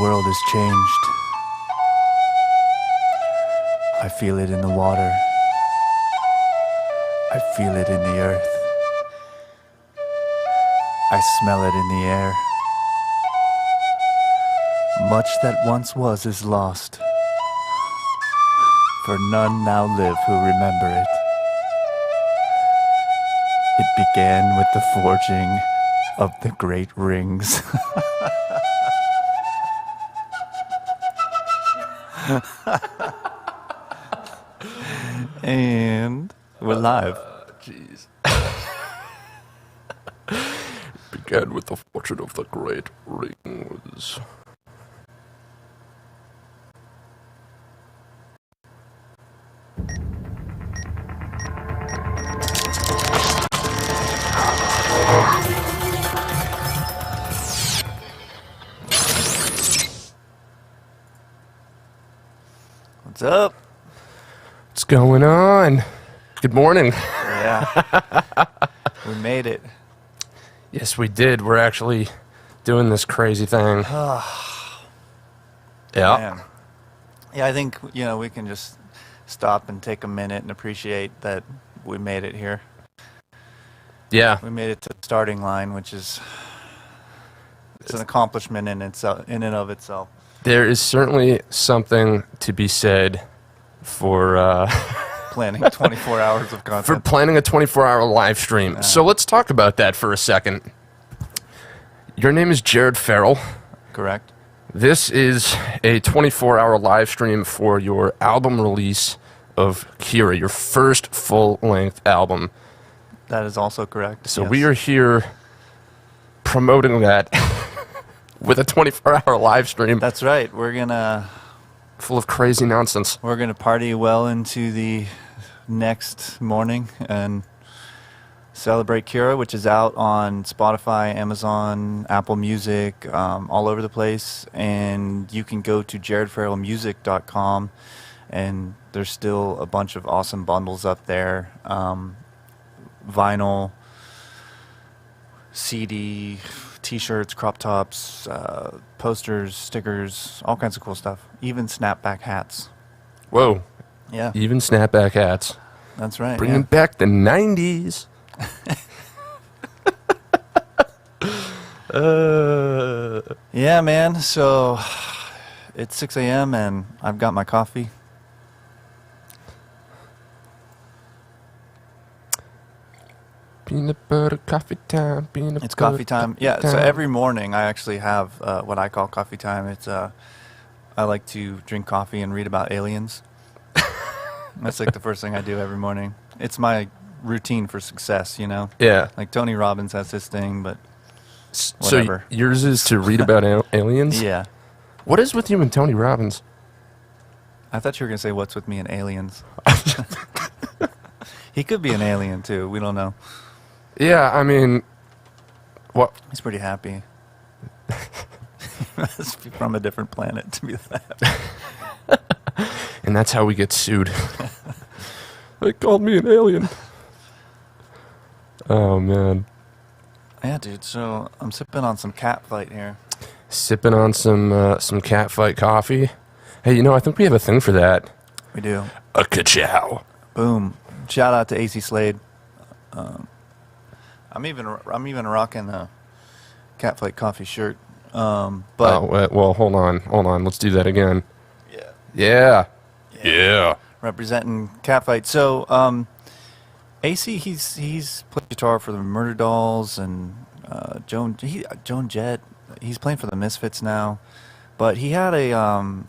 world has changed. I feel it in the water. I feel it in the earth. I smell it in the air. Much that once was is lost, for none now live who remember it. It began with the forging of the great rings. And we're live. Jeez. Began with the fortune of the great rings. What's up? What's going on? Good morning. Yeah. We made it. Yes, we did. We're actually doing this crazy thing. Yeah. Man. Yeah, I think, we can just stop and take a minute and appreciate that we made it here. Yeah. We made it to the starting line, which is it's an accomplishment in and of itself. There is certainly something to be said for Planning 24 hours of content. for planning a 24-hour live stream. So let's talk about that for a second. Your name is Jared Farrell. Correct. This is a 24-hour live stream for your album release of Kira, your first full-length album. That is also correct. So yes. we are here promoting that with a 24-hour live stream That's right. We're gonna full of crazy nonsense. party well into the next morning and celebrate Kira, which is out on Spotify, Amazon, Apple Music, all over the place. And you can go to jaredfarrellmusic.com, and there's still a bunch of awesome bundles up there. Vinyl, CD, T-shirts, crop tops, posters, stickers, all kinds of cool stuff. Even snapback hats. Whoa. Yeah, Even snapback hats. that's right. Bringing back the 90s. Yeah, man. So it's 6 a.m. and I've got my coffee. Peanut butter coffee time. It's coffee time. Yeah. So every morning I actually have what I call coffee time. It's I like to drink coffee and read about aliens. That's like the first thing I do every morning. It's my routine for success, Yeah. Like Tony Robbins has his thing, but So whatever. yours is to read about aliens? Yeah. What is with you and Tony Robbins? I thought you were gonna say what's with me and aliens. He could be an alien too. We don't know. Yeah, I mean, what? He's pretty happy. He must be from a different planet to be that. And that's how we get sued. They called me an alien. Oh, man. Yeah, dude. So I'm sipping on some cat fight here. Sipping on some catfight coffee. Hey, I think we have a thing for that. We do. A ka-chow. Boom. Shout out to AC Slade. I'm even rocking a Catfight Coffee shirt. But well, hold on. Let's do that again. yeah, Yeah. representing Catfight. So AC, he's played guitar for the Murder Dolls and Joan Jett. He's playing for the Misfits now, but he had a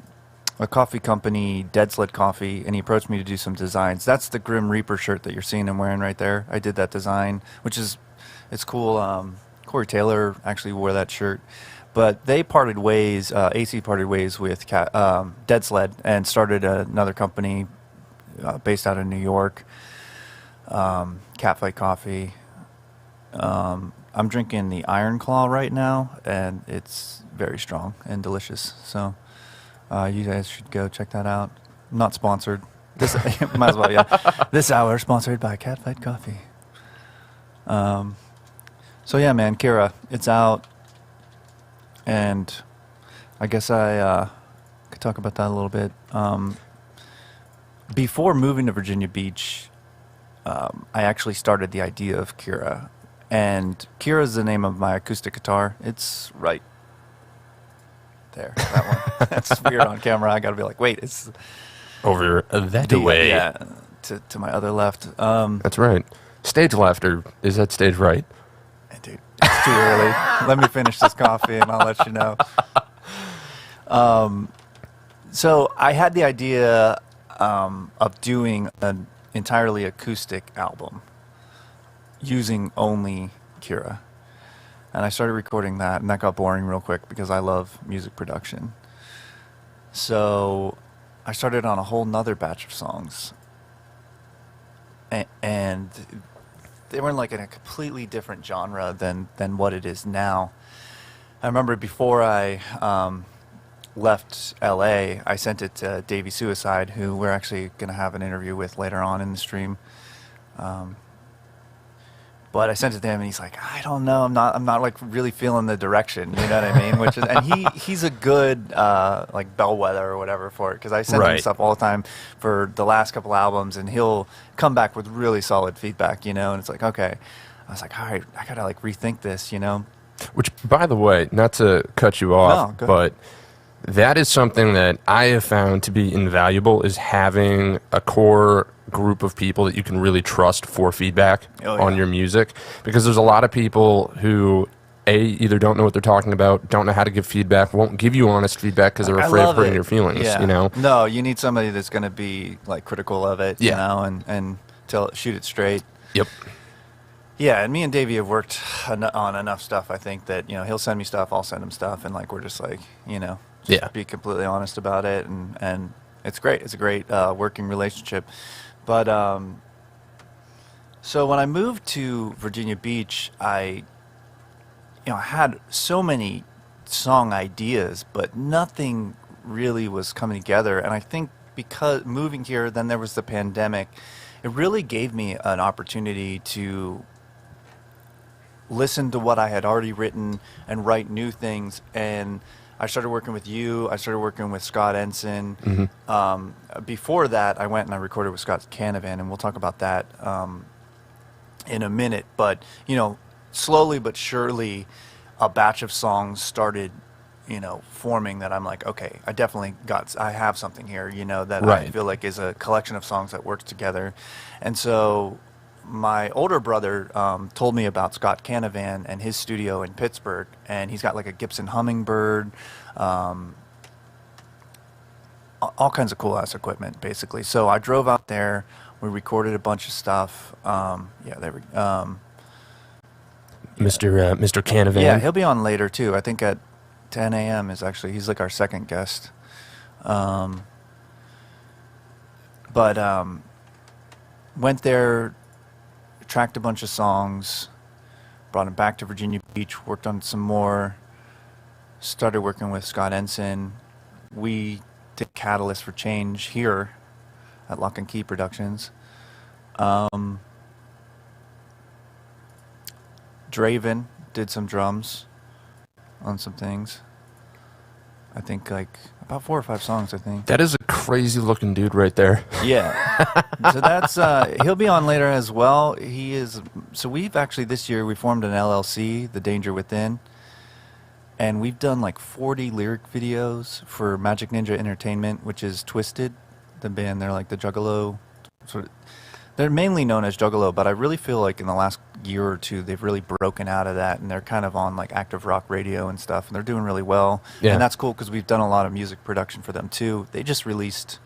coffee company, Dead Sled Coffee, and he approached me to do some designs. That's the Grim Reaper shirt that you're seeing him wearing right there. I did that design, it's cool. Corey Taylor actually wore that shirt. But they parted ways, AC parted ways with Dead Sled and started another company based out of New York, Catfight Coffee. I'm drinking the Iron Claw right now, and it's very strong and delicious. So you guys should go check that out. Not sponsored. This might as well, yeah. This hour sponsored by Catfight Coffee. So yeah, man, Kira, it's out, and I guess I could talk about that a little bit. Before moving to Virginia Beach, I actually started the idea of Kira. And Kira is the name of my acoustic guitar. It's right there, that one. That's weird on camera. I got to be like, wait, it's Over that way. Yeah, to my other left. That's right. Stage left, or is that stage right? Dude, it's too early. Let me finish this coffee and I'll let you know. So I had the idea of doing an entirely acoustic album using only Kira. And I started recording that, and that got boring real quick because I love music production. So I started on a whole nother batch of songs. And they were in like in a completely different genre than what it is now. I remember before I left LA, I sent it to Davey Suicide, who we're actually going to have an interview with later on in the stream. But I sent it to him, and he's like, I don't know, I'm not like really feeling the direction, you know what I mean? Which is, and he's a good like bellwether or whatever for it, because I send him stuff all the time for the last couple albums, and he'll come back with really solid feedback, you know. And it's like, okay, I was like, all right, I gotta like rethink this, you know. Which, by the way, not to cut you off, but that is something that I have found to be invaluable, is having a core group of people that you can really trust for feedback on your music. Because there's a lot of people who, either don't know what they're talking about, don't know how to give feedback, won't give you honest feedback because they're afraid of hurting your feelings, you know? No, you need somebody that's going to be like critical of it, you know, and shoot it straight. Yep. Yeah, and me and Davey have worked on enough stuff, I think, that, you know, he'll send me stuff, I'll send him stuff, and like we're just like, you know, be completely honest about it, and it's great. It's a great working relationship. But so when I moved to Virginia Beach, I had so many song ideas, but nothing really was coming together. And I think because moving here, then there was the pandemic, it really gave me an opportunity to listen to what I had already written and write new things. And I started working with you. I started working with Scott Ensign. Mm-hmm. Before that, I went and I recorded with Scott Canavan, and we'll talk about that in a minute. But, you know, slowly but surely, a batch of songs started, you know, forming that I'm like, okay, I have something here, you know, that I feel like is a collection of songs that works together. And so my older brother told me about Scott Canavan and his studio in Pittsburgh, and he's got like a Gibson Hummingbird, all kinds of cool ass equipment, basically. So I drove out there, we recorded a bunch of stuff. Mr. Canavan. Yeah, he'll be on later too. I think at 10 a.m. is actually, he's like our second guest. Went there, tracked a bunch of songs, brought him back to Virginia Beach, worked on some more, started working with Scott Ensign. We did Catalyst for Change here at Lock and Key Productions. Draven did some drums on some things. I think like about 4 or 5 songs, I think. That is a crazy looking dude right there. Yeah. So that's he'll be on later as well. He is. So we've actually this year we formed an LLC, The Danger Within, and we've done like 40 lyric videos for Magic Ninja Entertainment, which is Twisted, the band. They're like the Juggalo sort of. They're mainly known as Juggalo, but I really feel like in the last year or two they've really broken out of that, and they're kind of on like active rock radio and stuff, and they're doing really well. Yeah. And that's cool because we've done a lot of music production for them too. They just released,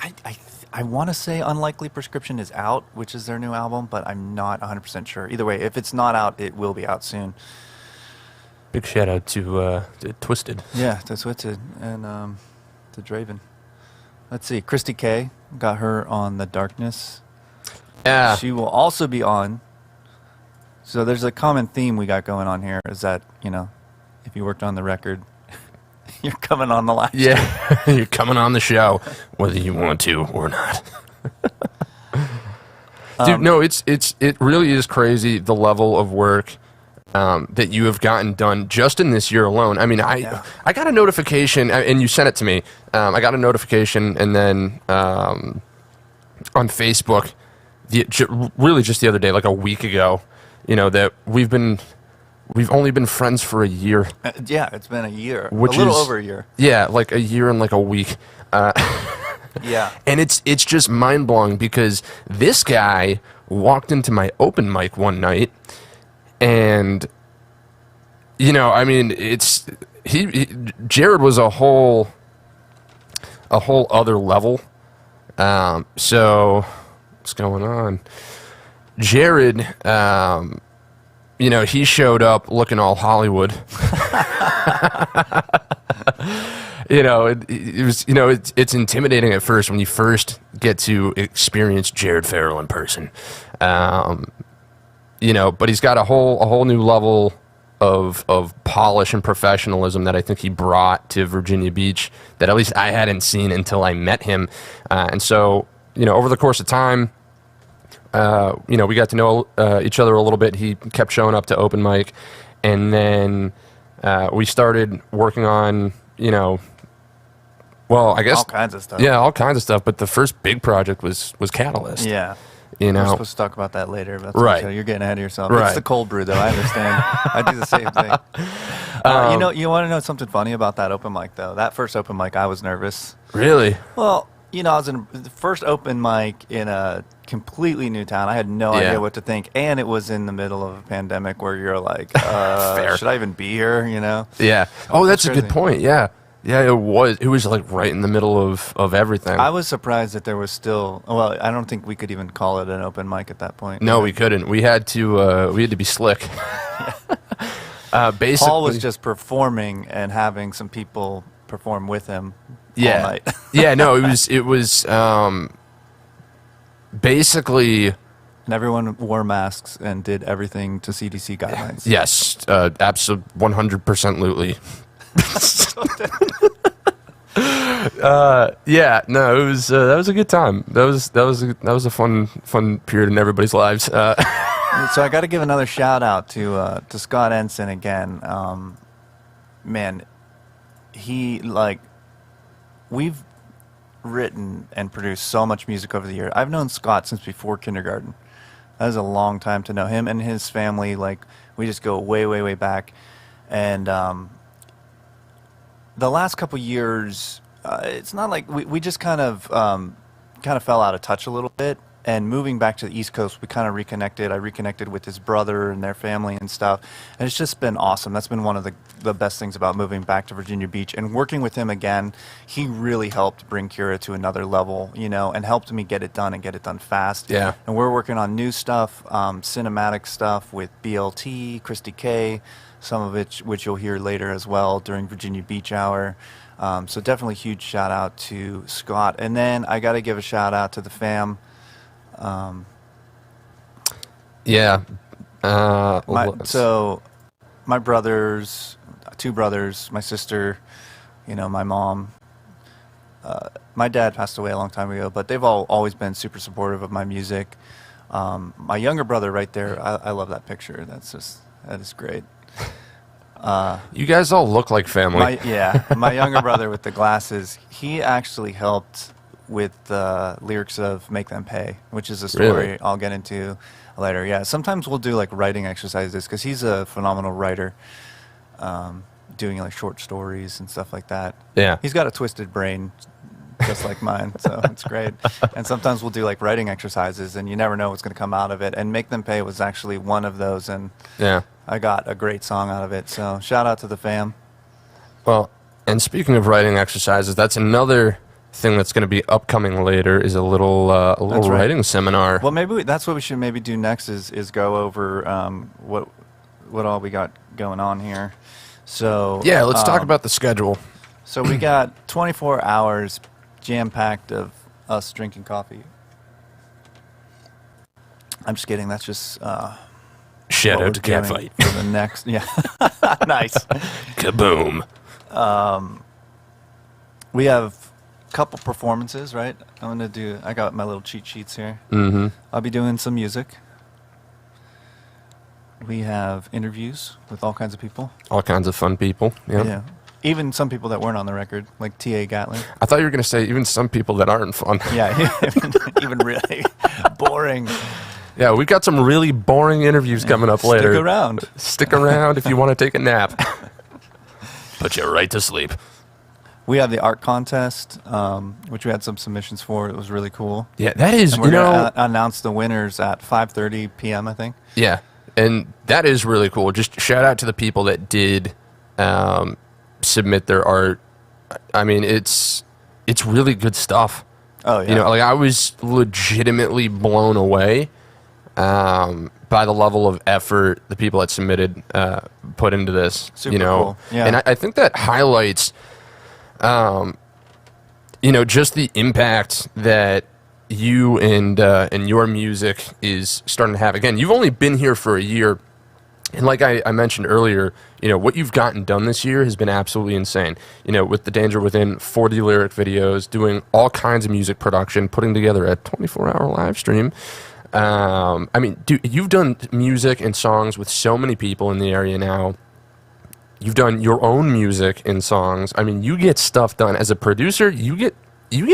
I want to say Unlikely Prescription is out, which is their new album, but I'm not 100% sure. Either way, if it's not out, it will be out soon. Big shout out to Twisted. Yeah, to Twisted and to Draven. Let's see, Christy K, got her on The Darkness. Yeah. She will also be on. So there's a common theme we got going on here, is that, you know, if you worked on the record, you're coming on the live stream. Yeah, you're coming on the show, whether you want to or not. Dude, no, it really is crazy, the level of work that you have gotten done just in this year alone. I mean, I got a notification, and you sent it to me. I got a notification, and then on Facebook, really just the other day, like a week ago, that we've only been friends for a year. Yeah, it's been a year, which a little over a year. Yeah, like a year and like a week. Yeah, and it's just mind blowing because this guy walked into my open mic one night. And, I mean, Jared was a whole other level. So what's going on? Jared, he showed up looking all Hollywood. It's intimidating at first when you first get to experience Jared Farrell in person. But he's got a whole new level of polish and professionalism that I think he brought to Virginia Beach that at least I hadn't seen until I met him. And so, over the course of time, we got to know each other a little bit. He kept showing up to open mic, and then we started working on, I guess all kinds of stuff. Yeah, all kinds of stuff. But the first big project was Catalyst. Yeah. We're supposed to talk about that later. But right. You're getting ahead of yourself. Right. It's the cold brew, though. I understand. I do the same thing. You want to know something funny about that open mic, though? That first open mic, I was nervous. Really? Well, I was in the first open mic in a completely new town. I had no idea what to think. And it was in the middle of a pandemic where you're like, should I even be here, Yeah. Oh, that's a good point. Yeah. Yeah, it was. It was like right in the middle of everything. I was surprised that there was still. Well, I don't think we could even call it an open mic at that point. No, we couldn't. We had to be slick. Basically, Paul was just performing and having some people perform with him. All night. Yeah. No, it was basically. And everyone wore masks and did everything to CDC guidelines. Yes, absolutely, 100%. Yeah, no, it was that was a good time. That was a fun period in everybody's lives. So I got to give another shout out to Scott Ensign again. Man, we've written and produced so much music over the years. I've known Scott since before kindergarten. That was a long time to know him and his family. We just go way, way, way back, and the last couple years, it's not like we just kind of fell out of touch a little bit. And moving back to the East Coast, we kind of reconnected. I reconnected with his brother and their family and stuff. And it's just been awesome. That's been one of the best things about moving back to Virginia Beach. And working with him again, he really helped bring Cura to another level, and helped me get it done and get it done fast. Yeah. And we're working on new stuff, cinematic stuff with BLT, Christy K, some of it which you'll hear later as well during Virginia Beach Hour. So definitely huge shout out to Scott. And then I got to give a shout out to the fam. My brothers, two brothers, my sister, my mom. My dad passed away a long time ago, but they've always been super supportive of my music. My younger brother right there, I love that picture. That is great. You guys all look like family. My younger brother with the glasses, he actually helped with the lyrics of Make Them Pay, which is a story Really? I'll get into later. Yeah, sometimes we'll do writing exercises because he's a phenomenal writer, doing short stories and stuff like that. Yeah. He's got a twisted brain just like mine, so it's great. And sometimes we'll do writing exercises, and you never know what's going to come out of it. And Make Them Pay was actually one of those, and I got a great song out of it. So shout out to the fam. Well, and speaking of writing exercises, that's another thing that's going to be upcoming later is a little writing seminar. Well, maybe that's what we should maybe do next is go over what all we got going on here. So yeah, let's talk about the schedule. So we got 24 hours jam-packed of us drinking coffee. I'm just kidding. That's just shout out to Catfight for the next. Yeah, nice. Kaboom. We have a couple performances, right? I got my little cheat sheets here. Mm-hmm. I'll be doing some music. We have interviews with all kinds of people. All kinds of fun people. Yep. Yeah. Even some people that weren't on the record, like T.A. Gatling. I thought you were going to say even some people that aren't fun. Yeah, even really boring. Yeah, we got some really boring interviews coming up later. Stick around. Stick around if you want to take a nap. Put you right to sleep. We have the art contest, which we had some submissions for. It was really cool. Yeah, that is, and we're going to announce the winners at 5:30 p.m., I think. Yeah, and that is really cool. Just shout out to the people that did submit their art. I mean, it's really good stuff. Oh, yeah. You know, like I was legitimately blown away by the level of effort the people that submitted put into this. Super you know, cool. Yeah. And I think that highlights, you know, just the impact that you and your music is starting to have. Again, you've only been here for a year. And like I mentioned earlier, you know, what you've gotten done this year has been absolutely insane. You know, with The Danger Within, 40 lyric videos, doing all kinds of music production, putting together a 24-hour live stream. I mean, dude, you've done music and songs with so many people in the area now. You've done your own music and songs. I mean, you get stuff done. As a producer, you get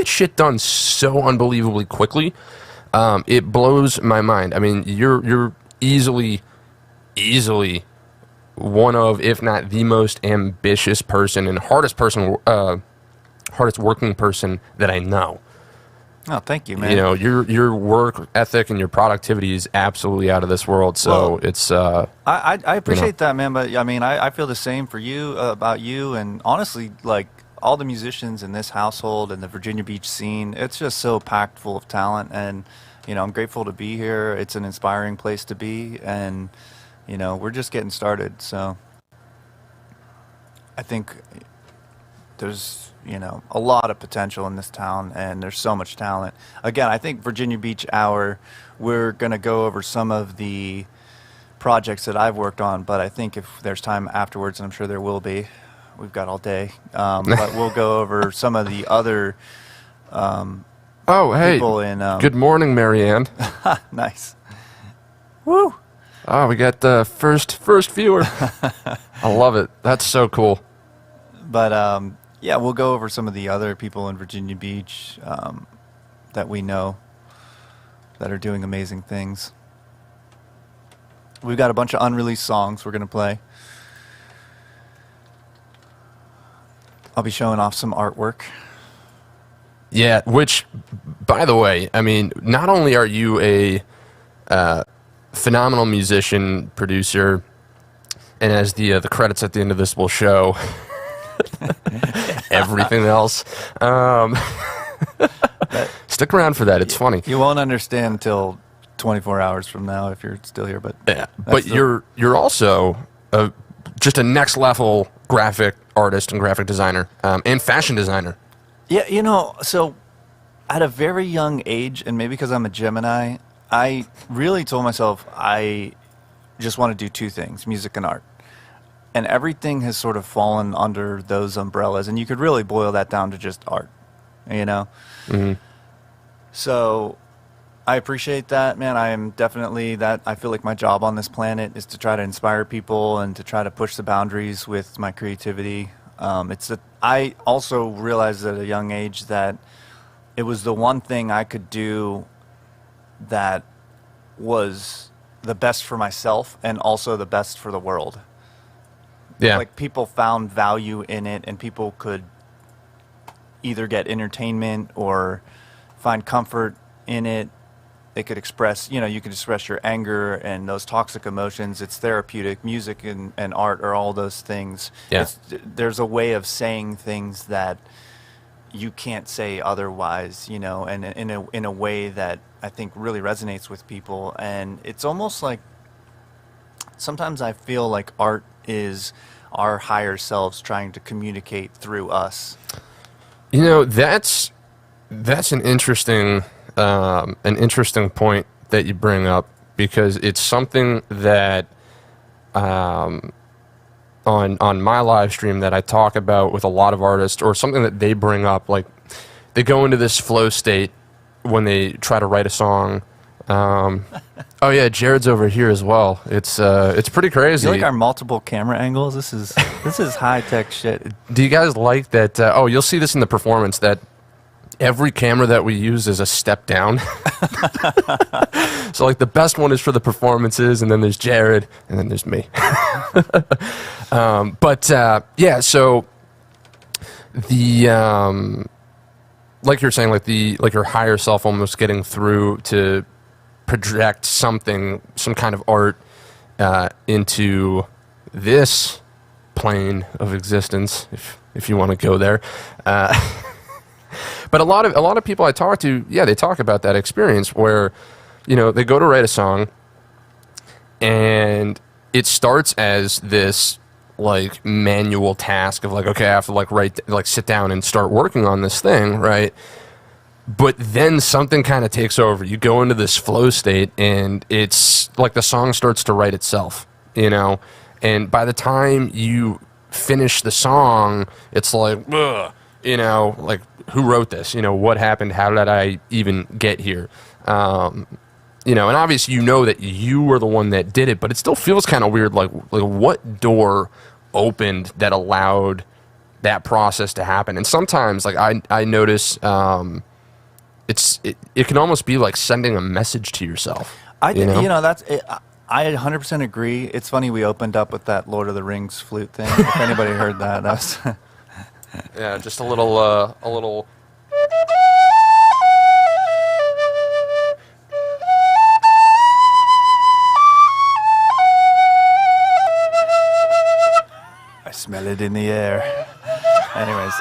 shit done so unbelievably quickly. It blows my mind. I mean, you're easily one of, if not the most ambitious person and hardest working person that I know. Oh, thank you, man. You know, your work ethic and your productivity is absolutely out of this world. So Well, it's I appreciate you know. that, man. But I mean, I feel the same for you about you, and honestly, like all the musicians in this household and the Virginia Beach scene, it's just so packed full of talent. And you know, I'm grateful to be here. It's an inspiring place to be, and you know, we're just getting started. So I think there's, you know, a lot of potential in this town, and there's so much talent. Again, I think Virginia Beach Hour, we're going to go over some of the projects that I've worked on, but I think if there's time afterwards, and I'm sure there will be, we've got all day, but we'll go over some of the other oh, hey, people in... good morning, Marianne. Nice. Woo! Oh, we got the first viewer. I love it. That's so cool. But yeah, we'll go over some of the other people in Virginia Beach that we know that are doing amazing things. We've got a bunch of unreleased songs we're going to play. I'll be showing off some artwork. Yeah, which, by the way, I mean, not only are you a phenomenal musician, producer, and as the credits at the end of this will show, everything else. Stick around for that. It's funny. You won't understand until 24 hours from now if you're still here. But yeah, but you're also just a next level graphic artist and graphic designer and fashion designer. Yeah, you know, so at a very young age, and maybe because I'm a Gemini, I really told myself I just want to do two things, music and art. And everything has sort of fallen under those umbrellas, and you could really boil that down to just art, you know? Mm-hmm. So I appreciate that, man. I am definitely that. I feel like my job on this planet is to try to inspire people and to try to push the boundaries with my creativity. It's that I also realized at a young age that it was the one thing I could do that was the best for myself and also the best for the world. Yeah. Like people found value in it, and people could either get entertainment or find comfort in it. They could express, you know, you can express your anger and those toxic emotions. It's therapeutic. Music and art are all those things. Yeah. There's a way of saying things that you can't say otherwise, you know, and in a way that I think really resonates with people. And it's almost like sometimes I feel like art is our higher selves trying to communicate through us. You know, that's an interesting point that you bring up, because it's something that on my live stream that I talk about with a lot of artists, or something that they bring up. Like, they go into this flow state when they try to write a song Oh yeah, Jared's over here as well. It's pretty crazy. You like our multiple camera angles? This is high tech shit. Do you guys like that? You'll see this in the performance that every camera that we use is a step down. So like the best one is for the performances, and then there's Jared, and then there's me. Yeah, so the like you're saying, like your higher self almost getting through to project some kind of art into this plane of existence, if you want to go there. But a lot of people I talk to, they talk about that experience where, they go to write a song, and it starts as this like manual task of like, okay, I have to sit down and start working on this thing, right? But then something kind of takes over. You go into this flow state, and it's like the song starts to write itself, and by the time you finish the song, it's like, ugh, like, who wrote this? What happened? How did I even get here? And obviously that you were the one that did it, but it still feels kind of weird. Like what door opened that allowed that process to happen? And sometimes, like I notice, it can almost be like sending a message to yourself. That's it. I 100% agree. It's funny we opened up with that Lord of the Rings flute thing. If anybody heard that, that's yeah, just a little. I smell it in the air. Anyways,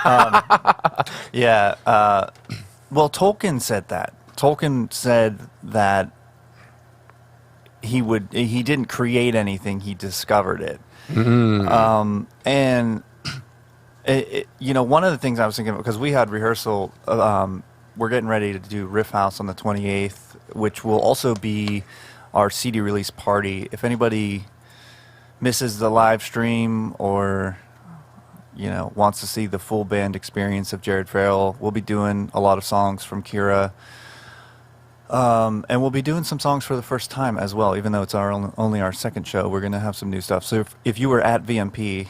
well, Tolkien said that. Tolkien said that he didn't create anything; he discovered it. Mm-hmm. And one of the things I was thinking, because we had rehearsal, we're getting ready to do Riff House on the 28th, which will also be our CD release party. If anybody misses the live stream or wants to see the full band experience of Jared Farrell, we'll be doing a lot of songs from Kira, and we'll be doing some songs for the first time as well. Even though it's only our second show, we're going to have some new stuff. So if you were at VMP,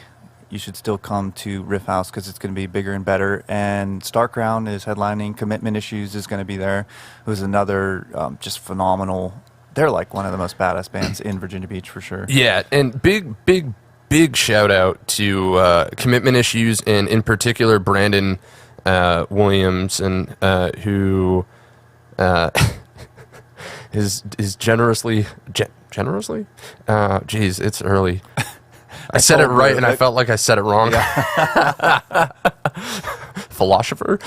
you should still come to Riff House, because it's going to be bigger and better. And Starkround is headlining. Commitment Issues is going to be there, who's another just phenomenal. They're like one of the most badass bands in Virginia Beach for sure. Yeah, and big shout out to Commitment Issues, and in particular Brandon Williams, and who is generously. Geez, it's early. I said it right, and I felt like I said it wrong. Yeah. Philosopher.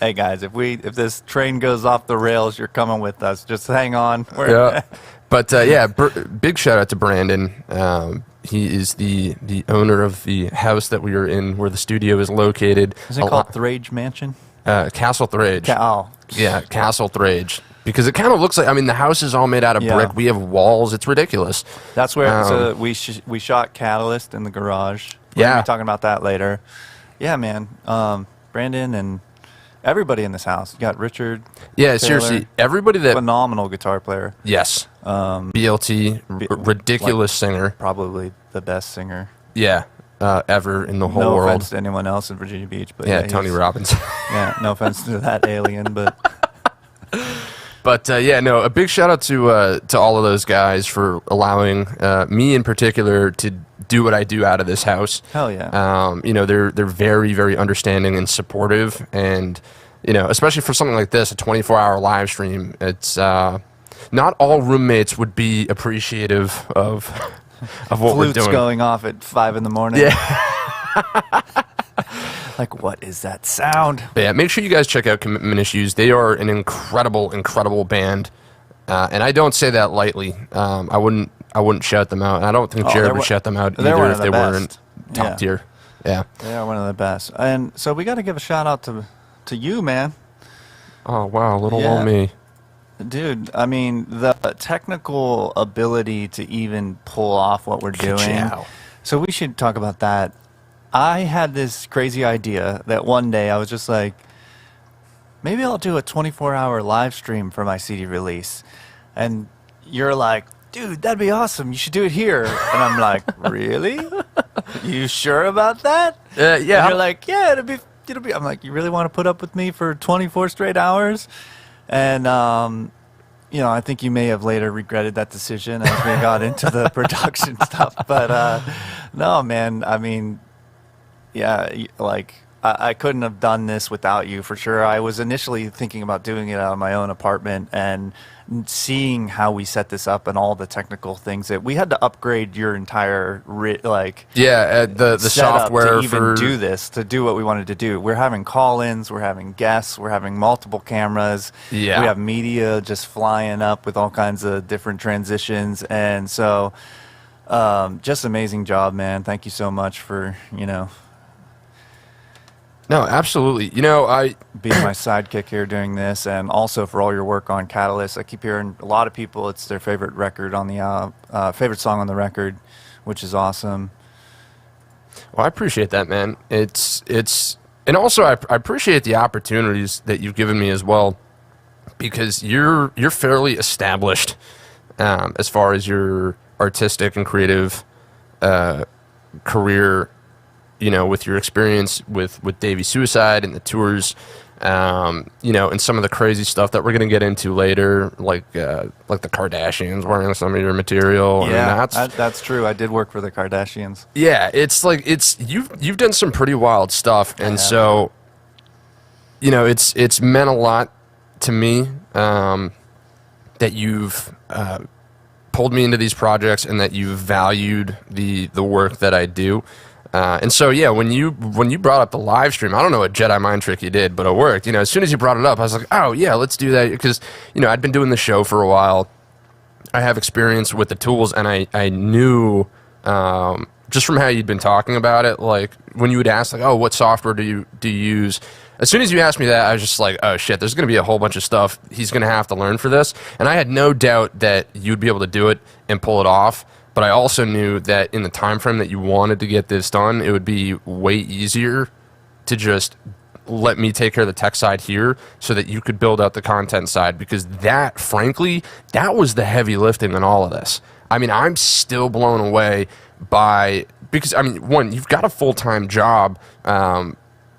Hey guys, if this train goes off the rails, you're coming with us. Just hang on. Yeah. But big shout out to Brandon. He is the owner of the house that we are in, where the studio is located. Is it called Thrage Mansion? Castle Thrage. Yeah, Castle Thrage. Because it kind of looks like, the house is all made out of brick. We have walls. It's ridiculous. That's where we shot Catalyst in the garage. We're going to be talking about that later. Yeah, man. Brandon and everybody in this house. You got Richard. Yeah, Taylor, seriously. Everybody that... Phenomenal guitar player. Yes. BLT, ridiculous singer. Probably the best singer. Yeah. Ever in the whole world. No offense to anyone else in Virginia Beach. But yeah, Tony Robbins. Yeah, no offense to that alien, but... But a big shout out to all of those guys for allowing me in particular to do what I do out of this house. Hell yeah. They're very, very understanding and supportive, and especially for something like this, a 24-hour live stream. It's not all roommates would be appreciative of what we're doing. Flutes going off at 5 in the morning. Yeah. Like, what is that sound? But yeah, make sure you guys check out Commitment Issues. They are an incredible, incredible band, and I don't say that lightly. I wouldn't shout them out. And I don't think Jared would shout them out either if they weren't top tier. Yeah, they are one of the best. And so we got to give a shout out to you, man. Oh wow, little old me. Dude, I mean, the technical ability to even pull off what we're doing. So we should talk about that. I had this crazy idea that one day I was just like, maybe I'll do a 24-hour live stream for my CD release. And you're like, dude, that'd be awesome. You should do it here. And I'm like, really? You sure about that? Yeah. And you're like, yeah, it'll be. I'm like, you really want to put up with me for 24 straight hours? And, you know, I think you may have later regretted that decision as we got into the production stuff. But, no, man, I mean, yeah, like, I couldn't have done this without you for sure. I was initially thinking about doing it out of my own apartment, and seeing how we set this up and all the technical things that we had to upgrade your entire the software to even do this, to do what we wanted to do. We're having call-ins, we're having guests, we're having multiple cameras. Yeah. We have media just flying up with all kinds of different transitions, and so just amazing job, man. Thank you so much for, you know, no, absolutely. You know, being my sidekick here doing this, and also for all your work on Catalyst. I keep hearing a lot of people, it's their favorite record on the favorite song on the record, which is awesome. Well, I appreciate that, man. It's and also I appreciate the opportunities that you've given me as well, because you're fairly established as far as your artistic and creative career. You know, with your experience with Davey Suicide and the tours, you know, and some of the crazy stuff that we're going to get into later, like the Kardashians wearing some of your material. Yeah, and that's true. I did work for the Kardashians. Yeah, it's like you've done some pretty wild stuff, and so, you know, it's meant a lot to me that you've pulled me into these projects and that you've valued the work that I do. And so, yeah, when you brought up the live stream, I don't know what Jedi mind trick you did, but it worked. You know, as soon as you brought it up, I was like, oh, yeah, let's do that. Because, you know, I'd been doing the show for a while. I have experience with the tools, and I knew, just from how you'd been talking about it, like, when you would ask, like, oh, what software do you use? As soon as you asked me that, I was just like, oh, shit, there's going to be a whole bunch of stuff he's going to have to learn for this. And I had no doubt that you'd be able to do it and pull it off. But I also knew that in the time frame that you wanted to get this done, it would be way easier to just let me take care of the tech side here so that you could build out the content side, because that, frankly, that was the heavy lifting in all of this. I mean, I'm still blown away because, I mean, one, you've got a full-time job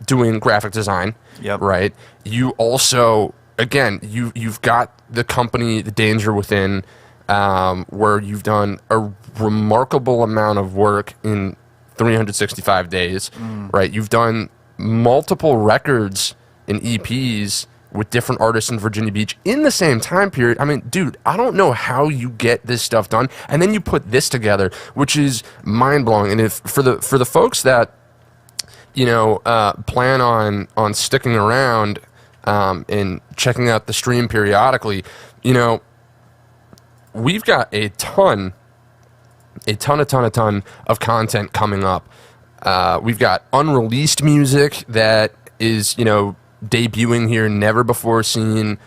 doing graphic design, yep. Right? You also, again, you've got the company, The Danger Within, where you've done a remarkable amount of work in 365 days, right? You've done multiple records and EPs with different artists in Virginia Beach in the same time period. I mean, dude, I don't know how you get this stuff done, and then you put this together, which is mind-blowing. And if for the folks that, you know, plan on sticking around and checking out the stream periodically, you know, we've got a ton of content coming up. We've got unreleased music that is, you know, debuting here, never before seen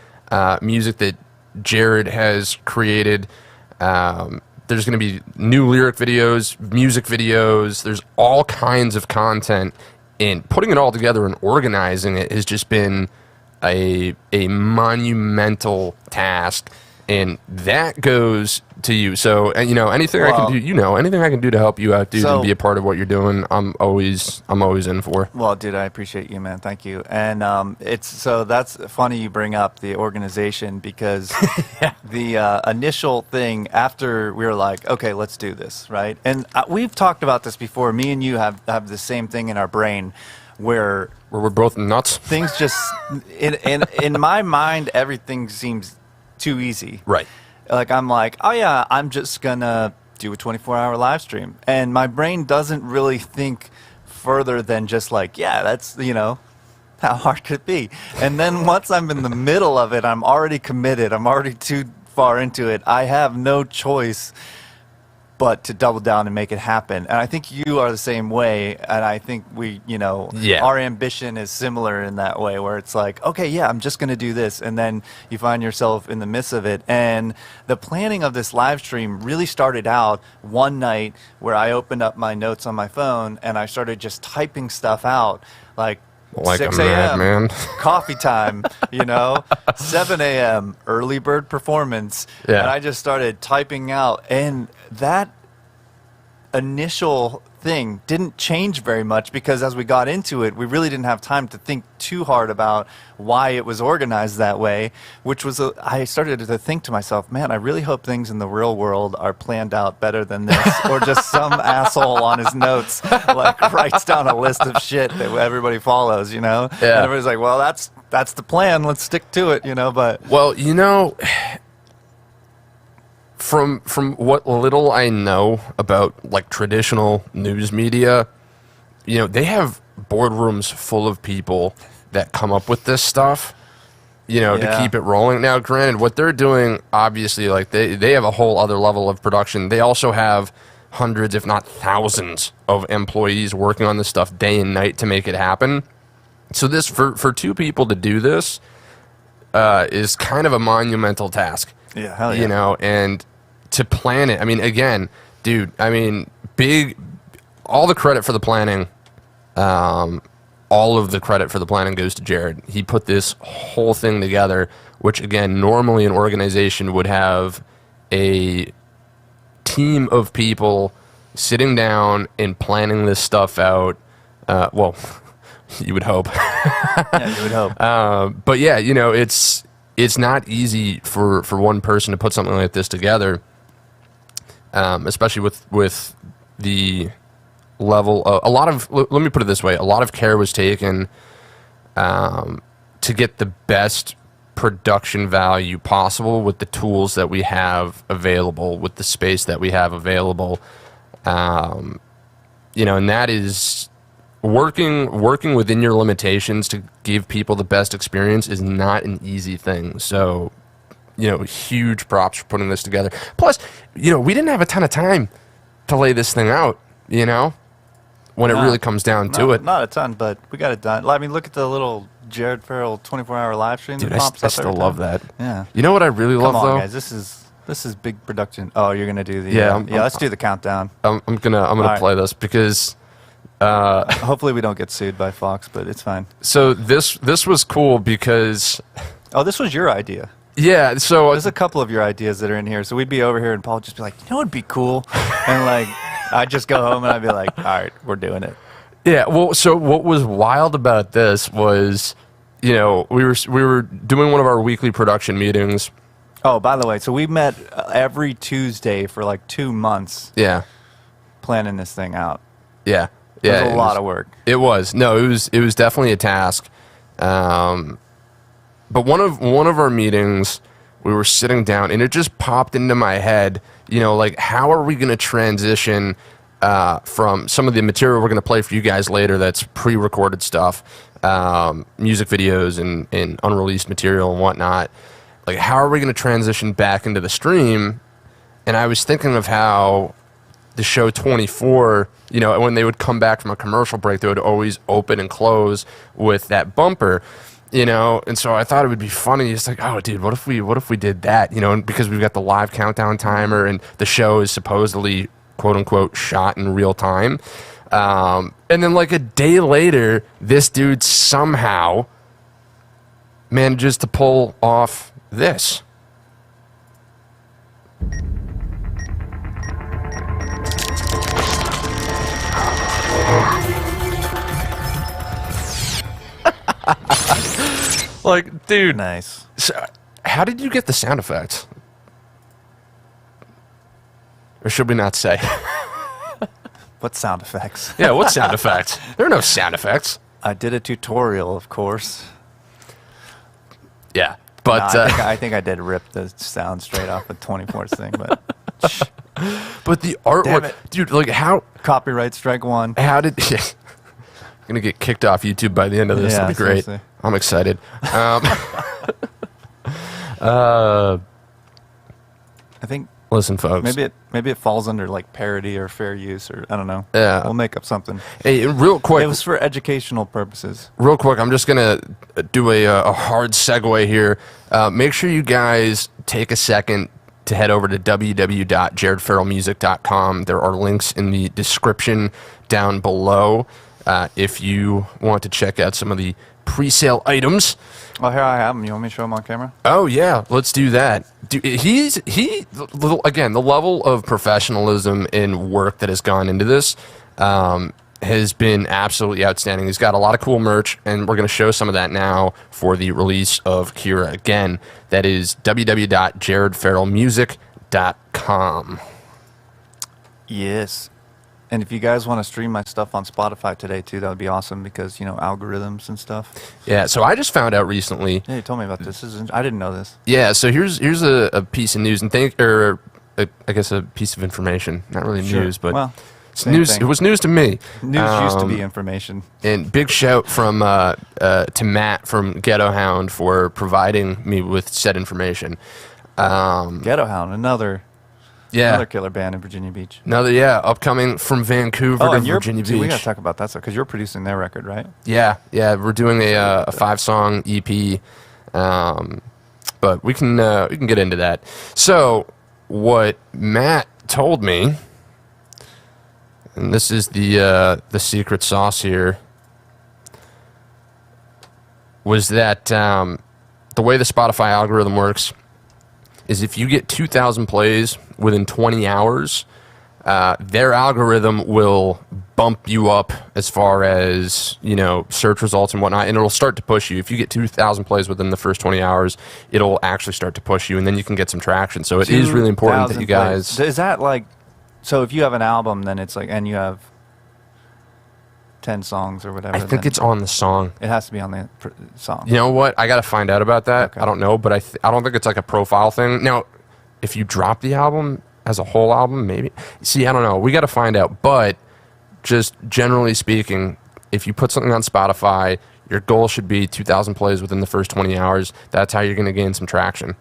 music that Jared has created. There's going to be new lyric videos, music videos. There's all kinds of content, and putting it all together and organizing it has just been a monumental task. And that goes to you. So, and, you know, anything I can do, you know, anything I can do to help you out, dude, and be a part of what you're doing, I'm always in for. Well, dude, I appreciate you, man. Thank you. And so that's funny you bring up the organization, because the initial thing after we were like, okay, let's do this, right? And we've talked about this before. Me and you have the same thing in our brain, where we're both nuts. Things just in my mind, everything seems too easy. Right. Like, I'm like, oh yeah, I'm just gonna do a 24-hour live stream. And my brain doesn't really think further than just like, yeah, that's, you know, how hard could it be? And then once I'm in the middle of it, I'm already committed. I'm already too far into it. I have no choice but to double down and make it happen. And I think you are the same way. And I think we, you know, our ambition is similar in that way, where it's like, okay, yeah, I'm just going to do this. And then you find yourself in the midst of it. And the planning of this live stream really started out one night where I opened up my notes on my phone and I started just typing stuff out. Like, Like 6 a a.m. madman. coffee time, 7 a.m. early bird performance. Yeah. And I just started typing out, and that initial thing didn't change very much because as we got into it, we really didn't have time to think too hard about why it was organized that way, which was, I started to think to myself, man, I really hope things in the real world are planned out better than this, or just some asshole on his notes writes down a list of shit that everybody follows, Yeah. And everybody's like, well, that's the plan, let's stick to it, but Well, from what little I know about traditional news media, they have boardrooms full of people that come up with this stuff, to keep it rolling. Now, granted, what they're doing, obviously, they have a whole other level of production. They also have hundreds, if not thousands, of employees working on this stuff day and night to make it happen. So this, for two people to do this, is kind of a monumental task. Yeah, hell yeah. And to plan it, again, dude, all the credit for the planning, all of the credit for the planning goes to Jared. He put this whole thing together, which, again, normally an organization would have a team of people sitting down and planning this stuff out. Well, you would hope. Yeah, you would hope. But yeah, it's not easy for one person to put something like this together, especially with the level of let me put it this way, a lot of care was taken to get the best production value possible with the tools that we have available, with the space that we have available, and that is working within your limitations to give people the best experience is not an easy thing. So, huge props for putting this together. Plus, we didn't have a ton of time to lay this thing out, when it really comes down to it. Not a ton, but we got it done. Look at the little Jared Farrell 24-hour live stream. Dude, that pops I up still every love time. that. Yeah. You know what I really love, Come on, though? guys. This is big production. Oh, you're gonna do the Yeah, let's do the countdown. I'm gonna right. play this because Hopefully we don't get sued by Fox, but it's fine. so this was cool because Oh, this was your idea. yeah, so There's a couple of your ideas that are in here. So we'd be over here and Paul would just be like, it'd be cool. And I'd just go home and I'd be like, all right, we're doing it. yeah, well, so what was wild about this was, we were doing one of our weekly production meetings. Oh, by the way, so we met every Tuesday for 2 months Yeah, planning this thing out. yeah, It yeah. was a lot of work. It was. No, it was definitely a task. But one of our meetings, we were sitting down, and it just popped into my head. How are we going to transition from some of the material we're going to play for you guys later? That's pre-recorded stuff, music videos and unreleased material and whatnot. How are we going to transition back into the stream? And I was thinking of how the show 24, when they would come back from a commercial break, they would always open and close with that bumper, and so I thought it would be funny. It's oh, dude, what if we did that, because we've got the live countdown timer and the show is supposedly quote unquote shot in real time. And then a day later, this dude somehow manages to pull off this. Dude, Nice. so how did you get the sound effects? Or should we not say? What sound effects? Yeah, what sound effects? There are no sound effects. I did a tutorial, of course. Yeah, but No, I think I did rip the sound straight off the 24th thing, but but the Damn artwork, it. dude, how copyright strike one. did I'm gonna get kicked off YouTube by the end of this? Yeah, That'll be great. seriously. I'm excited. I think Listen, folks. maybe it falls under parody or fair use, or I don't know. Yeah. We'll make up something. Hey, real quick. It was for educational purposes. Real quick, I'm just going to do a hard segue here. Make sure you guys take a second to head over to www.jaredfarrellmusic.com. There are links in the description down below. if you want to check out some of the pre-sale items. Oh, here I have them. You want me to show them on camera? Oh yeah, let's do that. Again, the level of professionalism and work that has gone into this has been absolutely outstanding. He's got a lot of cool merch, and we're going to show some of that now for the release of Kira. Again, that is www.jaredfarrellmusic.com. Yes. And if you guys want to stream my stuff on Spotify today too, that would be awesome because, algorithms and stuff. Yeah, so I just found out recently. Yeah, you told me about this. I didn't know this. Yeah, so here's a piece of news, and I guess a piece of information. Not really news, but it's news. Thing. It was news to me. News used to be information. And big shout from to Matt from Ghetto Hound for providing me with said information. Ghetto Hound, another killer band in Virginia Beach. Upcoming from Vancouver to Virginia Beach. We gotta talk about that stuff because you're producing their record, right? Yeah, we're doing a 5-song EP, but we can get into that. So what Matt told me, and this is the secret sauce here, was that the way the Spotify algorithm works is if you get 2,000 plays within 20 hours, their algorithm will bump you up as far as, search results and whatnot, and it'll start to push you. If you get 2,000 plays within the first 20 hours, it'll actually start to push you, and then you can get some traction. So it is really important that you guys... Is that like... So if you have an album, then it's like... And you have 10 songs or whatever. I think it's on the song. It has to be on the song. You know what? I got to find out about that. Okay. I don't know, but I don't think it's like a profile thing. Now, if you drop the album as a whole album, maybe. See, I don't know. We got to find out. But just generally speaking, if you put something on Spotify, your goal should be 2,000 plays within the first 20 hours. That's how you're going to gain some traction.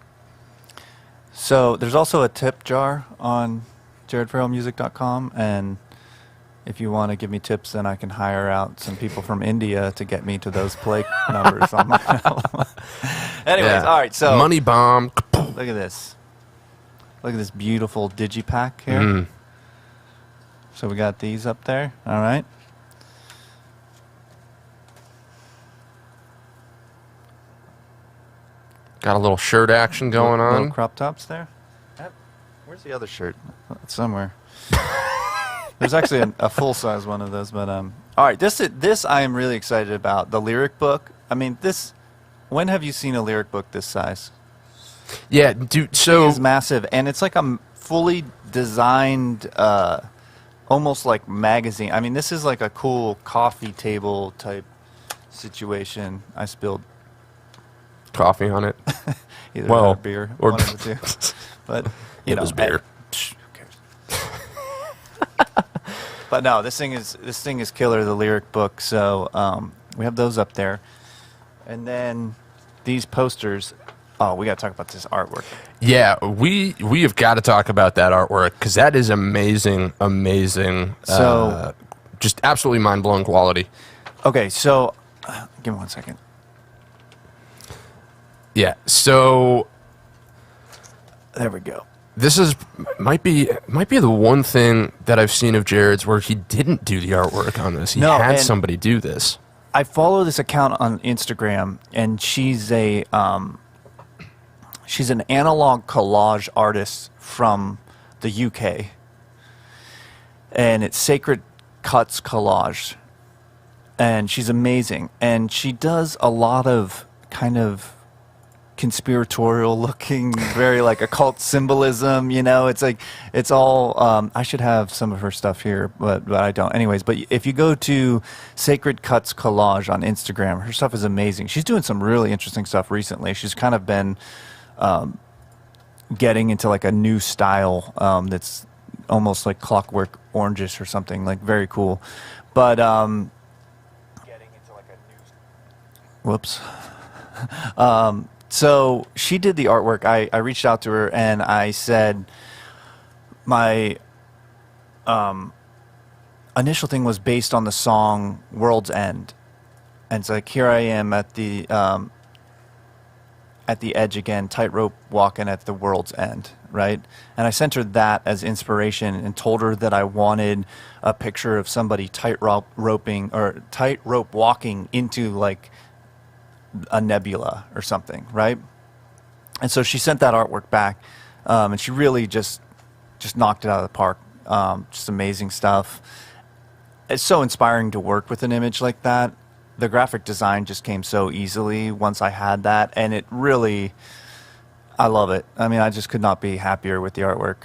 So there's also a tip jar on jaredfarrellmusic.com, and if you want to give me tips, then I can hire out some people from India to get me to those play numbers on my album. Anyways, all right, so... Money bomb. Look at this. Look at this beautiful digipack here. So we got these up there, all right? Got a little shirt action going on. Little crop tops there. Where's the other shirt? It's somewhere. There's actually a full-size one of those, but all right. This I am really excited about. The lyric book. I mean, this. When have you seen a lyric book this size? Yeah, dude. So it's massive, and it's like a fully designed, almost like magazine. I mean, this is like a cool coffee table type situation. I spilled coffee on it. Either beer or one of the two. But it was beer. Who cares? But no, this thing is killer. The lyric book. So we have those up there, and then these posters. Oh, we got to talk about this artwork. Yeah, we have got to talk about that artwork because that is amazing. So just absolutely mind blowing quality. Okay, so give me 1 second. Yeah, so there we go. This might be the one thing that I've seen of Jared's where he didn't do the artwork on this. He had somebody do this. I follow this account on Instagram, and she's an analog collage artist from the UK, and it's Sacred Cuts Collage, and she's amazing, and she does a lot of kind of conspiratorial looking, very like occult symbolism, it's like, it's all, I should have some of her stuff here, but I don't. Anyways, but if you go to Sacred Cuts Collage on Instagram, her stuff is amazing. She's doing some really interesting stuff recently. She's kind of been getting into like a new style that's almost like Clockwork Orange-ish or something, like very cool. But getting into like a new... Whoops. So she did the artwork. I reached out to her and I said my initial thing was based on the song World's End. And it's like, here I am at the at the edge again, tightrope walking at the world's end, right? And I sent her that as inspiration and told her that I wanted a picture of somebody tightrope walking into like a nebula or something, right? And so she sent that artwork back, and she really just knocked it out of the park. Just amazing stuff. It's so inspiring to work with an image like that. The graphic design just came so easily once I had that, and it really, I love it. I mean, I just could not be happier with the artwork.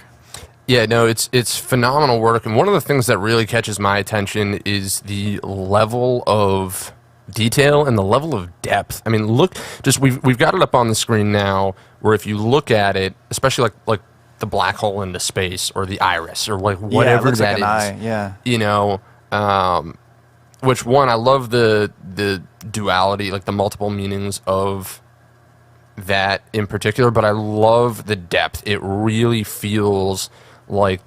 Yeah, no, it's phenomenal work, and one of the things that really catches my attention is the level of detail and the level of depth. I mean, look, just we've got it up on the screen now, where if you look at it, especially like the black hole into space or the iris or like whatever it that like is, an eye, yeah. You know, which one I love the duality, like the multiple meanings of that in particular, but I love the depth. It really feels like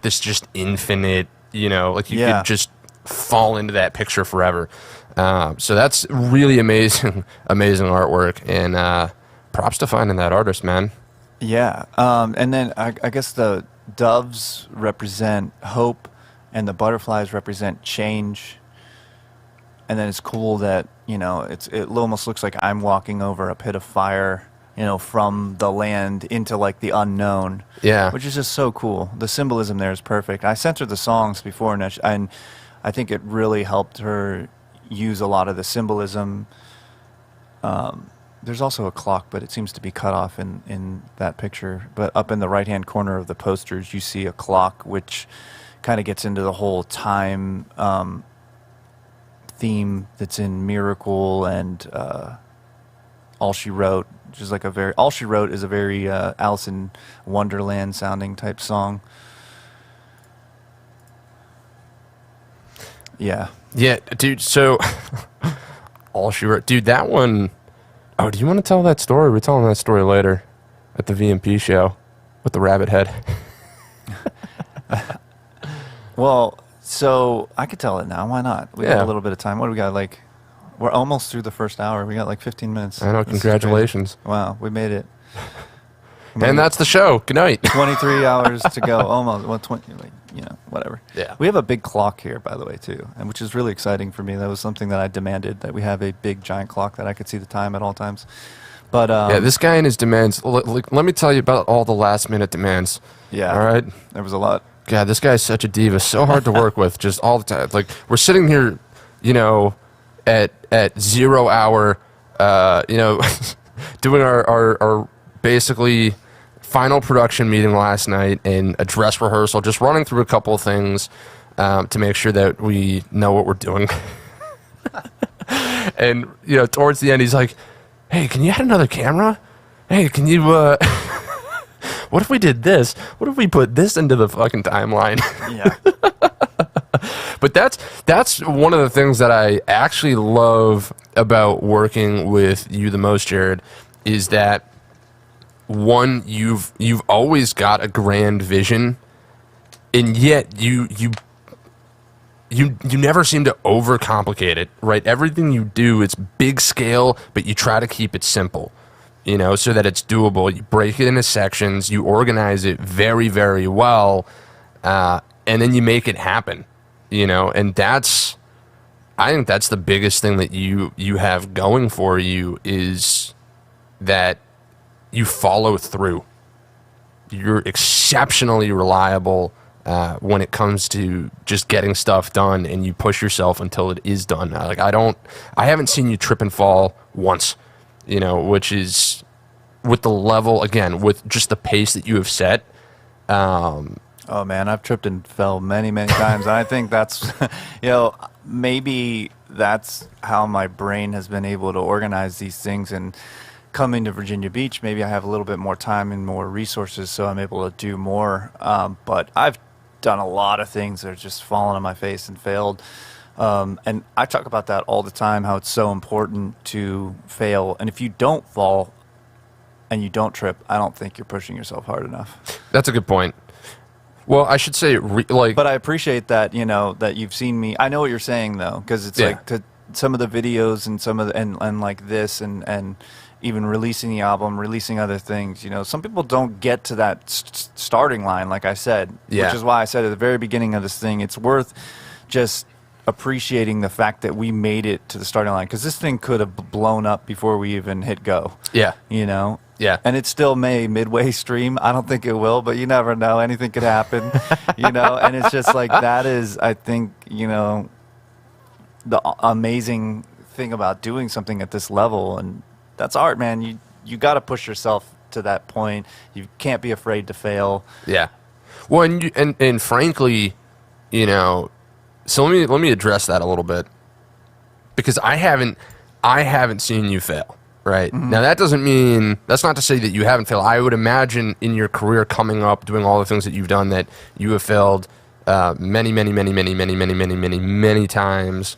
this just infinite, you know, like you could just fall into that picture forever. So that's really amazing artwork, and props to finding that artist, man. Yeah, and then I guess the doves represent hope, and the butterflies represent change. And then it's cool that, you know, it almost looks like I'm walking over a pit of fire, you know, from the land into like the unknown. Yeah, which is just so cool. The symbolism there is perfect. I sent her the songs before, and I think it really helped her use a lot of the symbolism. There's also a clock, but it seems to be cut off in that picture. But up in the right-hand corner of the posters, you see a clock, which kind of gets into the whole time theme that's in Miracle and All She Wrote, which is like All She Wrote is a very Alice in Wonderland sounding type song. Yeah. Yeah, dude, so All She Wrote. Dude, that one... Oh, do you want to tell that story? We're telling that story later at the VMP show with the rabbit head. Well, so I could tell it now. Why not? We got a little bit of time. What do we got? Like, we're almost through the first hour. We got like 15 minutes. I know. Congratulations. Wow, we made it. And that's the show. Good night. 23 hours to go. Almost. Well, 20, like, you know, whatever. Yeah. We have a big clock here, by the way, too, and which is really exciting for me. That was something that I demanded, that we have a big, giant clock that I could see the time at all times. But yeah, this guy and his demands. Let me tell you about all the last-minute demands. Yeah. All right? There was a lot. God, this guy's such a diva. So hard to work with, just all the time. Like, we're sitting here, you know, at 0 hour, you know, doing our basically final production meeting last night and a dress rehearsal, just running through a couple of things to make sure that we know what we're doing. And, you know, towards the end, he's like, hey, can you add another camera? Hey, can you, what if we did this? What if we put this into the fucking timeline? Yeah. But that's one of the things that I actually love about working with you the most, Jared, is that one, you've always got a grand vision, and yet you never seem to overcomplicate it, right? Everything you do, it's big scale, but you try to keep it simple, you know, so that it's doable. You break it into sections, you organize it very, very well, and then you make it happen, you know, and I think that's the biggest thing that you have going for you, is that you follow through. You're exceptionally reliable when it comes to just getting stuff done, and you push yourself until it is done. Like, I haven't seen you trip and fall once, you know, which is with the level, again, with just the pace that you have set. Oh man, I've tripped and fell many, many times. And I think that's, you know, maybe that's how my brain has been able to organize these things. And coming to Virginia Beach, maybe I have a little bit more time and more resources, so I'm able to do more. But I've done a lot of things that are just fallen on my face and failed. And I talk about that all the time, how it's so important to fail. And if you don't fall and you don't trip, I don't think you're pushing yourself hard enough. That's a good point. Well, I should say, but I appreciate that, you know, that you've seen me. I know what you're saying, though, because it's like some of the videos and some of the, and like this, and even releasing the album, releasing other things. You know, some people don't get to that starting line, like I said, Yeah. which is why I said at the very beginning of this thing, it's worth just appreciating the fact that we made it to the starting line, because this thing could have blown up before we even hit go. Yeah. You know? Yeah. And it still may midway stream. I don't think it will, but you never know. Anything could happen, you know? And it's just like, that is, I think, you know, the amazing thing about doing something at this level. And that's art, man. You got to push yourself to that point. You can't be afraid to fail. Yeah. Well, and frankly, you know, so let me address that a little bit, because I haven't seen you fail. Right. Mm-hmm. Now, that's not to say that you haven't failed. I would imagine in your career coming up, doing all the things that you've done, that you have failed many times.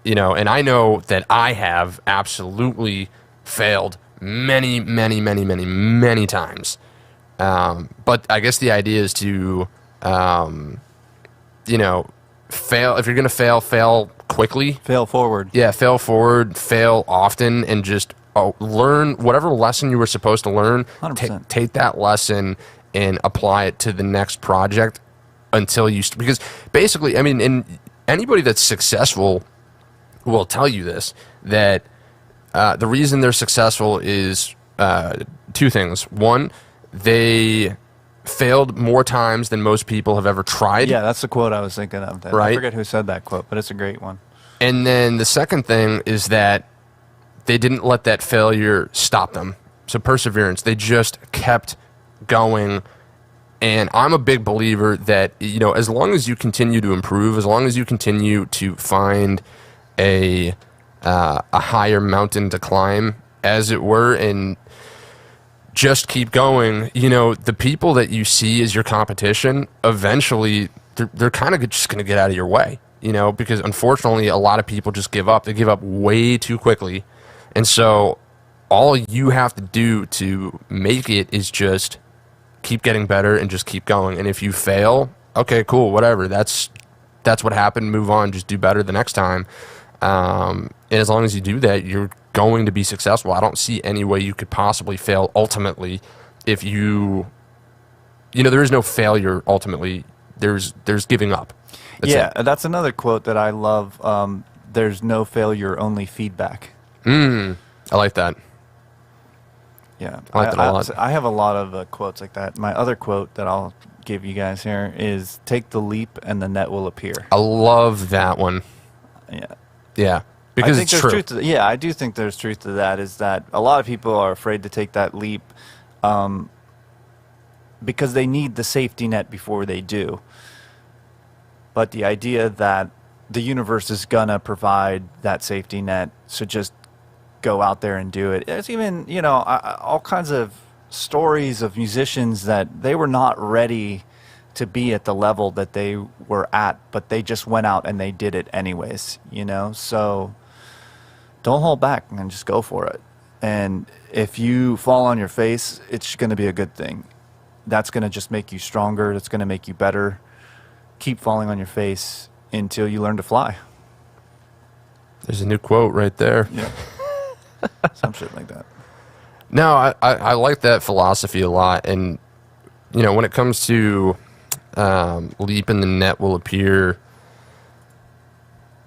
You know, and I know that I have absolutely failed many times. But I guess the idea is to, you know, fail. If you're going to fail quickly. Fail forward. Yeah, fail forward, fail often, and just learn whatever lesson you were supposed to learn. 100%. Take that lesson and apply it to the next project until you... Because basically, I mean, and anybody that's successful will tell you this, that the reason they're successful is two things. One, they failed more times than most people have ever tried. Yeah, that's the quote I was thinking of. Right? I forget who said that quote, but it's a great one. And then the second thing is that they didn't let that failure stop them. So perseverance. They just kept going. And I'm a big believer that, you know, as long as you continue to improve, as long as you continue to find a higher mountain to climb, as it were, and just keep going, you know, the people that you see as your competition, eventually they're kind of just going to get out of your way, you know, because unfortunately a lot of people just give up. They give up way too quickly. And so all you have to do to make it is just keep getting better and just keep going. And if you fail, okay, cool, whatever. That's what happened. Move on. Just do better the next time. And as long as you do that, you're going to be successful. I don't see any way you could possibly fail ultimately if you know, there is no failure ultimately. There's giving up. That's another quote that I love. There's no failure, only feedback. I like that. Yeah, I like that a lot. I have a lot of quotes like that. My other quote that I'll give you guys here is, take the leap and the net will appear. I love that one. Yeah. Because it's true. Truth to I do think there's truth to that, is that a lot of people are afraid to take that leap because they need the safety net before they do. But the idea that the universe is going to provide that safety net, so just go out there and do it. There's even, you know, all kinds of stories of musicians that they were not ready to be at the level that they were at, but they just went out and they did it anyways, you know? So don't hold back and just go for it. And if you fall on your face, it's going to be a good thing. That's going to just make you stronger. That's going to make you better. Keep falling on your face until you learn to fly. There's a new quote right there. Yeah. Some shit like that. No, I like that philosophy a lot. And, you know, when it comes to leap and the net will appear,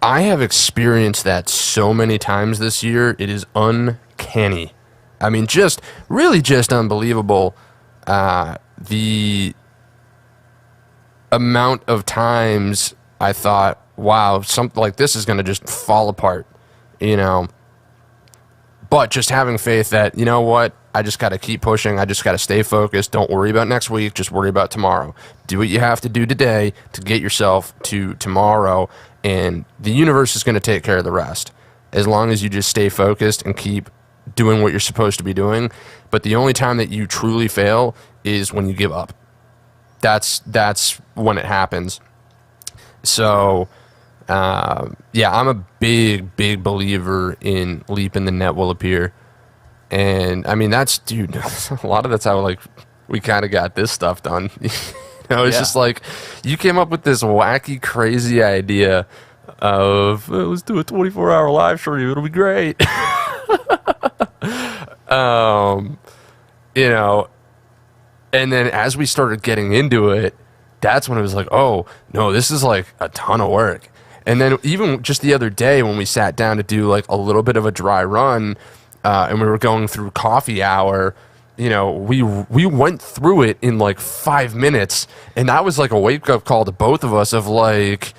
I have experienced that so many times this year. It is uncanny. I mean, just unbelievable. The amount of times I thought, wow, something like this is going to just fall apart, you know. But just having faith that, you know what, I just got to keep pushing. I just got to stay focused. Don't worry about next week. Just worry about tomorrow. Do what you have to do today to get yourself to tomorrow, and the universe is going to take care of the rest, as long as you just stay focused and keep doing what you're supposed to be doing. But the only time that you truly fail is when you give up. That's when it happens. So, yeah, I'm a big believer in leap and the net will appear. And, I mean, dude, a lot of that's how, like, we kind of got this stuff done. You know, it's just like, you came up with this wacky, crazy idea of, let's do a 24-hour live stream. It'll be great. You know, and then as we started getting into it, that's when it was like, oh, no, this is like a ton of work. And then even just the other day when we sat down to do like a little bit of a dry run, and we were going through coffee hour, you know, we went through it in like 5 minutes, and that was like a wake-up call to both of us of like...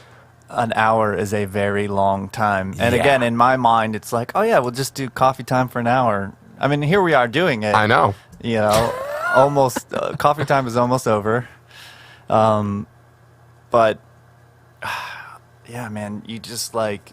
An hour is a very long time. And Yeah. again, in my mind, it's like, oh yeah, we'll just do coffee time for an hour. I mean, here we are doing it. I know. You know, almost, coffee time is almost over. But, yeah, man, you just like,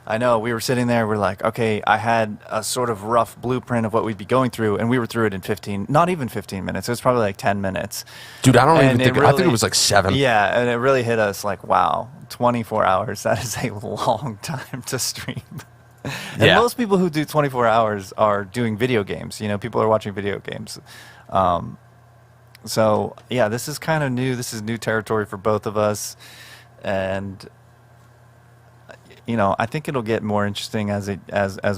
I know, we were sitting there, we're like, okay, I had a sort of rough blueprint of what we'd be going through, and we were through it in not even 15 minutes. It was probably like 10 minutes. Dude, I don't even And think... I think it was like 7. Yeah, and it really hit us like, wow, 24 hours, that is a long time to stream. And Yeah. most people who do 24 hours are doing video games. You know, people are watching video games. So, yeah, this is kind of new. This is new territory for both of us. And, you know, I think it'll get more interesting as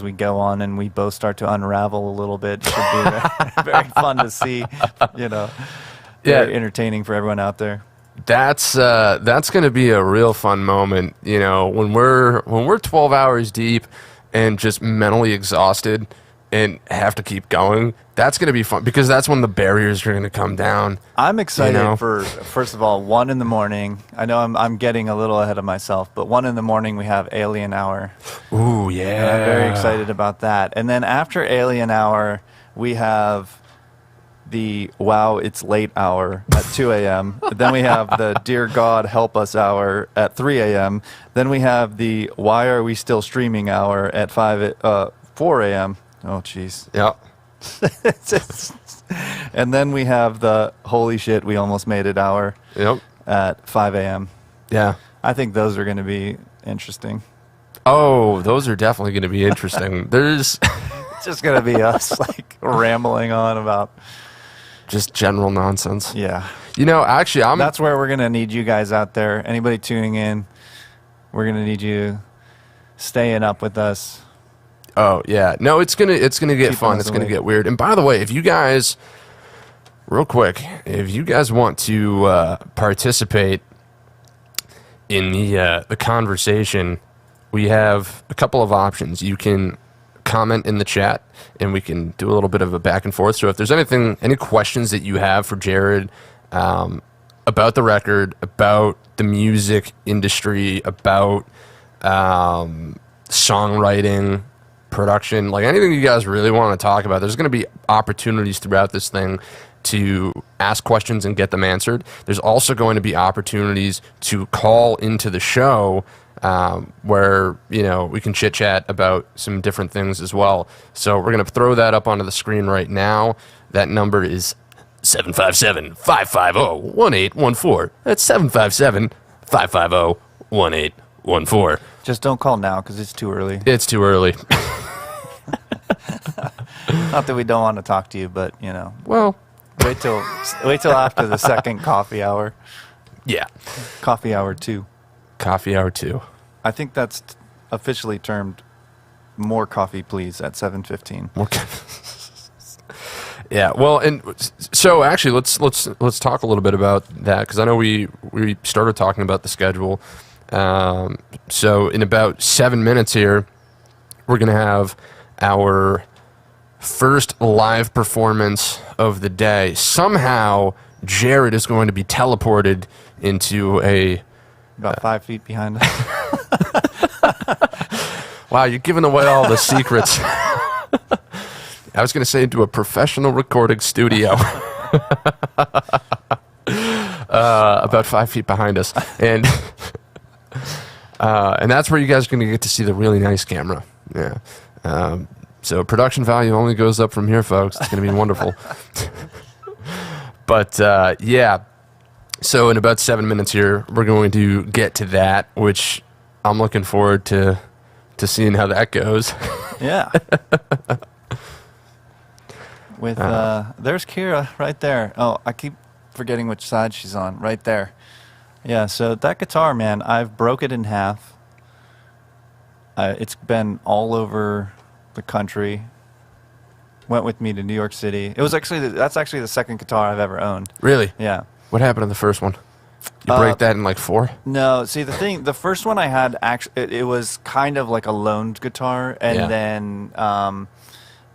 we go on and we both start to unravel a little bit. It should be very, very fun to see, you know. Yeah. Very entertaining for everyone out there. That's going to be a real fun moment, you know, when we're 12 hours deep and just mentally exhausted and have to keep going. That's going to be fun because that's when the barriers are going to come down. I'm excited You know? for, first of all, 1 in the morning. I know I'm getting a little ahead of myself, but 1 in the morning we have Alien Hour. Ooh, And yeah. I'm very excited about that. And then after Alien Hour, we have the Wow, It's Late Hour at 2 a.m. Then we have the Dear God Help Us Hour at 3 a.m. Then we have the Why Are We Still Streaming Hour at 4 a.m. Oh, jeez. Yeah. And then we have the Holy Shit, We Almost Made It Hour Yep. at 5 a.m. Yeah. I think those are going to be interesting. Oh, those are definitely going to be interesting. There's It's just going to be us like rambling on about, just general nonsense. yeah. You know, actually, That's where we're going to need you guys out there. Anybody tuning in, we're going to need you staying up with us. Oh yeah, no, it's gonna get Keeping fun. us It's gonna awake. get weird. And by the way, if you guys, real quick, if you guys want to participate in the conversation, we have a couple of options. You can comment in the chat, and we can do a little bit of a back and forth. So if there's any questions that you have for Jared about the record, about the music industry, about songwriting, production, like anything you guys really want to talk about, there's going to be opportunities throughout this thing to ask questions and get them answered. There's also going to be opportunities to call into the show where, you know, we can chit chat about some different things as well. So we're going to throw that up onto the screen right now. That number is 757-550-1814. That's 757-550-1814. Just don't call now because it's too early. It's too early. Not that we don't want to talk to you, but, you know, Well, wait till after the second coffee hour. yeah. Coffee hour 2. Coffee hour 2. I think that's officially termed more coffee, please, at 7:15. Yeah, well, and so actually, let's talk a little bit about that because I know we started talking about the schedule. So in about 7 minutes here, we're gonna have our first live performance of the day. Somehow, Jared is going to be teleported into a. About 5 feet behind us. Wow, you're giving away all the secrets. I was going to say into a professional recording studio. About 5 feet behind us. And that's where you guys are going to get to see the really nice camera. Yeah. So production value only goes up from here, folks. It's going to be wonderful. But, yeah. So in about 7 minutes here, we're going to get to that, which I'm looking forward to seeing how that goes. Yeah. With there's Kira right there. Oh, I keep forgetting which side she's on. Right there. Yeah, so that guitar, man, I've broke it in half. It's been all over the country. went with me to New York City. It was that's actually the second guitar I've ever owned. Really? Yeah. What happened to the first one? You break that in like 4? No, see the first one I had actually it was kind of like a loaned guitar, and then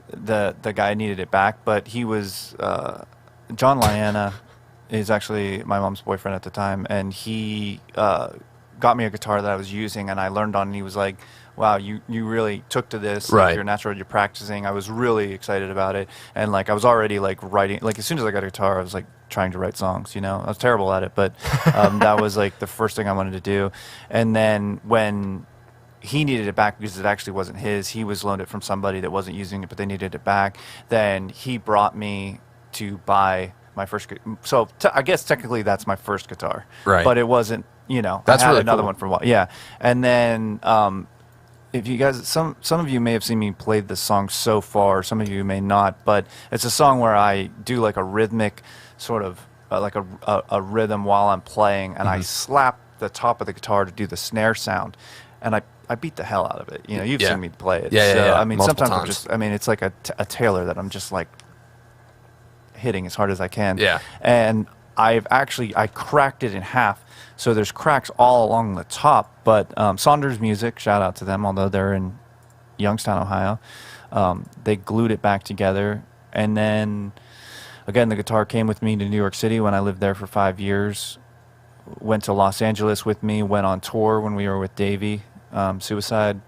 the guy needed it back, but he was John Liana is actually my mom's boyfriend at the time, and he got me a guitar that I was using and I learned on, and he was like, wow, you really took to this. Right. Like, you're natural, you're practicing. I was really excited about it. And like I was already like writing, like as soon as I got a guitar, I was like trying to write songs, you know. I was terrible at it, but that was like the first thing I wanted to do. And then when he needed it back because it actually wasn't his, he was loaned it from somebody that wasn't using it, but they needed it back. Then he brought me to buy my first, so I guess technically that's my first guitar. Right. But it wasn't, you know, that's I had really another cool. one for a while. Yeah. And then if you guys, some of you may have seen me play this song So Far, some of you may not, but it's a song where I do like a rhythmic sort of like a rhythm while I'm playing, and I slap the top of the guitar to do the snare sound, and I beat the hell out of it. You know, you've seen me play it. Yeah. I mean, multiple sometimes times. I mean, it's like a Taylor that I'm just like hitting as hard as I can. Yeah. And I cracked it in half. So there's cracks all along the top, but Saunders Music, shout out to them, although they're in Youngstown, Ohio. They glued it back together. And then, again, the guitar came with me to New York City when I lived there for 5 years. Went to Los Angeles with me, went on tour when we were with Davey, Suicide.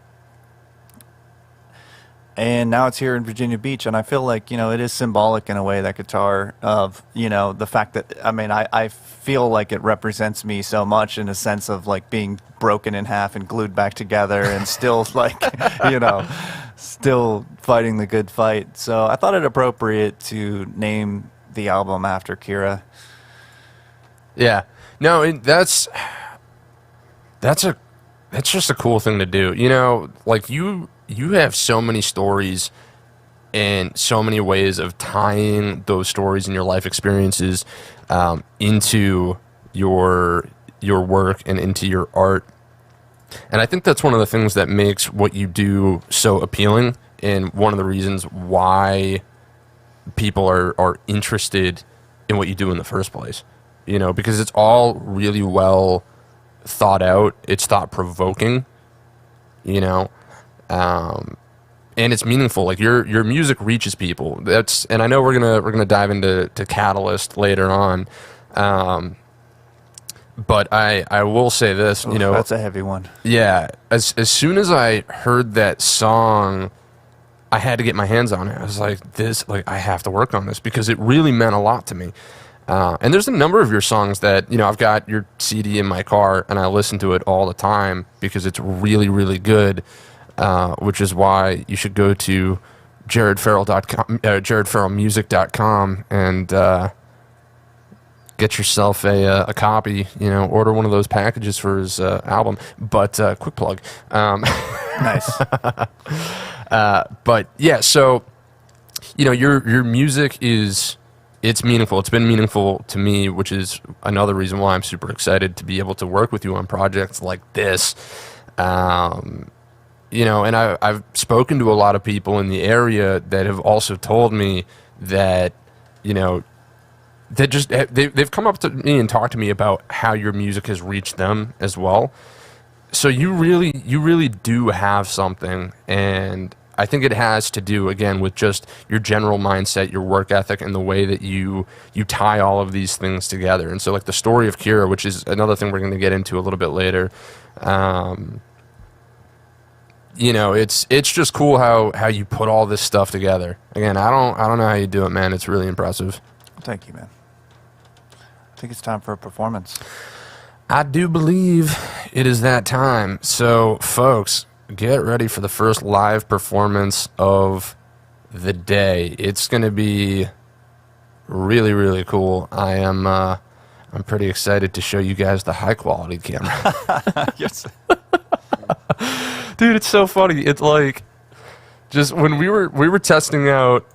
And now it's here in Virginia Beach, and I feel like, you know, it is symbolic in a way, that guitar, of, you know, the fact that, I mean, I feel like it represents me so much in a sense of like being broken in half and glued back together and still like, you know, still fighting the good fight. So I thought it appropriate to name the album after Kira. Yeah. No, that's just a cool thing to do. You know, like you have so many stories and so many ways of tying those stories and your life experiences into your work and into your art. And I think that's one of the things that makes what you do so appealing, and one of the reasons why people are interested in what you do in the first place. You know, because it's all really well thought out. It's thought provoking, you know, and it's meaningful. Like your music reaches people. And I know we're gonna dive into Catalyst later on, but I will say this, you know, that's a heavy one. Yeah, as soon as I heard that song, I had to get my hands on it. I was like, I have to work on this because it really meant a lot to me. And there's a number of your songs that, you know, I've got your CD in my car and I listen to it all the time because it's really, really good, which is why you should go to jaredfarrellmusic.com and get yourself a copy, you know, order one of those packages for his album. But quick plug. Nice. But yeah, so, you know, your music it's meaningful. It's been meaningful to me, which is another reason why I'm super excited to be able to work with you on projects like this. You know, and I've spoken to a lot of people in the area that have also told me that, you know, that just they've come up to me and talked to me about how your music has reached them as well. So you really do have something, and I think it has to do, again, with just your general mindset, your work ethic, and the way that you tie all of these things together. And so, like the story of Kira, which is another thing we're going to get into a little bit later, you know, it's just cool how you put all this stuff together. Again, I don't know how you do it, man. It's really impressive. Thank you, man. I think it's time for a performance. I do believe it is that time. So, folks, get ready for the first live performance of the day. It's going to be really, really cool. I'm pretty excited to show you guys the high quality camera. Yes. Dude, it's so funny. It's like, just when we were testing out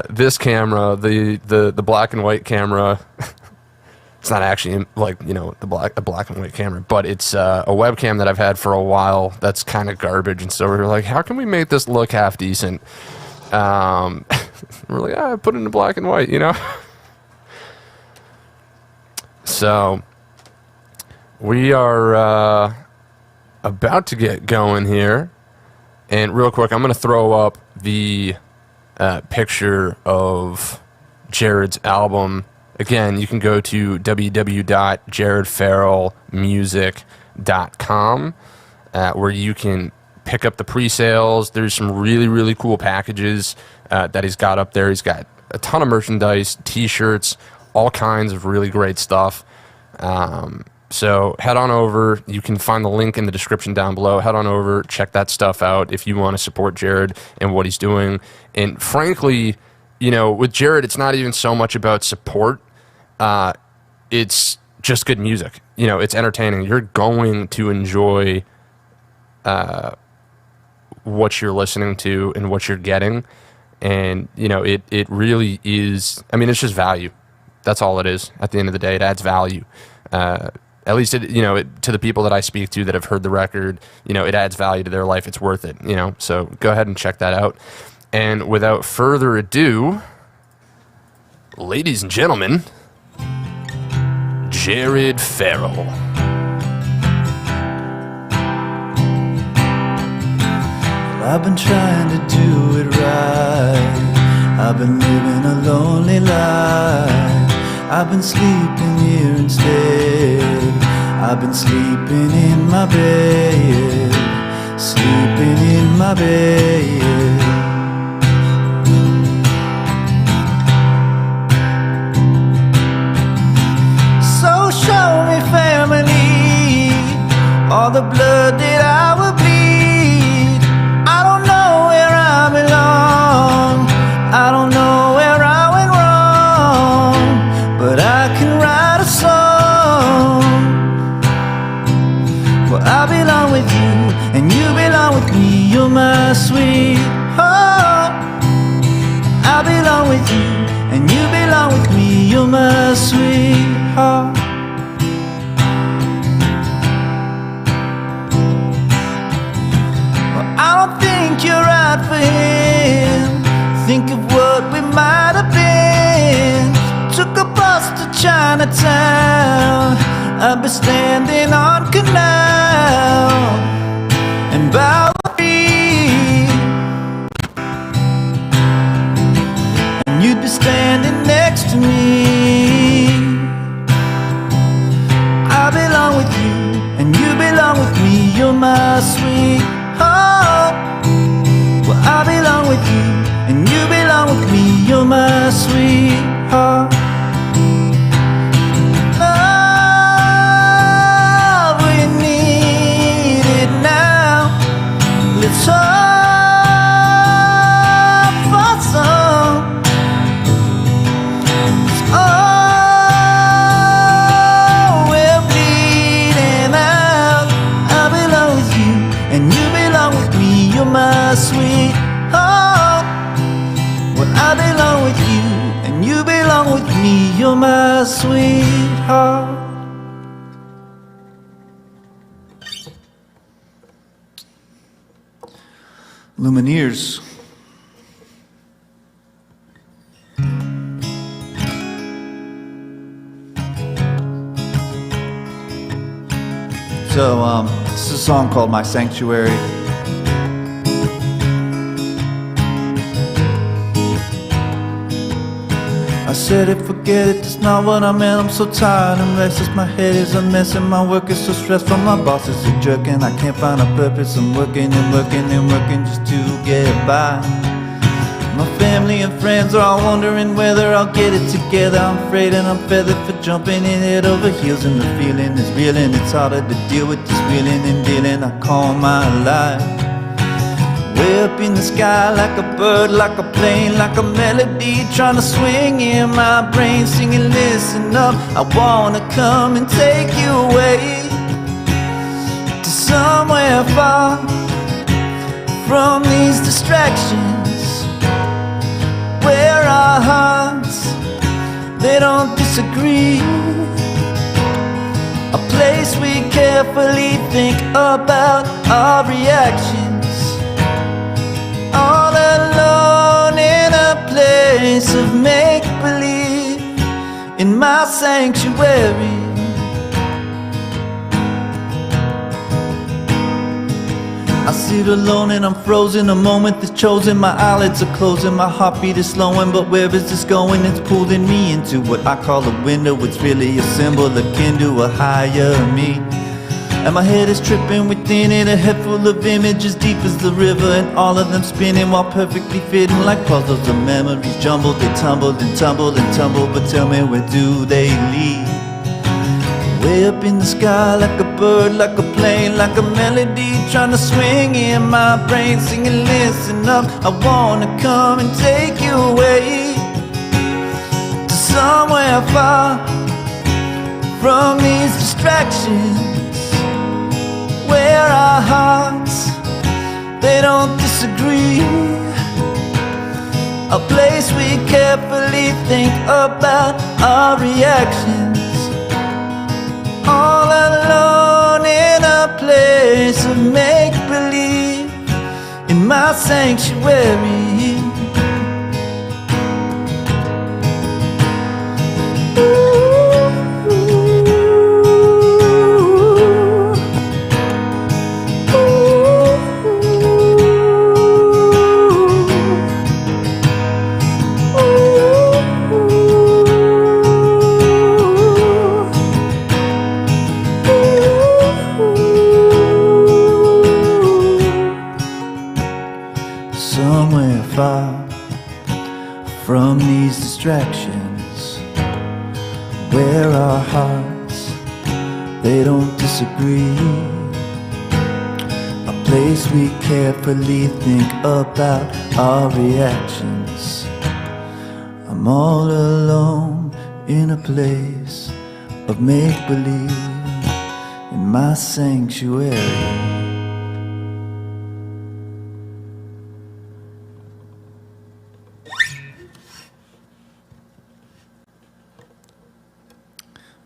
this camera, the black and white camera. It's not actually like, you know, a black and white camera, but it's a webcam that I've had for a while that's kind of garbage. And so we were like, how can we make this look half decent? We're like, put it in black and white, you know? So, we are about to get going here. And real quick, I'm going to throw up the picture of Jared's album. Again, you can go to www.jaredfarrellmusic.com where you can pick up the pre-sales. There's some really, really cool packages that he's got up there. He's got a ton of merchandise, t-shirts, all kinds of really great stuff. So head on over. You can find the link in the description down below. Head on over, check that stuff out if you want to support Jared and what he's doing. And frankly, you know, with Jared, it's not even so much about support. It's just good music. You know, it's entertaining. You're going to enjoy what you're listening to and what you're getting. And, you know, it really is, I mean, it's just value. That's all it is. At the end of the day, it adds value. At least, to the people that I speak to that have heard the record, you know, it adds value to their life. It's worth it, you know. So go ahead and check that out. And without further ado, ladies and gentlemen, Jared Farrell. I've been trying to do it right. I've been living a lonely life. I've been sleeping here instead. I've been sleeping in my bed. Sleeping in my bed. So show me family, all the blood that I will bleed. I don't know where I belong. I don't know where I went wrong, but I can write a song. Well, I belong with you, and you belong with me. You're my sweetheart. I belong with you, and you belong with me. You're my sweetheart. Well, I don't think you're right for him. Think of what we might have been. Took a bus to Chinatown. I'll be standing on Canal and Bowery, and you'd be standing next to me. I belong with you, and you belong with me. You're my sweetheart. Well, I belong with you, and you belong with me. You're my sweetheart. Love, we need it now. Let's hope for some. Oh, we're bleeding out. I belong with you, and you belong with me. You're my sweetheart. Well, I belong with you, and you belong with me. You're my sweetheart. Lumineers. So, this is a song called My Sanctuary. I said it, forget it, that's not what I meant. I'm so tired and restless, my head is a mess, and my work is so stressful. My boss is a jerk and I can't find a purpose. I'm working and working and working just to get by. My family and friends are all wondering whether I'll get it together. I'm afraid and I'm feathered for jumping in head over heels, and the feeling is real and it's harder to deal with this wheeling and dealing I call my life. Way up in the sky like a bird, like a plane, like a melody trying to swing in my brain, singing listen up, I wanna come and take you away to somewhere far from these distractions, where our hearts, they don't disagree. A place we carefully think about our reactions. All alone place of make-believe, in my sanctuary. I sit alone and I'm frozen, a moment that's chosen. My eyelids are closing, my heartbeat is slowing. But where is this going? It's pulling me into what I call a window. It's really a symbol akin to a higher me. And my head is tripping within it, a head full of images deep as the river, and all of them spinning while perfectly fitting like puzzles of memories jumbled. They tumbled and tumbled and tumbled, but tell me, where do they lead? Way up in the sky, like a bird, like a plane, like a melody trying to swing in my brain, singing, listen up, I wanna come and take you away to somewhere far from these distractions, where our hearts, they don't disagree, a place we carefully think about our reactions, all alone in a place of make-believe, in my sanctuary. Somewhere far from these distractions, where our hearts, they don't disagree, a place we carefully think about our reactions. I'm all alone in a place of make-believe, in my sanctuary.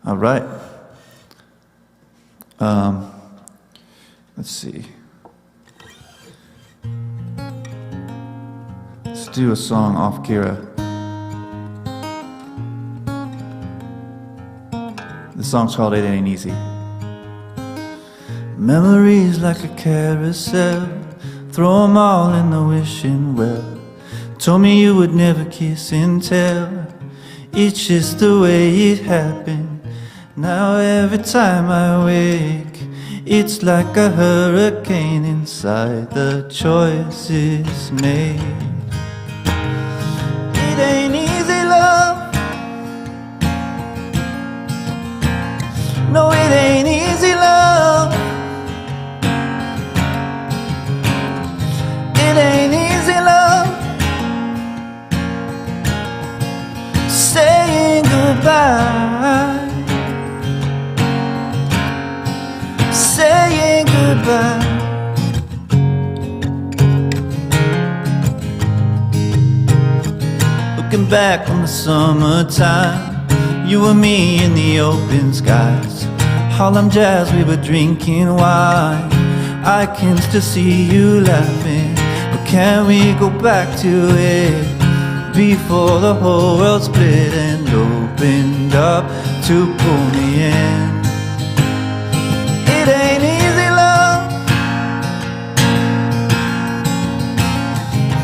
All right. Let's see. Let's do a song off Kira. The song's called It Ain't Easy. Memories like a carousel, throw 'em all in the wishing well. Told me you would never kiss and tell, it's just the way it happened. Now every time I wake, it's like a hurricane inside, the choice is made. It ain't easy, love. No, it ain't easy, love. It ain't easy, love. Saying goodbye, saying goodbye. Looking back on the summertime, you and me in the open skies, Harlem Jazz, we were drinking wine. I can still see you laughing, but can we go back to it before the whole world split and opened up to pull me in? It ain't easy, love.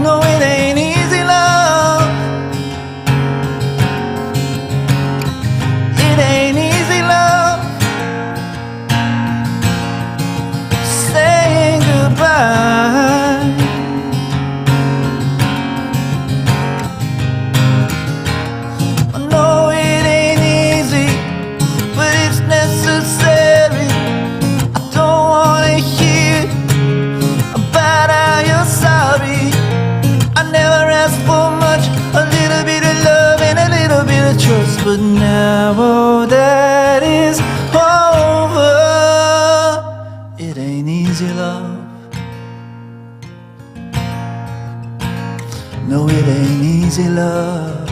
No, it ain't easy, love. It ain't easy, love. Saying goodbye. I know it ain't easy, but it's necessary. Don't wanna hear about how you're sorry. I never asked for much, a little bit of love and a little bit of trust, but now all that is over. It ain't easy, love. No, it ain't easy, love.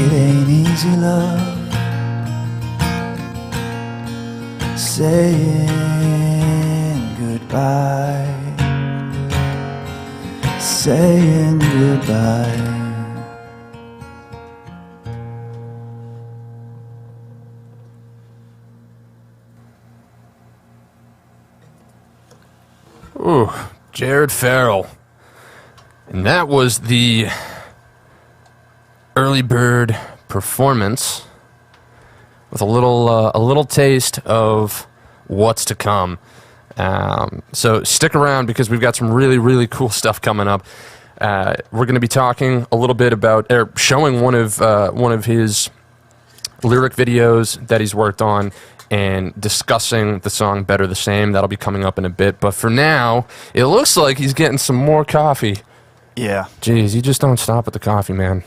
It ain't easy, love. Saying goodbye, saying goodbye. Ooh, Jared Farrell. And that was the early bird performance with a little taste of what's to come. So stick around because we've got some really, really cool stuff coming up. We're going to be talking a little bit about, or showing one of his lyric videos that he's worked on, and discussing the song Better the Same. That'll be coming up in a bit. But for now, it looks like he's getting some more coffee. Yeah. Jeez, you just don't stop at the coffee, man.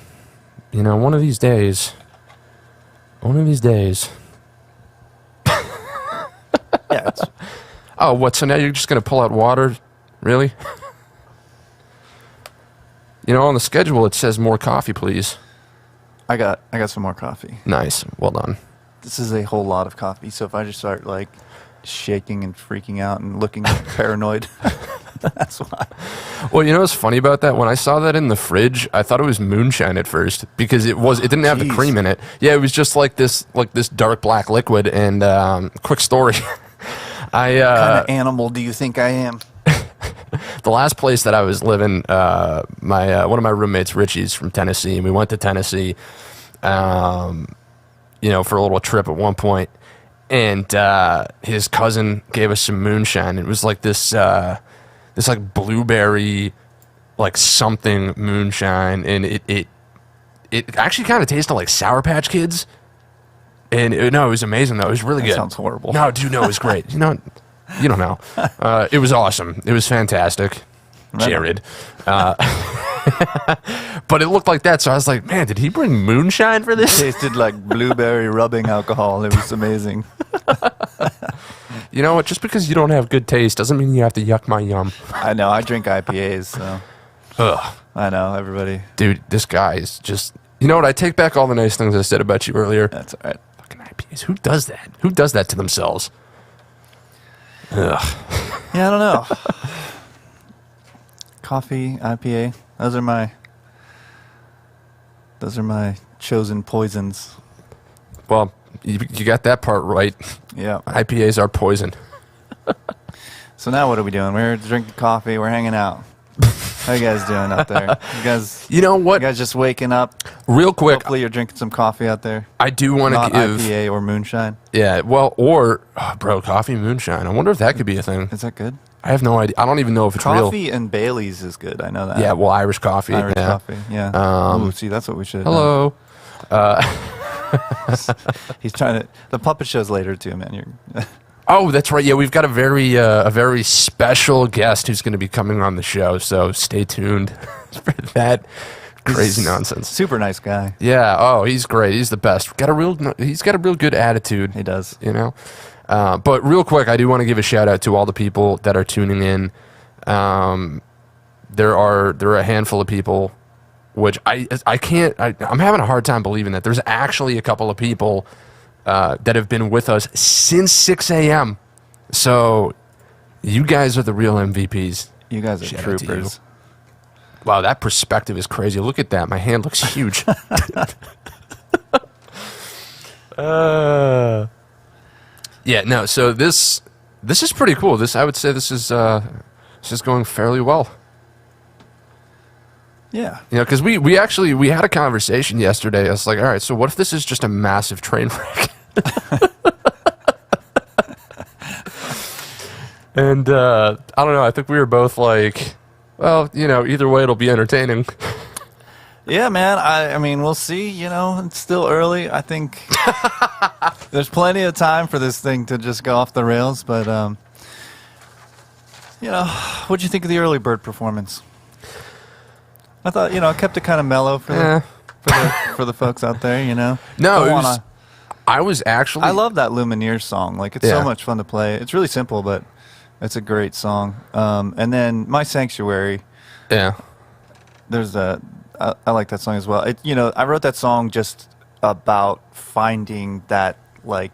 You know, one of these days. Yeah. Oh, what? So now you're just going to pull out water? Really? You know, on the schedule it says more coffee, please. I got some more coffee. Nice. Well done. This is a whole lot of coffee, so if I just start like shaking and freaking out and looking paranoid, that's why. Well, you know what's funny about that? When I saw that in the fridge, I thought it was moonshine at first because it didn't have the cream in it. Yeah, it was just like this dark black liquid. And quick story, what kind of animal do you think I am? The last place that I was living, one of my roommates, Richie's from Tennessee, and we went to Tennessee, you know, for a little trip at one point, and his cousin gave us some moonshine. It was like this like blueberry, like something moonshine, and it actually kind of tasted like Sour Patch Kids, and it was amazing though. It was really good. Sounds horrible. No, dude, no, it was great. You know. You don't know. It was awesome. It was fantastic. Right. Jared. But it looked like that, so I was like, man, did he bring moonshine for this? It tasted like blueberry rubbing alcohol. It was amazing. You know what? Just because you don't have good taste doesn't mean you have to yuck my yum. I know. I drink IPAs, so. Ugh. I know, everybody. Dude, this guy is just... You know what? I take back all the nice things I said about you earlier. That's all right. Fucking IPAs. Who does that? Who does that to themselves? Ugh. Yeah, I don't know. Coffee, IPA. Those are my chosen poisons. Well, you got that part right. Yeah. IPAs are poison. So now what are we doing? We're drinking coffee. We're hanging out. How you guys doing out there? You know what? You guys just waking up? Real quick. Hopefully you're drinking some coffee out there. I do want to give... IPA or moonshine. Yeah, well, or... Oh, bro, coffee moonshine. I wonder if that could be a thing. Is that good? I have no idea. I don't even know if it's real. Coffee and Bailey's is good. I know that. Yeah, well, Irish coffee. Irish yeah. coffee, yeah. Ooh, see, that's what we should have done. Hello. He's trying to... The puppet show's later, too, man. Oh, that's right. Yeah, we've got a very special guest who's going to be coming on the show, so stay tuned for that crazy nonsense. Super nice guy. Yeah. Oh, he's great. He's the best. He's got a real good attitude. He does. You know. But real quick, I do want to give a shout out to all the people that are tuning in. There are a handful of people, which I'm having a hard time believing that there's actually a couple of people that have been with us since 6 a.m. So you guys are the real MVPs. You guys are Shout out to troopers. you. Wow, that perspective is crazy. Look at that. My hand looks huge. Yeah, no, so this is pretty cool. I would say this is going fairly well. Yeah. You know, because we had a conversation yesterday. I was like, all right, so what if this is just a massive train wreck? And I don't know. I think we were both like, well, you know, either way, it'll be entertaining. Yeah, man. I mean, we'll see. You know, it's still early. I think there's plenty of time for this thing to just go off the rails. But, you know, what'd you think of the early bird performance? I thought, you know, I kept it kind of mellow for the folks out there, you know. No, I was actually... I love that Lumineers song. Like, it's so much fun to play. It's really simple, but it's a great song. And then My Sanctuary. Yeah. There's I like that song as well. You know, I wrote that song just about finding that, like,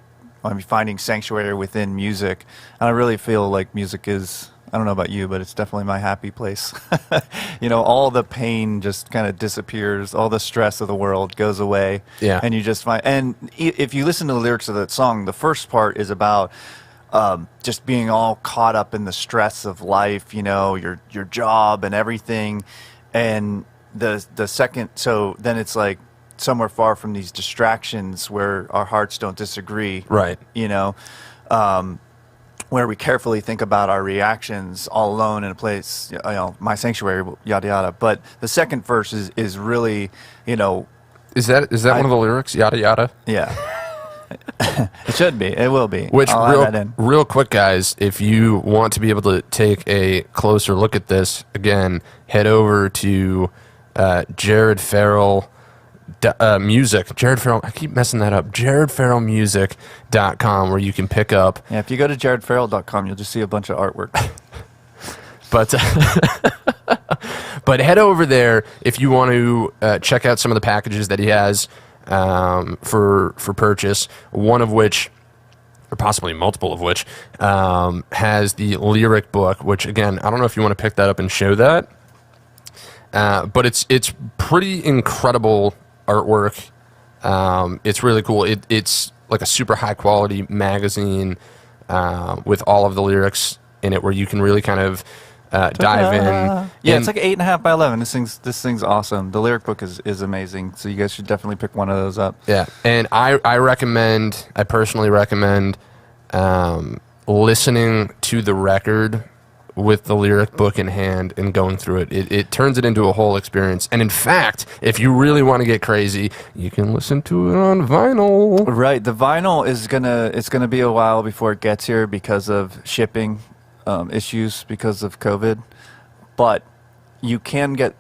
finding sanctuary within music. And I really feel like music is I don't know about you, but it's definitely my happy place. All the pain just kind of disappears. All the stress of the world goes away. Yeah. And you just find, and if you listen to the lyrics of that song, the first part is about just being all caught up in the stress of life, your job and everything. And the second, so then it's like somewhere far from these distractions where our hearts don't disagree. Right. Where we carefully think about our reactions all alone in a place, my sanctuary, yada yada. But the second verse is really, Is that one of the lyrics? Yada yada. Yeah. It should be. It will be. Which I'll add that in. real quick, guys, if you want to be able to take a closer look at this, again, head over to Jared Farrell music. Jared Farrell. I keep messing that up. JaredFarrellmusic.com, where you can pick up. Yeah, if you go to jaredfarrell.com, you'll just see a bunch of artwork. But head over there if you want to check out some of the packages that he has for purchase. One of which, or possibly multiple of which, has the lyric book. Which again, I don't know if you want to pick that up and show that, but it's pretty incredible artwork. It's really cool. It's like a super high quality magazine with all of the lyrics in it, where you can really kind of dive in. Yeah, it's like 8.5 by 11. This thing's awesome. The lyric book is amazing. So you guys should definitely pick one of those up. Yeah, and I personally recommend listening to the record with the lyric book in hand and going through it. It turns it into a whole experience. And in fact, if you really want to get crazy, you can listen to it on vinyl. Right. The vinyl it's gonna be a while before it gets here because of shipping issues because of COVID. But you can get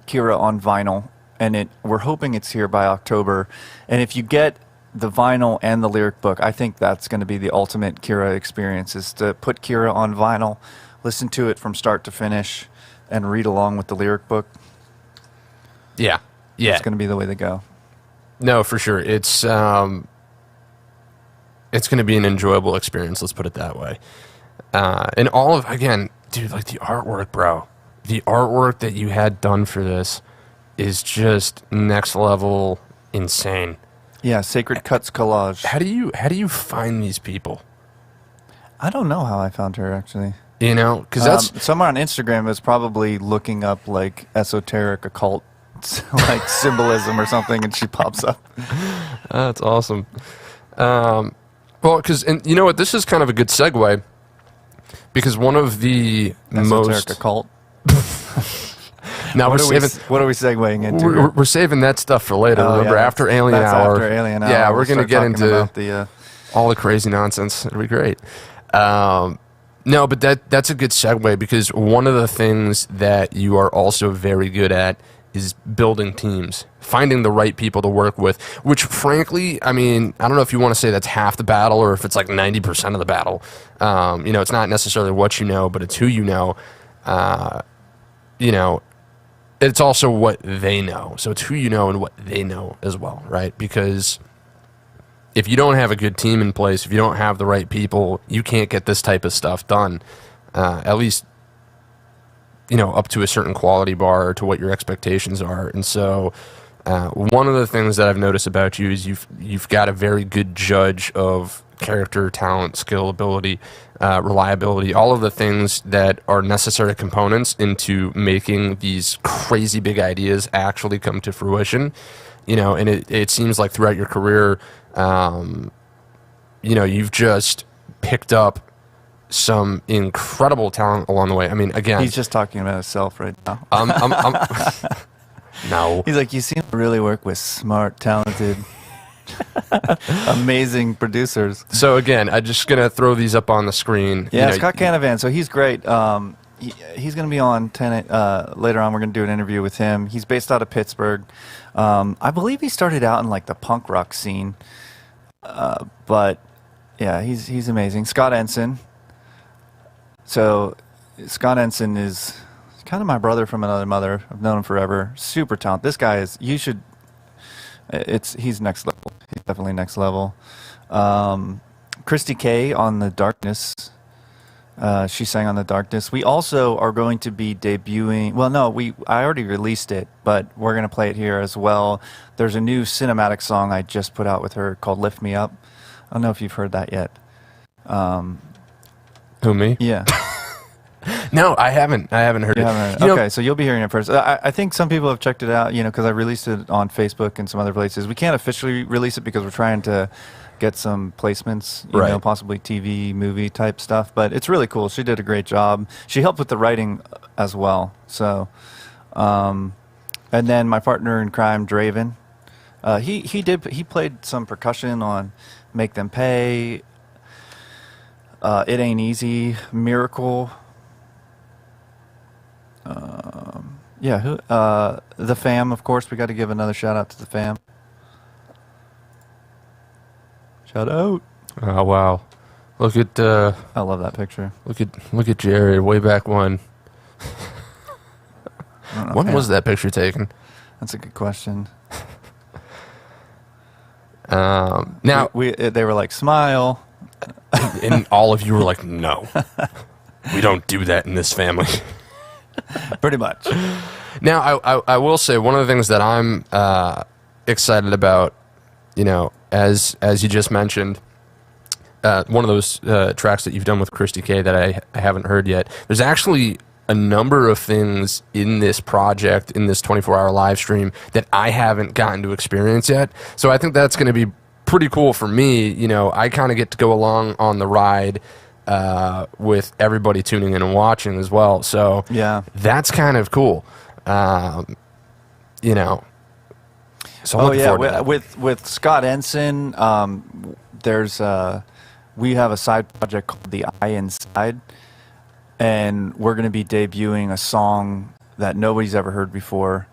Kira on vinyl, and we're hoping it's here by October. And if you get the vinyl and the lyric book, I think that's going to be the ultimate Kira experience, is to put Kira on vinyl, listen to it from start to finish, and read along with the lyric book. Yeah. It's going to be the way to go. No, for sure. It's going to be an enjoyable experience, let's put it that way. And all of, again, dude, like the artwork, bro. The artwork that you had done for this is just next level insane. Yeah, Sacred Cuts Collage. How do you find these people? I don't know how I found her, actually. Because that's somewhere on Instagram. Is probably looking up like esoteric occult like symbolism or something, and she pops up. That's awesome. Well, and you know what? This is kind of a good segue, because one of the esoteric occult. Now what are we segueing into? We're saving that stuff for later. Remember, after Alien Hour. After Alien Hour. Yeah, we're going to get into the, all the crazy nonsense. It'll be great. No, but that's a good segue, because one of the things that you are also very good at is building teams, finding the right people to work with, which frankly, I mean, I don't know if you want to say that's half the battle or if it's like 90% of the battle. It's not necessarily what you know, but it's who you know. It's also what they know. So it's who you know and what they know as well, right? Because if you don't have a good team in place, if you don't have the right people, you can't get this type of stuff done. At least, up to a certain quality bar, or to what your expectations are. And so one of the things that I've noticed about you is you've got a very good judge of character, talent, skill, ability, reliability, all of the things that are necessary components into making these crazy big ideas actually come to fruition. And it seems like throughout your career, you've just picked up some incredible talent along the way. I mean, again, he's just talking about himself right now. No. He's like, you seem to really work with smart, talented, amazing producers. So again, I'm just gonna throw these up on the screen. Yeah, Scott Canavan. So he's great. He's going to be on Tenet later on. We're going to do an interview with him. He's based out of Pittsburgh. I believe he started out in like the punk rock scene. But yeah, he's amazing. Scott Ensign. So Scott Ensign is kind of my brother from another mother. I've known him forever. Super talented. This guy is, he's next level. He's definitely next level. Christy K on the Darkness. She sang on The Darkness. We also are going to be debuting. Well, no, I already released it, but we're going to play it here as well. There's a new cinematic song I just put out with her called "Lift Me Up." I don't know if you've heard that yet. Who, me? Yeah. No, I haven't. I haven't heard it. Okay, so you'll be hearing it first. I think some people have checked it out, because I released it on Facebook and some other places. We can't officially release it because we're trying to get some placements, right. Possibly TV, movie type stuff. But it's really cool. She did a great job. She helped with the writing as well. So, and then my partner in crime, Draven, he played some percussion on "Make Them Pay," "It Ain't Easy," "Miracle." The Fam, of course. We got to give another shout out to the Fam. Shout out! Oh wow! Look at. I love that picture. Look at Jared way back when. When was that picture taken? That's a good question. Now they were like, "Smile," and all of you were like, "No, we don't do that in this family." Pretty much. Now, I will say one of the things that I'm excited about, as you just mentioned, one of those tracks that you've done with Christy K that I haven't heard yet. There's actually a number of things in this project, in this 24-hour live stream, that I haven't gotten to experience yet. So I think that's going to be pretty cool for me. I kind of get to go along on the ride with everybody tuning in and watching as well. So yeah, that's kind of cool. So with Scott Ensign, we have a side project called The Eye Inside, and we're going to be debuting a song that nobody's ever heard before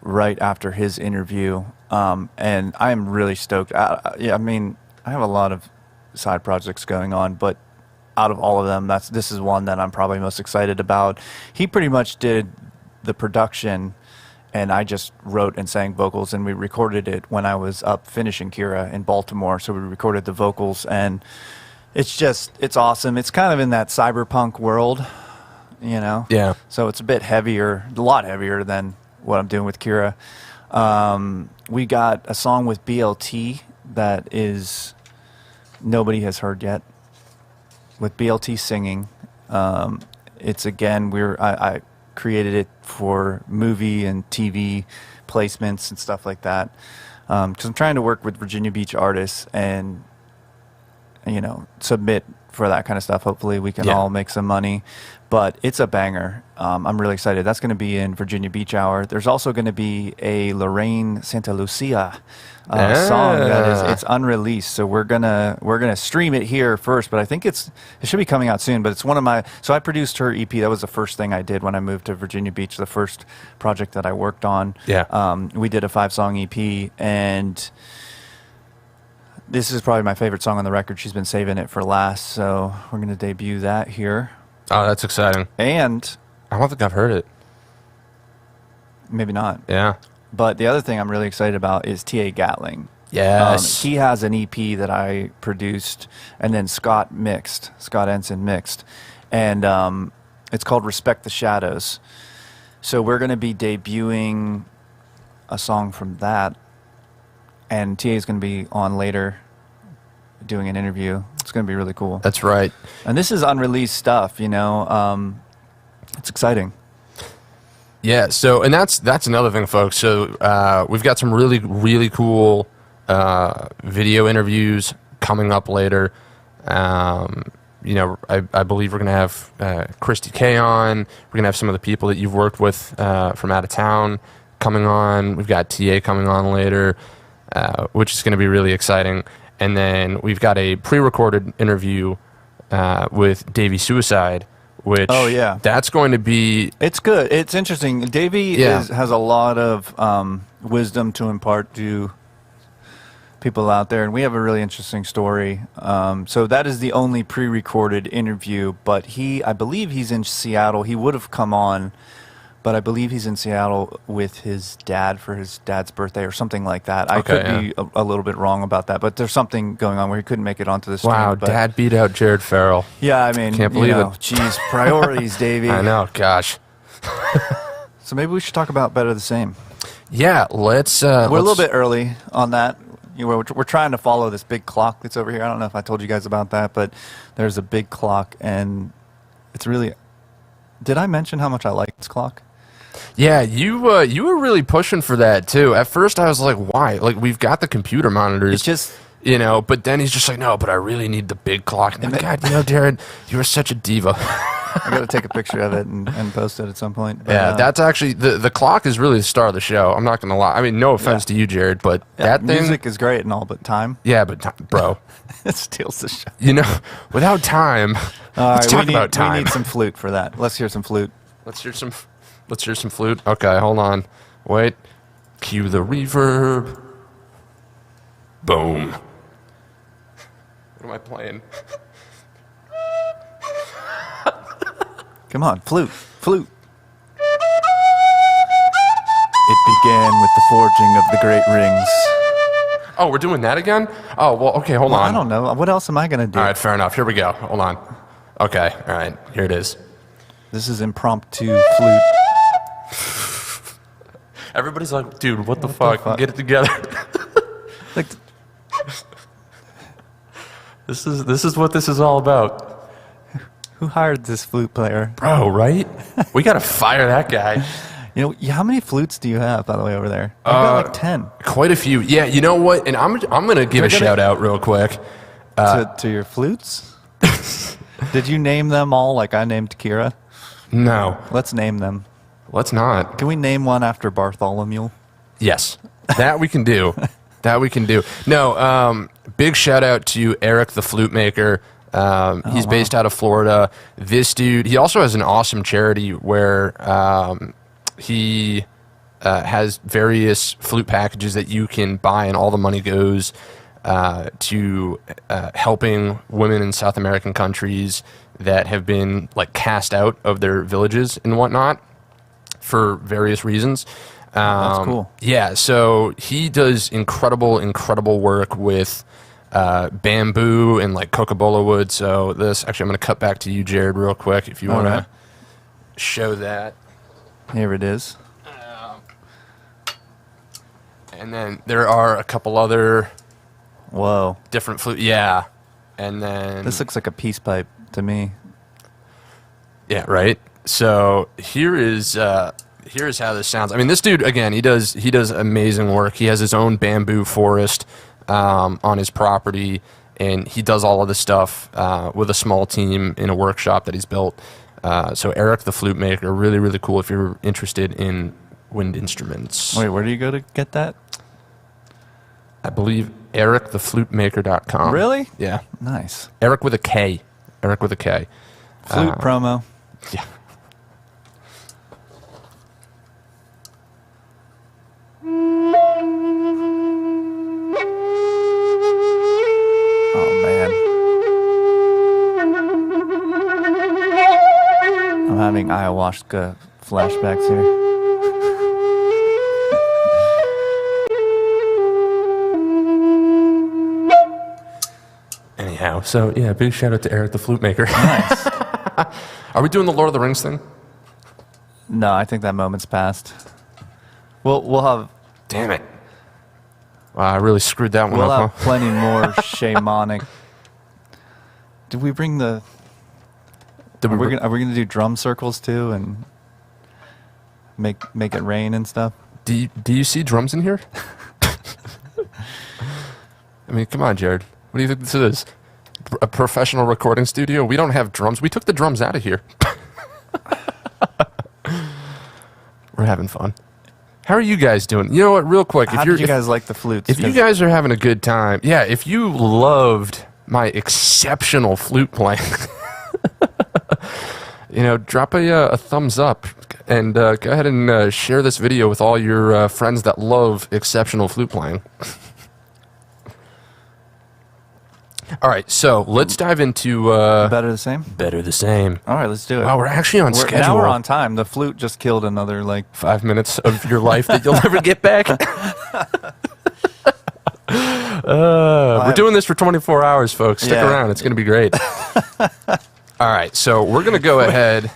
right after his interview, and I am really stoked. I have a lot of side projects going on, but out of all of them, this is one that I'm probably most excited about. He pretty much did the production, and I just wrote and sang vocals, and we recorded it when I was up finishing Kira in Baltimore. So we recorded the vocals, and it's awesome. It's kind of in that cyberpunk world, Yeah. So it's a lot heavier than what I'm doing with Kira. We got a song with BLT that is nobody has heard yet, with BLT singing. It's again, I created it for movie and TV placements and stuff like that, because I'm trying to work with Virginia Beach artists and submit for that kind of stuff. Hopefully we can all make some money, but it's a banger. I'm really excited. That's going to be in Virginia Beach Hour. There's also going to be a Lorraine Santa Lucia song it's unreleased, so we're gonna stream it here first. But I think it should be coming out soon. But it's so I produced her EP. That was the first thing I did when I moved to Virginia Beach. The first project that I worked on. Yeah. We did a 5-song EP, and this is probably my favorite song on the record. She's been saving it for last, so we're gonna debut that here. Oh, that's exciting. And I don't think I've heard it. Maybe not. Yeah. But the other thing I'm really excited about is T.A. Gatling. Yes. He has an EP that I produced, and then Scott Ensign mixed. And it's called Respect the Shadows. So we're going to be debuting a song from that, and T.A. is going to be on later doing an interview. It's going to be really cool. That's right. And this is unreleased stuff, it's exciting. Yeah, so, and that's another thing, folks. So we've got some really, really cool video interviews coming up later. I believe we're going to have Christy K on. We're going to have some of the people that you've worked with from out of town coming on. We've got TA coming on later, which is going to be really exciting. And then we've got a pre-recorded interview with Davey Suicide, which that's going to be... It's good. It's interesting. Davey has a lot of wisdom to impart to people out there, and we have a really interesting story. So that is the only pre-recorded interview, but I believe he's in Seattle. He would have come on, but I believe he's in Seattle with his dad for his dad's birthday or something like that. I could be a little bit wrong about that, but the's something going on where he couldn't make it onto the stream. Wow, Dad beat out Jared Farrell. Yeah, I mean, can't believe it. Jeez, priorities, Davey. I know, gosh. So maybe we should talk about Better the Same. Yeah, let's. We're a little bit early on that. We're trying to follow this big clock that's over here. I don't know if I told you guys about that, but there's a big clock, and it's really. Did I mention how much I like this clock? Yeah, you were really pushing for that too. At first, I was like, "Why?" Like, we've got the computer monitors. It's just, But then he's just like, "No, but I really need the big clock." And then, God, Jared, you are such a diva. I got to take a picture of it and post it at some point. But, yeah, that's actually the clock is really the star of the show. I'm not gonna lie. I mean, no offense to you, Jared, but that thing. Music is great and all, but time. Yeah, but bro, it steals the show. Without time. Let's talk about time. We need some flute for that. Let's hear some flute. Let's hear some flute. Okay, hold on. Wait. Cue the reverb. Boom. What am I playing? Come on, flute. It began with the forging of the great rings. Oh, we're doing that again? Oh, well, okay, hold on. I don't know. What else am I going to do? All right, fair enough. Here we go. Hold on. Okay, all right. Here it is. This is impromptu flute. Everybody's like, dude, what the fuck? Get it together. Like, This is what this is all about. who hired this flute player? Bro, right? We got to fire that guy. How many flutes do you have, by the way, over there? I've got like 10. Quite a few. Yeah, you know what? And I'm going to give a shout out real quick. To your flutes? Did you name them all like I named Kira? No. Let's name them. Let's not. Can we name one after Bartholomew? Yes. That we can do. No, big shout out to Eric the flute maker. He's based out of Florida. This dude, he also has an awesome charity where he has various flute packages that you can buy, and all the money goes to helping women in South American countries that have been like cast out of their villages and whatnot for various reasons. That's cool. Yeah, so he does incredible work with bamboo and like coca-cola wood. So I'm going to cut back to you, Jared, real quick if you want to show that. Here it is. And then there are a couple other different flute. Yeah. And then this looks like a peace pipe to me. Yeah, right. So here's how this sounds. I mean, this dude again, he does amazing work. He has his own bamboo forest on his property, and he does all of this stuff with a small team in a workshop that he's built. So Eric the flute maker, really cool if you're interested in wind instruments. Wait, where do you go to get that? I believe erictheflutemaker.com. Really? Yeah. Nice. Eric with a K. Flute promo. Yeah. Oh, man. I'm having ayahuasca flashbacks here. Anyhow, so yeah, big shout out to Eric the flute maker. Nice. Are we doing the Lord of the Rings thing? No, I think that moment's passed. We'll have. Damn it! Wow, I really screwed that one We'll up. have plenty more shamanic. Did we bring the? Are we gonna do drum circles too and make it rain and stuff? Do you see drums in here? I mean, come on, Jared. What do you think this is? A professional recording studio? We don't have drums. We took the drums out of here. We're having fun. How are you guys doing? You know what? Real quick, How did you guys like the flutes? If you guys are having a good time, yeah. If you loved my exceptional flute playing, drop a thumbs up and go ahead and share this video with all your friends that love exceptional flute playing. All right, so let's dive into Better the same? Better the Same. All right, let's do it. Wow, we're actually on schedule. Now we're on time. The flute just killed another, 5 minutes of your life that you'll never get back. We're doing this for 24 hours, folks. Stick around. It's going to be great. All right, so we're going to go ahead,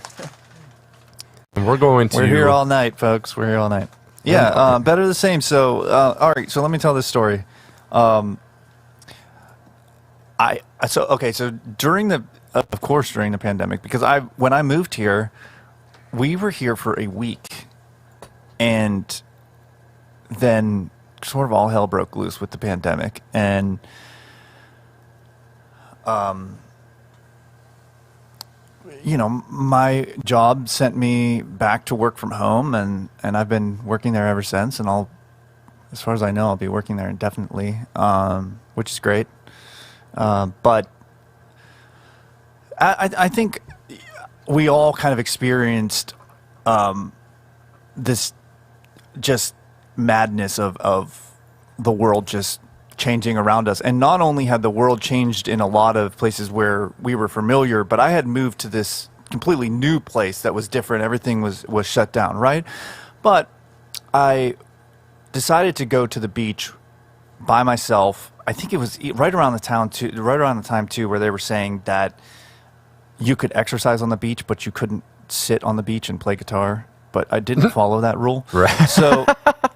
and we're going to... We're here all night, folks. We're here all night. Yeah, Better the Same. So, all right, so let me tell this story. So during the pandemic, because when I moved here, we were here for a week, and then sort of all hell broke loose with the pandemic, and my job sent me back to work from home, and I've been working there ever since, and as far as I know, I'll be working there indefinitely, which is great. But I think we all kind of experienced this just madness of the world just changing around us. And not only had the world changed in a lot of places where we were familiar, but I had moved to this completely new place that was different. Everything was shut down, right? But I decided to go to the beach by myself. I think it was right around the time too, where they were saying that you could exercise on the beach, but you couldn't sit on the beach and play guitar. But I didn't follow that rule. Right. So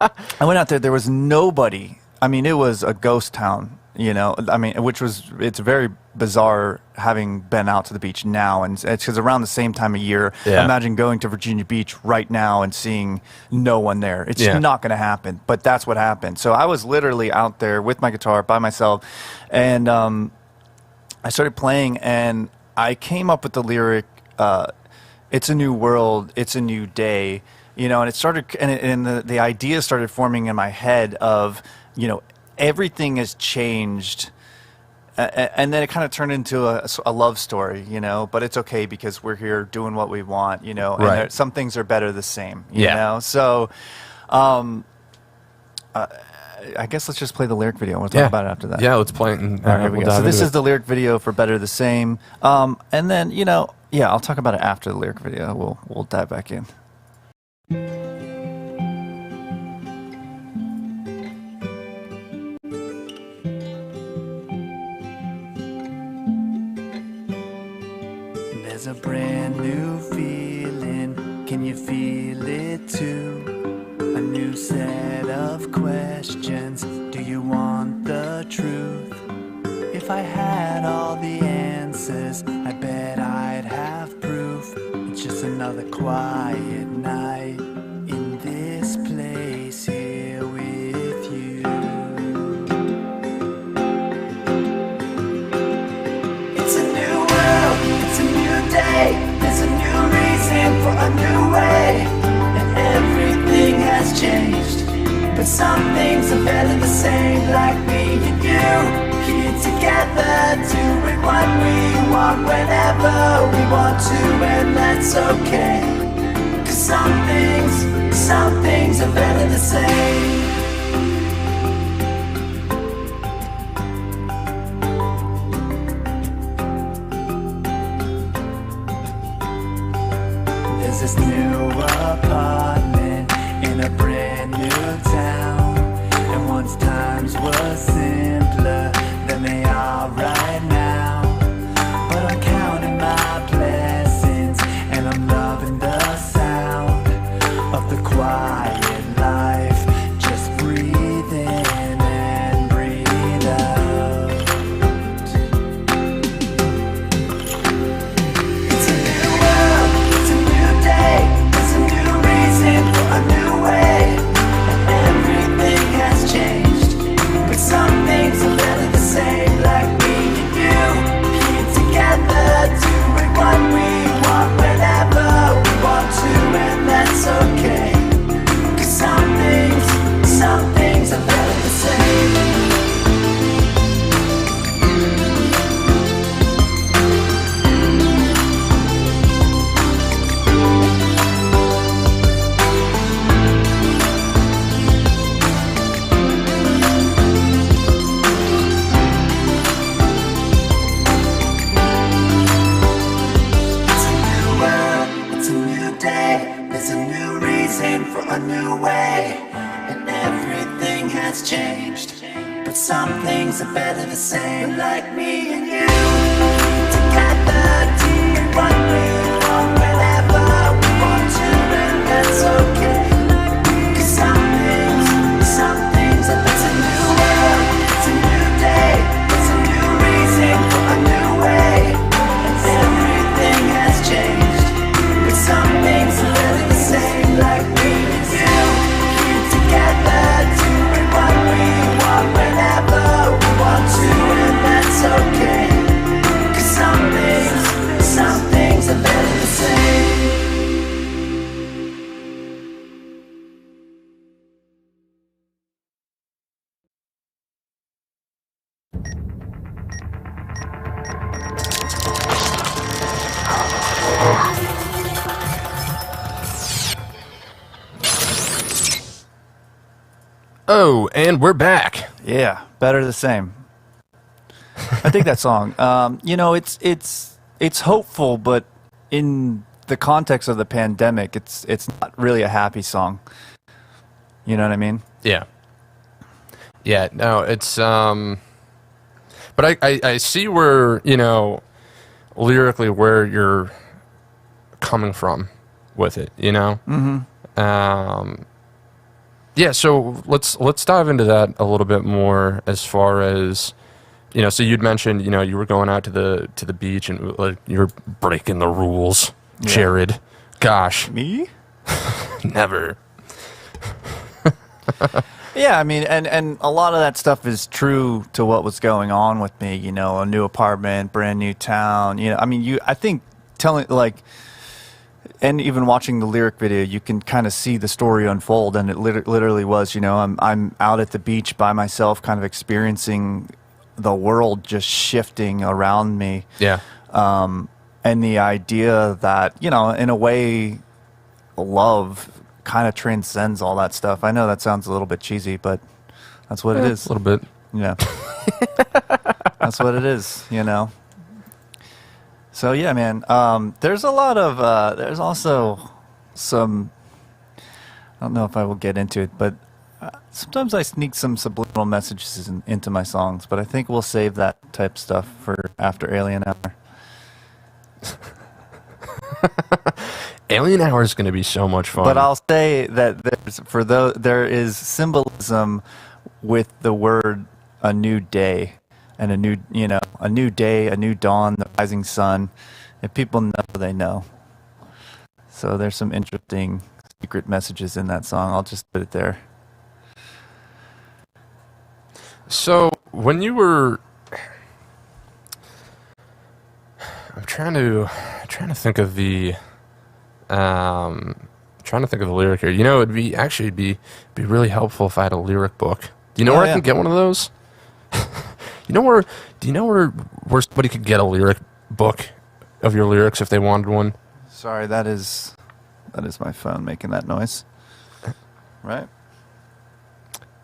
I went out there. There was nobody. I mean, it was a ghost town, it's very bizarre having been out to the beach now. And it's because around the same time of year, imagine going to Virginia Beach right now and seeing no one there. It's not going to happen, but that's what happened. So I was literally out there with my guitar by myself, and I started playing, and I came up with the lyric, it's a new world, it's a new day, and it started, and the idea started forming in my head of, everything has changed, and then it kind of turned into a love story, but it's okay because we're here doing what we want, and some things are better the same, you know? So, I guess let's just play the lyric video. We'll talk about it after that. Yeah, let's play it. And, all right, here we go. So this is the lyric video for Better the Same. And then, I'll talk about it after the lyric video. We'll dive back in. There's a brand new feeling. Can you feel it too? A new set of questions. Do you want the truth? If I had all the answers, I bet I'd have proof. It's just another quiet night in this place here with you. It's a new world, it's a new day. There's a new reason for a new way. And everything has changed, but some things are better the same. Like me and you, here together, doing what we want whenever we want to, and that's okay. 'Cause some things are better the same. There's this new apartment in a brand new town, and once times were simpler than they are right now. But I'm counting my blessings, and I'm loving the sound of the quiet life. Just breathe in and breathe out. It's a new world, it's a new day. things are better the same, like me and you. Together, doing what we want, whenever we want to, and that's okay. 'Cause some things are it's a new world, it's a new day, it's a new reason for a new way. Everything has changed, but some things are better the same, like me and you. Keep together, doing what we want, whenever we want to, and that's okay. 'Cause some things are better the same. Oh, and we're back. Yeah, better the same. I think that song. You know, it's hopeful, but in the context of the pandemic, it's not really a happy song. You know what I mean? Yeah. Yeah, no, it's but I see where, you know, lyrically where you're coming from with it, you know? Mm-hmm. Yeah, so let's dive into that a little bit more as far as, you know, so you'd mentioned, you know, you were going out to the beach and like you're breaking the rules. Yeah. Jared. Gosh. Me? Never. Yeah, I mean, and a lot of that stuff is true to what was going on with me, you know, a new apartment, brand new town, you know, I mean, I think telling, like, and even watching the lyric video, you can kind of see the story unfold, and it literally was, you know, I'm out at the beach by myself, kind of experiencing the world just shifting around me. Yeah. And the idea that, you know, in a way, love kind of transcends all that stuff. I know that sounds a little bit cheesy, but that's what it is. A little bit. Yeah. That's what it is, you know. So yeah, man. There's a lot of there's also some, I don't know if I will get into it, but sometimes I sneak some subliminal messages into my songs, but I think we'll save that type stuff for after Alien Hour. Alien Hour is going to be so much fun. But I'll say that there is symbolism with the word a new day and a new, you know, a new day, a new dawn, the rising sun. If people know, they know. So there's some interesting secret messages in that song. I'll just put it there. So when you were, I'm trying to think of the lyric here. You know, it'd be really helpful if I had a lyric book. Do you know where I can get one of those? Do you know where somebody could get a lyric book of your lyrics if they wanted one? Sorry, that is my phone making that noise. Right?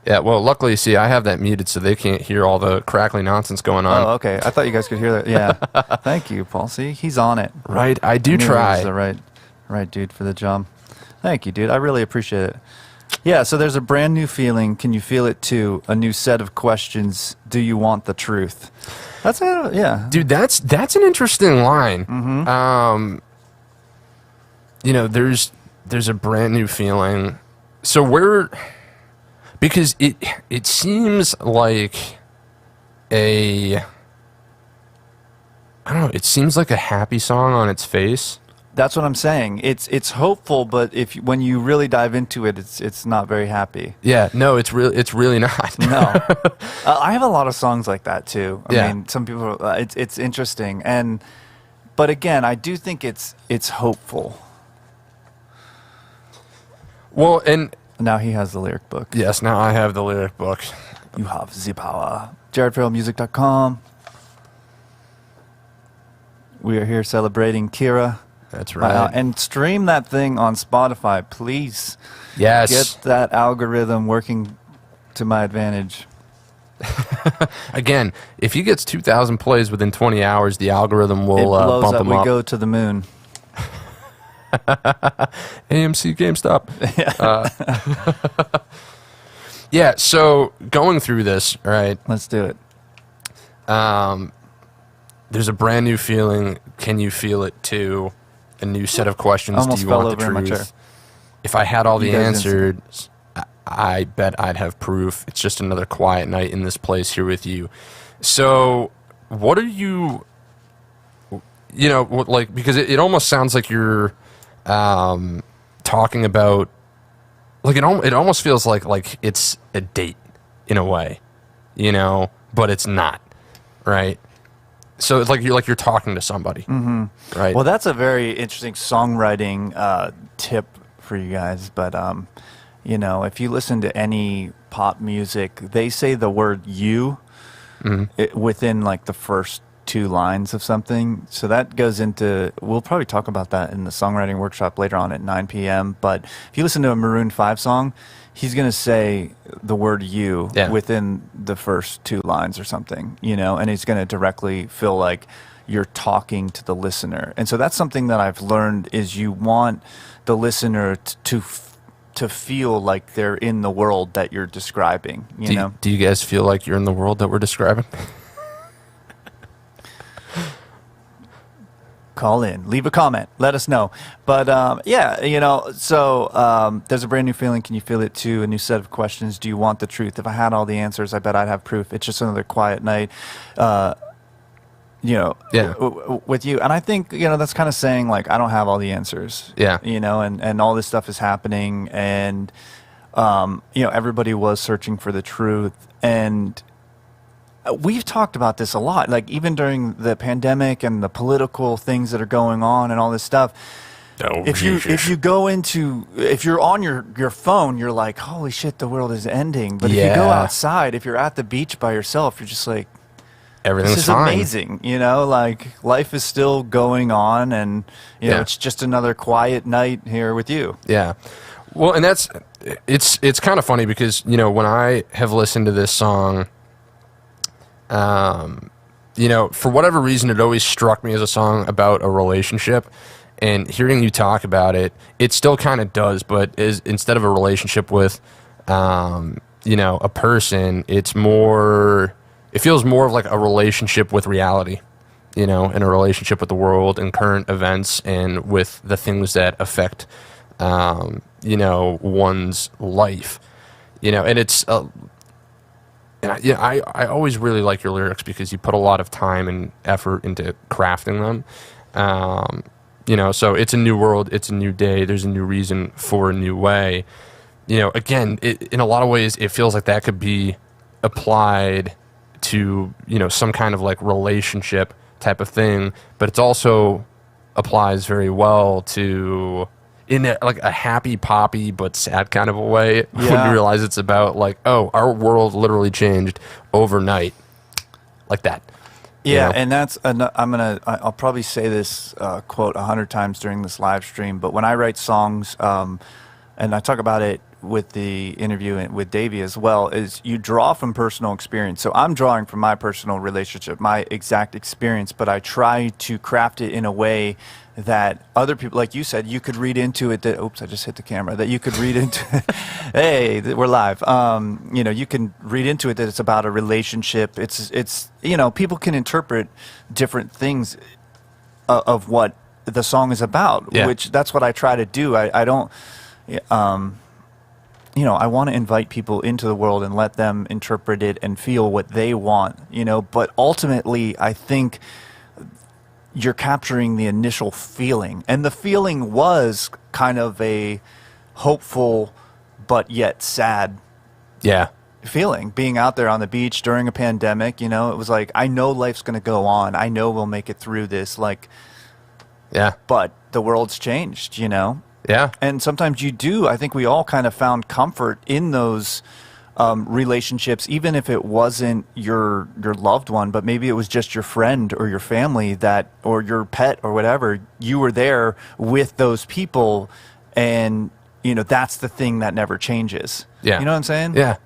Yeah, well, luckily, see, I have that muted so they can't hear all the crackly nonsense going on. Oh, okay. I thought you guys could hear that. Yeah. Thank you, Paul. See, he's on it. Right, I do try. He's the right dude for the job. Thank you, dude. I really appreciate it. Yeah, so there's a brand new feeling. Can you feel it too? A new set of questions. Do you want the truth? That's it. Yeah, dude. That's an interesting line. Mm-hmm. You know, there's a brand new feeling. So because it seems like I don't know. It seems like a happy song on its face. That's what I'm saying. It's hopeful, but when you really dive into it, it's not very happy. Yeah, no, it's really not. No, I have a lot of songs like that too. I mean, some people, it's interesting, but again, I do think it's hopeful. Well, and now he has the lyric book. Yes, now I have the lyric book. You have the power. JaredFarrellMusic.com. We are here celebrating Kira. That's right. And stream that thing on Spotify, please. Yes. Get that algorithm working to my advantage. Again, if he gets 2,000 plays within 20 hours, the algorithm will bump him up. We go to the moon. AMC GameStop. Yeah, so going through this, right? Let's do it. There's a brand new feeling. Can you feel it too? A new set of questions. Almost Do you fell want the over in my truth? chair. If I had all You the guys answers, I bet I'd have proof. It's just another quiet night in this place here with you. So, what are you? Like, because it almost sounds like you're talking about, like, it almost feels like it's a date in a way, but it's not, right? So it's like you're talking to somebody, right? Well, that's a very interesting songwriting tip for you guys. But if you listen to any pop music, they say the word "you" within like the first 2 lines of something. So that goes into. We'll probably talk about that in the songwriting workshop later on at 9 p.m. But if you listen to a Maroon 5 song, he's going to say the word "you" within the first 2 lines or something, and he's going to directly feel like you're talking to the listener. And so that's something that I've learned is you want the listener to feel like they're in the world that you're describing, know? Do you guys feel like you're in the world that we're describing? Call in, leave a comment, let us know. But so there's a brand new feeling. Can you feel it too? A new set of questions. Do you want the truth? If I had all the answers, I bet I'd have proof. It's just another quiet night, with you. And I think, that's kind of saying like, I don't have all the answers, and all this stuff is happening. And, everybody was searching for the truth. And we've talked about this a lot, like even during the pandemic and the political things that are going on and all this stuff. If you're on your phone, you're like, holy shit, the world is ending. But if you go outside, if you're at the beach by yourself, you're just like, everything's this is fine. amazing. Like life is still going on, and it's just another quiet night here with you. Yeah. Well, and it's kind of funny because, when I have listened to this song, for whatever reason, it always struck me as a song about a relationship. And hearing you talk about it, it still kind of does, but instead of a relationship with, a person, it feels more of like a relationship with reality, and a relationship with the world and current events and with the things that affect, one's life, and it's, I always really like your lyrics because you put a lot of time and effort into crafting them. So it's a new world, it's a new day, there's a new reason for a new way. Again, in a lot of ways, it feels like that could be applied to, some kind of like relationship type of thing, but it also applies very well to in a happy poppy but sad kind of a way when you realize it's about like, oh, our world literally changed overnight like that. Yeah, and that's I'll probably say this quote 100 times during this live stream, but when I write songs, and I talk about it with the interview with Davey as well, is you draw from personal experience. So I'm drawing from my personal relationship, my exact experience, but I try to craft it in a way that other people, like you said, you could read into it that, oops, I just hit the camera, that you could read into, hey, we're live. You can read into it that it's about a relationship. It's people can interpret different things of what the song is about, which that's what I try to do. I don't, I want to invite people into the world and let them interpret it and feel what they want, but ultimately I think you're capturing the initial feeling. And the feeling was kind of a hopeful but yet sad feeling. Being out there on the beach during a pandemic, it was like, I know life's going to go on. I know we'll make it through this. But the world's changed, Yeah. And sometimes you do. I think we all kind of found comfort in those relationships, even if it wasn't your loved one, but maybe it was just your friend or your family or your pet or whatever. You were there with those people, and that's the thing that never changes. Yeah. You know what I'm saying? Yeah.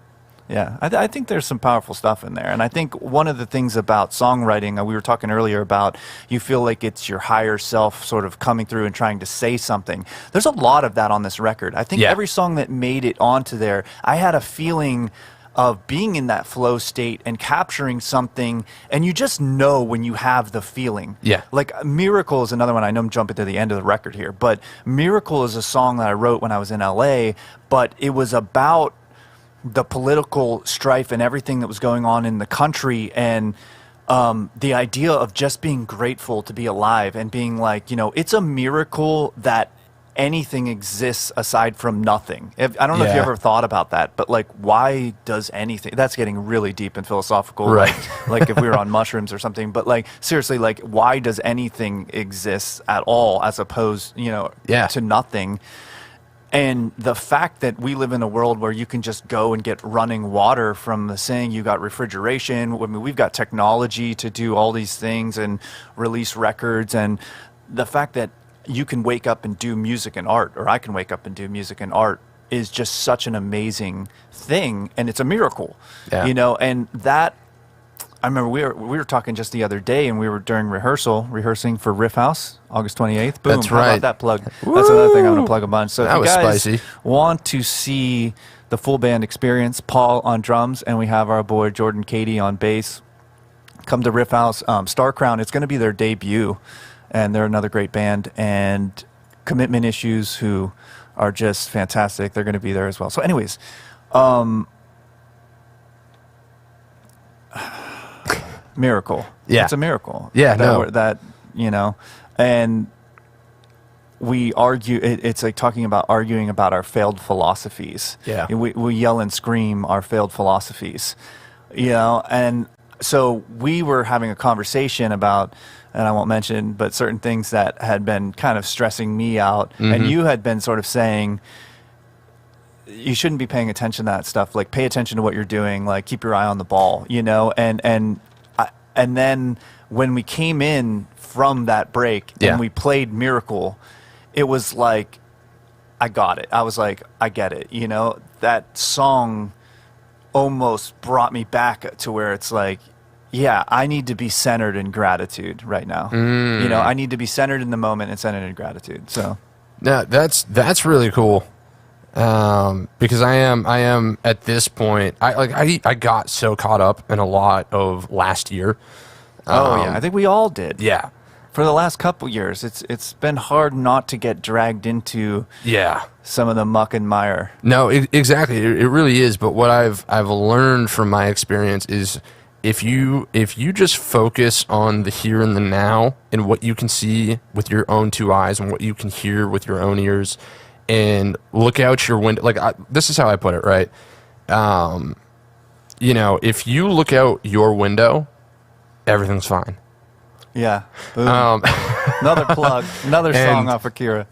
Yeah, I think there's some powerful stuff in there. And I think one of the things about songwriting, we were talking earlier about you feel like it's your higher self sort of coming through and trying to say something. There's a lot of that on this record. I think every song that made it onto there, I had a feeling of being in that flow state and capturing something, and you just know when you have the feeling. Yeah. Like Miracle is another one. I know I'm jumping to the end of the record here, but Miracle is a song that I wrote when I was in LA, but it was about the political strife and everything that was going on in the country, and the idea of just being grateful to be alive and being like, it's a miracle that anything exists aside from nothing. I don't know if you ever thought about that, but like, why does anything? That's getting really deep and philosophical, right? Like if we were on mushrooms or something. But like, seriously, like, why does anything exist at all as opposed, to nothing? And the fact that we live in a world where you can just go and get running water from the sink, you got refrigeration. I mean, we've got technology to do all these things and release records, and the fact that you can wake up and do music and art, or I can wake up and do music and art, is just such an amazing thing, and it's a miracle. Yeah. And that, I remember we were talking just the other day, and we were during rehearsing for Riff House, August 28th. Boom. That's right. How about that plug? Woo! That's another thing I'm going to plug a bunch. So that if you guys spicy. Want to see the full band experience, Paul on drums, and we have our boy Jordan Cady on bass, come to Riff House. Star Crown, it's going to be their debut, and they're another great band. And Commitment Issues, who are just fantastic, they're going to be there as well. So anyways, miracle. Yeah. It's a miracle. Yeah, and we argue, it's like talking about arguing about our failed philosophies. Yeah. We yell and scream our failed philosophies, and so we were having a conversation about, and I won't mention, but certain things that had been kind of stressing me out, and you had been sort of saying, you shouldn't be paying attention to that stuff. Like, pay attention to what you're doing. Like, keep your eye on the ball, and then when we came in from that break and we played Miracle, it was like, I got it. I was like, I get it. That song almost brought me back to where it's like, yeah, I need to be centered in gratitude right now. I need to be centered in the moment and centered in gratitude. So, yeah, that's really cool. Because I am at this point, I got so caught up in a lot of last year. I think we all did. Yeah. For the last couple years, it's been hard not to get dragged into some of the muck and mire. No, exactly. It really is. But what I've learned from my experience is, if you just focus on the here and the now and what you can see with your own two eyes and what you can hear with your own ears, and look out your window, this is how I put it, right? If you look out your window, everything's fine. Yeah. Boom. Another plug. Another song off Akira.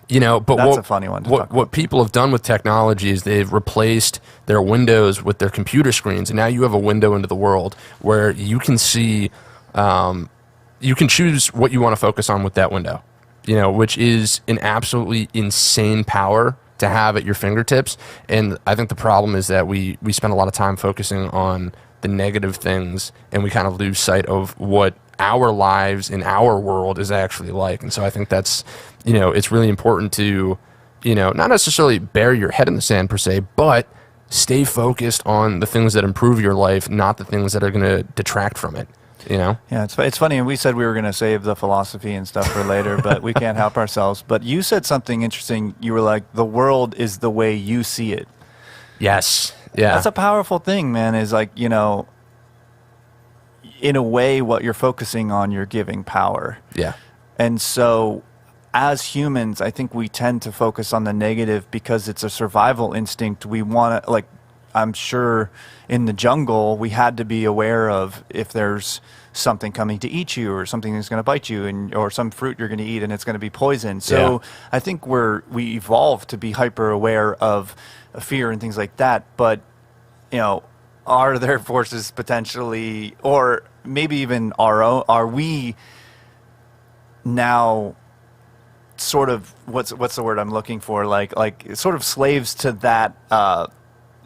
But that's a funny one. What people have done with technology is they've replaced their windows with their computer screens, and now you have a window into the world where you can see, you can choose what you want to focus on with that window, which is an absolutely insane power to have at your fingertips. And I think the problem is that we spend a lot of time focusing on the negative things, and we kind of lose sight of what our lives in our world is actually like. And so I think that's, it's really important to, not necessarily bury your head in the sand per se, but stay focused on the things that improve your life, not the things that are going to detract from it. Yeah, it's funny, and we said we were going to save the philosophy and stuff for later, but we can't help ourselves. But you said something interesting. You were like, the world is the way you see it. Yes. Yeah. That's a powerful thing, man, is like, in a way, what you're focusing on, you're giving power. Yeah. And so as humans, I think we tend to focus on the negative because it's a survival instinct. We want to, I'm sure in the jungle, we had to be aware of if there's something coming to eat you, or something that's going to bite you, or some fruit you're going to eat and it's going to be poison. So I think we evolved to be hyper aware of fear and things like that. But, are there forces potentially, or maybe even our own, are we now sort of, what's the word I'm looking for? Like sort of slaves to that,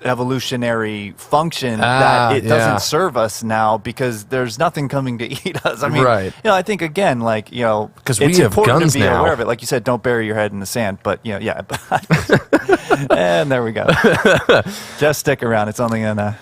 evolutionary function that it doesn't serve us now because there's nothing coming to eat us. I mean, I think again, like, because it's we have important guns to be now. aware of it. Like you said, don't bury your head in the sand. But and there we go. Just stick around. It's only gonna.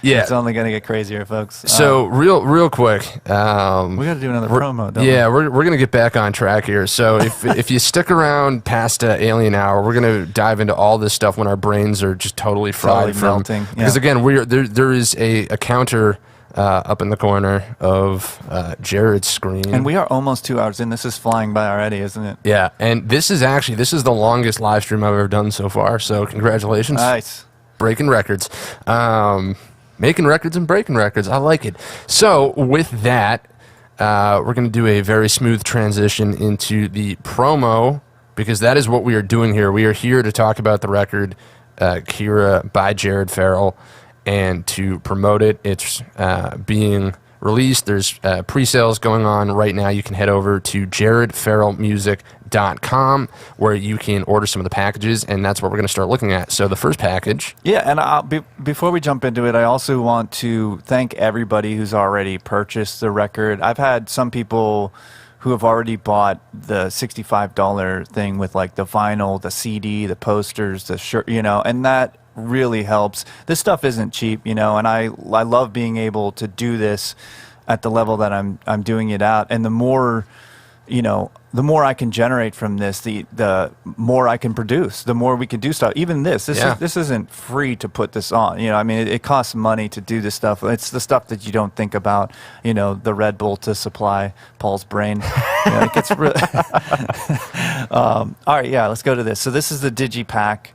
Yeah, it's only going to get crazier, folks. So real quick, we got to do another promo, don't we? Yeah, we're going to get back on track here. So if you stick around past Alien Hour, we're going to dive into all this stuff when our brains are just totally fried from melting. Because again, there is a counter up in the corner of Jared's screen, and we are almost 2 hours in. This is flying by already, isn't it? Yeah, and this is the longest live stream I've ever done so far. So congratulations! Nice, breaking records. Making records and breaking records. I like it. So with that, we're going to do a very smooth transition into the promo because that is what we are doing here. We are here to talk about the record, Kira by Jared Farrell, and to promote it. It's being released. There's pre-sales going on right now. You can head over to jaredfarrellmusic.com where you can order some of the packages, and that's what we're going to start looking at. So the first package. Yeah, and before we jump into it, I also want to thank everybody who's already purchased the record. I've had some people who have already bought the $65 thing with like the vinyl, the CD, the posters, the shirt, and that really helps. This stuff isn't cheap, and I love being able to do this at the level that I'm doing it at, and the more I can generate from this, the more I can produce, the more we can do stuff. Even this isn't free to put this on. I mean, it costs money to do this stuff. It's the stuff that you don't think about. The Red Bull to supply Paul's brain. It gets really. All right, let's go to this. So this is the Digipack.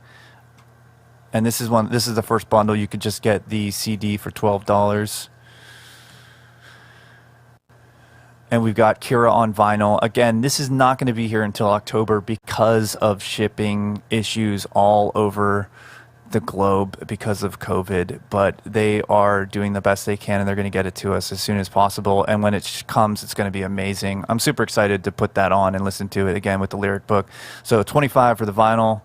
And this is the first bundle. You could just get the CD for $12. And we've got Kira on vinyl. Again, this is not going to be here until October because of shipping issues all over the globe because of COVID. But they are doing the best they can, and they're going to get it to us as soon as possible. And when it comes, it's going to be amazing. I'm super excited to put that on and listen to it again with the lyric book. So $25 for the vinyl.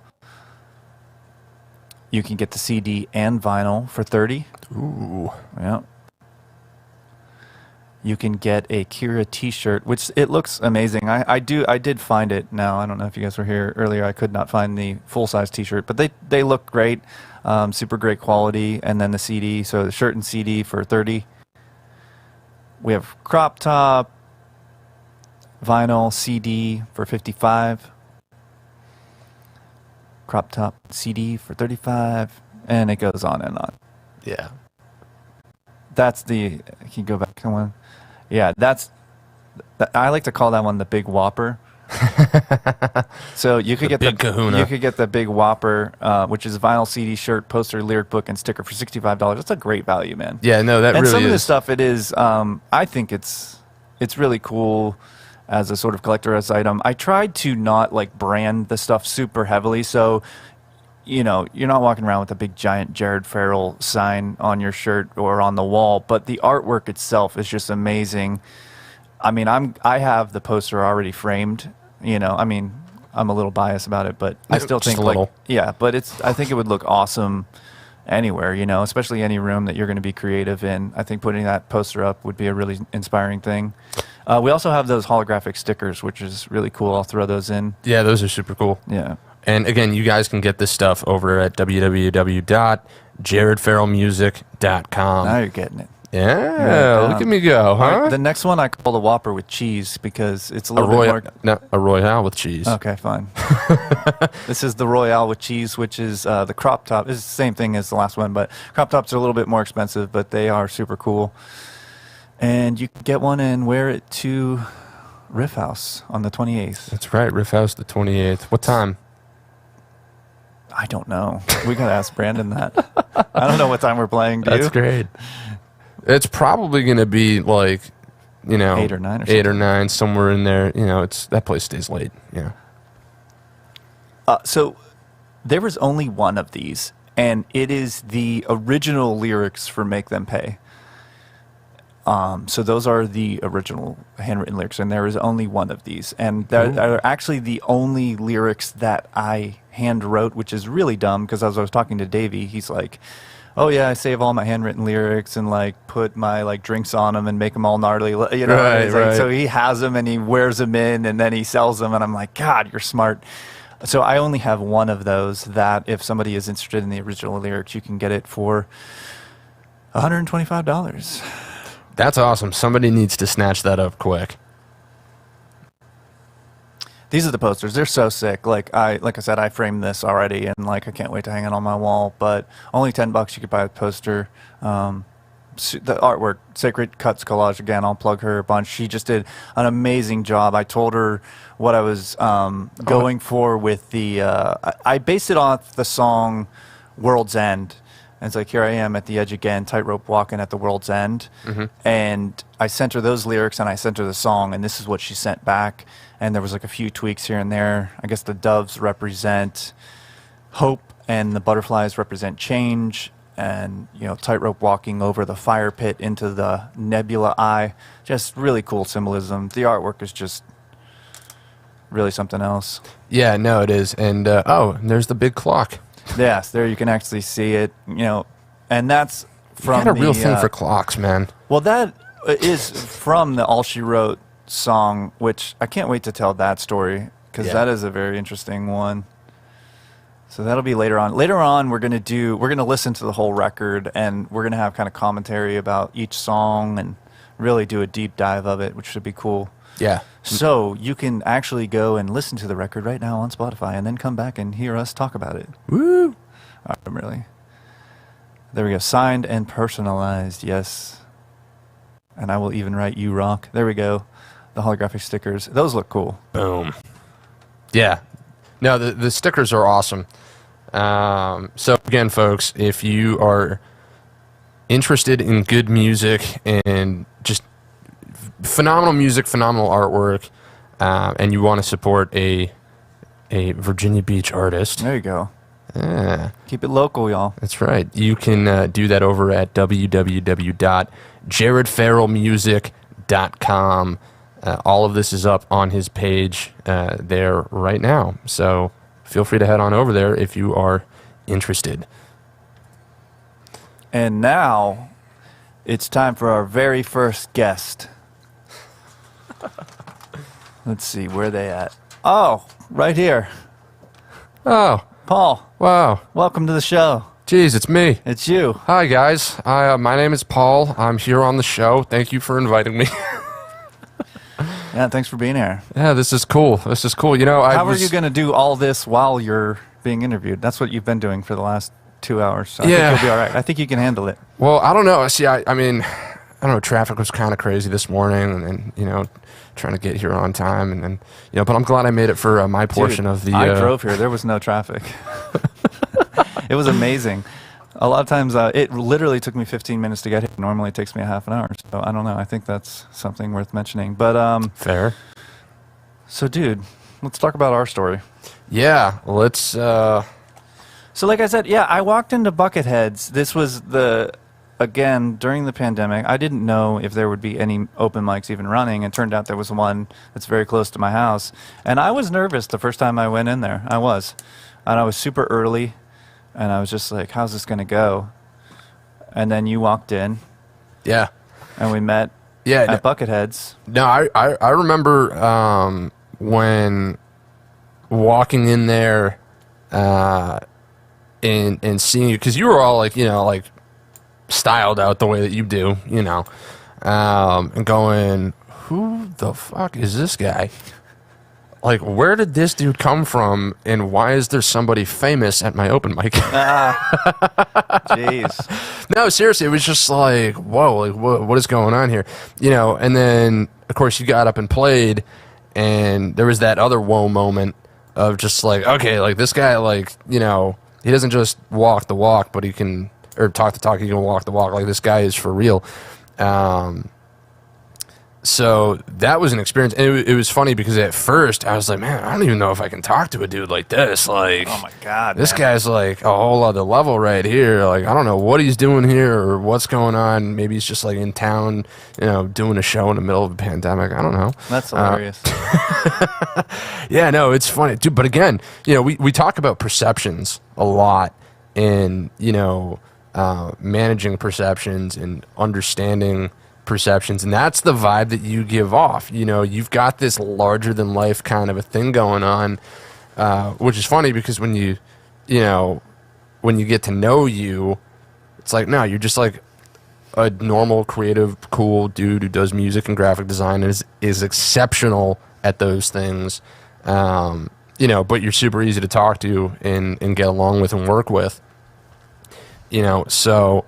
You can get the CD and vinyl for $30. Ooh. Yeah. You can get a Kira T-shirt, which it looks amazing. I did find it. Now I don't know if you guys were here earlier. I could not find the full-size T-shirt, but they look great, super great quality. And then the CD, so the shirt and CD for $30. We have crop top, vinyl, CD for $55. Crop top CD for $35, and it goes on and on. Yeah. That's the. Can you go back to one? Yeah, I like to call that one the Big Whopper. So you could get Big Kahuna. You could get the Big Whopper, which is a vinyl CD, shirt, poster, lyric book, and sticker for $65. That's a great value, man. Yeah, no, that and really is. And some of this stuff, it is. I think it's really cool as a sort of collector's item. I tried to not like brand the stuff super heavily, so you're not walking around with a big giant Jared Farrell sign on your shirt or on the wall, but the artwork itself is just amazing. I mean, I have the poster already framed. I mean, I'm a little biased about it, but I still think but I think it would look awesome anywhere, especially any room that you're going to be creative in. I think putting that poster up would be a really inspiring thing. We also have those holographic stickers, which is really cool. I'll throw those in. Yeah, those are super cool. Yeah. And again, you guys can get this stuff over at www.jaredfarrellmusic.com. Now you're getting it. Yeah, look at me go, huh? Right, the next one I call the Whopper with cheese because it's a little bit more... No, a Royale with cheese. Okay, fine. This is the Royale with cheese, which is the crop top. It's the same thing as the last one, but crop tops are a little bit more expensive, but they are super cool. And you can get one and wear it to Riff House on the 28th. That's right, Riff House the 28th. What time? I don't know. We got to ask Brandon that. I don't know what time we're playing. Do That's you? great. It's probably going to be like, 8 or 9 or something. 8 or 9, somewhere in there. That place stays late. Yeah. So there was only one of these, and it is the original lyrics for Make Them Pay. So those are the original handwritten lyrics, and there is only one of these. And that are actually the only lyrics that I hand wrote, which is really dumb, because as I was talking to Davey, he's like, oh yeah, I save all my handwritten lyrics and like put my like drinks on them and make them all gnarly, you know. Right, It's like, right. so he has them and he wears them in and then he sells them, and I'm like, God, you're smart. So I only have one of those that if somebody is interested in the original lyrics, you can get it for $125. That's awesome. Somebody needs to snatch that up quick. These are the posters. They're so sick. Like I said, I framed this already, and like I can't wait to hang it on my wall. But only $10 you could buy a poster. The artwork, Sacred Cuts Collage, again, I'll plug her a bunch. She just did an amazing job. I told her what I was going for with the. I based it off the song "World's End." And it's like, here I am at the edge again, tightrope walking at the world's end. And I sent her those lyrics and I sent her the song, and this is what she sent back. And there was like a few tweaks here and there. I guess the doves represent hope and the butterflies represent change. And, you know, tightrope walking over the fire pit into the nebula eye. Just really cool symbolism. The artwork is just really something else. Yeah, no, it is. And, and there's the big clock. Yes, there you can actually see it, you know, and that's from You got a real the, thing for clocks, man. Well, that is from the All She Wrote song, which I can't wait to tell that story, because that is a very interesting one. So that'll be later on. Later on, we're gonna listen to the whole record, and we're gonna have kind of commentary about each song and really do a deep dive of it, which should be cool. Yeah. So you can actually go and listen to the record right now on Spotify, and then come back and hear us talk about it. Woo! Really. There we go. Signed and personalized. Yes. And I will even write "You Rock." There we go. The holographic stickers. Those look cool. Boom. Yeah. No, the stickers are awesome. So again, folks, if you are interested in good music and just phenomenal music, phenomenal artwork, and you want to support a Virginia Beach artist. There you go. Yeah. Keep it local, y'all. That's right. You can do that over at www.jaredfarrellmusic.com. All of this is up on his page there right now. So feel free to head on over there if you are interested. And now it's time for our very first guest. Let's see, where are they at? Oh, right here. Oh, Paul, wow. welcome to the show. Geez, it's me. It's you. Hi, guys. My name is Paul. I'm here on the show. Thank you for inviting me. Yeah, thanks for being here. Yeah, this is cool. This is cool. You know, How are you going to do all this while you're being interviewed? That's what you've been doing for the last 2 hours. So I think you'll be all right. I think you can handle it. Well, I don't know. See, I mean, I don't know. Traffic was kind of crazy this morning, and you know, trying to get here on time, and then you know. But I'm glad I made it for my portion Dude, of the. I drove here. There was no traffic. It was amazing. A lot of times, it literally took me 15 minutes to get here. Normally, it takes me a half an hour. So I don't know. I think that's something worth mentioning. But Fair. So, dude, let's talk about our story. Yeah, let's. So, like I said, yeah, I walked into Bucketheads. This was again, during the pandemic. I didn't know if there would be any open mics even running, and turned out there was one that's very close to my house. And I was nervous the first time I went in there. I was. And I was super early, and I was just like, how's this going to go? And then you walked in, Yeah. and we met at Bucketheads. No, I remember when walking in there and seeing you, because you were all like, you know, like styled out the way that you do, you know, and going, who the fuck is this guy? Like, where did this dude come from, and why is there somebody famous at my open mic? Jeez. No, seriously, it was just like, whoa, like, what is going on here? You know, and then, of course, you got up and played, and there was that other whoa moment of just like, okay, like, this guy, like, you know, he doesn't just walk the walk, but he can, or talk the talk, he can walk the walk. Like, this guy is for real. So that was an experience, and it was funny because at first I was like, man, I don't even know if I can talk to a dude like this. Like, Oh my God, this man. guy's like a whole other level right here. Like, I don't know what he's doing here or what's going on. Maybe he's just like in town, doing a show in the middle of a pandemic. I don't know. That's hilarious. Yeah, no, it's funny, dude. But again, we talk about perceptions a lot, and managing perceptions and understanding perceptions, and that's the vibe that you give off. You've got this larger than life kind of a thing going on, which is funny because when you get to know you, it's like, no, you're just like a normal, creative, cool dude who does music and graphic design and is exceptional at those things. But you're super easy to talk to and get along with and work with. So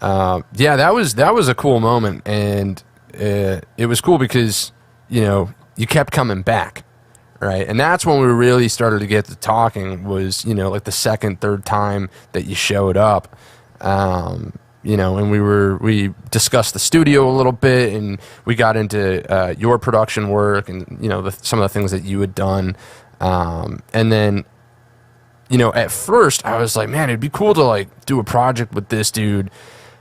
that was a cool moment, and it was cool because you kept coming back, right? And that's when we really started to get to talking. Was like the second, third time that you showed up, and we discussed the studio a little bit, and we got into your production work and some of the things that you had done, and then. At first I was like, man, it'd be cool to like do a project with this dude.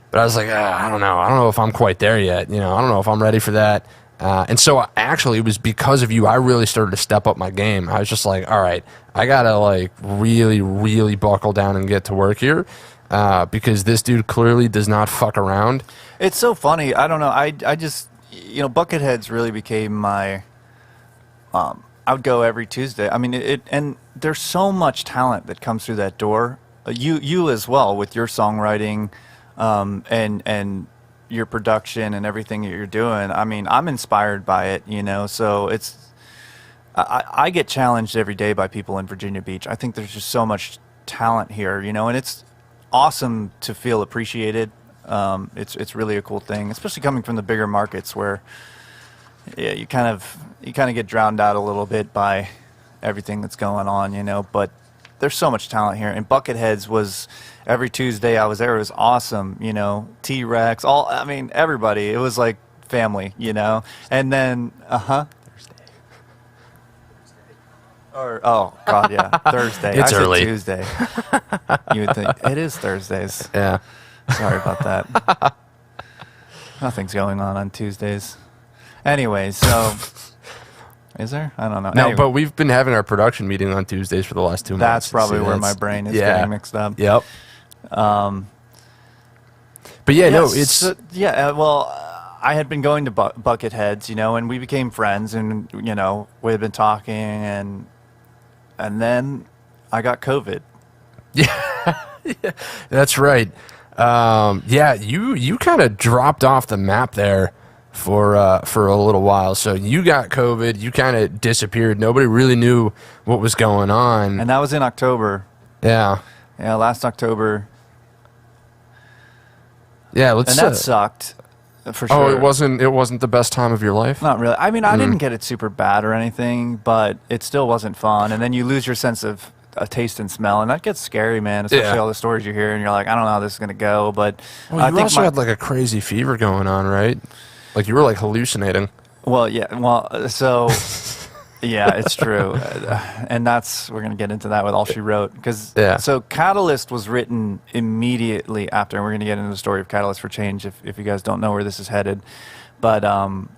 But I was like, I don't know. I don't know if I'm quite there yet. I don't know if I'm ready for that. And so actually it was because of you, I really started to step up my game. I was just like, all right, I got to like really, really buckle down and get to work here. Because this dude clearly does not fuck around. It's so funny. I don't know. I just, Bucketheads really became my, I would go every Tuesday. I mean, and there's so much talent that comes through that door. You as well with your songwriting, and your production and everything that you're doing. I mean, I'm inspired by it, so I get challenged every day by people in Virginia Beach. I think there's just so much talent here, and it's awesome to feel appreciated. It's really a cool thing, especially coming from the bigger markets where you kind of get drowned out a little bit by everything that's going on, but there's so much talent here. And Bucketheads was every Tuesday I was there. It was awesome, T-Rex, everybody. It was like family, And then, Thursday. Or, oh, God, yeah, Thursday. It's I early. said Tuesday. You would think, it is Thursdays. Yeah. Sorry about that. Nothing's going on Tuesdays. Anyway, so... Is there? I don't know. No, Anyway, but we've been having our production meeting on Tuesdays for the last 2 months. that's probably So where my that's- brain is yeah. getting mixed up. Yep. But yeah, no, it's well, I had been going to Bucketheads, and we became friends, and we had been talking, and then I got COVID. that's right. You kind of dropped off the map there for a little while. So you got COVID, you kind of disappeared. Nobody really knew what was going on. And that was in October. Yeah. Yeah, last October. Yeah, And that sucked, for sure. Oh, it wasn't the best time of your life? Not really. I mean, I didn't get it super bad or anything, but it still wasn't fun. And then you lose your sense of taste and smell, and that gets scary, man. Especially all the stories you hear, and you're like, I don't know how this is gonna go. But Well, I you think also had like a crazy fever going on, right? Like you were like hallucinating. Well, yeah. Well, so yeah, it's true, and we're gonna get into that with All She Wrote, because so Catalyst was written immediately after, and we're gonna get into the story of Catalyst for Change if you guys don't know where this is headed, but and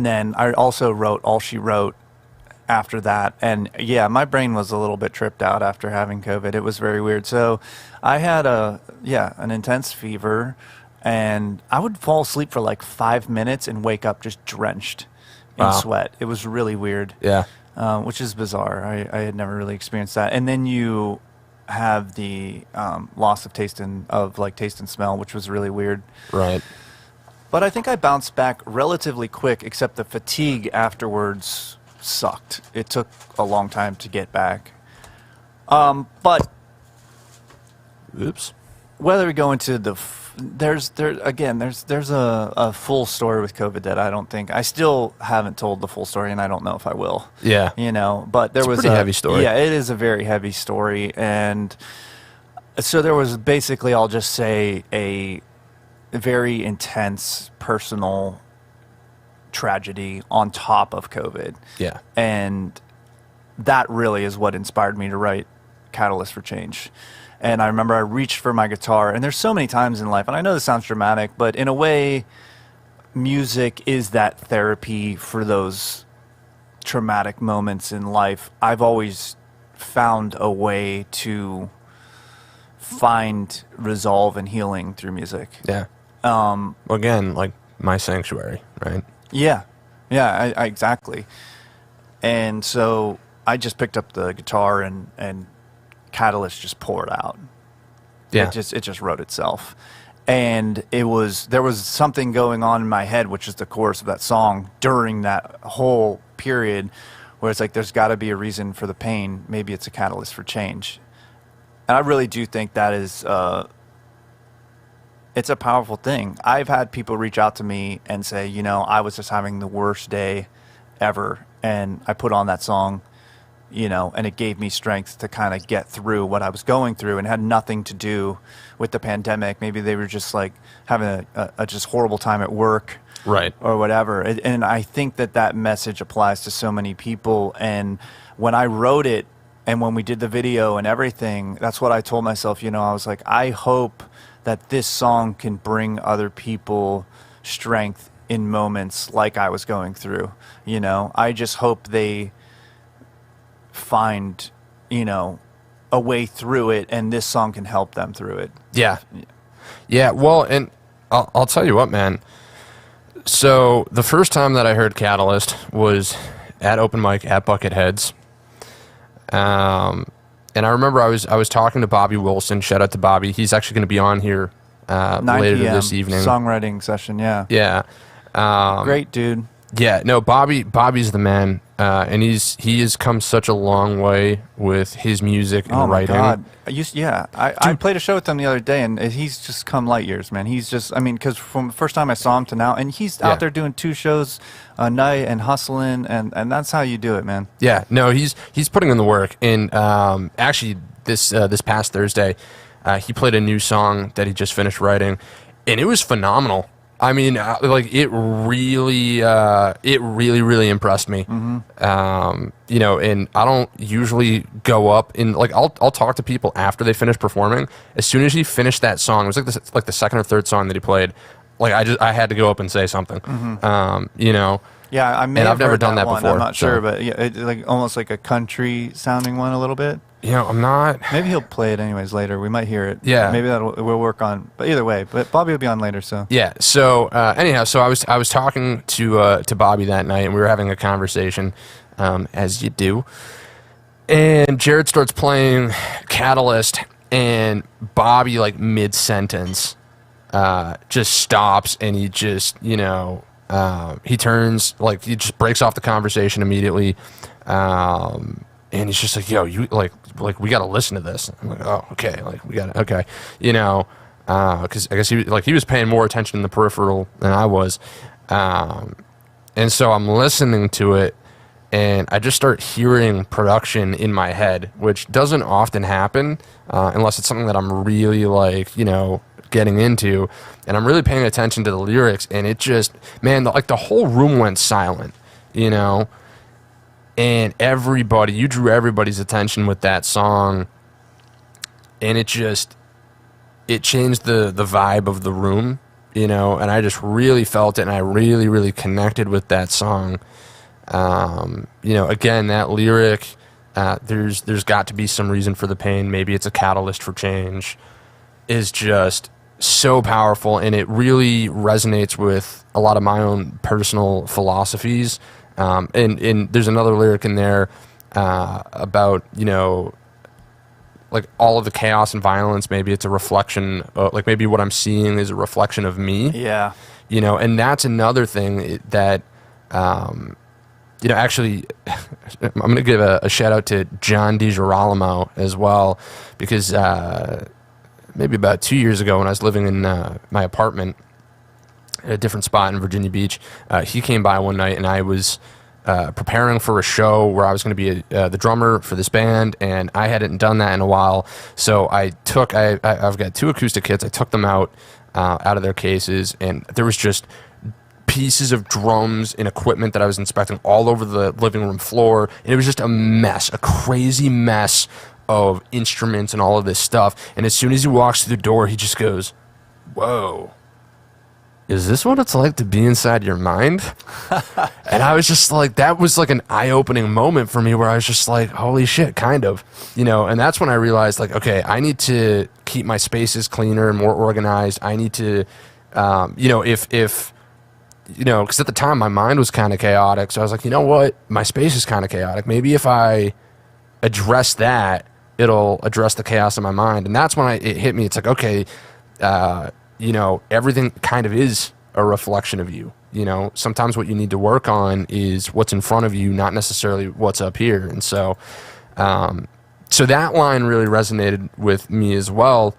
then I also wrote All She Wrote after that, and yeah, my brain was a little bit tripped out after having COVID. It was very weird. So I had an intense fever, and I would fall asleep for like 5 minutes and wake up just drenched in sweat. It was really weird. Yeah. Which is bizarre. I had never really experienced that. And then you have the loss of taste and smell, which was really weird. Right. But I think I bounced back relatively quick, except the fatigue afterwards sucked. It took a long time to get back. But oops. whether we go into there's a full story with COVID that I still haven't told the full story, and I don't know if I will. Yeah. But there was a pretty heavy story. Yeah, it is a very heavy story, and so there was basically, I'll just say, a very intense personal tragedy on top of COVID. Yeah. And that really is what inspired me to write Catalyst for Change. And I remember I reached for my guitar, and there's so many times in life, and I know this sounds dramatic, but in a way, music is that therapy for those traumatic moments in life. I've always found a way to find resolve and healing through music. Yeah. Again, like my sanctuary, right? Yeah. Yeah, I exactly. And so I just picked up the guitar and Catalyst just poured out. Yeah. It just wrote itself. And there was something going on in my head, which is the chorus of that song during that whole period where it's like there's got to be a reason for the pain. Maybe it's a catalyst for change. And I really do think that is it's a powerful thing. I've had people reach out to me and say, you know, I was just having the worst day ever, and I put on that song, you know, and it gave me strength to kind of get through what I was going through, and had nothing to do with the pandemic. Maybe they were just like having a just horrible time at work, right, or whatever. And I think that message applies to so many people. And when I wrote it and when we did the video and everything, that's what I told myself. You know, I was like, I hope that this song can bring other people strength in moments like I was going through. You know, I just hope they find, you know, a way through it, and this song can help them through it. Yeah. Yeah. Well, and I'll tell you what, man. So the first time that I heard Catalyst was at open mic at Bucketheads. And I remember I was talking to Bobby Wilson. Shout out to Bobby. He's actually going to be on here 9 later p.m. this evening. Songwriting session, yeah. Yeah. Great dude. Yeah, no, Bobby's the man, and he has come such a long way with his music and writing. Oh my God, I played a show with him the other day, and he's just come light years, man. He's just, I mean, because from the first time I saw him to now, and he's out there doing 2 shows a night and hustling, and that's how you do it, man. Yeah, no, he's putting in the work, and actually this past Thursday, he played a new song that he just finished writing, and it was phenomenal. I mean, like it really impressed me. Mm-hmm. You know, and I don't usually go up and like I'll talk to people after they finish performing. As soon as he finished that song, it was like the second or third song that he played. Like I had to go up and say something. Mm-hmm. You know. Yeah, I mean, I've never done that before. I'm not sure, but yeah, it's like almost like a country sounding one a little bit. You know, I'm not. Maybe he'll play it anyways later. We might hear it. Yeah. Maybe we'll work on. But either way, but Bobby will be on later. So yeah. So anyhow, so I was talking to Bobby that night, and we were having a conversation, as you do. And Jared starts playing Catalyst, and Bobby, like mid sentence, just stops, and he just, you know, he turns, like he just breaks off the conversation immediately. And he's just like, yo, you like we got to listen to this. I'm like, oh, okay. Like we got to, okay. You know, cause I guess he was paying more attention in the peripheral than I was. And so I'm listening to it, and I just start hearing production in my head, which doesn't often happen, unless it's something that I'm really like, you know, getting into, and I'm really paying attention to the lyrics, and it just, man, like the whole room went silent, you know. And you drew everybody's attention with that song, and it changed the vibe of the room, you know, and I just really felt it, and I really, really connected with that song. You know, again, that lyric, there's got to be some reason for the pain, maybe it's a catalyst for change, is just so powerful, and it really resonates with a lot of my own personal philosophies. And there's another lyric in there about, you know, like all of the chaos and violence, maybe it's a reflection, like maybe what I'm seeing is a reflection of me. Yeah. You know, and that's another thing that, you know, actually, I'm going to give a shout out to John DiGirolamo as well, because maybe about 2 years ago when I was living in my apartment, a different spot in Virginia Beach, he came by one night, and I was preparing for a show where I was going to be the drummer for this band, and I hadn't done that in a while. So I've got 2 acoustic kits. I took them out of their cases, and there was just pieces of drums and equipment that I was inspecting all over the living room floor, and it was just a mess, a crazy mess of instruments and all of this stuff. And as soon as he walks through the door, he just goes, "Whoa, is this what it's like to be inside your mind?" And I was just like, that was like an eye-opening moment for me where I was just like, holy shit, kind of, you know. And that's when I realized, like, okay, I need to keep my spaces cleaner and more organized. I need to, you know, if you know, because at the time my mind was kind of chaotic, so I was like, you know what, my space is kind of chaotic. Maybe if I address that, it'll address the chaos in my mind. And that's when it hit me. It's like, okay, you know, everything kind of is a reflection of you. You know, sometimes what you need to work on is what's in front of you, not necessarily what's up here. And so, so that line really resonated with me as well.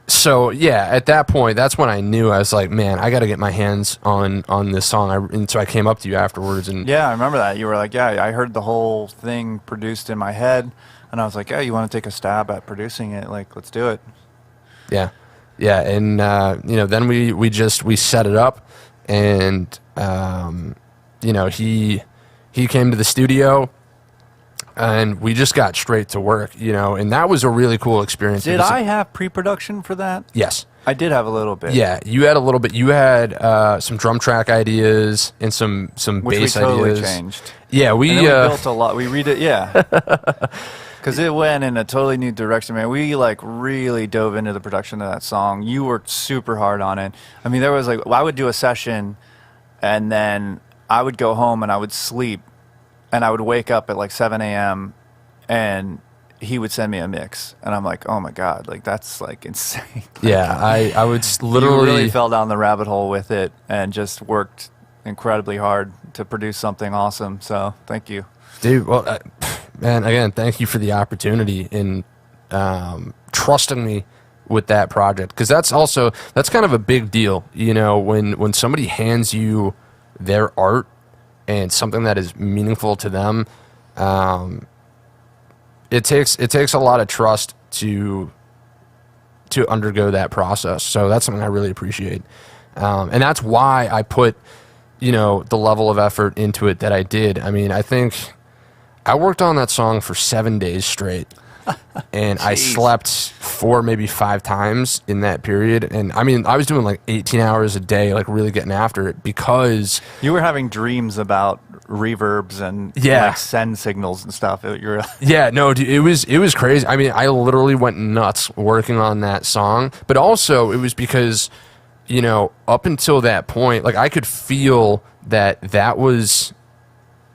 So yeah, at that point, that's when I knew. I was like, man, I got to get my hands on this song. And so I came up to you afterwards, and yeah, I remember that. You were like, yeah, I heard the whole thing produced in my head, and I was like, yeah, you want to take a stab at producing it? Like, let's do it. Yeah, yeah, and you know, then we set it up, and you know, he came to the studio. And we just got straight to work, you know, and that was a really cool experience. Did I have pre-production for that? Yes. I did have a little bit. Yeah, you had a little bit. You had some drum track ideas and some Which bass we totally ideas. Changed. Yeah, we built a lot. We read it, yeah. Because it went in a totally new direction, man. We, like, really dove into the production of that song. You worked super hard on it. I mean, there was, like, I would do a session, and then I would go home and I would sleep. And I would wake up at like 7 a.m. and he would send me a mix. And I'm like, oh my God, like that's like insane. Yeah, I would literally... You really fell down the rabbit hole with it and just worked incredibly hard to produce something awesome. So thank you. Dude, well, man, again, thank you for the opportunity in trusting me with that project. Because that's kind of a big deal, you know, when somebody hands you their art and something that is meaningful to them, it takes a lot of trust to undergo that process. So that's something I really appreciate, and that's why I put, you know, the level of effort into it that I did. I mean, I think I worked on that song for 7 days straight. And I slept 4, maybe 5 times in that period. And I mean, I was doing like 18 hours a day, like really getting after it, because you were having dreams about reverbs and like send signals and stuff. Yeah, no, dude, it was crazy. I mean, I literally went nuts working on that song, but also it was because, you know, up until that point, like I could feel that was,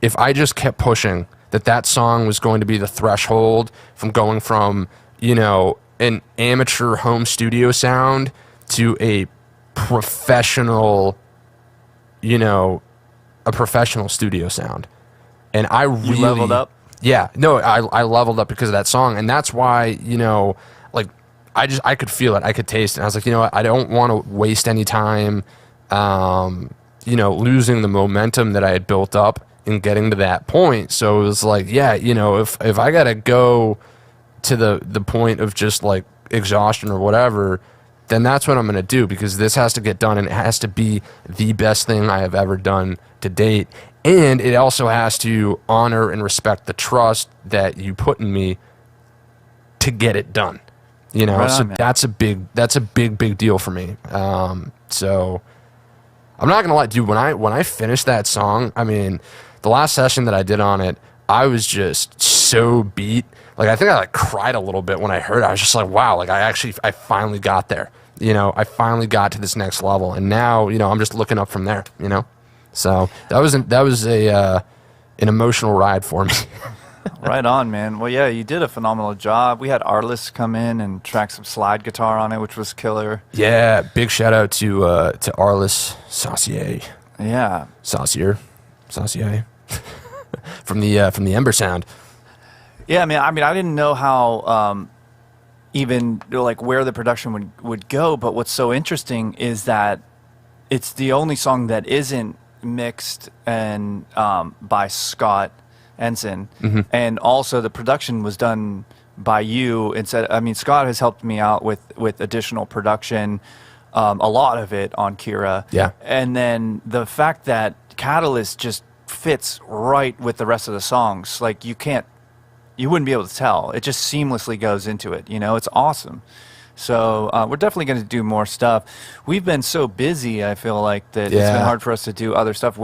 if I just kept pushing, that song was going to be the threshold from going from, you know, an amateur home studio sound to a professional, you know, a professional studio sound. And I really... You leveled up? Yeah. No, I leveled up because of that song. And that's why, you know, like, I could feel it. I could taste it. And I was like, you know what? I don't want to waste any time, you know, losing the momentum that I had built up in getting to that point. So it was like, yeah, you know, if I gotta go to the point of just like exhaustion or whatever, then that's what I'm gonna do, because this has to get done, and it has to be the best thing I have ever done to date. And it also has to honor and respect the trust that you put in me to get it done. You know, right so on, that's a big deal for me. So I'm not gonna lie, dude, when I finished that song, I mean, the last session that I did on it, I was just so beat. Like, I think I like cried a little bit when I heard it. I was just like, wow, like I finally got there. You know, I finally got to this next level, and now, you know, I'm just looking up from there, you know? So that was an emotional ride for me. Right on, man. Well, yeah, you did a phenomenal job. We had Arliss come in and track some slide guitar on it, which was killer. Yeah, big shout out to Arliss Saucier. Yeah. Saucier. from the Ember Sound. Yeah, man. I mean, I didn't know how even like where the production would go, but what's so interesting is that it's the only song that isn't mixed and by Scott Ensign, and also the production was done by you instead. I mean, Scott has helped me out with additional production, a lot of it on Kira. Yeah. And then the fact that Catalyst just fits right with the rest of the songs, like you wouldn't be able to tell. It just seamlessly goes into it. It's awesome. So we're definitely going to do more stuff. We've been so busy, I feel like, that it's been hard for us to do other stuff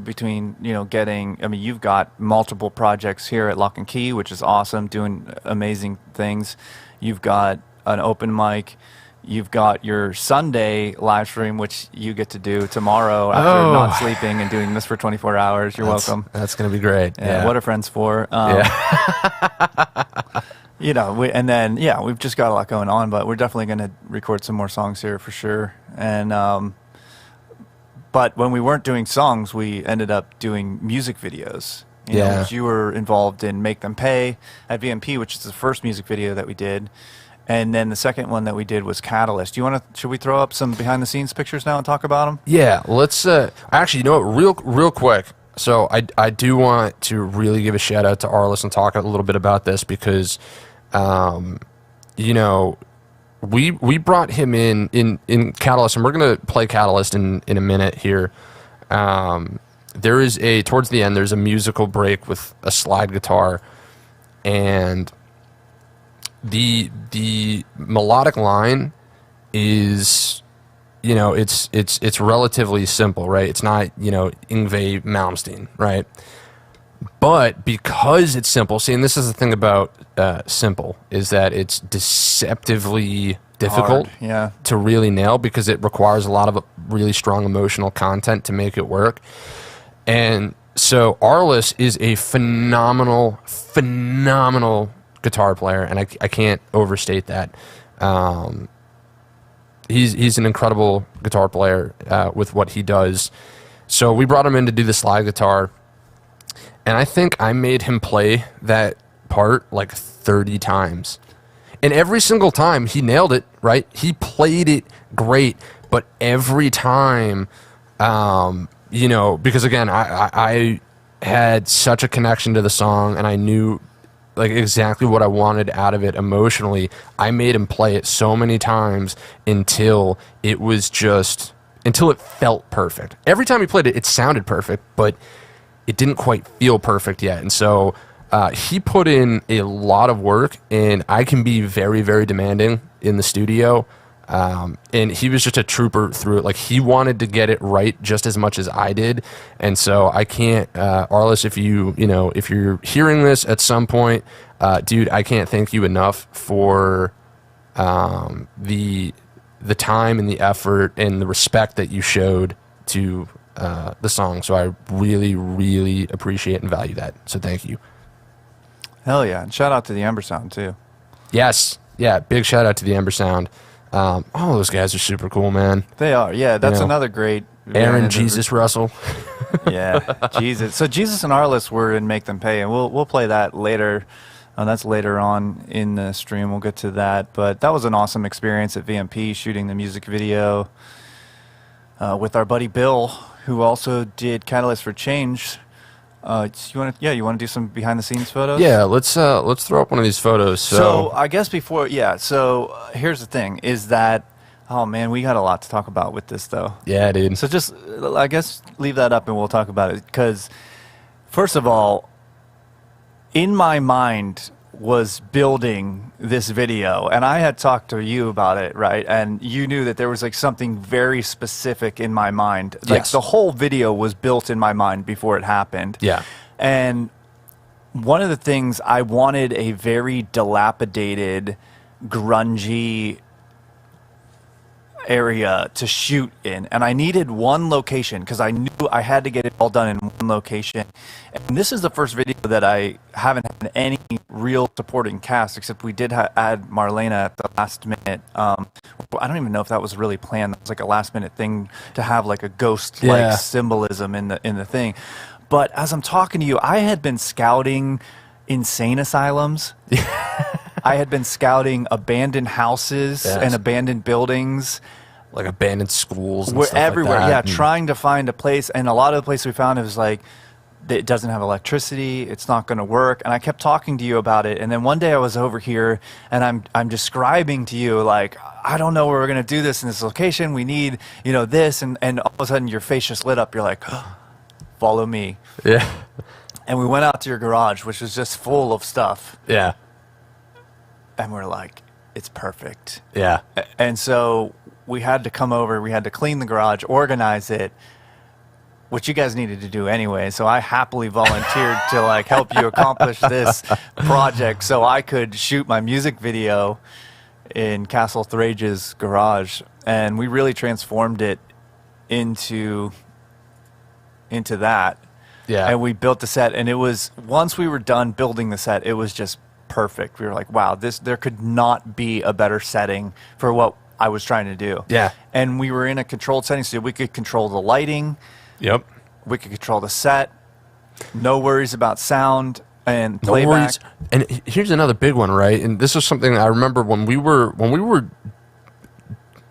between getting. I mean, you've got multiple projects here at Lock and Key, which is awesome, doing amazing things. You've got an open mic. You've got your Sunday live stream, which you get to do tomorrow after not sleeping and doing this for 24 hours. You're welcome. That's going to be great. Yeah. What are friends for? And then, we've just got a lot going on, but we're definitely going to record some more songs here for sure. And, but when we weren't doing songs, we ended up doing music videos. You were involved in Make Them Pay at VMP, which is the first music video that we did. And then the second one that we did was Catalyst. Should we throw up some behind the scenes pictures now and talk about them? Yeah, let's, actually, real quick. So I do want to really give a shout out to Arliss and talk a little bit about this because, we brought him in Catalyst, and we're going to play Catalyst in a minute here. There is towards the end, there's a musical break with a slide guitar, and the melodic line is, it's relatively simple, right? It's not, Yngwie Malmsteen, right? But because it's simple, and this is the thing about simple, is that it's deceptively difficult to really nail because it requires a lot of really strong emotional content to make it work. And so Arliss is a phenomenal guitar player, and I can't overstate that. He's an incredible guitar player with what he does. So we brought him in to do the slide guitar, and I think I made him play that part like 30 times. And every single time he nailed it, right? He played it great, but every time, because again, I had such a connection to the song, and I knew like exactly what I wanted out of it emotionally. I made him play it so many times until it felt perfect. Every time he played it, it sounded perfect, but it didn't quite feel perfect yet. And so he put in a lot of work, and I can be very, very demanding in the studio. And he was just a trooper through it. Like, he wanted to get it right just as much as I did. And so I can't, Arliss, if you're hearing this at some point, dude, I can't thank you enough for the time and the effort and the respect that you showed to the song. So I really, really appreciate and value that. So thank you. Hell yeah. And shout out to the Ember Sound too. Yes. Yeah. Big shout out to the Ember Sound. All those guys are super cool, man. They are. Yeah. That's another great. Aaron Jesus Russell. Yeah. Jesus. So Jesus and Arliss were in Make Them Pay, and we'll play that later. That's later on in the stream. We'll get to that. But that was an awesome experience at VMP, shooting the music video with our buddy Bill, who also did Catalyst for Change. You want to do some behind the scenes photos? Yeah, let's throw up one of these photos. So I guess so here's the thing is that, oh man, we got a lot to talk about with this though. Yeah, dude. So just, I guess, leave that up and we'll talk about it, because first of all, in my mind was building this video, and I had talked to you about it, right? And you knew that there was like something very specific in my mind. Like, yes. The whole video was built in my mind before it happened. Yeah. And one of the things, I wanted a very dilapidated, grungy area to shoot in, and I needed one location because I knew I had to get it all done in one location. And this is the first video that I haven't had any real supporting cast, except we did add Marlena at the last minute. I don't even know if that was really planned. That was like a last minute thing to have like a ghost like symbolism in the thing. But as I'm talking to you, I had been scouting insane asylums. I had been scouting abandoned houses and abandoned buildings. Like abandoned schools and We're stuff everywhere, like that. yeah, trying to find a place. And a lot of the places we found, it was like, it doesn't have electricity, it's not going to work. And I kept talking to you about it. And then one day I was over here, and I'm describing to you, like, I don't know where we're going to do this in this location. We need, this. And all of a sudden your face just lit up. You're like, follow me. Yeah. And we went out to your garage, which was just full of stuff. Yeah. And we're like, it's perfect. Yeah. And so we had to come over. We had to clean the garage, organize it, which you guys needed to do anyway. So I happily volunteered to like help you accomplish this project so I could shoot my music video in Castle Thrage's garage. And we really transformed it into that. Yeah. And we built the set, and it was, once we were done building the set, it was just perfect. We were like, wow, there could not be a better setting for what I was trying to do. Yeah. And we were in a controlled setting, so we could control the lighting. Yep. We could control the set. No worries about sound and playback. No worries. And here's another big one, right? And this is something I remember when we were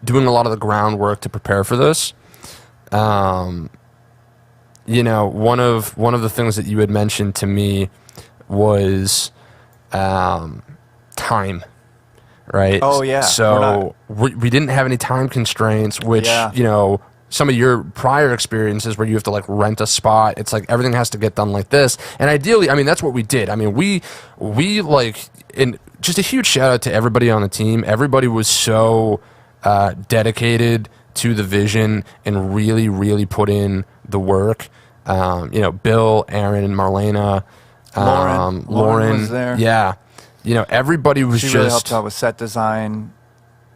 doing a lot of the groundwork to prepare for this. One of the things that you had mentioned to me was time, right? Oh, yeah. So we didn't have any time constraints, which, some of your prior experiences where you have to like rent a spot, it's like everything has to get done like this. And ideally, I mean, that's what we did. I mean, we like, and just a huge shout out to everybody on the team. Everybody was so dedicated to the vision and really, really put in the work. Bill, Aaron, and Marlena, Lauren was there. Yeah. Everybody was she just really helped out with set design,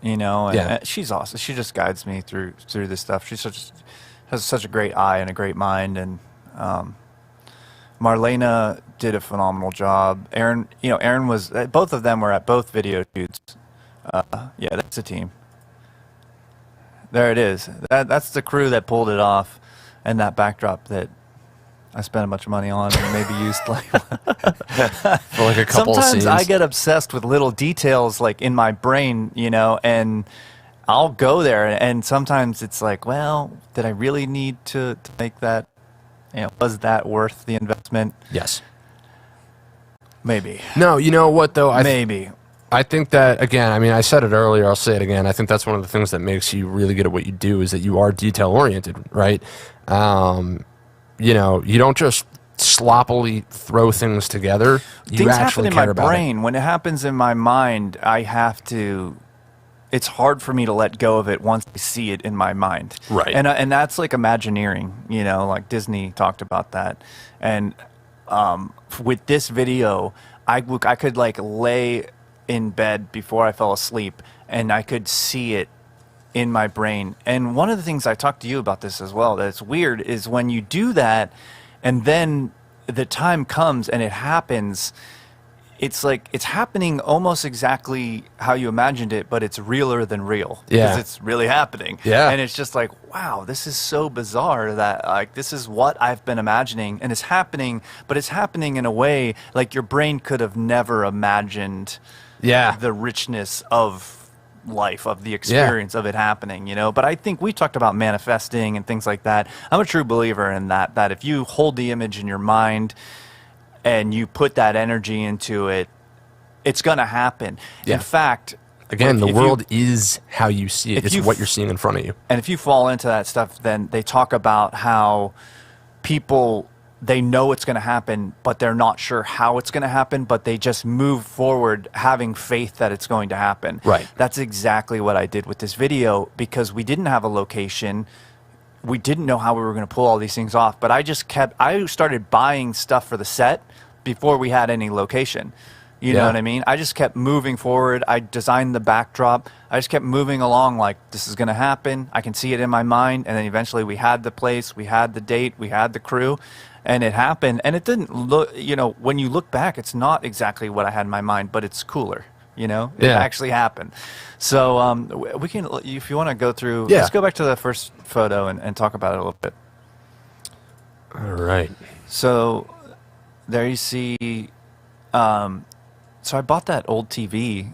and Yeah. she's awesome. She just guides me through this stuff. She has such a great eye and a great mind, and Marlena did a phenomenal job. Aaron was, both of them were at both video shoots. Yeah, that's a team. There it is. That's the crew that pulled it off, and that backdrop that I spent a bunch of money on and maybe used like for like a couple of scenes. Sometimes I get obsessed with little details like in my brain, and I'll go there, and sometimes it's like, well, did I really need to make that? Was that worth the investment? Yes. Maybe. No, you know what though? Maybe. I think that, again, I mean, I said it earlier, I'll say it again. I think that's one of the things that makes you really good at what you do is that you are detail-oriented, right? You don't just sloppily throw things together. You Things actually happen in care my about brain. it. When it happens in my mind, it's hard for me to let go of it once I see it in my mind. Right. And that's like Imagineering, like Disney talked about that. And with this video, I could like lay in bed before I fell asleep, and I could see it in my brain. And one of the things I talked to you about this as well, that's weird, is when you do that and then the time comes and it happens, it's like it's happening almost exactly how you imagined it, but it's realer than real. Yeah. Because it's really happening. Yeah. And it's just like, wow, this is so bizarre that like this is what I've been imagining, and it's happening, but it's happening in a way like your brain could have never imagined the richness of life, of the experience of it happening, But I think we talked about manifesting and things like that. I'm a true believer in that if you hold the image in your mind and you put that energy into it, it's going to happen. Yeah. In fact, Again, the world is how you see it. It's what you're seeing in front of you. And if you fall into that stuff, then they talk about how people, they know it's going to happen, but they're not sure how it's going to happen, but they just move forward having faith that it's going to happen. Right. That's exactly what I did with this video, because we didn't have a location. We didn't know how we were going to pull all these things off, but I started buying stuff for the set before we had any location. You know what I mean? I just kept moving forward. I designed the backdrop. I just kept moving along like, this is going to happen. I can see it in my mind. And then eventually we had the place, we had the date, we had the crew, and it happened. And it didn't look, when you look back, it's not exactly what I had in my mind, but it's cooler. It actually happened. So we can, if you want to go through, let's go back to the first photo and talk about it a little bit. All right. So there you see, so I bought that old TV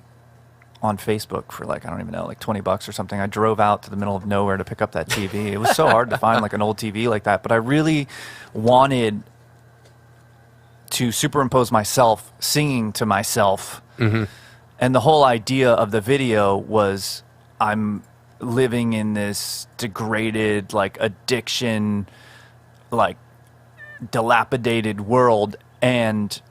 on Facebook for like, I don't even know, like $20 or something. I drove out to the middle of nowhere to pick up that TV. It was so hard to find like an old TV like that, but I really wanted to superimpose myself singing to myself. Mm-hmm. And the whole idea of the video was I'm living in this degraded, like, addiction, like, dilapidated world, and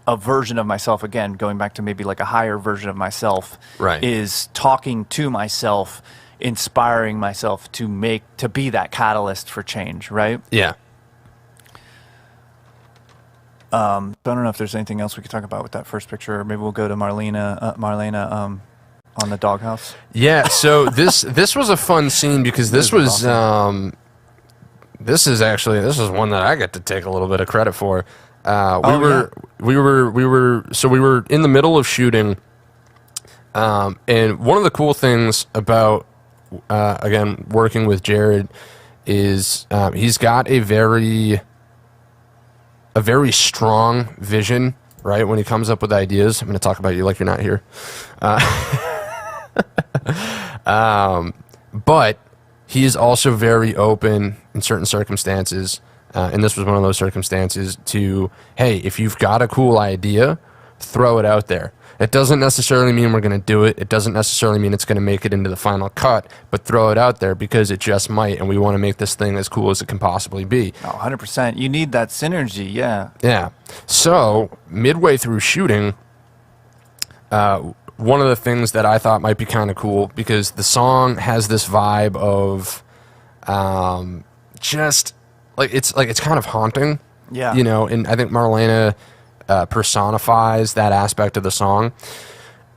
a version of myself, again, going back to maybe like a higher version of myself, Right. is talking to myself, inspiring myself to be that catalyst for change, right? Yeah. So I don't know if there's anything else we could talk about with that first picture, or maybe we'll go to Marlena on the doghouse. Yeah, so this was a fun scene because this was awesome. this is one that I get to take a little bit of credit for. We were in the middle of shooting, and one of the cool things about again working with Jared is he's got a very strong vision, right? When he comes up with ideas. I'm going to talk about you like you're not here. But he is also very open in certain circumstances, and this was one of those circumstances, to, hey, if you've got a cool idea, throw it out there. It doesn't necessarily mean we're going to do it. It doesn't necessarily mean it's going to make it into the final cut, but throw it out there because it just might, and we want to make this thing as cool as it can possibly be. Oh, 100%. You need that synergy, yeah. Yeah. So, midway through shooting, one of the things that I thought might be kind of cool, because the song has this vibe of just it's kind of haunting. Yeah. You know, and I think Marlena personifies that aspect of the song.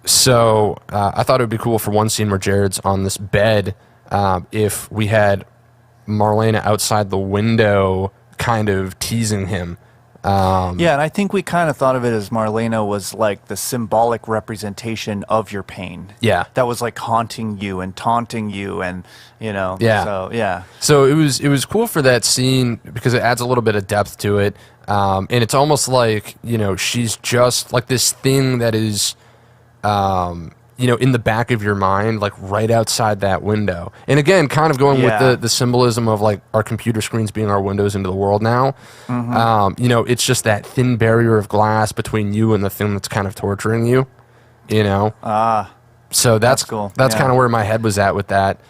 So I thought it would be cool for one scene where Jared's on this bed, if we had Marlena outside the window kind of teasing him. Yeah, and I think we kind of thought of it as Marlena was like the symbolic representation of your pain. Yeah. That was like haunting you and taunting you, and, you know. Yeah. So, yeah. So it was cool for that scene because it adds a little bit of depth to it. And it's almost like, you know, she's just like this thing that is, you know, in the back of your mind, like right outside that window. And again, kind of going with the symbolism of like our computer screens being our windows into the world now. Mm-hmm. You know, it's just that thin barrier of glass between you and the thing that's kind of torturing you, you know? So that's cool. That's Yeah. kind of where my head was at with that.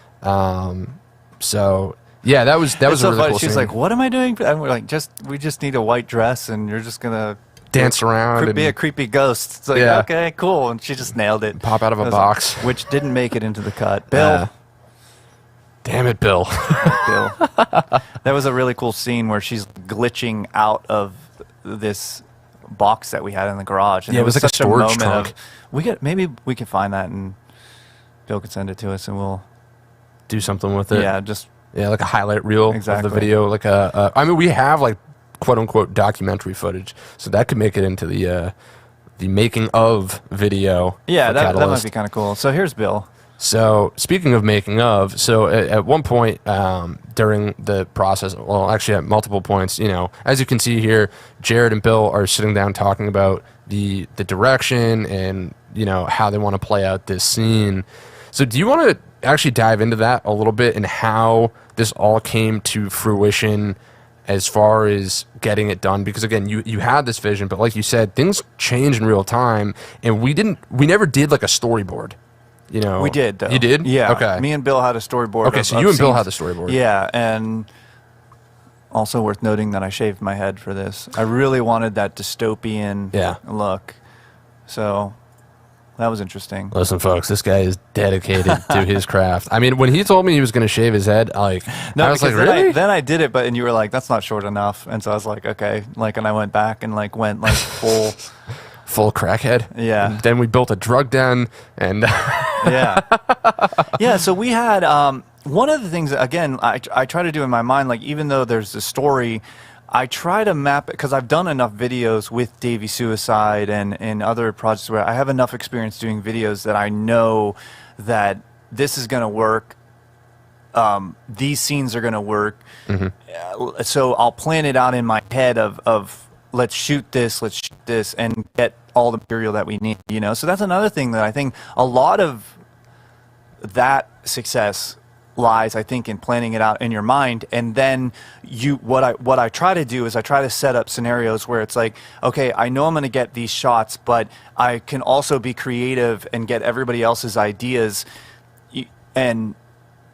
So yeah, that was It's a so really funny. cool She's scene. like, "What am I doing?" And we're like, we just need a white dress, and you're just gonna Dance around be a and creepy ghost." It's like, Yeah. okay, cool, and she just nailed it. pop out of a It was- box. which didn't make it into the cut. Bill, Damn it, Bill. Bill. That was a really cool scene where she's glitching out of this box that we had in the garage. And Yeah, it was like a such storage moment trunk. maybe we can find that, and Bill could send it to us, and we'll Do something with it. yeah, like a highlight reel Exactly. of the video. Like I mean, we have like quote unquote documentary footage, so that could make it into the making of video. yeah, for that might Catalyst. be kind of cool. So here's Bill. So speaking of making of, so at one point during the process, well, actually at multiple points, you know, as you can see here, Jared and Bill are sitting down talking about the direction and, you know, how they want to play out this scene. So do you want to actually dive into that a little bit and how this all came to fruition as far as getting it done? Because again, you had this vision, but like you said, things change in real time, and we never did like a storyboard. You know, We did, though. You did? Yeah. Okay. Me and Bill had a storyboard. Okay, so you and Bill had the storyboard. Yeah, and also worth noting that I shaved my head for this. I really wanted that dystopian look. So that was interesting. Listen, folks, this guy is dedicated to his craft. I mean, when he told me he was going to shave his head, I was like, really? Then I did it, and you were like, that's not short enough. And so I was like, okay. Like, and I went back and like went like full crackhead. Yeah. And then we built a drug den, and yeah. So we had one of the things, again, I try to do in my mind, like, even though there's a story, I try to map it, because I've done enough videos with Davey Suicide and other projects where I have enough experience doing videos that I know that this is going to work. These scenes are going to work. Mm-hmm. So I'll plan it out in my head of let's shoot this, and get all the material that we need, you know? So that's another thing that I think a lot of that success lies, I think, in planning it out in your mind. And then what I try to do is I try to set up scenarios where it's like, okay, I know I'm going to get these shots, but I can also be creative and get everybody else's ideas and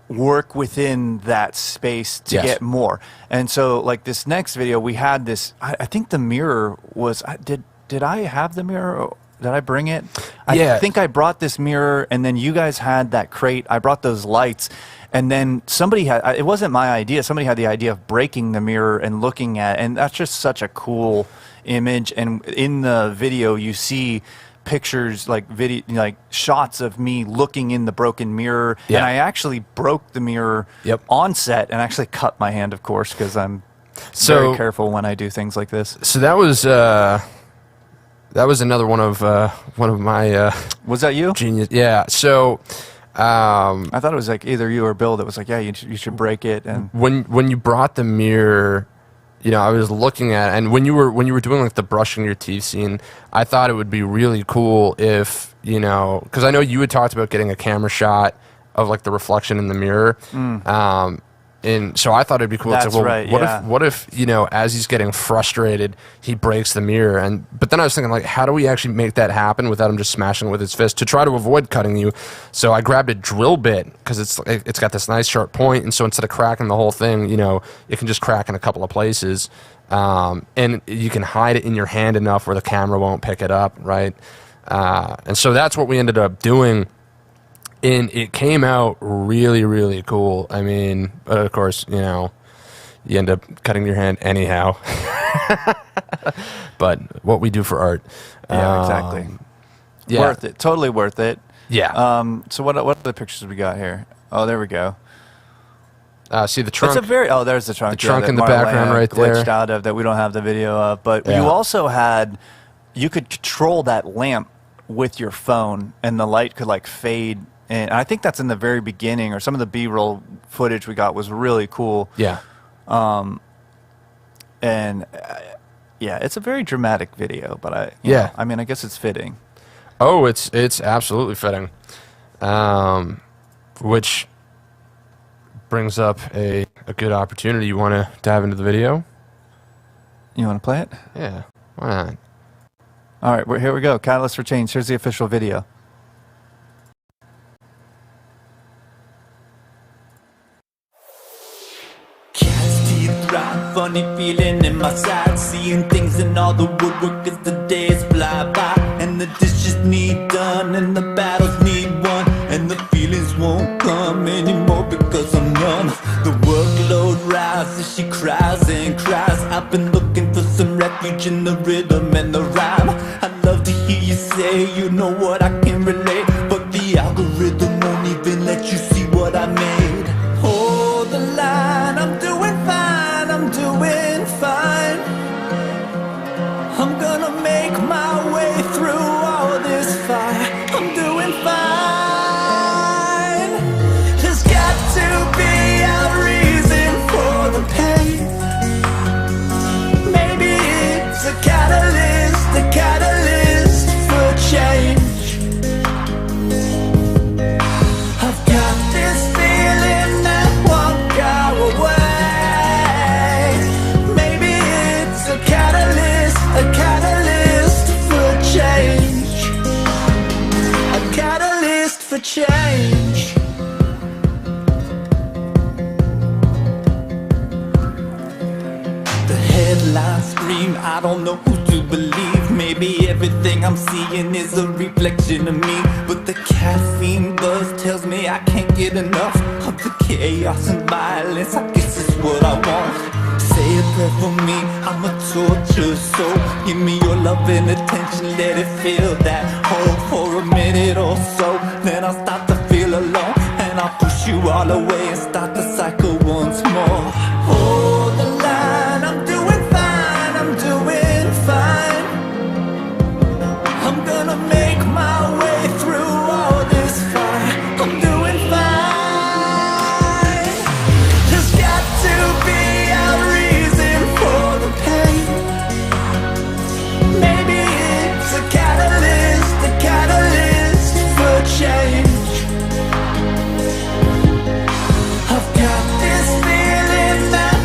work within that space to get more. And so like this next video, we had this, I think the mirror was, did I have the mirror? Did I bring it? I think I brought this mirror, and then you guys had that crate. I brought those lights, and then somebody had, it wasn't my idea, somebody had the idea of breaking the mirror and looking at, and that's just such a cool image. And in the video you see pictures, like video, like shots of me looking in the broken mirror, and I actually broke the mirror on set and actually cut my hand, of course, because I'm very careful when I do things like this. So that was another one of my was that you? Genius. Yeah. So I thought it was like either you or Bill that was like, yeah, you should break it. And when you brought the mirror, you know, I was looking at, and when you were doing like the brushing your teeth scene, I thought it would be really cool if, you know, because I know you had talked about getting a camera shot of like the reflection in the mirror. And so I thought it'd be cool. That's to, well, right, what if, you know, as he's getting frustrated, he breaks the mirror? But then I was thinking, like, how do we actually make that happen without him just smashing it with his fist to try to avoid cutting you? So I grabbed a drill bit because it's got this nice sharp point, and so instead of cracking the whole thing, you know, it can just crack in a couple of places, and you can hide it in your hand enough where the camera won't pick it up, right? And so that's what we ended up doing. And it came out really, really cool. I mean, but of course, you know, you end up cutting your hand anyhow. But what we do for art. Yeah, exactly. Yeah. Worth it. Totally worth it. Yeah. So what other pictures we got here? Oh, there we go. See the trunk. It's a there's the trunk. The trunk in the background right there. Glitched out of that we don't have the video of. But you also you could control that lamp with your phone, and the light could like fade. And I think that's in the very beginning, or some of the B-roll footage we got was really cool. Yeah. And yeah, it's a very dramatic video, but I mean, I guess it's fitting. Oh, it's absolutely fitting. Which brings up a good opportunity. You want to dive into the video? You want to play it? Yeah. Why not? All right, here we go. Catalyst for Change. Here's the official video. Funny feeling in my side, seeing things in all the woodwork as the days fly by, and the dishes need done and the battles need won, and the feelings won't come anymore because I'm numb. The workload rises, she cries and cries. I've been looking for some refuge in the rhythm and the rhyme. I love to hear you say, you know what, I can relate, but the algorithm won't even let you see what I made. Hold the line, I'm doing fine. I'm doing fine. I'm gonna make my way through all this fire. I'm doing fine. There's got to be a reason for the pain. Maybe it's a catalyst for change. I've got this feeling that won't go away. A catalyst for change. A catalyst for change. The headlines scream, I don't know who to believe. Maybe everything I'm seeing is a reflection of me, but the caffeine buzz tells me I can't get enough of the chaos and violence. I guess it's what I want. Say a prayer for me, I'm a tortured soul. Give me your love and attention, let it fill that hole for a minute or so. Then I'll start to feel alone, and I'll push you all away and start the cycle once more. Hold the line, I'm doing fine, I'm doing fine. I'm gonna make my way through all this fire. I'm doing fine. There's got to be change. I've got this feeling that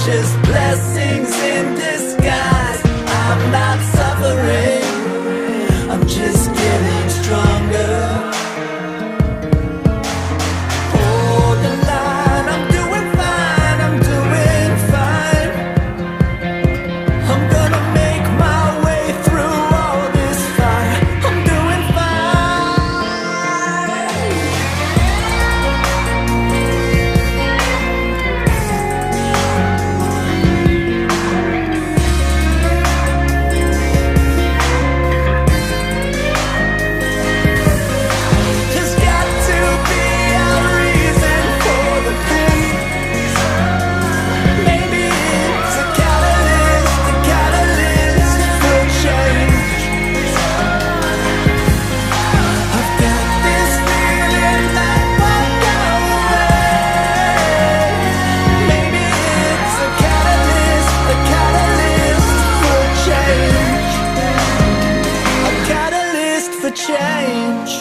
just blessings in disguise. I'm not suffering, I'm just getting stronger. Hold the line, I'm doing fine, I'm doing fine. I'm gonna make my way through all this fire. I'm doing fine. There's got to be a reason for the pain. Maybe it's a catalyst for change. I've got this feeling that won't go away. Maybe it's a catalyst for change. A catalyst for change.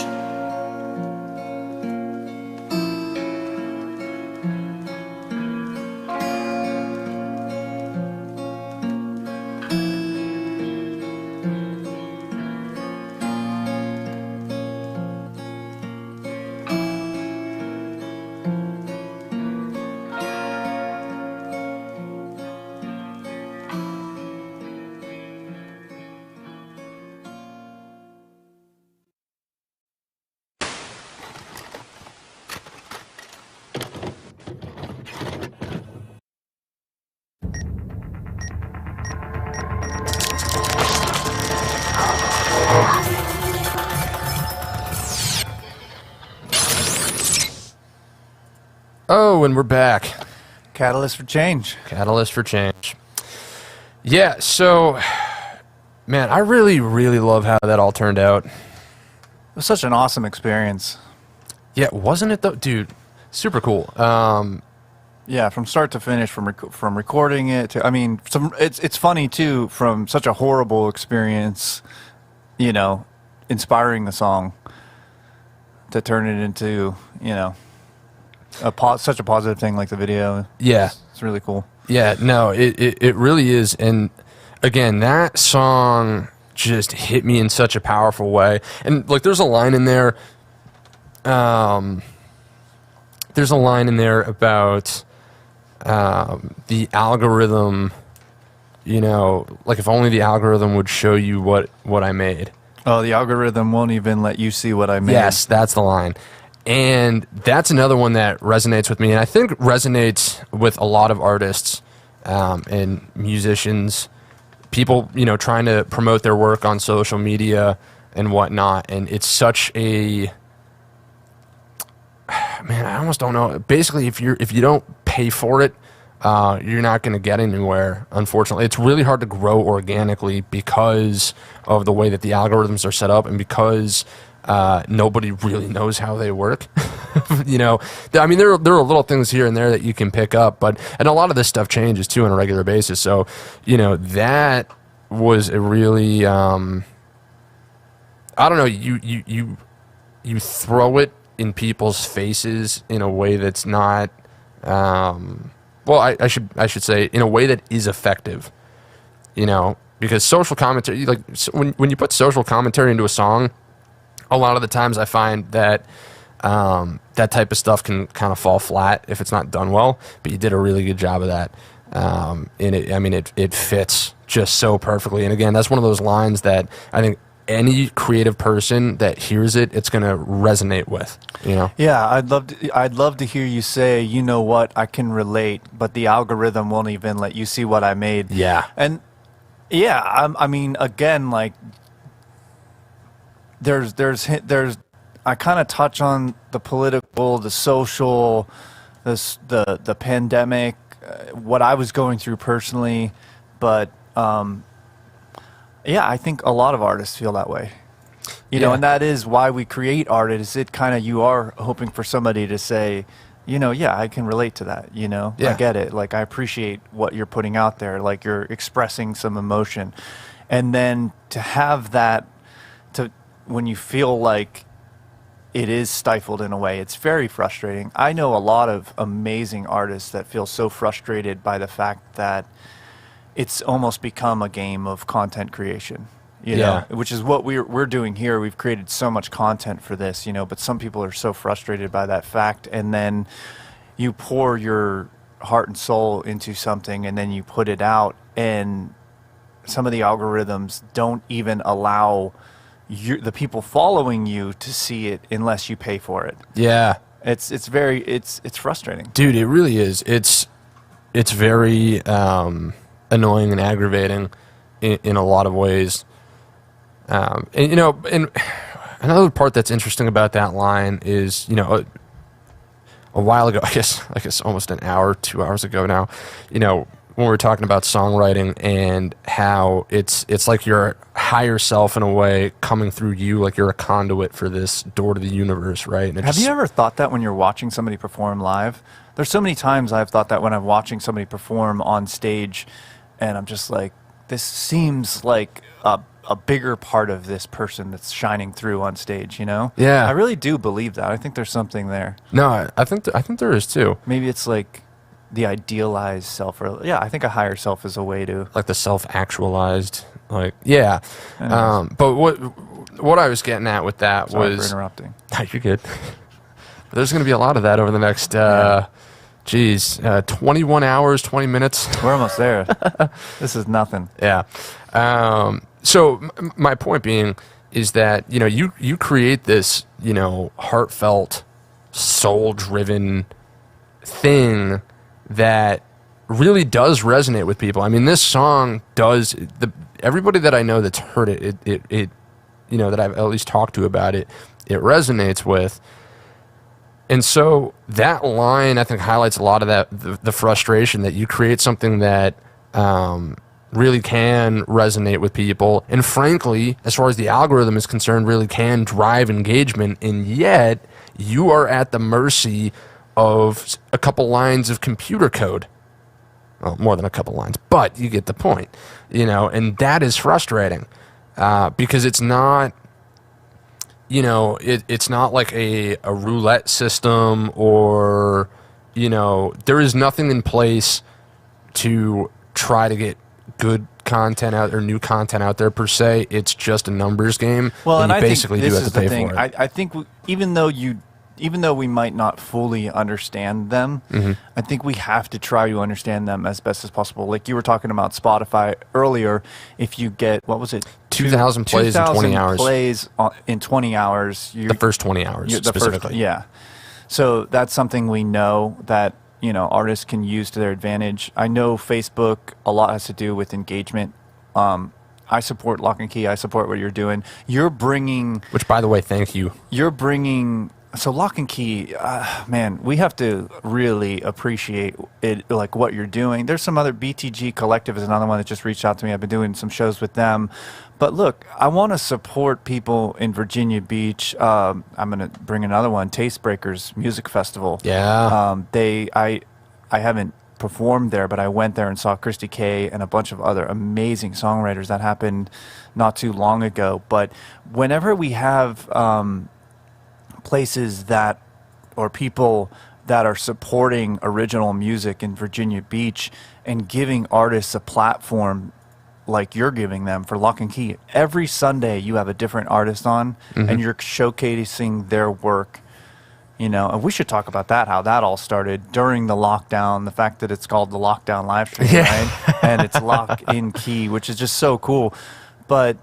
Oh, and we're back. Catalyst for change. Catalyst for change. Yeah, so, man, I really, really love how that all turned out. It was such an awesome experience. Yeah, wasn't it though? Dude, super cool. Yeah, from start to finish, from recording it to, I mean, it's funny too, from such a horrible experience, you know, inspiring the song to turn it into, you know, such a positive thing like the video. Yeah. It's really cool. Yeah, no, it really is. And again, that song just hit me in such a powerful way. And like, there's a line in there. There's a line in there about the algorithm. You know, like if only the algorithm would show you what I made. Oh, the algorithm won't even let you see what I made. Yes, that's the line. And that's another one that resonates with me, and I think resonates with a lot of artists and musicians, people, you know, trying to promote their work on social media and whatnot. And it's such a, man, I almost don't know. Basically, if you don't pay for it, you're not going to get anywhere. Unfortunately, it's really hard to grow organically because of the way that the algorithms are set up, and because nobody really knows how they work. You know, I mean, there are little things here and there that you can pick up, and a lot of this stuff changes too on a regular basis. So, you know, that was a really, I don't know, you throw it in people's faces in a way that's not, well, I should say in a way that is effective, you know, because social commentary, like when you put social commentary into a song, a lot of the times I find that that type of stuff can kind of fall flat if it's not done well, but you did a really good job of that. And it fits just so perfectly. And again, that's one of those lines that I think any creative person that hears it, it's going to resonate with, you know? Yeah, I'd love to hear you say, you know what, I can relate, but the algorithm won't even let you see what I made. Yeah. And yeah, I mean, again, like there's I kind of touch on the political, the social, the pandemic, what I was going through personally, but yeah, I think a lot of artists feel that way. You know, and that is why we create art. Is it kind of, you are hoping for somebody to say, you know, yeah, I can relate to that, you know? Yeah. I get it. Like, I appreciate what you're putting out there. Like, you're expressing some emotion. And then to have that, when you feel like it is stifled in a way. It's very frustrating. I know a lot of amazing artists that feel so frustrated by the fact that it's almost become a game of content creation, you know, which is what we're doing here. We've created so much content for this, you know, but some people are so frustrated by that fact. And then you pour your heart and soul into something and then you put it out, and some of the algorithms don't even allow the people following you to see it unless you pay for it. Yeah. It's frustrating. Dude, it really is. It's very annoying and aggravating in a lot of ways. And you know, and another part that's interesting about that line is, you know, a while ago, I guess almost an hour, 2 hours ago now, you know, when we were talking about songwriting and how it's like your higher self in a way coming through you, like you're a conduit for this door to the universe, right? And have you ever thought that when you're watching somebody perform live? There's so many times I've thought that when I'm watching somebody perform on stage, and I'm just like, this seems like a bigger part of this person that's shining through on stage, you know? Yeah. I really do believe that. I think there's something there. No, I think there is too. Maybe it's like the idealized self, or I think a higher self is a way to, like the self-actualized, like, yeah. But what I was getting at with that sorry was for interrupting. No, you're good. There's going to be a lot of that over the next 21 hours, 20 minutes. We're almost there. This is nothing. Yeah. So my point being is that, you know, you create this, you know, heartfelt, soul-driven thing that really does resonate with people. I mean, this song does. Everybody that I know that's heard it, you know, that I've at least talked to about it, it resonates with. And so that line, I think, highlights a lot of that, the frustration that you create something that really can resonate with people. And frankly, as far as the algorithm is concerned, really can drive engagement. And yet you are at the mercy of a couple lines of computer code. Well, more than a couple lines, but you get the point, you know, and that is frustrating because it's not, you know, it's not like a roulette system, or, you know, there is nothing in place to try to get good content out or new content out there per se. It's just a numbers game. Well, and you I basically think do this have is to pay the thing. for it. I think even though we might not fully understand them, I think we have to try to understand them as best as possible. Like you were talking about Spotify earlier, if you get, what was it? 2,000 plays in 20 hours. 2,000 plays in 20 hours. The first 20 hours specifically. So that's something we know that, you know, artists can use to their advantage. I know Facebook, a lot has to do with engagement. I support Lock and Key. I support what you're doing. You're bringing... Which, by the way, thank you. You're bringing... So Lock and Key, man, we have to really appreciate it, like what you're doing. There's some other, BTG Collective is another one that just reached out to me. I've been doing some shows with them. But look, I want to support people in Virginia Beach. I'm going to bring another one, Taste Breakers Music Festival. Yeah. I haven't performed there, but I went there and saw Christy K and a bunch of other amazing songwriters. That happened not too long ago. But whenever we have... places that, or people that are supporting original music in Virginia Beach and giving artists a platform like you're giving them for Lock and Key. Every Sunday you have a different artist on and you're showcasing their work, you know, and we should talk about that, how that all started during the lockdown, the fact that it's called the Lockdown Live Stream, right? And it's Lock in Key, which is just so cool. But,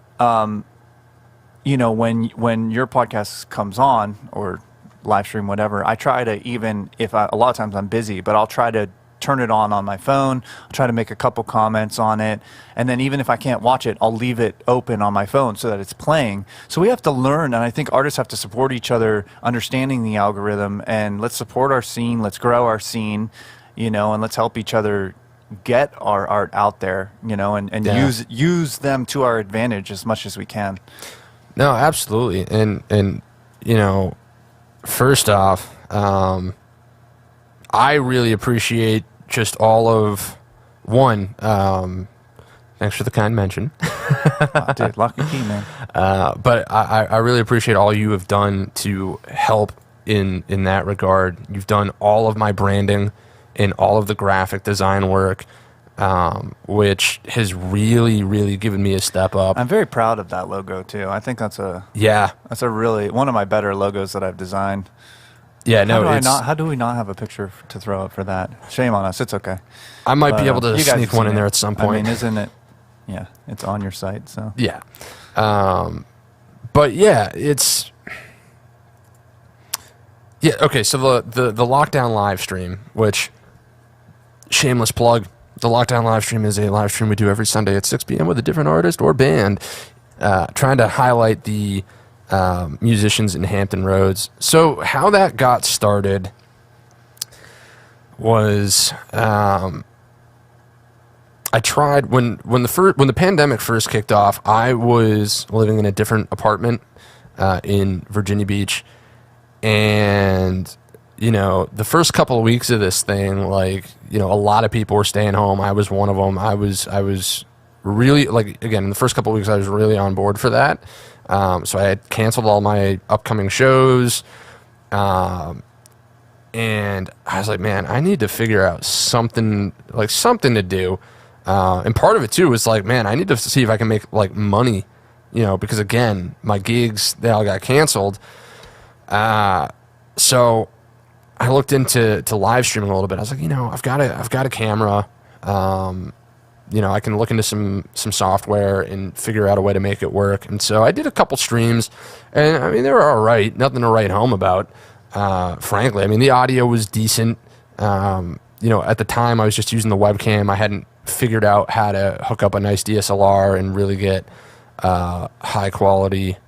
you know, when your podcast comes on or live stream, whatever, I try to, even if a lot of times I'm busy, but I'll try to turn it on my phone. I'll try to make a couple comments on it. And then even if I can't watch it, I'll leave it open on my phone so that it's playing. So we have to learn, and I think artists have to support each other, understanding the algorithm, and let's support our scene. Let's grow our scene, you know, and let's help each other get our art out there, you know, and use them to our advantage as much as we can. No, absolutely. And you know, first off, I really appreciate just all of thanks for the kind mention. Oh, dude, lock and key, man. But I really appreciate all you have done to help in that regard. You've done all of my branding and all of the graphic design work, which has really given me a step up. I'm very proud of that logo too. I think that's a really one of my better logos that I've designed. Yeah, no, how do we not have a picture to throw up for that? Shame on us. It's okay. I might be able to sneak one in there at some point. I mean, isn't it? Yeah, it's on your site, so. Yeah. But yeah, it's... Yeah, okay, so the Lockdown live stream, which, shameless plug, the Lockdown live stream is a live stream we do every Sunday at 6 p.m. with a different artist or band, trying to highlight the musicians in Hampton Roads. So how that got started was I tried when the pandemic first kicked off. I was living in a different apartment in Virginia Beach, and the first couple of weeks of this thing, like, a lot of people were staying home. I was one of them. I was really, like, again, in the first couple of weeks, I was really on board for that. So I had canceled all my upcoming shows. And I was like, man, I need to figure out something to do. And part of it too was like, man, I need to see if I can make like money, because again, my gigs, they all got canceled. So I looked into live streaming a little bit. I was like, I've got a camera. I can look into some software and figure out a way to make it work. And so I did a couple streams, and I mean, they were all right. Nothing to write home about. Frankly, I mean, the audio was decent. At the time I was just using the webcam. I hadn't figured out how to hook up a nice DSLR and really get, high quality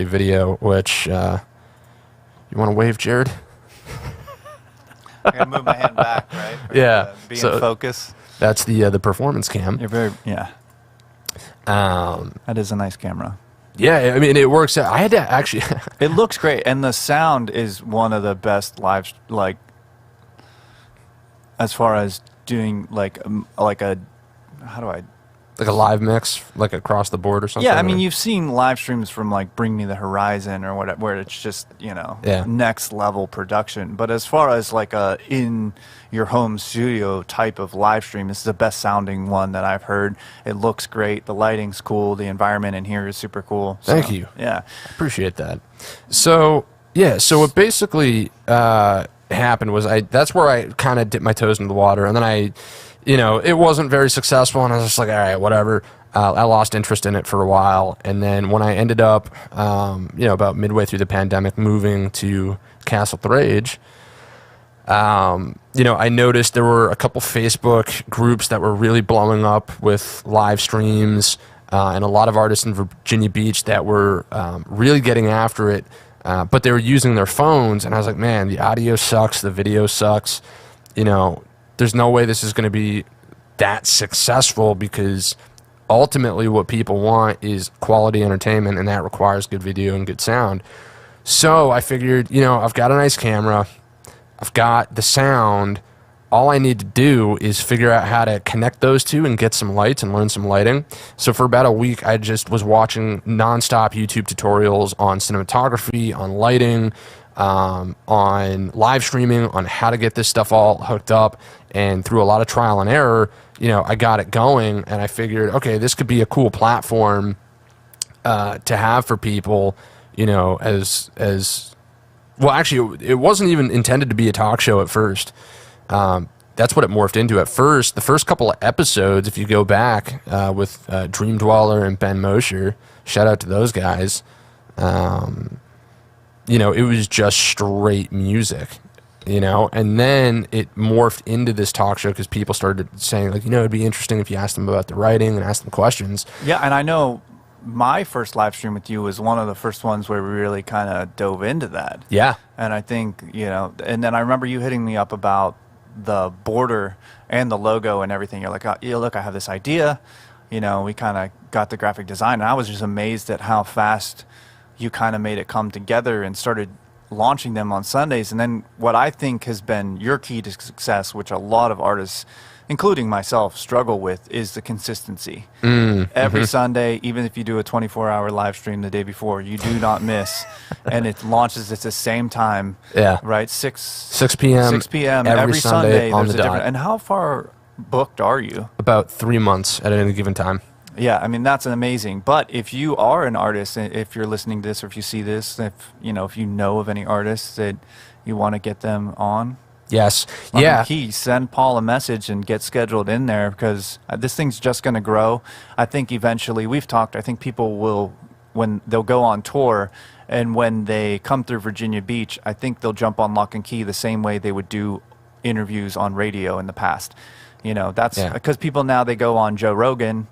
video, which, you want to wave, Jared? I gotta move my hand back, right? Yeah. Be in focus. That's the performance cam. Yeah. That is a nice camera. Yeah, I mean, it works out. I had to actually... It looks great, and the sound is one of the best live, like, as far as doing, like a, how do I... Like a live mix, like across the board or something? Yeah, I mean, you've seen live streams from, like, Bring Me the Horizon or whatever, where it's just, next level production. But as far as, like, a in-your-home studio type of live stream, this is the best sounding one that I've heard. It looks great. The lighting's cool. The environment in here is super cool. So, thank you. Yeah. I appreciate that. So, yeah, so what basically happened was that's where I kind of dipped my toes in the water, and then it wasn't very successful, and I was just like, all right, whatever. I lost interest in it for a while, and then when I ended up, about midway through the pandemic, moving to Castle Thrage, I noticed there were a couple Facebook groups that were really blowing up with live streams, and a lot of artists in Virginia Beach that were really getting after it, but they were using their phones, and I was like, man, the audio sucks, the video sucks, there's no way this is going to be that successful, because ultimately what people want is quality entertainment, and that requires good video and good sound. So I figured, I've got a nice camera, I've got the sound, all I need to do is figure out how to connect those two and get some lights and learn some lighting. So for about a week, I just was watching nonstop YouTube tutorials on cinematography, on lighting, on live streaming, on how to get this stuff all hooked up, and through a lot of trial and error, I got it going, and I figured, okay, this could be a cool platform to have for people, as well. Actually, it wasn't even intended to be a talk show at first. That's what it morphed into at first. The first couple of episodes, if you go back with Dream Dweller and Ben Mosher, shout out to those guys. It was just straight music, and then it morphed into this talk show because people started saying, like, it'd be interesting if you asked them about the writing and asked them questions. Yeah, and I know my first live stream with you was one of the first ones where we really kind of dove into that. Yeah. And I think, and then I remember you hitting me up about the border and the logo and everything. You're like, look, I have this idea. We kind of got the graphic design, and I was just amazed at how fast you kind of made it come together and started launching them on Sundays. And then what I think has been your key to success, which a lot of artists including myself, struggle with is the consistency. Mm-hmm. Every Sunday, even if you do a 24-hour live stream the day before, you do not miss, and it launches at the same time. Yeah. Right, 6 p.m. 6 p.m. every Sunday on There's the a dot. different. And how far booked are you? About 3 months at any given time. Yeah, I mean that's amazing. But if you are an artist, if you're listening to this, or if you see this, if you know of any artists that you want to get them on, Yes. Lock Yeah. and Key, send Paul a message and get scheduled in there, because this thing's just going to grow. I think eventually, we've talked, I think people will, when they'll go on tour and when they come through Virginia Beach, I think they'll jump on Lock and Key the same way they would do interviews on radio in the past. That's because people now, they go on Joe Rogan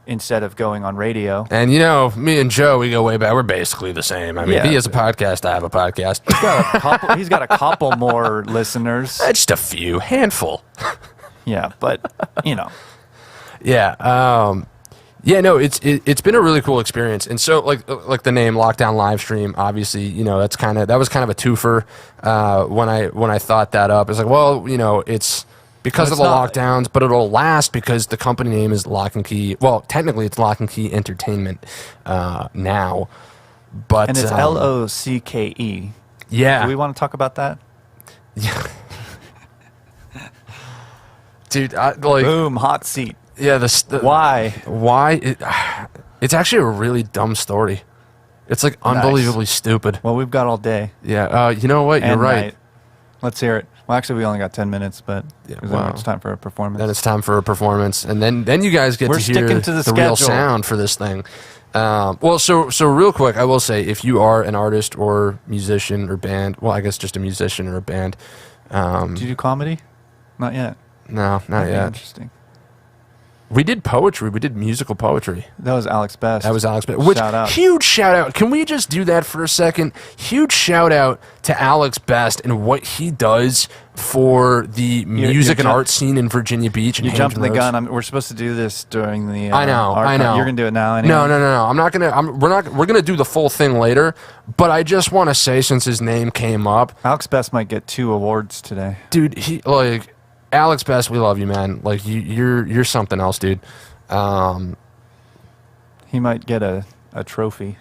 instead of going on radio. And me and Joe, we go way back. We're basically the same. I mean, he has a podcast, I have a podcast. He's got a couple more listeners. Just a few, handful. Yeah, but Yeah. No, it's been a really cool experience. And so like the name Lockdown Livestream, obviously, that was kind of a twofer when I thought that up. It's like, well, it's because of the lockdowns, but it'll last because the company name is Lock and Key. Well, technically it's Lock and Key Entertainment now. But and it's LOCKE. Yeah. Do we want to talk about that? Yeah. Dude, boom, hot seat. Yeah, why? It's actually a really dumb story. It's like unbelievably stupid. Well, we've got all day. Yeah, you know what? You're right. Night. Let's hear it. Well, actually, we only got 10 minutes, but then it's time for a performance. Then it's time for a performance, and then you guys get to hear the real sound for this thing. So real quick, I will say, if you are an artist or musician or band, well, I guess just a musician or a band. Do you do comedy? Not yet. No, not yet. Interesting. We did poetry. We did musical poetry. That was Alex Best. Shout out. Huge shout out. Can we just do that for a second? Huge shout out to Alex Best and what he does for the music and art scene in Virginia Beach. You jumped the gun. We're supposed to do this during the. I know. You're gonna do it now. Anyway. No. I'm not gonna. We're gonna do the full thing later. But I just want to say, since his name came up, Alex Best might get 2 awards today. Dude, Alex Best, we love you, man. Like you're something else, dude. He might get a trophy.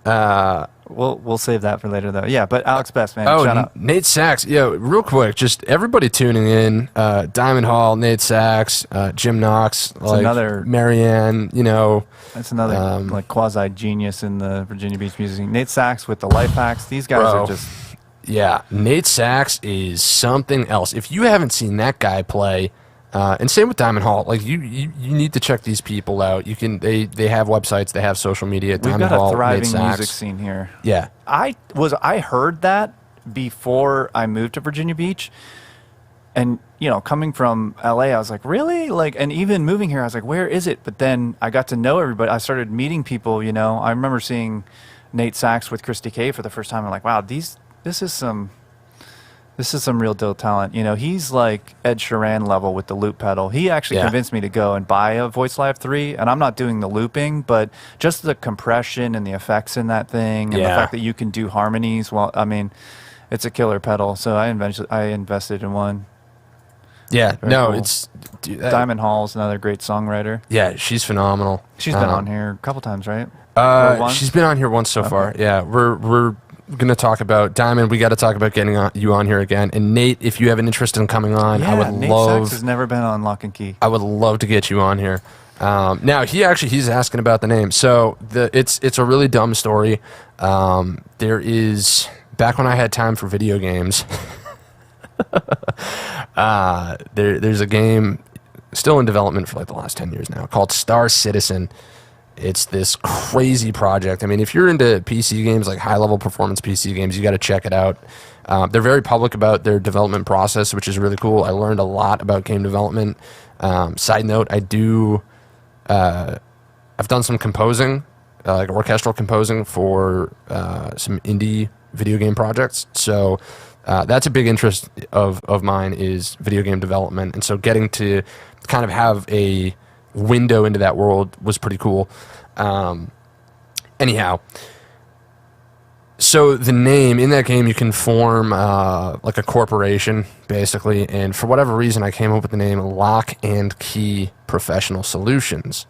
We'll save that for later, though. Yeah, but Alex Best, man. Shout out. Nate Sachs. Yeah, real quick, just everybody tuning in. Diamond Hall, Nate Sachs, Jim Knox, another Marianne. That's another quasi genius in the Virginia Beach music scene. Nate Sachs with the life hacks. These guys are just. Yeah, Nate Sachs is something else. If you haven't seen that guy play, and same with Diamond Hall, you need to check these people out. You can they have websites, they have social media. We've got a thriving music scene here. Yeah, I heard that before I moved to Virginia Beach, and coming from LA, I was like, really? And even moving here, I was like, where is it? But then I got to know everybody. I started meeting people. I remember seeing Nate Sachs with Christy K for the first time. I'm like, wow, This is some real deal talent. He's like Ed Sheeran level with the loop pedal. He actually convinced me to go and buy a Voice Live 3, and I'm not doing the looping, but just the compression and the effects in that thing, and the fact that you can do harmonies. Well, I mean, it's a killer pedal. So I invested in one. Yeah, Very cool. It's Diamond Hall's another great songwriter. Yeah, she's phenomenal. She's been on here a couple times, right? She's been on here once so far. Yeah, we're going to talk about Diamond. We got to talk about getting you on here again. And Nate, if you have an interest in coming on, I would Nate love. Sachs has never been on Lock and Key. I would love to get you on here. Now he's asking about the name. So it's a really dumb story. There is, back when I had time for video games, there's a game still in development for the last 10 years now called Star Citizen. It's this crazy project. I mean, if you're into PC games, like high-level performance PC games, you got to check it out. They're very public about their development process, which is really cool. I learned a lot about game development. Side note, I've done some composing, like orchestral composing for some indie video game projects. So that's a big interest of mine, is video game development. And so getting to kind of have a window into that world was pretty cool. Anyhow, So the name in that game, you can form like a corporation, basically. And for whatever reason, I came up with the name Lock and Key Professional Solutions.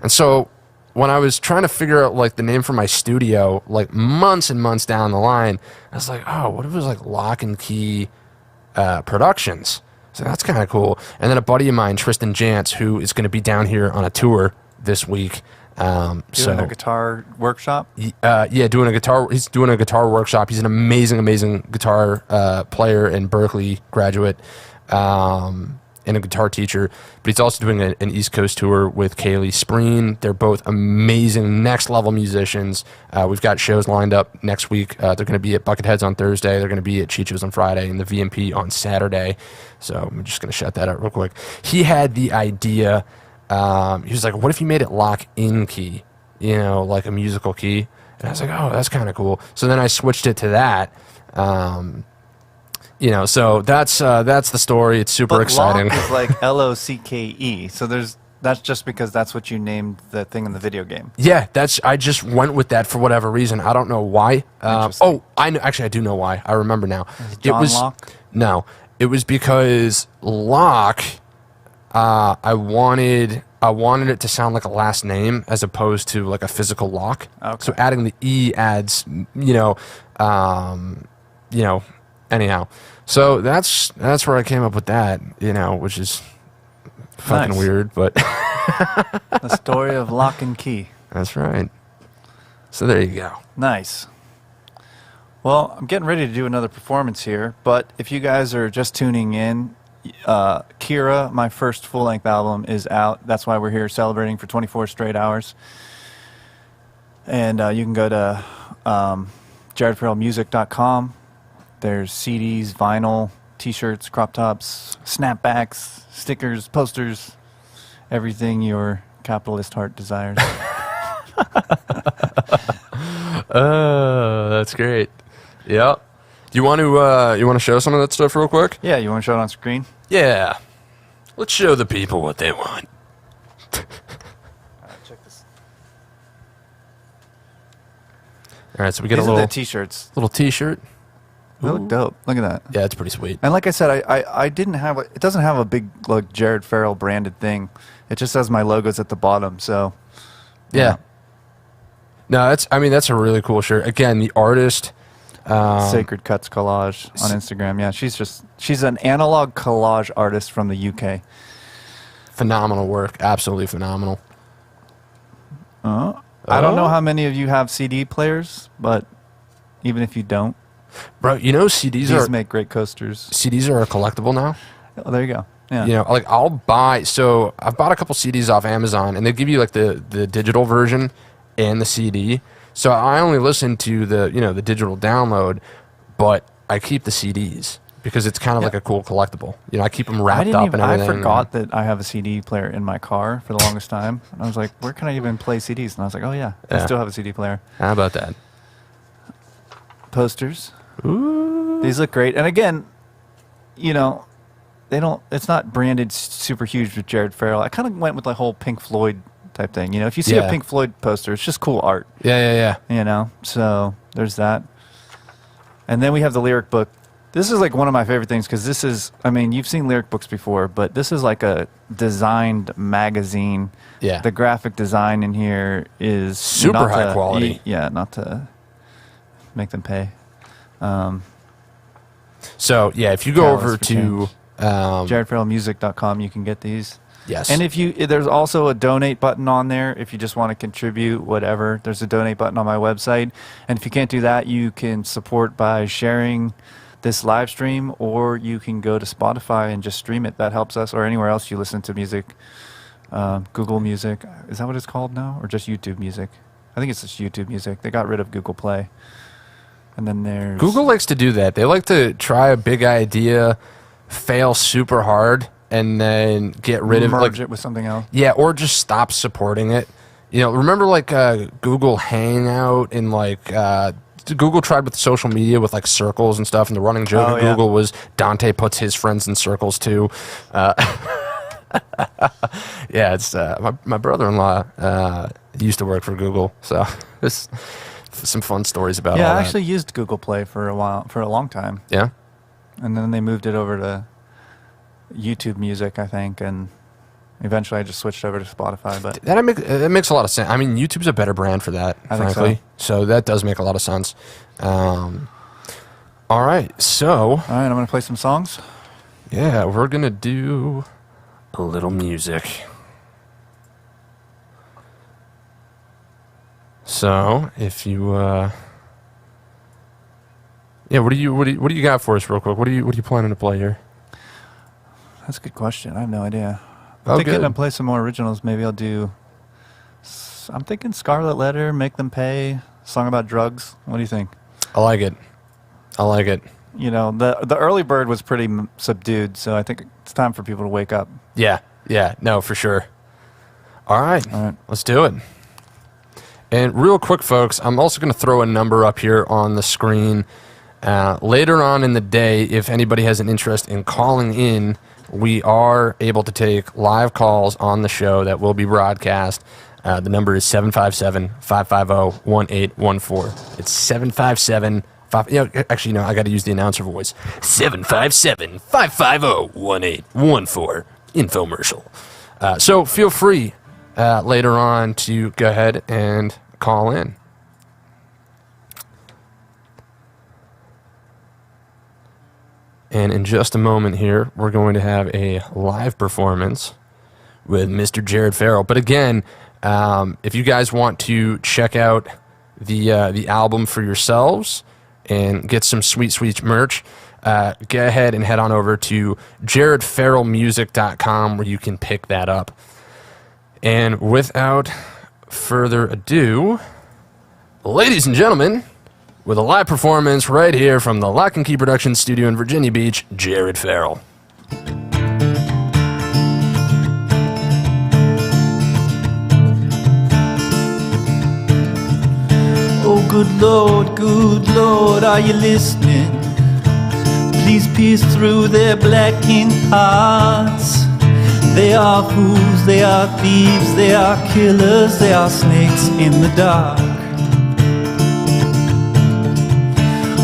And so when I was trying to figure out like the name for my studio, like months and months down the line, I was like, oh, what if it was like Lock and Key Productions? So that's kind of cool. And then a buddy of mine, Tristan Jantz, who is going to be down here on a tour this week. Doing a guitar workshop? Yeah, doing a guitar. He's doing a guitar workshop. He's an amazing guitar player and Berkeley graduate, and a guitar teacher. But he's also doing an East Coast tour with Kaylee Spreen. They're both amazing, next level musicians. We've got shows lined up next week. They're going to be at Bucketheads on Thursday. They're going to be at Chicho's on Friday and the VMP on Saturday. So I'm just going to shout that out real quick. He had the idea. He was like, what if you made it lock in key, like a musical key? And I was like, oh, that's kind of cool. So then I switched it to that. So that's the story. It's super exciting. Lock is like LOCKE. So that's just because that's what you named the thing in the video game. Yeah, I just went with that for whatever reason. I don't know why. I know, actually I do know why. I remember now. John Locke? No, it was because Locke. I wanted it to sound like a last name as opposed to like a physical lock. Okay. So adding the E adds, anyhow. So that's where I came up with that, which is fucking weird, but the story of Lock and Key. That's right. So there you go. Nice. Well, I'm getting ready to do another performance here, but if you guys are just tuning in, Kira, my first full-length album, is out. That's why we're here celebrating for 24 straight hours. And you can go to jaredfarrellmusic.com. There's CDs, vinyl, T-shirts, crop tops, snapbacks, stickers, posters, everything your capitalist heart desires. That's great. Yep. Do you want to show some of that stuff real quick? Yeah, you want to show it on screen? Yeah. Let's show the people what they want. Check this. All right, so we get These a are little the T-shirts. little T-shirt. They look dope. Look at that. Yeah, it's pretty sweet. And like I said, I didn't have it doesn't have a big like Jared Farrell branded thing. It just has my logos at the bottom. So yeah. No, that's a really cool shirt. Again, the artist. Sacred Cuts Collage on Instagram. Yeah, she's an analog collage artist from the UK. Phenomenal work. Absolutely phenomenal. I don't know how many of you have CD players, but even if you don't, bro, these make great coasters. CDs are a collectible now. Oh, there you go. Yeah. Like I've bought a couple CDs off Amazon, and they give you like the digital version and the CD. So I only listen to the digital download, but I keep the CDs because it's kind of like a cool collectible. I keep them wrapped up and everything. I forgot that I have a CD player in my car for the longest time. And I was like, where can I even play CDs? And I was like, oh yeah, I still have a CD player. How about that? Posters. Ooh. These look great. And again, it's not branded super huge with Jared Farrell. I kind of went with the whole Pink Floyd type thing. If you see a Pink Floyd poster, it's just cool art. Yeah. So there's that. And then we have the lyric book. This is like one of my favorite things because this is, you've seen lyric books before, but this is like a designed magazine. Yeah. The graphic design in here is super high quality. Not to make them pay. So yeah, if you go over to jaredfarrellmusic.com, you can get these. Yes. And there's also a donate button on there if you just want to contribute, whatever. There's a donate button on my website. And if you can't do that, you can support by sharing this live stream, or you can go to Spotify and just stream it. That helps us, or anywhere else you listen to music. Google Music. Is that what it's called now? Or just YouTube Music? I think it's just YouTube Music. They got rid of Google Play. And then there's... Google likes to do that. They like to try a big idea, fail super hard, and then get rid of merge it with something else. Yeah, or just stop supporting it. Remember like Google Hangout and like Google tried with social media with like circles and stuff, and the running joke at Google was Dante puts his friends in circles too. Yeah, it's my brother-in-law used to work for Google, so it's some fun stories about Yeah, all I that. actually used Google Play for a long time. Yeah? And then they moved it over to YouTube Music, I think, and eventually I just switched over to Spotify. But It makes a lot of sense. I mean, YouTube's a better brand for that, I think frankly. So that does make a lot of sense. All right, so... All right, I'm going to play some songs. Yeah, we're going to do a little music. So, if you... Yeah, what do you got for us real quick? What are you planning to play here? That's a good question. I have no idea. Oh, I'm thinking good. I'll play some more originals. Maybe I'll do... I'm thinking Scarlet Letter, Make Them Pay, song about drugs. What do you think? I like it. You know, the early bird was pretty subdued, so I think it's time for people to wake up. Yeah, no, for sure. All right, let's do it. And real quick, folks, I'm also going to throw a number up here on the screen. Later on in the day, if anybody has an interest in calling in, we are able to take live calls on the show that will be broadcast. The number is 757-550-1814. It's 757 actually, no, I got to use the announcer voice. 757-550-1814. Infomercial. So feel free later on to go ahead and call in. And in just a moment here, we're going to have a live performance with Mr. Jared Farrell. But again, if you guys want to check out the album for yourselves and get some sweet merch, go ahead and head on over to jaredfarrellmusic.com where you can pick that up. And without further ado, ladies and gentlemen, with a live performance right here from the Lock and Key Production Studio in Virginia Beach, Jared Farrell. Oh, good Lord, are you listening? Please pierce through their blackened hearts. They are fools, they are thieves, they are killers, they are snakes in the dark.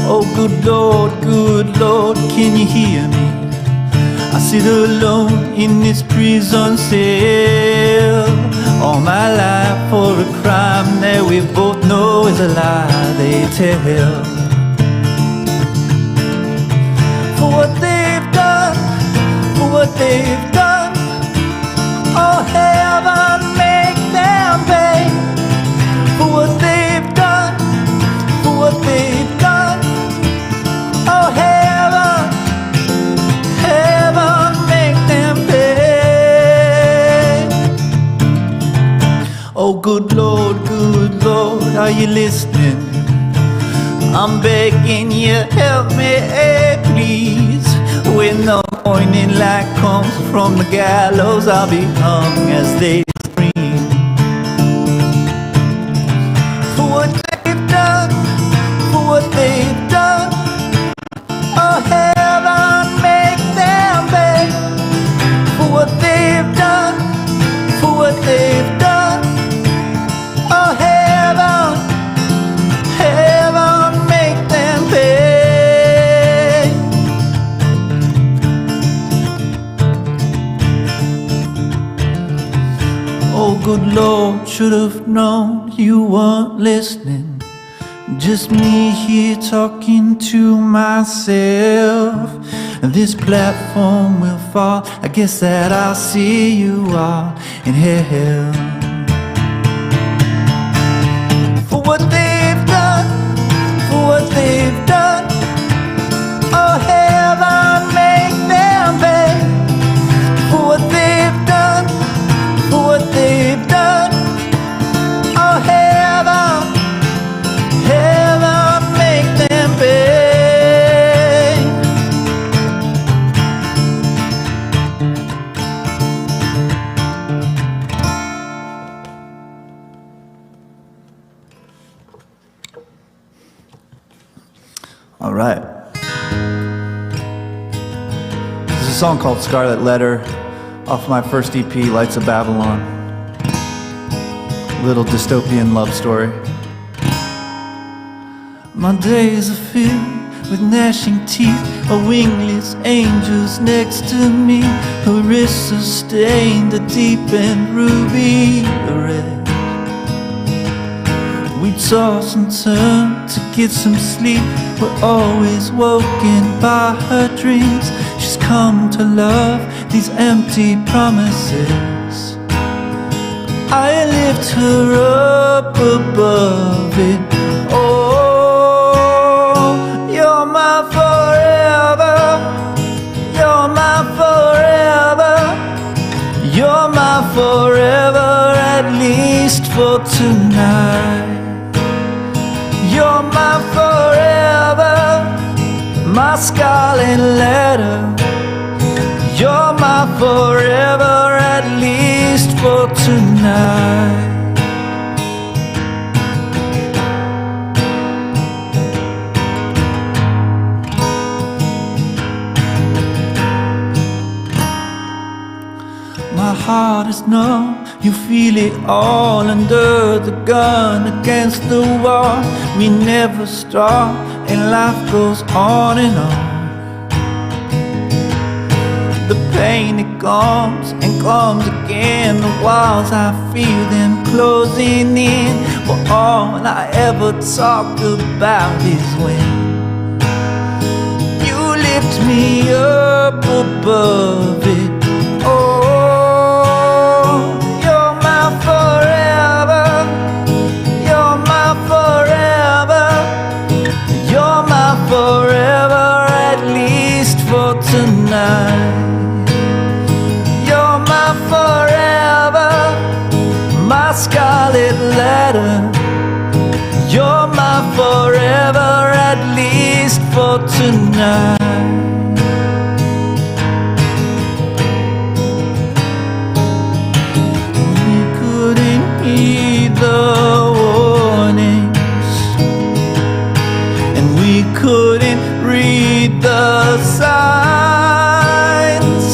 Oh, good Lord, can you hear me? I sit alone in this prison cell. All my life for a crime that we both know is a lie they tell. For what they've done, oh heaven make them pay. For what they've done, oh heaven make them pay. Oh good Lord, are you listening? I'm begging you, help me, please. When the morning light comes from the gallows, I'll be hung as they scream. For what they've done, oh heaven make them pay. For what they've done, oh heaven make them pay. Oh good Lord, should have known you weren't listening. Just me here talking to myself. This platform will fall, I guess that I'll see you all in hell. For what they've done, oh heaven make them pay. For what they've done, oh heaven make them pay. All right. This is a song called Scarlet Letter off my first EP, Lights of Babylon. Little dystopian love story. My days are filled with gnashing teeth, or wingless angels next to me. Her wrists are stained a deep and ruby red. We toss and turn to get some sleep. We're always woken by her dreams. She's come to love these empty promises. I lift her up above it. Oh, you're my forever. You're my forever. You're my forever, at least for tonight. You're my forever, my scarlet letter. You're my forever, at least for tonight. My heart is numb, you feel it all under the gun, against the wall. We never stop, and life goes on and on. The pain, it comes and comes again. The walls, I feel them closing in. But all I ever talk about is when you lift me up above it. Oh, you're my forever. You're my forever. You're my forever, at least for tonight. You're my forever, my scarlet letter. You're my forever, at least for tonight. We couldn't heed the warnings, and we couldn't read the signs.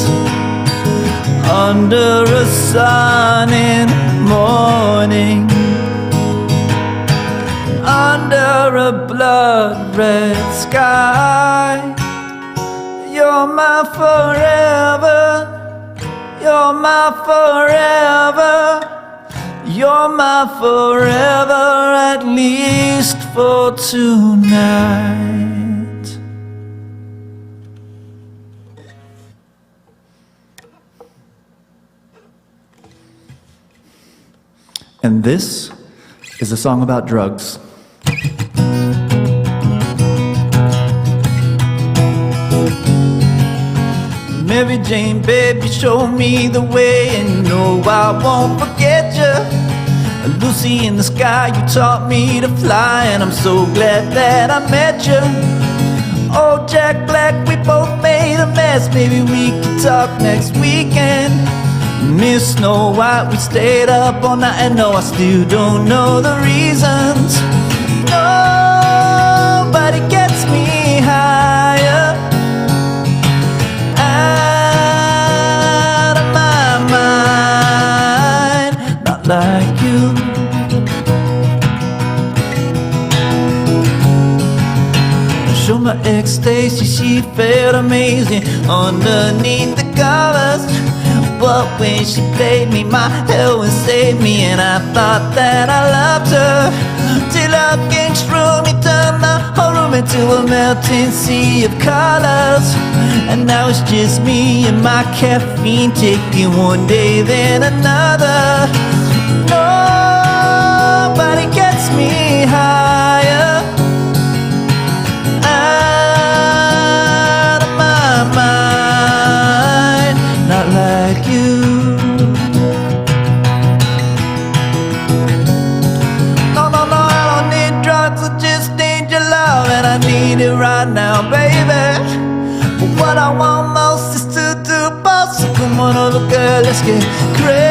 Under a sun in morning, under a blood-red sky. You're my forever. You're my forever. You're my forever, at least for tonight. And this is a song about drugs. Mary Jane, baby, show me the way, and no, I won't forget you. Lucy in the sky, you taught me to fly, and I'm so glad that I met you. Oh, Jack Black, we both made a mess. Maybe we could talk next weekend. Miss Snow White, we stayed up all night, and no, I still don't know the reasons. Nobody gets me higher out of my mind, not like you. Show my ex Stacy, she felt amazing underneath the covers. But when she played me, my heroin saved me, and I thought that I loved her, till love came through me, turned my whole room into a melting sea of colors. And now it's just me and my caffeine, taking one day then another. Nobody gets me higher out of my mind, not like you. No, no, no, I don't need drugs, I just need your love, and I need it right now, baby. But what I want most is to do both, so come on over, girl, let's get crazy.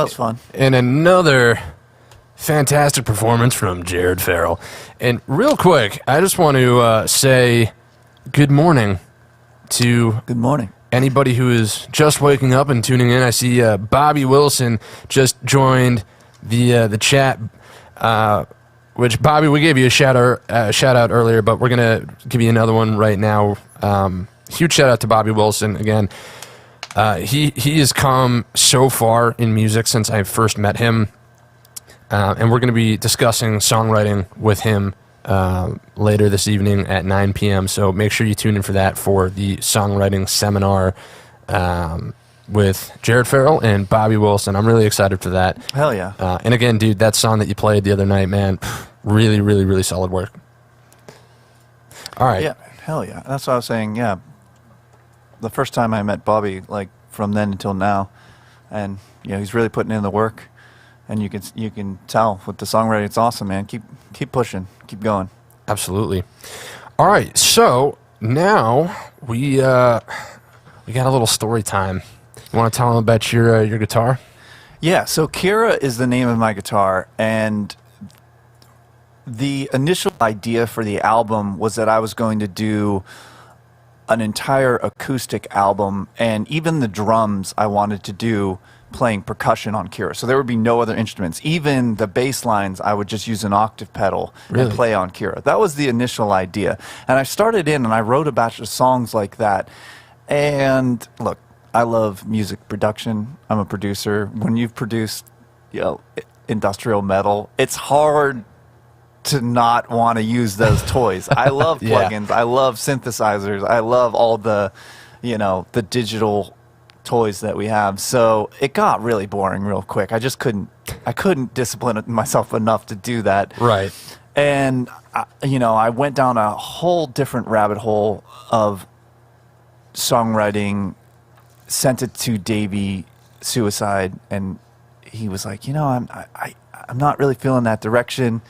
was fun. And another fantastic performance from Jared Farrell. And real quick, I just want to say good morning to Good morning. anybody who is just waking up and tuning in. I see Bobby Wilson just joined the chat. Which, Bobby, we gave you a shout out earlier, but we're gonna give you another one right now. Huge shout out to Bobby Wilson again. He has come so far in music since I first met him, and we're going to be discussing songwriting with him later this evening at 9 p.m. So make sure you tune in for that, for the songwriting seminar with Jared Farrell and Bobby Wilson. I'm really excited for that. Hell yeah. And again, dude, that song that you played the other night, man, really, really, really solid work. All right. Yeah, hell yeah. That's what I was saying, yeah. The first time I met Bobby, like, from then until now, and, you know, he's really putting in the work, and you can tell with the songwriting, it's awesome, man. Keep pushing. Keep going. Absolutely. All right, so now we got a little story time. You want to tell them about your guitar? Yeah, so Kira is the name of my guitar, and the initial idea for the album was that I was going to do an entire acoustic album, and even the drums I wanted to do playing percussion on Kira. So there would be no other instruments. Even the bass lines, I would just use an octave pedal and play on Kira. That was the initial idea. And I started in and I wrote a batch of songs like that. And look, I love music production. I'm a producer. When you've produced, you know, industrial metal, it's hard to not want to use those toys. I love plugins. I love synthesizers. I love all the, you know, the digital toys that we have. So it got really boring real quick. I couldn't discipline myself enough to do that. Right. And, you know, I went down a whole different rabbit hole of songwriting, sent it to Davey Suicide, and he was like, you know, I'm not really feeling that direction.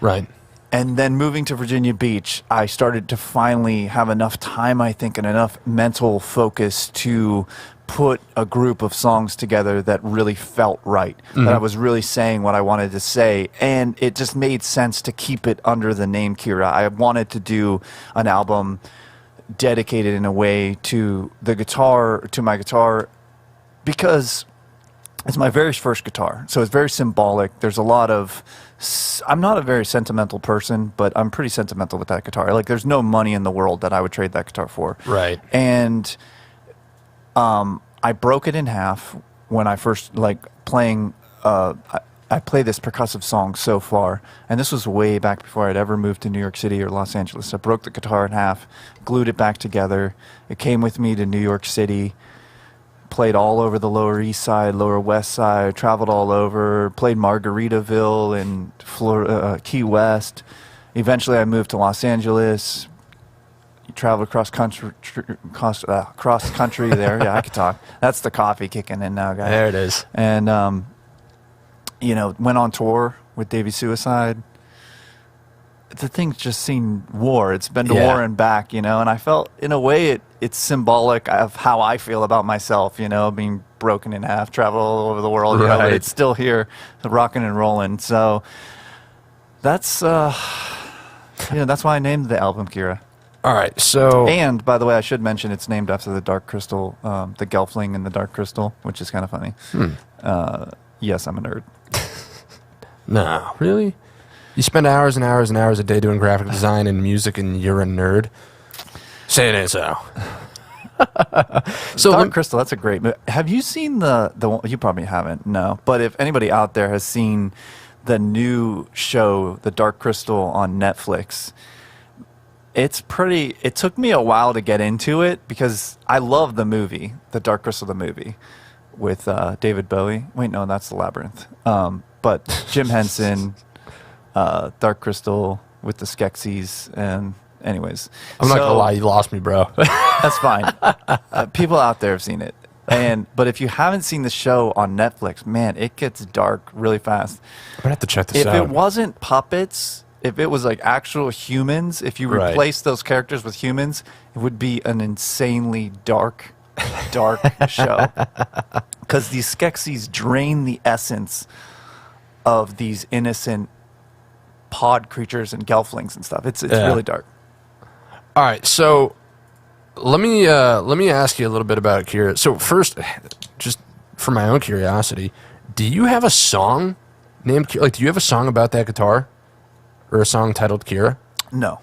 Right. And then moving to Virginia Beach, I started to finally have enough time, I think, and enough mental focus to put a group of songs together that really felt right, that I was really saying what I wanted to say, and it just made sense to keep it under the name Kira. I wanted to do an album dedicated in a way to the guitar, to my guitar, because it's my very first guitar, so it's very symbolic. There's a lot of... I'm not a very sentimental person, but I'm pretty sentimental with that guitar. Like, there's no money in the world that I would trade that guitar for. Right. And I broke it in half when I first, like, playing... I play this percussive song so far, and this was way back before I'd ever moved to New York City or Los Angeles. I broke the guitar in half, glued it back together. It came with me to New York City. Played all over the Lower East Side, Lower West Side, traveled all over, played Margaritaville and Key West. Eventually I moved to Los Angeles, traveled cross country there. Yeah, I could talk. That's the coffee kicking in now, guys. There it is. And, you know, went on tour with Davey Suicide. The thing's just seen war. It's been to war and back, you know, and I felt, in a way, it's symbolic of how I feel about myself, you know, being broken in half, travel all over the world, you know, but it's still here, rocking and rolling. So that's, you know, that's why I named the album Kira. All right, so... And, by the way, I should mention it's named after the Dark Crystal, the Gelfling and the Dark Crystal, which is kind of funny. Yes, I'm a nerd. No, really? You spend hours and hours and hours a day doing graphic design and music, and you're a nerd? Say it ain't so. So Dark Crystal, that's a great movie. Have you seen the one? You probably haven't, no. But if anybody out there has seen the new show, The Dark Crystal, on Netflix, it's pretty... It took me a while to get into it because I love the movie, The Dark Crystal, the movie, with David Bowie. Wait, no, that's The Labyrinth. But Jim Henson... Dark Crystal with the Skeksis, and anyways. I'm not gonna lie, you lost me, bro. That's fine. People out there have seen it. But if you haven't seen the show on Netflix, man, it gets dark really fast. I'm gonna have to check this out. If it wasn't puppets, if it was like actual humans, if you replaced those characters with humans, it would be an insanely dark show. because these Skeksis drain the essence of these innocent pod creatures and gelflings and stuff. It's really dark. All right, so let me ask you a little bit about Kira. So first, just for my own curiosity, do you have a song named Kira? Like, do you have a song about that guitar, or a song titled Kira? No,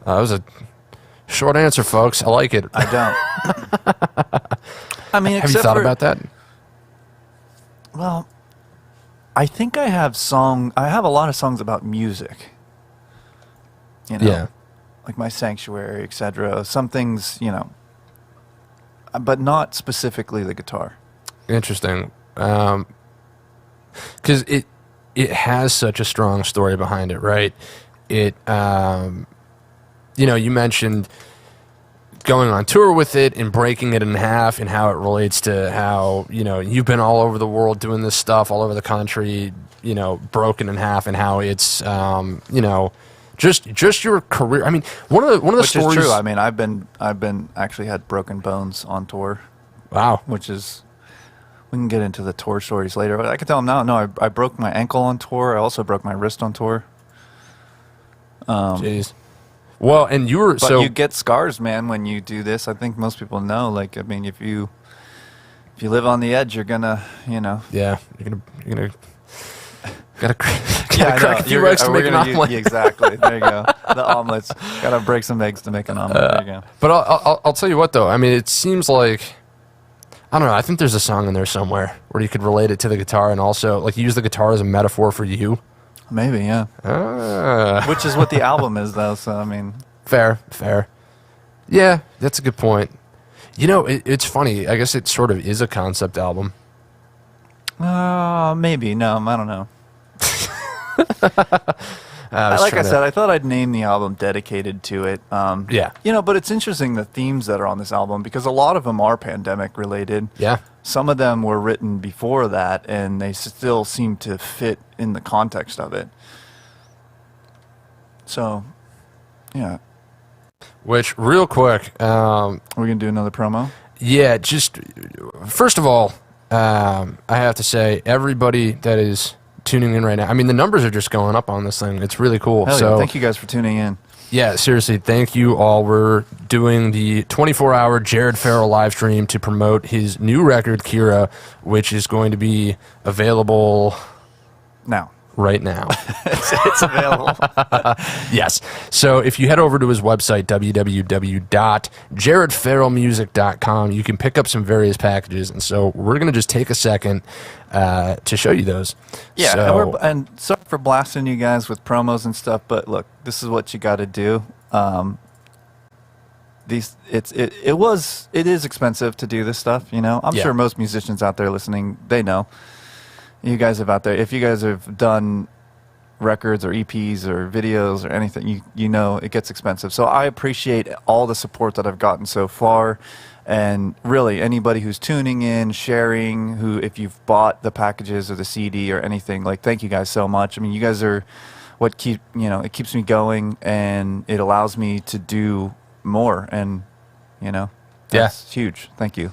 That was a short answer, folks. I like it. I don't. I mean, Have you thought about that? Well, I think I have a lot of songs about music. You know, Yeah. like My Sanctuary, etc. Some things, but not specifically the guitar. Interesting. Because it has such a strong story behind it, right? It, you mentioned going on tour with it and breaking it in half, and how it relates to how, you've been all over the world doing this stuff, all over the country, broken in half, and how it's, just your career. I mean, one of the Which stories. is true. I mean, I've been actually had broken bones on tour. Wow. Which is, we can get into the tour stories later. But I can tell them now. No, I broke my ankle on tour. I also broke my wrist on tour. Jeez. Well, and you were But so you get scars, man, when you do this. I think most people know. Like, I mean, if you live on the edge, you're gonna, Yeah, you're gonna gotta Yeah, I crack know. a few eggs to make an omelet. Exactly. There you go. The omelets. Gotta break some eggs to make an omelet. There you go. But I'll tell you what, though. I mean, it seems like, I don't know. I think there's a song in there somewhere where you could relate it to the guitar, and also like use the guitar as a metaphor for you. Maybe, yeah. Which is what the album is, though. So I mean, Fair. Yeah, that's a good point. It's funny. I guess it sort of is a concept album. maybe. No, I don't know. I said, I thought I'd name the album dedicated to it. Yeah. But it's interesting the themes that are on this album, because a lot of them are pandemic related. Yeah. Some of them were written before that, and they still seem to fit in the context of it. So, yeah. Which, real quick, We're going to do another promo? yeah, just first of all, I have to say, everybody that is tuning in right now, I mean, the numbers are just going up on this thing. It's really cool. Hell So, yeah. Thank you guys for tuning in. yeah, seriously, thank you all. We're doing the 24-hour Jared Farrell live stream to promote his new record, Kira, which is going to be available Now. right now. It's available. Yes. So if you head over to his website, www.jaredfarrellmusic.com, you can pick up some various packages. And so we're going to just take a second to show you those. Yeah, So, and sorry for blasting you guys with promos and stuff, but look, this is what you got to do. It is expensive to do this stuff, I'm Yeah. sure most musicians out there listening, they know. You guys if you guys have done records or EPs or videos or anything, you know it gets expensive. So I appreciate all the support that I've gotten so far. And really, anybody who's tuning in, sharing, if you've bought the packages or the CD or anything, like, thank you guys so much. I mean, you guys are what it keeps me going, and it allows me to do more. And, that's huge. Thank you.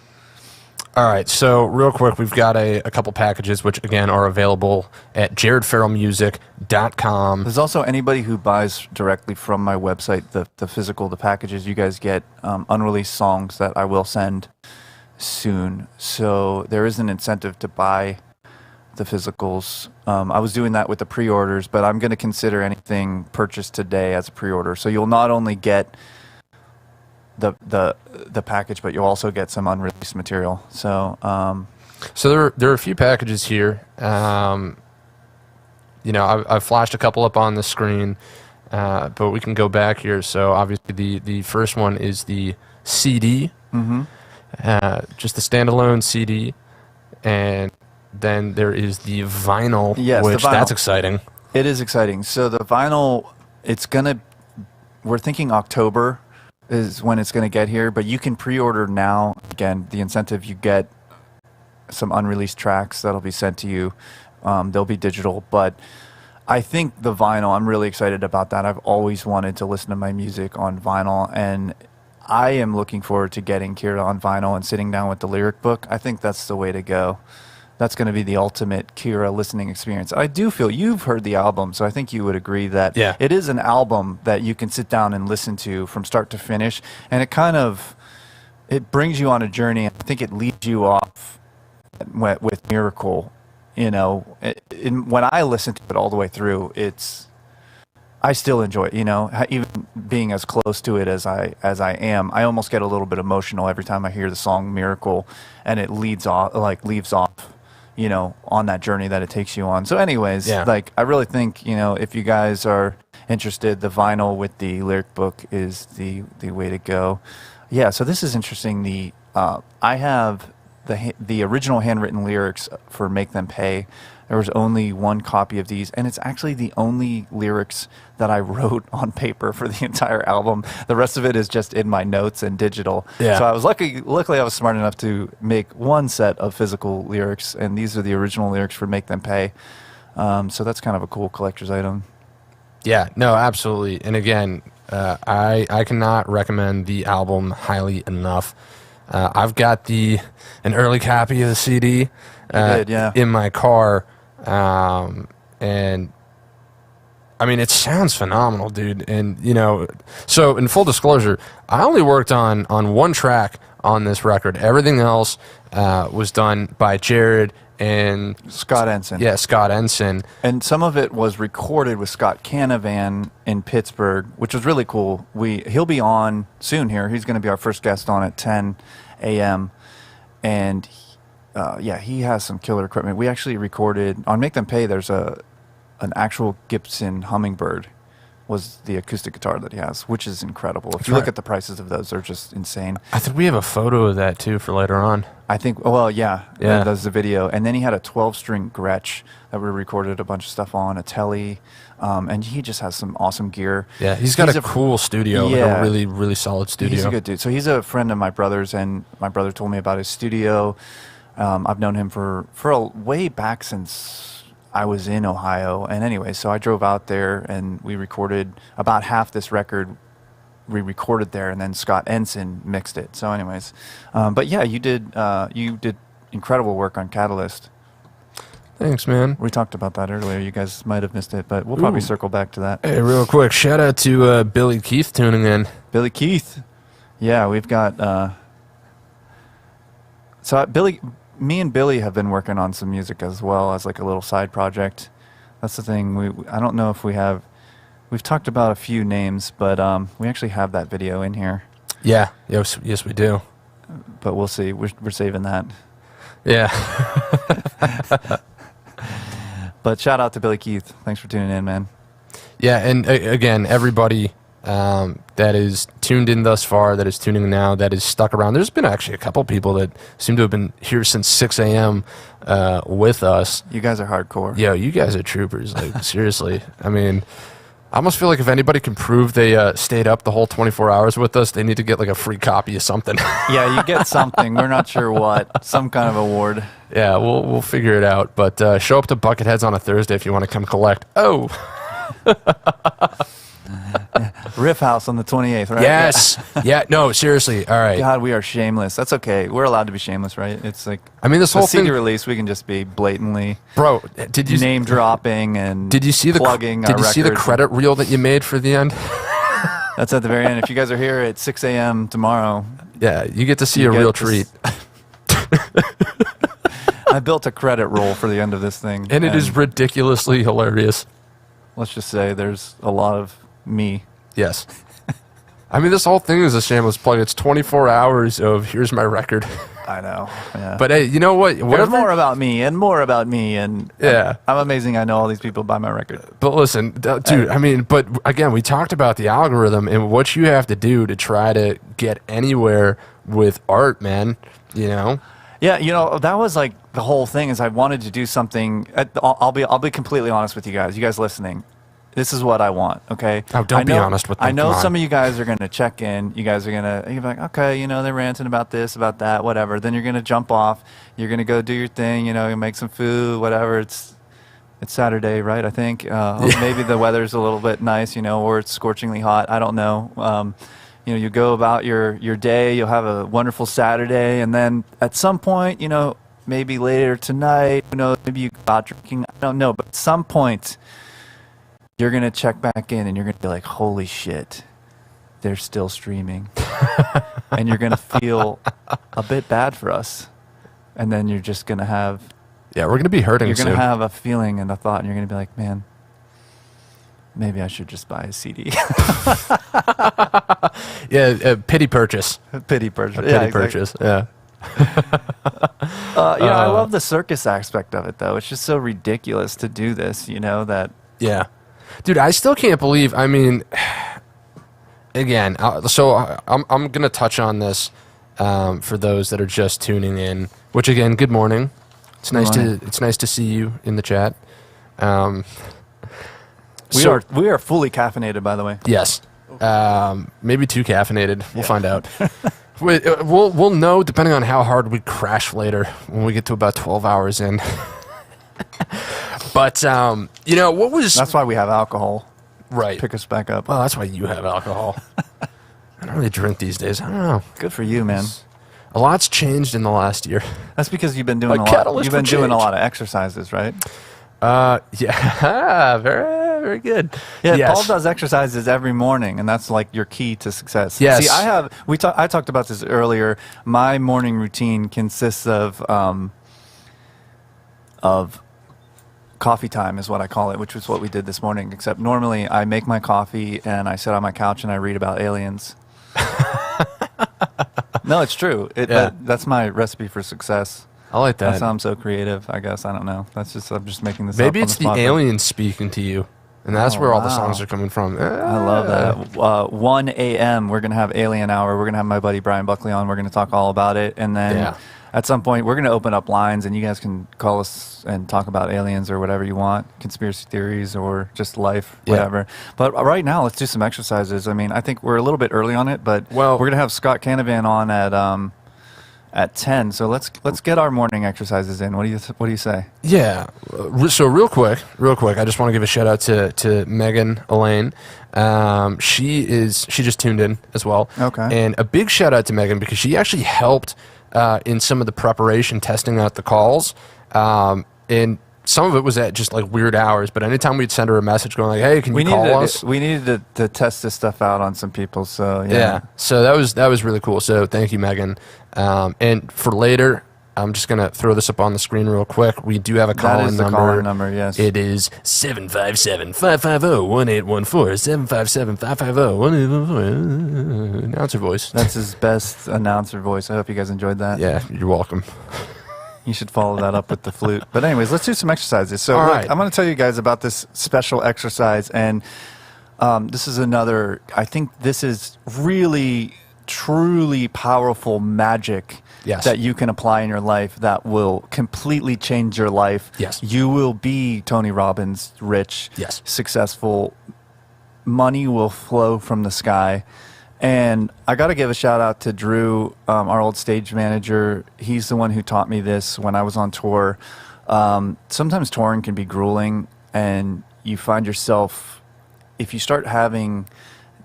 all right. So real quick, we've got a couple packages, which, again, are available at jaredfarrellmusic.com. There's also anybody who buys directly from my website, the packages, you guys get unreleased songs that I will send soon. So there is an incentive to buy the physicals. I was doing that with the pre-orders, but I'm going to consider anything purchased today as a pre-order. So you'll not only get the package, but you'll also get some unreleased material. So So there are a few packages here. I've flashed a couple up on the screen, but we can go back here. So obviously the first one is the CD, just the standalone CD, and then there is the vinyl, Yes, the which vinyl. that's exciting. it is exciting. So the vinyl, we're thinking October is when it's going to get here, but you can pre-order now. Again, the incentive, you get some unreleased tracks that'll be sent to you. They'll be digital, but I think the vinyl, I'm really excited about that. I've always wanted to listen to my music on vinyl, and I am looking forward to getting Kira on vinyl and sitting down with the lyric book. I think that's the way to go. That's going to be the ultimate Kira listening experience. I do feel you've heard the album, so I think you would agree that it is an album that you can sit down and listen to from start to finish, and it brings you on a journey. I think it leads you off with Miracle. You know, when I listen to it all the way through, I still enjoy it. You know, even being as close to it as I am, I almost get a little bit emotional every time I hear the song Miracle, and it leaves off, you know, on that journey that it takes you on. So anyways, like, I really think, you know, if you guys are interested, the vinyl with the lyric book is the way to go. Yeah, so this is interesting. I have the original handwritten lyrics for Make Them Pay. There was only one copy of these, and it's actually the only lyrics that I wrote on paper for the entire album. The rest of it is just in my notes and digital. Yeah. So I was luckily I was smart enough to make one set of physical lyrics, and these are the original lyrics for Make Them Pay. So that's kind of a cool collector's item. Yeah, no, absolutely. And again, I cannot recommend the album highly enough. I've got an early copy of the CD in my car, and I mean, it sounds phenomenal, dude. And you know, so in full disclosure, I only worked on one track on this record. Everything else was done by Jared and Scott Ensign. Yeah, Scott Ensign. And some of it was recorded with Scott Canavan in Pittsburgh, which was really cool. He'll be on soon here. He's going to be our first guest on at 10 a.m. And he has some killer equipment. We actually recorded on Make Them Pay. There's an actual Gibson Hummingbird was the acoustic guitar that he has, which is incredible. If you look at the prices of those, they're just insane. I think we have a photo of that too for later on. I think, well, yeah. That's the video. And then he had a 12-string Gretsch that we recorded a bunch of stuff on, a Tele, and he just has some awesome gear. Yeah, he's got a cool studio, like a really, really solid studio. He's a good dude. So he's a friend of my brother's, and my brother told me about his studio. I've known him for way back since I was in Ohio. And anyway, so I drove out there, and we recorded about half this record. We recorded there, and then Scott Ensign mixed it. So anyways, but yeah, you did incredible work on Catalyst. Thanks, man. We talked about that earlier. You guys might have missed it, but we'll probably circle back to that. Hey, real quick, shout out to Billy Keith tuning in. Billy Keith. Yeah, we've got... me and Billy have been working on some music as well as like a little side project. That's the thing. I don't know if we've talked about a few names, but we actually have that video in here. Yeah. Yes, we do. But we'll see. We're saving that. Yeah. But shout out to Billy Keith. Thanks for tuning in, man. Yeah, and again, everybody that is tuned in thus far, that is tuning in now, that is stuck around. There's been actually a couple people that seem to have been here since 6 a.m. With us. You guys are hardcore. Yo, you guys are troopers. Like, seriously. I mean, I almost feel like if anybody can prove they stayed up the whole 24 hours with us, they need to get like a free copy of something. Yeah, you get something. We're not sure what. Some kind of award. Yeah, we'll figure it out. But show up to Bucketheads on a Thursday if you want to come collect. Oh! Riff House on the 28th, right? Yes. Yeah, no, seriously. All right. God, we are shameless. That's okay. We're allowed to be shameless, right? It's like, I mean, this whole CD thing, release, we can just be blatantly did you name dropping and did you see plugging Did you see the credit reel that you made for the end? That's at the very end. If you guys are here at 6 a.m. tomorrow, yeah, you get to see a real treat. I built a credit roll for the end of this thing. And it is ridiculously hilarious. Let's just say there's a lot of me. Yes. I mean, this whole thing is a shameless plug. It's 24 hours of here's my record. I know. Yeah. But hey, you know what? There's more about me and more about me. And yeah. I'm amazing I know all these people buy my record. But listen, dude, I mean, but again, we talked about the algorithm and what you have to do to try to get anywhere with art, man, you know? Yeah, you know, that was like the whole thing is I wanted to do something. I'll be completely honest with you guys listening. This is what I want, okay? Oh, don't be honest with them. I know some of you guys are going to check in. You guys are going to, you're like, okay, you know, they're ranting about this, about that, whatever. Then you're going to jump off. You're going to go do your thing, you know, you make some food, whatever. It's Saturday, right, I think. Maybe the weather's a little bit nice, you know, or it's scorchingly hot. I don't know. You know, you go about your day, you'll have a wonderful Saturday, and then at some point, you know, maybe later tonight, you know, maybe you go out drinking, I don't know, but at some point, you're going to check back in and you're going to be like, holy shit, they're still streaming. And you're going to feel a bit bad for us. And then you're just going to have... Yeah, we're going to be hurting You're soon. going to have a feeling and a thought, and you're going to be like, man, maybe I should just buy a CD. Yeah, a pity purchase. Pity purchase. A pity purchase, yeah. I love the circus aspect of it, though. It's just so ridiculous to do this, you know, that... Yeah. Dude, I still can't believe, I mean, again, so I'm going to touch on this for those that are just tuning in, which, again, good morning. It's nice to see you in the chat. We are fully caffeinated, by the way. Yes. Maybe too caffeinated. We'll find out. We'll know depending on how hard we crash later when we get to about 12 hours in. But you know what was? That's why we have alcohol. Right. Pick us back up. Well, that's why you have alcohol. I don't really drink these days. I don't know. Good for you, man. A lot's changed in the last year. That's because you've been doing A a lot. catalyst You've been for doing a change. lot of exercises, right? Yeah. Very good. Yeah, Yes. Paul does exercises every morning, and that's like your key to success. Yes. See, I talked about this earlier. My morning routine consists of coffee time is what I call it, which was what we did this morning. Except normally I make my coffee and I sit on my couch and I read about aliens. No, it's true. That's my recipe for success. I like that. That sounds so creative. I guess I don't know. I'm just making this. Maybe up on it's the the spot, but- aliens speaking to you, and that's Oh, where all the wow. songs are coming from. I love that. 1 a.m. We're gonna have Alien Hour. We're gonna have my buddy Brian Buckley on. We're gonna talk all about it, and then Yeah. at some point we're gonna open up lines, and you guys can call us and talk about aliens or whatever you want, conspiracy theories or just life, Yeah. whatever. But right now, let's do some exercises. I mean, I think we're a little bit early on it, but Well- we're gonna have Scott Canavan on at 10. So let's get our morning exercises in. What do you say? Yeah. So real quick, I just want to give a shout out to Megan Elaine. She just tuned in as well. Okay. And a big shout out to Megan because she actually helped in some of the preparation, testing out the calls. And some of it was at just like weird hours, but anytime we'd send her a message going like, "Hey, can you call us?" We needed to test this stuff out on some people. So Yeah. So that was really cool. So thank you, Megan. And for later, I'm just gonna throw this up on the screen real quick. We do have a That call-in is the number. call-in number, yes. It is 757-550-1814. 757-550-1814. Announcer voice. That's his best announcer voice. I hope you guys enjoyed that. Yeah, you're welcome. You should follow that up with the flute. But anyways, let's do some exercises. So All look, right. I'm going to tell you guys about this special exercise. And this is I think this is really, truly powerful magic Yes. that you can apply in your life that will completely change your life. Yes. You will be Tony Robbins, rich, Yes. successful. Money will flow from the sky. And I got to give a shout out to Drew, our old stage manager. He's the one who taught me this when I was on tour. Sometimes touring can be grueling, and you find yourself, if you start having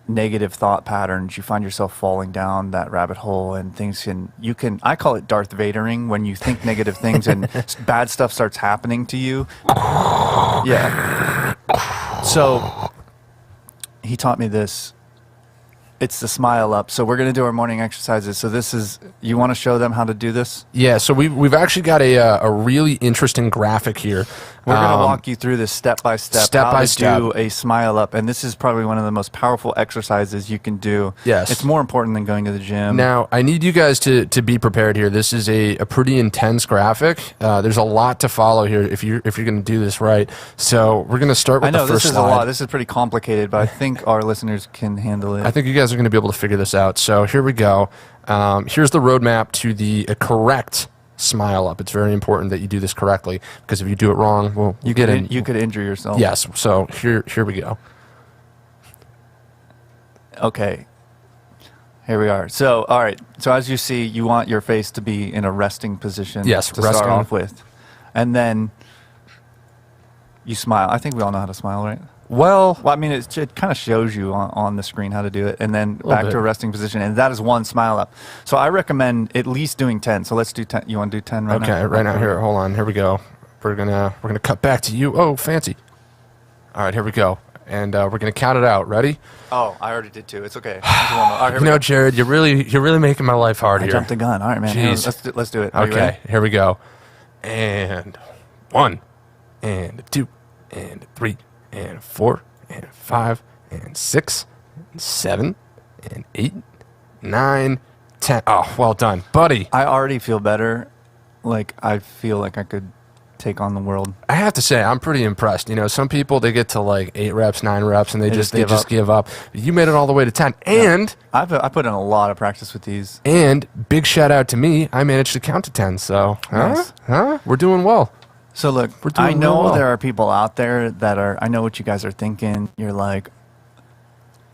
negative thought patterns, you find yourself falling down that rabbit hole, and I call it Darth Vadering, when you think negative things and bad stuff starts happening to you. Yeah. So he taught me this. It's the smile up. So we're going to do our morning exercises. So you want to show them how to do this? Yeah, so we've actually got a really interesting graphic here. We're going to walk you through this step by step how to step. do a smile up. And this is probably one of the most powerful exercises you can do. Yes. It's more important than going to the gym. Now, I need you guys to be prepared here. This is a pretty intense graphic. There's a lot to follow here if you're going to do this right. So we're going to start with I know the first this is slide. a lot. This is pretty complicated, but I think our listeners can handle it. I think you guys are going to be able to figure this out. So here we go. Here's the roadmap to the correct smile up. It's very important that you do this correctly, because if you do it wrong, well, you could injure yourself. Yes. So here we go. Okay. Here we are. So, all right. So as you see, you want your face to be in a resting position Yes, to start resting. off with. And then you smile. I think we all know how to smile, right? Well, I mean, it kind of shows you on the screen how to do it, and then back bit. to a resting position, and that is one smile up. So I recommend at least doing 10. So let's do 10. You want to do 10 right now? Okay, right now. Here, hold on. Here we go. We're gonna cut back to you. Oh, fancy. All right, here we go, and we're gonna count it out. Ready? Oh, I already did too. It's okay. All right, here You know, Jared, you're really making my life hard I here. jumped the gun. All right, man. Jeez. Let's do it. Are you Okay, ready? here we go. And 1, and 2, and 3, and 4, and 5, and 6, and 7, and 8, 9, 10. Oh, well done, buddy. I already feel better. Like, I feel like I could take on the world. I have to say, I'm pretty impressed. You know, some people, they get to like 8 reps, 9 reps, and they just give up. You made it all the way to 10. And I put in a lot of practice with these. And big shout out to me. I managed to count to 10. So, Nice. We're doing well. So look, We're doing I know real well. there are people out there that are. I know what you guys are thinking. You're like,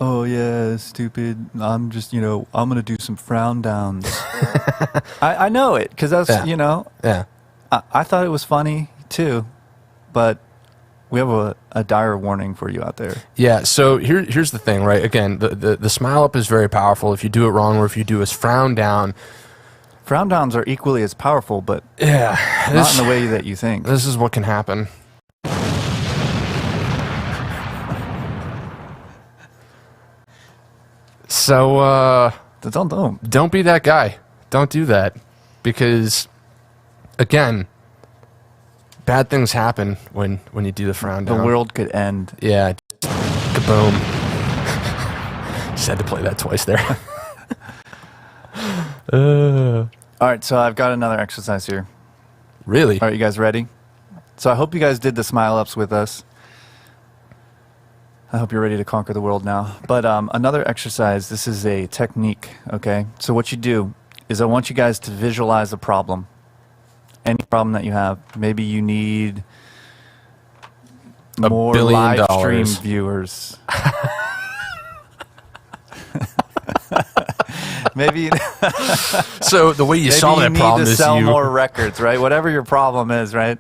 oh yeah, stupid. I'm just, I'm gonna do some frown downs. I know it because that's, Yeah. I thought it was funny too, but we have a dire warning for you out there. Yeah, so here's the thing, right? Again, the smile up is very powerful if you do it wrong, or if you do a frown down. Frown downs are equally as powerful, but Yeah, not in the way that you think. This is what can happen. So don't be that guy. Don't do that, because again, bad things happen when you do the frown down. The world could end. Yeah, kaboom. Just had to play that twice there. All right, so I've got another exercise here. Really? All right, you guys ready? So I hope you guys did the smile ups with us. I hope you're ready to conquer the world now. But another exercise, this is a technique, okay? So what you do is I want you guys to visualize a problem. Any problem that you have. Maybe you need $1 more billion live stream viewers. Maybe So the way you solve that problem need to is sell you more records, right? Whatever your problem is, right?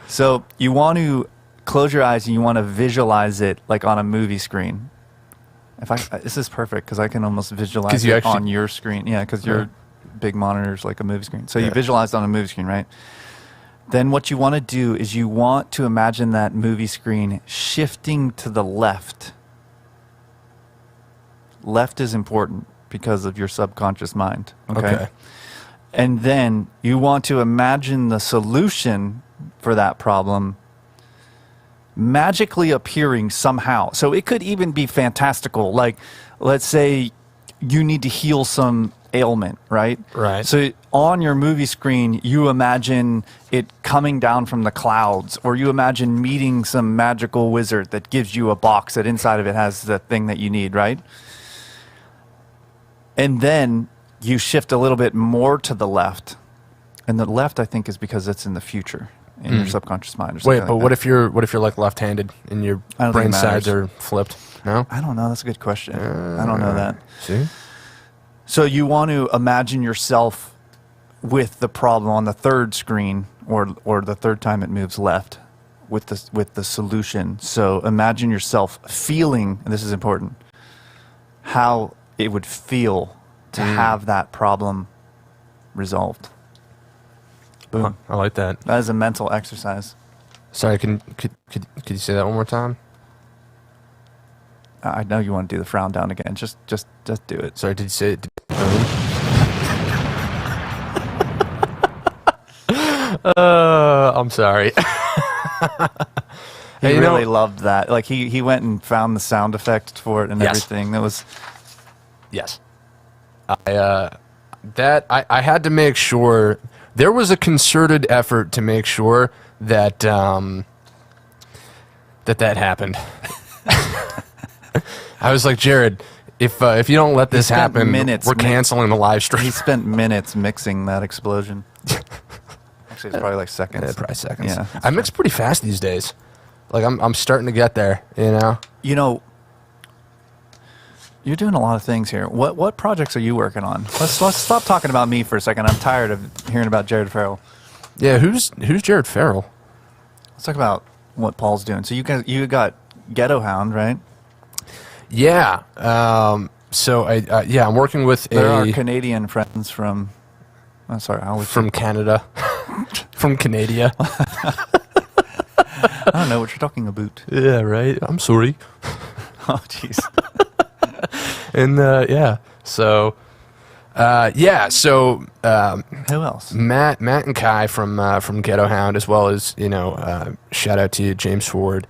So you want to close your eyes and you want to visualize it like on a movie screen. This is perfect because I can almost visualize it on your screen. Yeah, because your big monitor is like a movie screen. So you visualize it on a movie screen, right? Then what you want to do is you want to imagine that movie screen shifting to the left. Left is important because of your subconscious mind. Okay. And then you want to imagine the solution for that problem magically appearing somehow. So it could even be fantastical. Like, let's say you need to heal some ailment, right? Right. So on your movie screen, you imagine it coming down from the clouds, or you imagine meeting some magical wizard that gives you a box that inside of it has the thing that you need, right? And then you shift a little bit more to the left. And the left, I think, is because it's in the future in your subconscious mind. Or something Wait, but like what that. if you're like left-handed and your I don't think brain it sides matters. are flipped? No. I don't know. That's a good question. I don't know that. See? So you want to imagine yourself with the problem on the third screen, or the third time it moves left, with the solution. So imagine yourself feeling, and this is important, how it would feel to have that problem resolved. Boom. Huh, I like that. That is a mental exercise. Sorry, could you say that one more time? I know you want to do the frown down again. Just do it. Sorry, did you say it? I'm sorry. He Hey, really loved that. Like he went and found the sound effect for it and Yes. everything. That was Yes. I had to make sure there was a concerted effort to make sure that that happened. I was like, Jared, if you don't let this spent happen, minutes we're canceling the live stream. he spent minutes mixing that explosion. Actually, it's probably like seconds. Yeah, probably seconds. Yeah, I mix pretty fast these days. Like I'm starting to get there, you know. You're doing a lot of things here. What projects are you working on? Let's stop talking about me for a second. I'm tired of hearing about Jared Farrell. Yeah, who's Jared Farrell? Let's talk about what Paul's doing. So you got Ghetto Hound, right? Yeah. So I'm working with There are Canadian friends from. I'm sorry, from Canada, from Canada. I don't know what you're talking about. Yeah, right. I'm sorry. Oh, jeez. And yeah, so who else? Matt and Kai from Ghetto Hound, as well as shout out to James Ford.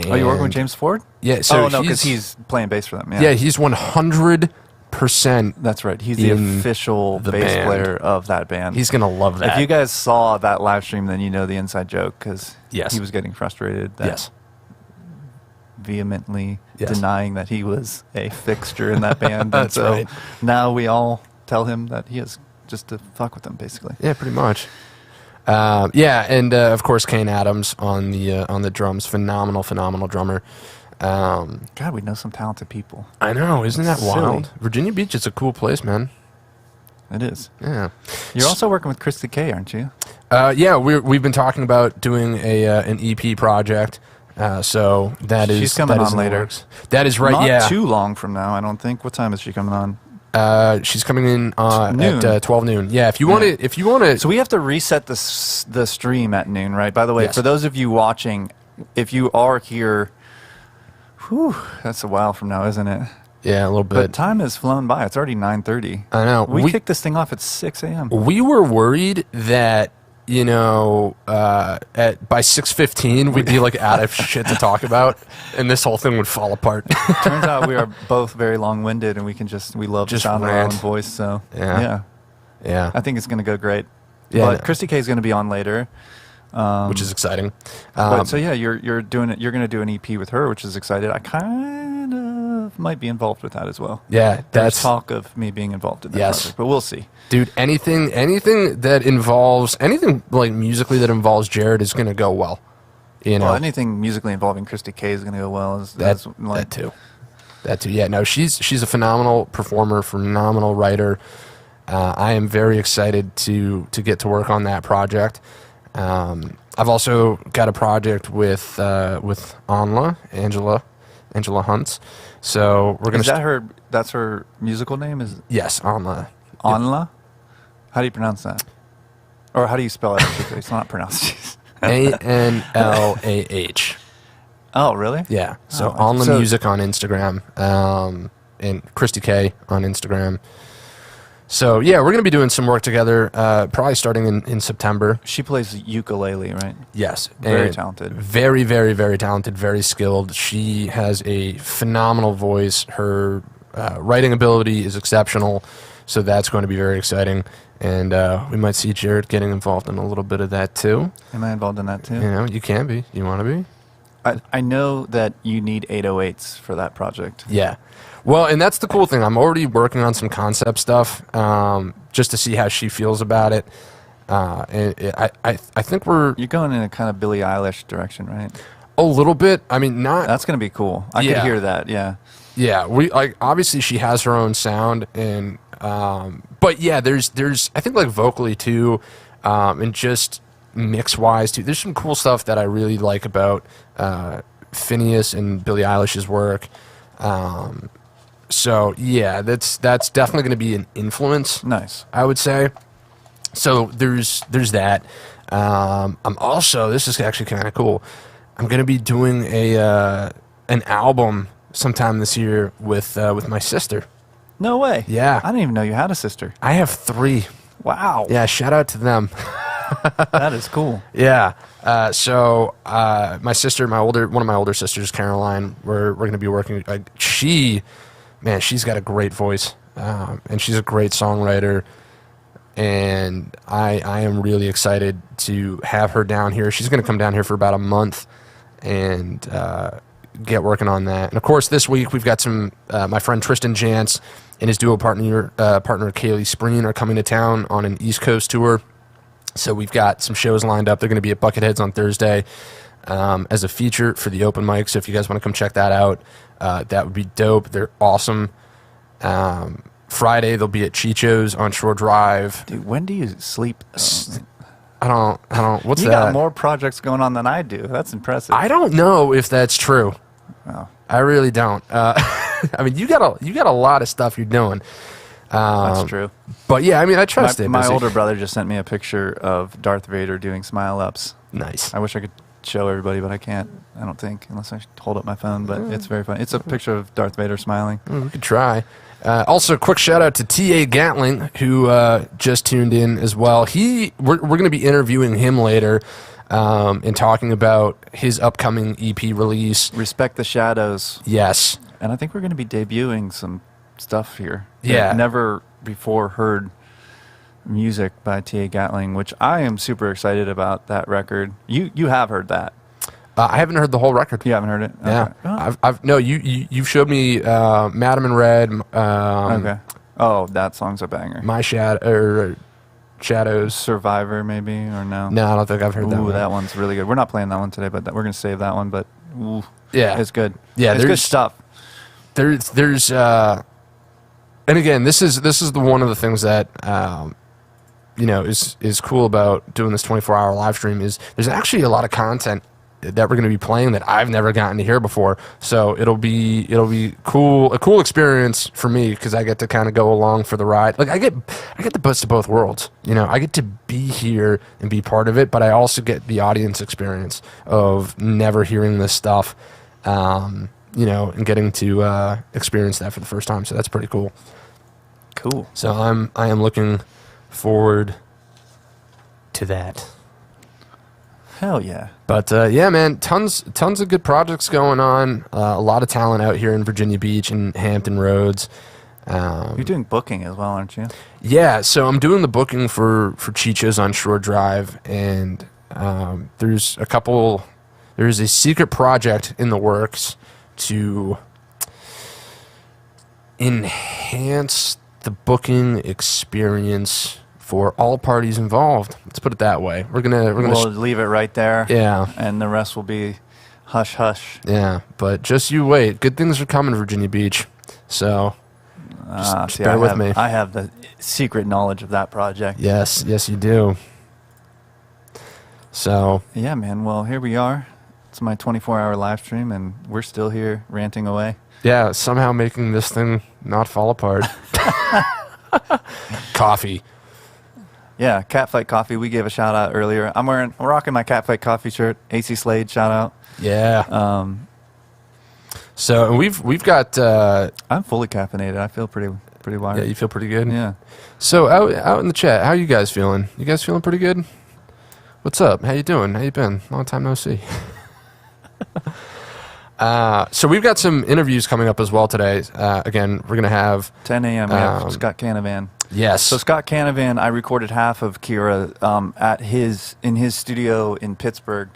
Oh, you're working with James Ford? Yeah. So oh no, because he's playing bass for them. Yeah, yeah, he's 100%. That's right. He's the official bass player of that band. He's gonna love that. If you guys saw that live stream, then you know the inside joke because yes, he was getting frustrated. Yes. Vehemently denying that he was a fixture in that band. That's so right. Now we all tell him that he is just to fuck with them, basically. Yeah, pretty much. And of course Kane Adams on the drums, phenomenal drummer. God, we know some talented people. I know, isn't that Silly. wild? Virginia Beach is a cool place, man. It is. Yeah. You're also working with Christy K, aren't you? Yeah, we've been talking about doing an EP project. So she's coming on later. Works. That is right. Not too long from now, I don't think. What time is she coming on? She's coming in noon. at 12 noon. Yeah, if you want to. So we have to reset the stream at noon, right? By the way, for those of you watching, if you are here, that's a while from now, isn't it? Yeah, a little bit. But time has flown by. It's already 9:30. I know. We kicked this thing off at 6 a.m. We were worried that by 6:15 we'd be like out of shit to talk about, and this whole thing would fall apart. Turns out we are both very long-winded, and we love the sound of our own voice. So yeah. I think it's going to go great. Yeah, but Christy K is going to be on later, which is exciting. So yeah, you're doing it. You're going to do an EP with her, which is excited. I kind of might be involved with that as well. Yeah, there's talk of me being involved in that project, but we'll see. Dude, anything that involves anything like musically that involves Jared is going to go well. Well, anything musically involving Christy K is going to go well. That too. Yeah, no, she's a phenomenal performer, phenomenal writer. I am very excited to get to work on that project. I've also got a project with Angela Huntz. So we're gonna. That's her musical name. Yes, Anla. Anla. How do you pronounce that? Or how do you spell it? It's not pronounced. Anlah. Oh, really? Yeah. So Anla Music on Instagram, and Christy K on Instagram. So yeah, we're gonna be doing some work together, probably starting in September. She plays ukulele, right? Yes, very talented. Very, very, very talented. Very skilled. She has a phenomenal voice. Her writing ability is exceptional. So that's going to be very exciting, and we might see Jared getting involved in a little bit of that too. Am I involved in that too? You can be. You want to be? I know that you need 808s for that project. Yeah. Well, and that's the cool thing. I'm already working on some concept stuff, just to see how she feels about it. I think you're going in a kind of Billie Eilish direction, right? A little bit. I mean, not. That's going to be cool. I could hear that. Yeah. Yeah. Obviously she has her own sound, and but yeah, there's I think like vocally too, and just mix wise too. There's some cool stuff that I really like about Phineas and Billie Eilish's work. So yeah, that's definitely going to be an influence. Nice, I would say. So there's that. I'm also, this is actually kind of cool, I'm going to be doing an album sometime this year with my sister. No way. Yeah. I didn't even know you had a sister. I have 3. Wow. Yeah, shout out to them. That is cool. Yeah. So my sister, one of my older sisters, Caroline, we're going to be working. She's got a great voice, and she's a great songwriter. And I am really excited to have her down here. She's going to come down here for about a month and get working on that. And of course, this week we've got some. My friend Tristan Jantz and his duo partner Kaylee Spreen are coming to town on an East Coast tour. So we've got some shows lined up. They're going to be at Bucketheads on Thursday as a feature for the open mic. So if you guys want to come check that out, that would be dope. They're awesome. Friday they'll be at Chicho's on Shore Drive. Dude, when do you sleep? What's You that? got more projects going on than I do. That's impressive. I don't know if that's true. Oh, I really don't. I mean, you got a lot of stuff you're doing. that's true. But yeah, I mean, I try to stay My busy. older brother just sent me a picture of Darth Vader doing smile ups. Nice. I wish I could show everybody, but I can't. I don't think, unless I hold up my phone. But it's very funny. It's a picture of Darth Vader smiling. We could try. Also, quick shout out to T.A. Gatling, who just tuned in as well. We're going to be interviewing him later and talking about his upcoming EP release. Respect the Shadows. Yes. And I think we're going to be debuting some stuff here. Yeah. I've never before heard music by T.A. Gatling, which I am super excited about that record. You have heard that. I haven't heard the whole record. You haven't heard it? Yeah. Okay. I've no. You showed me Madam in Red. Okay. Oh, that song's a banger. My Shadows. Survivor, maybe, or no? No, I don't think I've heard that Ooh, one. that one's really good. We're not playing that one today, but we're going to save that one. But ooh, Yeah. it's good. Yeah, it's good there's- stuff. There's and again, this is the one of the things that is cool about doing this 24-hour live stream is there's actually a lot of content that we're going to be playing that I've never gotten to hear before. So it'll be cool, a cool experience for me because I get to kind of go along for the ride. Like I get the best of both worlds. I get to be here and be part of it, but I also get the audience experience of never hearing this stuff. And getting to experience that for the first time. So that's pretty cool. Cool. So I am looking forward to that. Hell yeah. But yeah, man, tons of good projects going on. A lot of talent out here in Virginia Beach and Hampton Roads. You're doing booking as well, aren't you? Yeah, so I'm doing the booking for Chicho's on Shore Drive, and there's a secret project in the works to enhance the booking experience for all parties involved. Let's put it that way. We'll leave it right there. Yeah. And the rest will be hush hush. Yeah, but just you wait. Good things are coming, Virginia Beach. So just bear with me. I have the secret knowledge of that project. Yes, you do. So Yeah, man. Well, here we are. It's my 24-hour live stream, and we're still here ranting away. yeah, somehow making this thing not fall apart. Coffee. Yeah, Catfight Coffee. We gave a shout out earlier. I'm rocking my Catfight Coffee shirt. AC Slade, shout out. Yeah. So and we've got. I'm fully caffeinated. I feel pretty wired. Yeah, you feel pretty good. Yeah. So out in the chat, how you guys feeling? You guys feeling pretty good? What's up? How you doing? How you been? Long time no see. So we've got some interviews coming up as well today. Again, we're gonna have 10 a.m. We have Scott Canavan. yes. So Scott Canavan, I recorded half of Kira in his studio in Pittsburgh,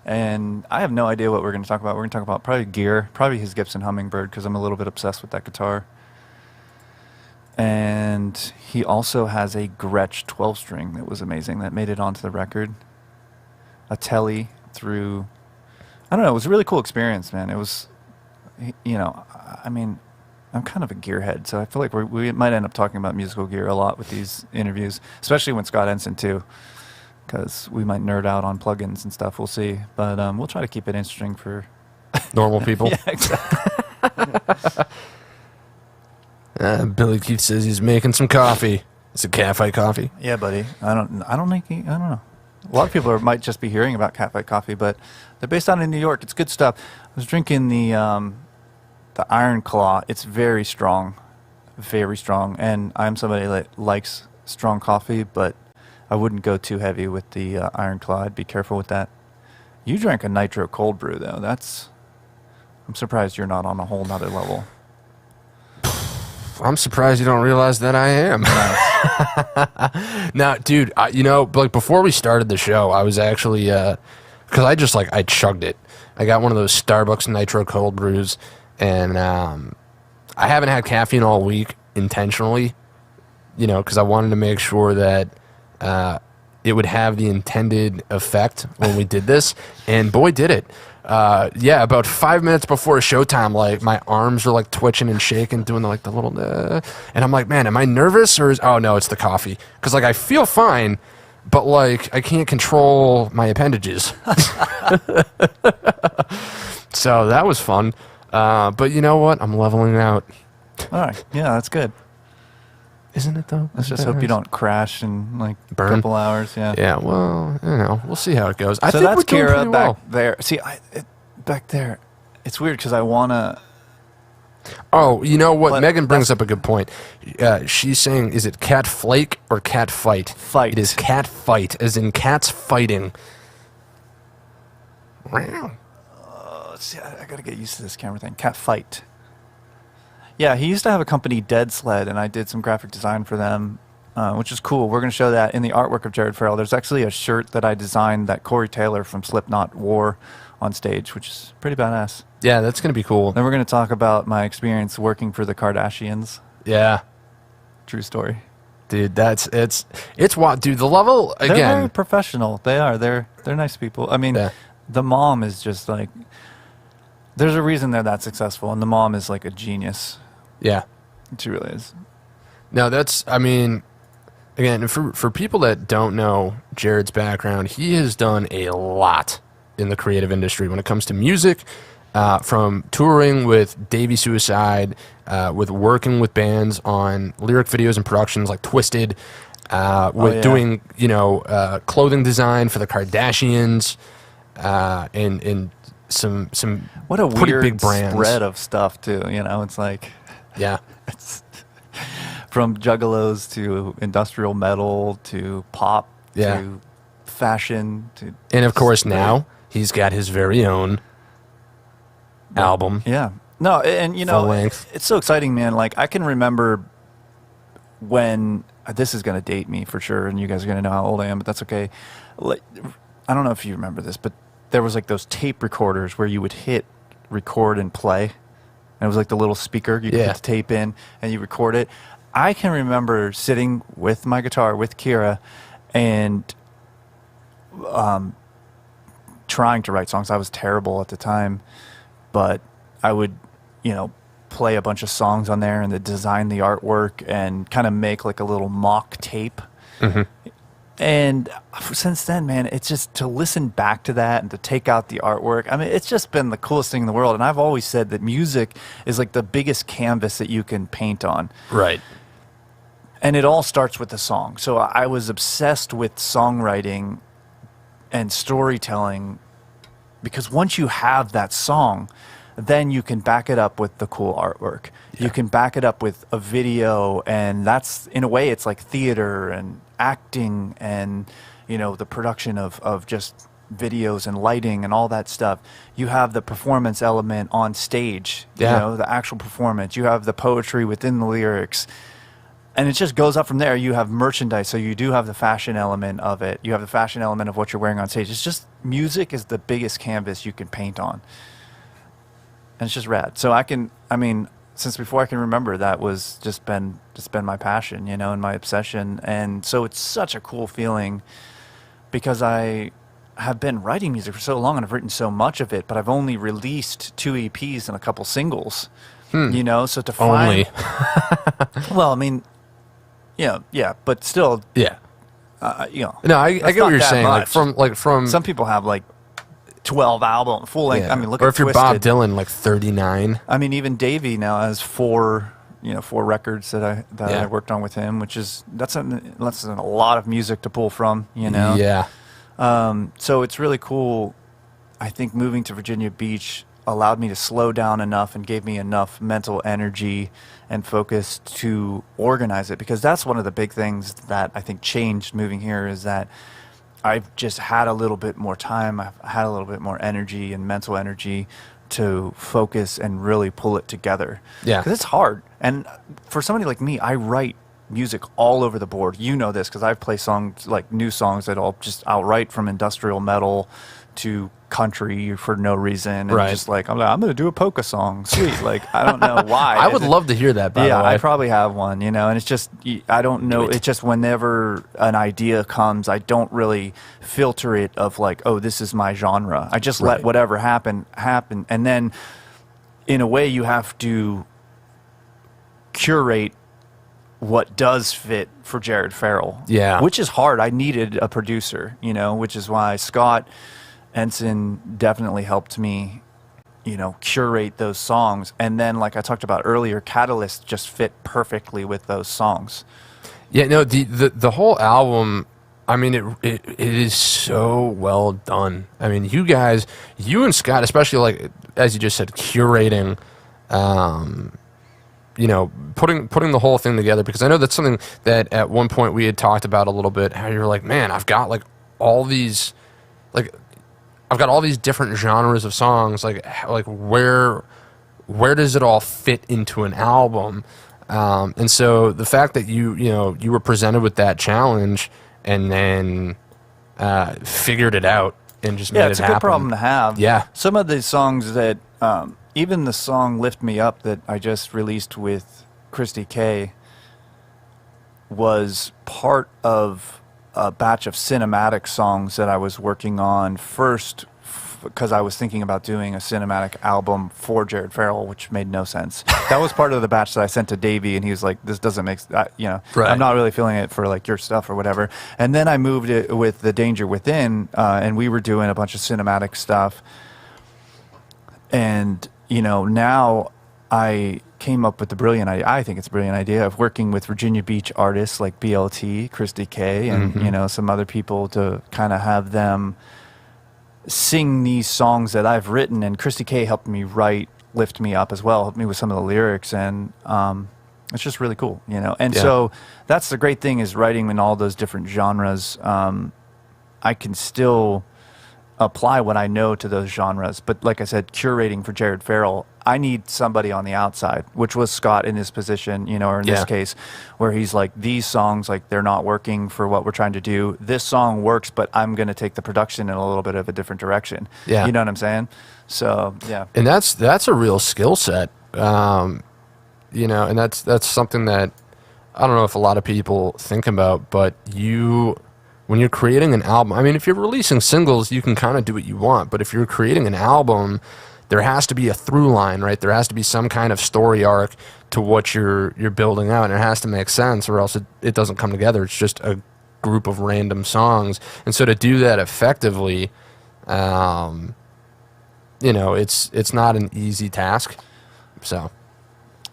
and I have no idea what we're going to talk about. We're going to talk about probably gear, probably his Gibson Hummingbird, because I'm a little bit obsessed with that guitar. And he also has a Gretsch 12-string that was amazing that made it onto the record. A Telly through, I don't know, it was a really cool experience, man. It was, I mean, I'm kind of a gearhead, so I feel like we might end up talking about musical gear a lot with these interviews, especially when Scott Ensign too, because we might nerd out on plugins and stuff. We'll see, but we'll try to keep it interesting for Normal people. Yeah, exactly. Billy Keith says he's making some coffee. It's a Catfight coffee. Yeah, buddy. I don't know. A lot of people might just be hearing about Catfight Coffee, but they're based out in New York. It's good stuff. I was drinking the Iron Claw. It's very strong, and I'm somebody that likes strong coffee, but I wouldn't go too heavy with the Iron Claw. I'd be careful with that. You drank a nitro cold brew, though. I'm surprised you're not on a whole nother level. I'm surprised you don't realize that I am. Now, dude, like before we started the show, I was actually, because I chugged it. I got one of those Starbucks nitro cold brews, and I haven't had caffeine all week intentionally, because I wanted to make sure that it would have the intended effect when we did this, and boy, did it. About 5 minutes before showtime, like my arms are like twitching and shaking, doing the little, and I'm like, man, am I nervous or oh no, it's the coffee. Cause like I feel fine, but like I can't control my appendages. So that was fun. But you know what? I'm leveling out. All right. Yeah, that's good. Isn't it though? Let's just hope you don't crash in like Burn? a couple hours. Yeah. Yeah. Well, you know, we'll see how it goes. I So think that's we're doing Kira pretty back well. there. See, back there, it's weird because I wanna. Oh, you know what? But Megan brings that's- up a good point. She's saying, is it cat flake or cat fight? Fight. It is cat fight, as in cats fighting. Wow. Let's see, I gotta get used to this camera thing. Cat fight. Yeah, he used to have a company, Dead Sled, and I did some graphic design for them, which is cool. We're gonna show that in the artwork of Jared Farrell. There's actually a shirt that I designed that Corey Taylor from Slipknot wore on stage, which is pretty badass. Yeah, that's going to be cool. Then we're gonna talk about my experience working for the Kardashians. Yeah. True story. Dude, it's wild. Dude, the level, They're very again. professional. They are. They're nice people. I mean, Yeah. the mom is just like. There's a reason they're that successful, and the mom is like a genius. Yeah. She really is. No, that's, I mean, again, for people that don't know Jared's background, he has done a lot in the creative industry when it comes to music, from touring with Davey Suicide, with working with bands on lyric videos and productions like Twisted, with yeah. doing, you know, clothing design for the Kardashians, and some What a pretty weird big brands. spread of stuff too. You know, it's like Yeah. it's from juggalos to industrial metal to pop Yeah. to fashion to. And of course just now he's got his very own album. Yeah. No, and you know, Full length. it's so exciting, man. Like I can remember when this is going to date me for sure, and you guys are going to know how old I am, but that's okay. Like, I don't know if you remember this, but there was like those tape recorders where you would hit record and play, and it was like the little speaker you could Yeah. hit the tape in and you record it. I can remember sitting with my guitar with Kira and trying to write songs. I was terrible at the time, but I would, you know, play a bunch of songs on there and then design the artwork and kind of make like a little mock tape. Mm-hmm. And since then, man, it's just to listen back to that and to take out the artwork. I mean, it's just been the coolest thing in the world. And I've always said that music is like the biggest canvas that you can paint on. Right. And it all starts with the song. So I was obsessed with songwriting and storytelling because once you have that song, then you can back it up with the cool artwork. Yeah. You can back it up with a video, and that's, in a way, it's like theater and acting and, you know, the production of just videos and lighting and all that stuff. You have the performance element on stage, Yeah. you know, the actual performance. You have the poetry within the lyrics. And it just goes up from there. You have merchandise, so you do have the fashion element of it. You have the fashion element of what you're wearing on stage. It's just, music is the biggest canvas you can paint on. And it's just rad. So I mean, since before I can remember, that was just been my passion, you know, and my obsession. And so it's such a cool feeling because I have been writing music for so long and I've written so much of it, but I've only released 2 EPs and a couple singles, you know, so to find... Only. Well, I mean, yeah, but still, Yeah. you know. No, I that's get not what you're that saying. much. Like from Some people have like 12 album, full length. yeah. I mean, look or at if you're Twisted. Bob Dylan, like 39. I mean, even Davey now has 4 records that Yeah. I worked on with him, which is that's a lot of music to pull from, you know. Yeah. So it's really cool. I think moving to Virginia Beach allowed me to slow down enough and gave me enough mental energy and focus to organize it, because that's one of the big things that I think changed moving here is that I've just had a little bit more time. I've had a little bit more energy and mental energy to focus and really pull it together. Yeah. Because it's hard. And for somebody like me, I write music all over the board. You know this because I play songs, like new songs that I'll write from industrial metal to country for no reason. And Right. just like, I'm going to do a polka song. Sweet. Like, I don't know why. I would love to hear that, by the Yeah, way. I probably have one, you know, and it's just, I don't know. it. It's just whenever an idea comes, I don't really filter it of like, oh, this is my genre. I just Right. let whatever happen. And then in a way you have to curate what does fit for Jared Farrell. Yeah. Which is hard. I needed a producer, you know, which is why Scott Ensign definitely helped me, you know, curate those songs. And then, like I talked about earlier, Catalyst just fit perfectly with those songs. Yeah, no, the whole album, I mean, it is so well done. I mean, you guys, you and Scott, especially, like, as you just said, curating, you know, putting the whole thing together, because I know that's something that at one point we had talked about a little bit, how you're like, man, I've got like all these different genres of songs, like where does it all fit into an album? And so the fact that you were presented with that challenge and then figured it out and just made it happen. Yeah, it's a good problem to have. Yeah. Some of the songs that, even the song Lift Me Up that I just released with Christy K was part of a batch of cinematic songs that I was working on first, because I was thinking about doing a cinematic album for Jared Farrell, which made no sense. That was part of the batch that I sent to Davey, and he was like, this doesn't make, you know, right. I'm not really feeling it for like your stuff or whatever. And then I moved it with The Danger Within, and we were doing a bunch of cinematic stuff. And, you know, now I came up with the brilliant idea, I think it's a brilliant idea, of working with Virginia Beach artists like BLT, Christy K, and, you know, some other people to kind of have them sing these songs that I've written. And Christy K helped me write Lift Me Up as well, helped me with some of the lyrics, and it's just really cool, you know. And so that's the great thing, is writing in all those different genres. I can still apply what I know to those genres, but like I said, curating for Jared Farrell, I need somebody on the outside, which was Scott in his position, you know, or in this case, where he's like, these songs, like, they're not working for what we're trying to do. This song works, but I'm going to take the production in a little bit of a different direction. Yeah. You know what I'm saying? So, yeah. And that's a real skill set. You know, and that's something that I don't know if a lot of people think about, but when you're creating an album, I mean, if you're releasing singles, you can kind of do what you want, but if you're creating an album, there has to be a through line, right? There has to be some kind of story arc to what you're building out, and it has to make sense, or else it doesn't come together. It's just a group of random songs. And so to do that effectively, you know, it's not an easy task. So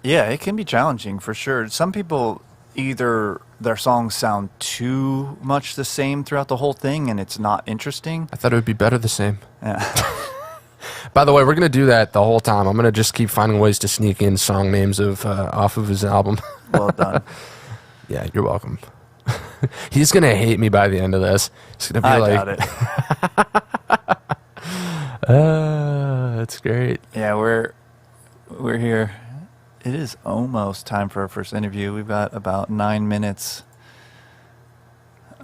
yeah, it can be challenging for sure. Some people, either their songs sound too much the same throughout the whole thing and it's not interesting. I thought it would be better the same. Yeah. By the way, we're going to do that the whole time. I'm going to just keep finding ways to sneak in song names off of his album. Well done. Yeah, you're welcome. He's going to hate me by the end of this. He's going to be I doubt it. That's great. Yeah, we're here. It is almost time for our first interview. We've got about 9 minutes.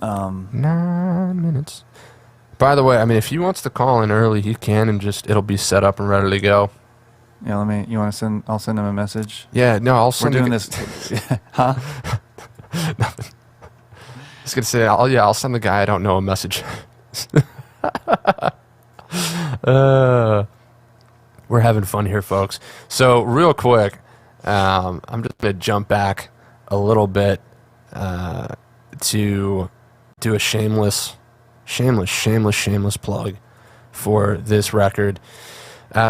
9 minutes. By the way, I mean, if he wants to call in early, he can, and it'll be set up and ready to go. Yeah, you want to send? I'll send him a message. Yeah, no, I'll send. We're doing this, huh? Nothing. I was gonna say, I'll send the guy I don't know a message. We're having fun here, folks. So, real quick, I'm just gonna jump back a little bit to do a shameless plug for this record.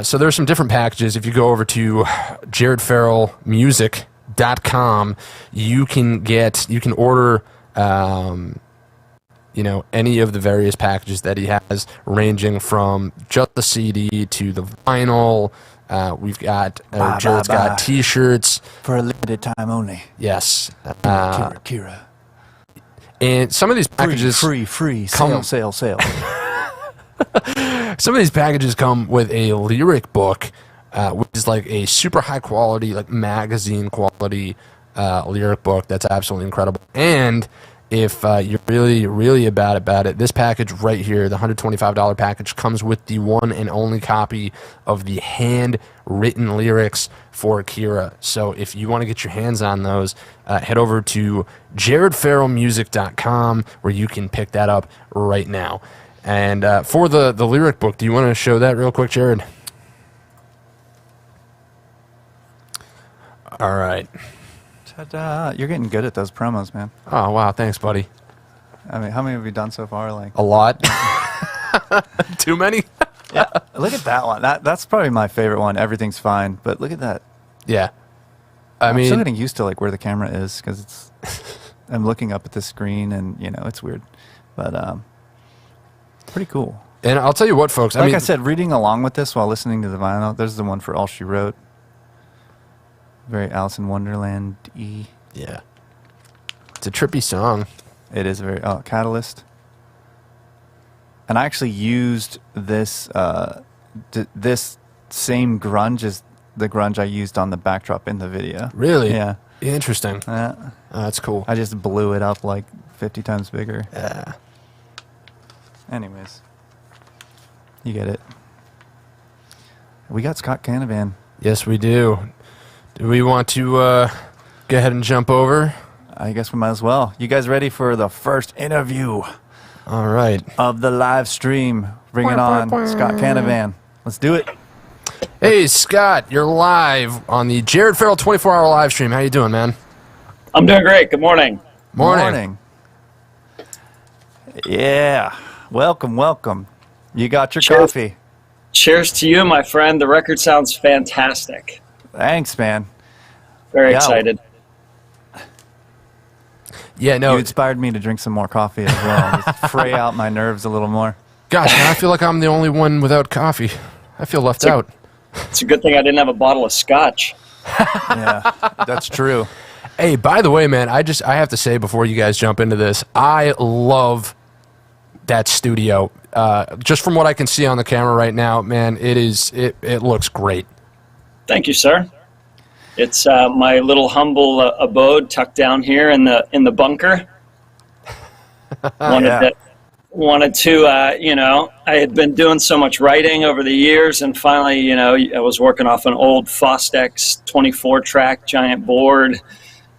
So there's some different packages. If you go over to jaredfarrellmusic.com, you can order you know, any of the various packages that he has, ranging from just the CD to the vinyl. We've got Jared's got t-shirts for a limited time only. Yes. Kira. And some of these packages free, sale. Some of these packages come with a lyric book, which is like a super high quality, like magazine quality lyric book. That's absolutely incredible. And if you're really, really about it, this package right here, the $125 package, comes with the one and only copy of the handwritten lyrics for Akira. So if you want to get your hands on those, head over to jaredfarrellmusic.com, where you can pick that up right now. And for the lyric book, do you want to show that real quick, Jared? All right. Ta-da. You're getting good at those promos, man. Oh, wow. Thanks, buddy. I mean, how many have you done so far? Like A lot. Too many? yeah. Look at that one. That's probably my favorite one. Everything's fine, but look at that. Yeah. I'm still getting used to like where the camera is because it's. I'm looking up at the screen, and it's weird, but pretty cool. And I'll tell you what, folks. I said, reading along with this while listening to the vinyl. There's the one for All She Wrote. Very Alice in Wonderland-y. Yeah. It's a trippy song. It is very Catalyst. And I actually used this this same grunge as the grunge I used on the backdrop in the video. Really? Yeah. Interesting. That's cool. I just blew it up like 50 times bigger. Yeah. Anyways, you get it. We got Scott Canavan. Yes, we do. Do we want to go ahead and jump over? I guess we might as well. You guys ready for the first interview? All right. Of the live stream. Bring it on, Scott Canavan. Let's do it. Hey, Scott, you're live on the Jared Farrell 24-hour live stream. How you doing, man? I'm doing great. Good morning. Morning. Yeah. Welcome, welcome. You got your Cheers. coffee. Cheers to you, my friend. The record sounds fantastic. Thanks, man. Very excited. Yeah, no. You inspired me to drink some more coffee as well. Just fray out my nerves a little more. Gosh, man, I feel like I'm the only one without coffee. I feel left out. It's a good thing I didn't have a bottle of scotch. Yeah, that's true. Hey, by the way, man, I have to say before you guys jump into this, I love that studio. Just from what I can see on the camera right now, man, it looks great. Thank you, sir. It's my little humble abode tucked down here in the bunker. Wanted to, I had been doing so much writing over the years, and finally, I was working off an old Fostex 24-track giant board,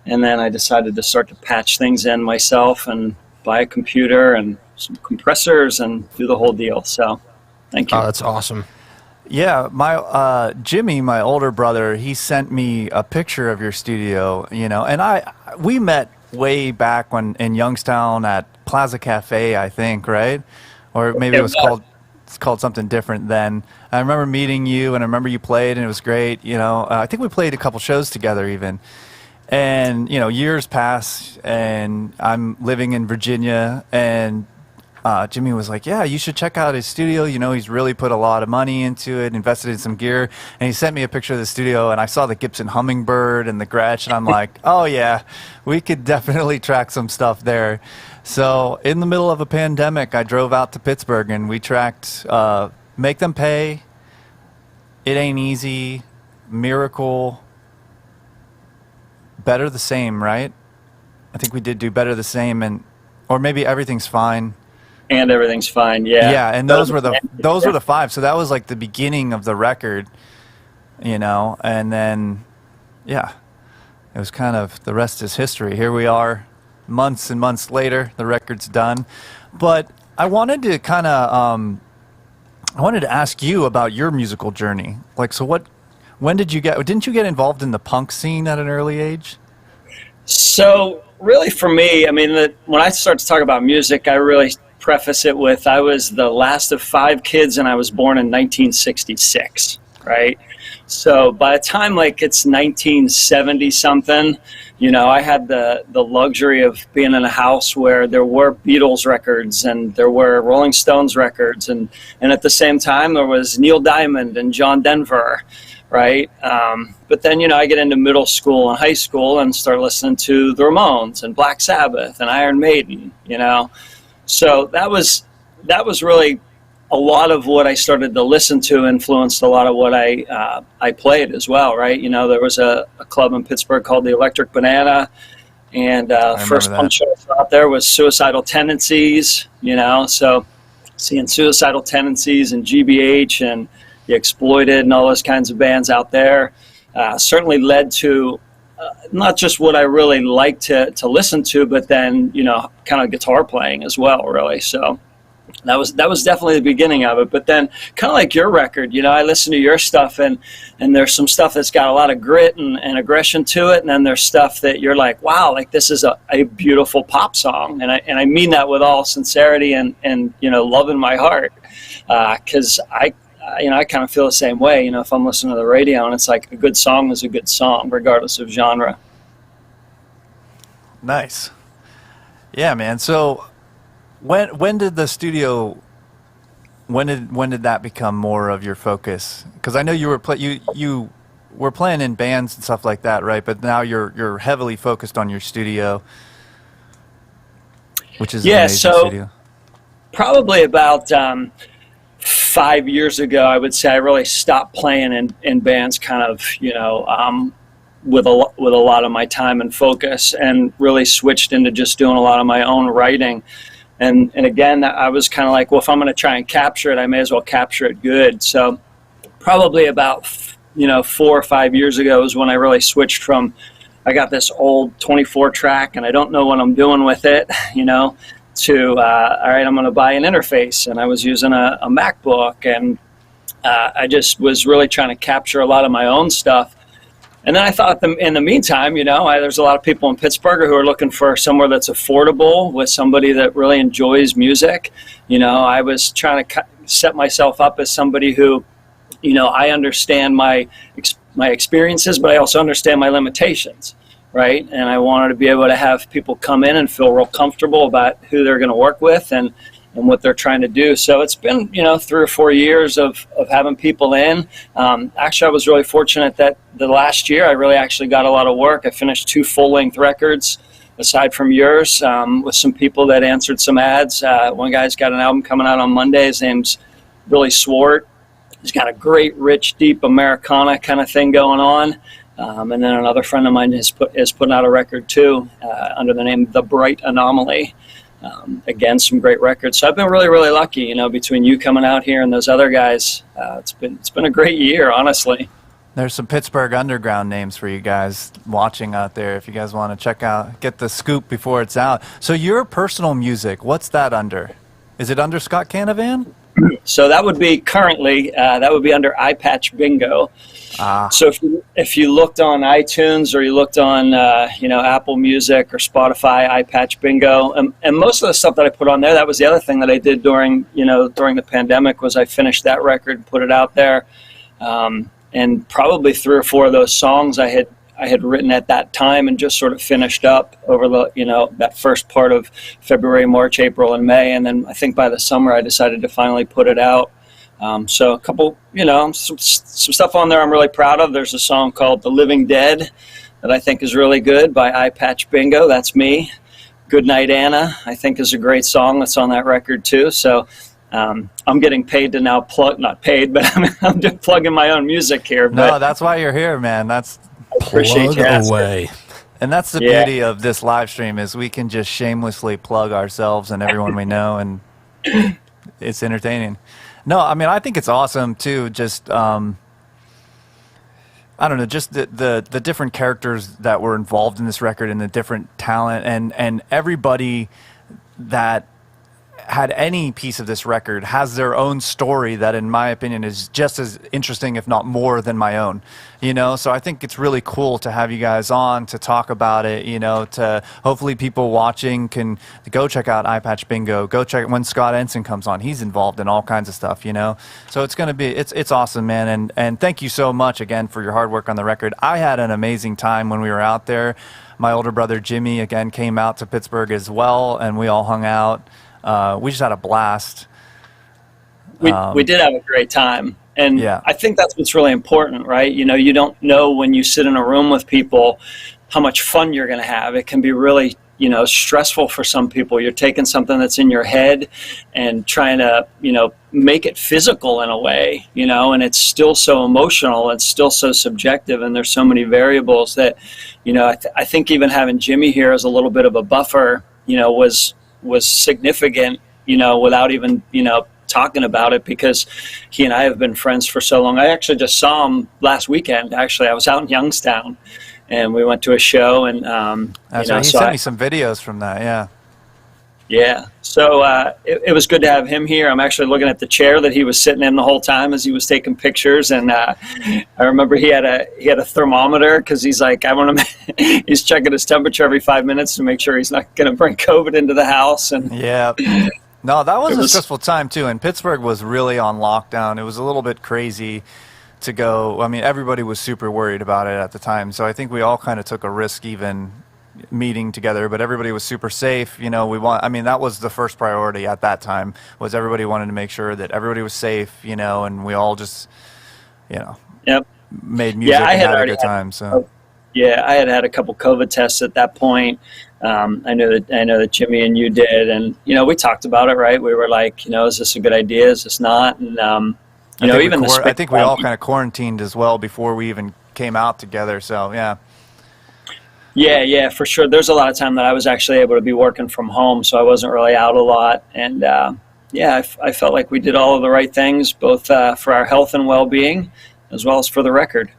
and then I decided to start to patch things in myself and buy a computer and some compressors and do the whole deal. So, thank you. Oh, that's awesome. Yeah, my Jimmy, my older brother, he sent me a picture of your studio, and we met way back when in Youngstown at Plaza Cafe, I think, right? Or maybe it's called something different then. I remember meeting you, and I remember you played, and it was great. I think we played a couple shows together even. And years pass, and I'm living in Virginia, and Jimmy was like, yeah, you should check out his studio. He's really put a lot of money into it, invested in some gear. And he sent me a picture of the studio, and I saw the Gibson Hummingbird and the Gretsch, and I'm like, oh, yeah, we could definitely track some stuff there. So in the middle of a pandemic, I drove out to Pittsburgh, and we tracked Make Them Pay, It Ain't Easy, Miracle, Better the Same, right? I think we did do Better the Same, or maybe Everything's Fine. And Everything's Fine, yeah. Yeah, and those were the five. So that was like the beginning of the record, and then, yeah, it was kind of, the rest is history. Here we are, months and months later, the record's done. But I wanted to kind of, I wanted to ask you about your musical journey. Like, so didn't you get involved in the punk scene at an early age? So really for me, when I start to talk about music, I really preface it with I was the last of 5 kids, and I was born in 1966, right? So by the time it's 1970 something, I had the luxury of being in a house where there were Beatles records and there were Rolling Stones records, and at the same time there was Neil Diamond and John Denver, right? But then I get into middle school and high school and start listening to the Ramones and Black Sabbath and Iron Maiden, So that was really a lot of what I started to listen to influenced a lot of what I played as well, right? There was a club in Pittsburgh called the Electric Banana, and first punk show I saw out there was Suicidal Tendencies, so seeing Suicidal Tendencies and GBH and The Exploited and all those kinds of bands out there certainly led to not just what I really like to listen to, but then, kind of guitar playing as well, really. So That was definitely the beginning of it. But then, kind of like your record, you know, I listen to your stuff, and there's some stuff that's got a lot of grit and aggression to it, and then there's stuff that you're like, wow, like this is a beautiful pop song, and I mean that with all sincerity and you know, love in my heart, because I kind of feel the same way. You know, if I'm listening to the radio and it's like a good song is a good song, regardless of genre. Nice. Yeah, man. So when did the studio? When did that become more of your focus? Because I know you were playing in bands and stuff like that, right? But now you're heavily focused on your studio, which is an amazing studio. Probably about 5 years ago, I would say I really stopped playing in bands, kind of, you know, with a lot of my time and focus, and really switched into just doing a lot of my own writing. And again, I was kind of like, well, if I'm going to try and capture it, I may as well capture it good. So probably about, you know, 4 or 5 years ago is when I really switched from, I got this old 24 track and I don't know what I'm doing with it, you know, to, all right, I'm going to buy an interface. And I was using a MacBook, and I just was really trying to capture a lot of my own stuff. And then I thought, in the meantime, you know, there's a lot of people in Pittsburgh who are looking for somewhere that's affordable with somebody that really enjoys music. You know, I was trying to set myself up as somebody who, you know, I understand my experiences, but I also understand my limitations, right? And I wanted to be able to have people come in and feel real comfortable about who they're going to work with and what they're trying to do. So it's been, you know, 3 or 4 years of having people in. Actually, I was really fortunate that the last year I really actually got a lot of work. I finished 2 full-length records, aside from yours, with some people that answered some ads. One guy's got an album coming out on Monday. His name's Billy Swart. He's got a great, rich, deep Americana kind of thing going on. And then another friend of mine is putting out a record too, under the name The Bright Anomaly. Again, some great records. So I've been really, really lucky, you know, between you coming out here and those other guys. It's been a great year, honestly. There's some Pittsburgh underground names for you guys watching out there if you guys want to check out, get the scoop before it's out. So your personal music, what's that under? Is it under Scott Canavan? So that would be currently, that would be under Eye Patch Bingo. So if you looked on iTunes or you looked on you know, Apple Music or Spotify, Eye Patch Bingo, and most of the stuff that I put on there, that was the other thing that I did during the pandemic, was I finished that record and put it out there, and probably 3 or 4 of those songs I had written at that time and just sort of finished up over the, you know, that first part of February, March, April, and May, and then I think by the summer I decided to finally put it out. So a couple, you know, some stuff on there I'm really proud of. There's a song called The Living Dead that I think is really good by Eye Patch Bingo. That's me. Good Night Anna, I think, is a great song that's on that record too. So I'm getting paid to now plug, not paid, but I'm just plugging my own music here. But No, that's why you're here, man. That's appreciate you asking. And that's the beauty of this live stream, is we can just shamelessly plug ourselves and everyone we know, and it's entertaining. No, I mean, I think it's awesome too. Just I don't know, just the different characters that were involved in this record, and the different talent, and everybody that had any piece of this record has their own story that, in my opinion, is just as interesting, if not more, than my own. You know, so I think it's really cool to have you guys on to talk about it. You know, to hopefully people watching can go check out Eye Patch Bingo. Go check it when Scott Ensign comes on. He's involved in all kinds of stuff. You know, so it's gonna be it's awesome, man. And thank you so much again for your hard work on the record. I had an amazing time when we were out there. My older brother Jimmy again came out to Pittsburgh as well, and we all hung out. We just had a blast. We did have a great time. And yeah. I think that's what's really important, right? You know, you don't know when you sit in a room with people how much fun you're going to have. It can be really, you know, stressful for some people. You're taking something that's in your head and trying to, you know, make it physical in a way, you know, and it's still so emotional. It's still so subjective. And there's so many variables that, you know, I think even having Jimmy here as a little bit of a buffer, you know, was significant, you know, without even, you know, talking about it, because he and I have been friends for so long. I actually just saw him last weekend. Actually, I was out in Youngstown and we went to a show, and he sent me some videos from that. Yeah. So it was good to have him here. I'm actually looking at the chair that he was sitting in the whole time as he was taking pictures. And I remember he had a thermometer because he's like, he's checking his temperature every 5 minutes to make sure he's not going to bring COVID into the house. And yeah, no, that was a stressful time too. And Pittsburgh was really on lockdown. It was a little bit crazy to go. I mean, everybody was super worried about it at the time. So I think we all kind of took a risk even meeting together, but everybody was super safe. That was the first priority at that time, was everybody wanted to make sure that everybody was safe, and we all just, yep. made music and had a good time. So yeah, I had a couple COVID tests at that point. I know that Jimmy and you did, and we talked about it, right? We were like, is this a good idea? Is this not? And I think we all kind of quarantined as well before we even came out together. So yeah. Yeah, for sure. There's a lot of time that I was actually able to be working from home, so I wasn't really out a lot. And I felt like we did all of the right things, both for our health and well-being, as well as for the record.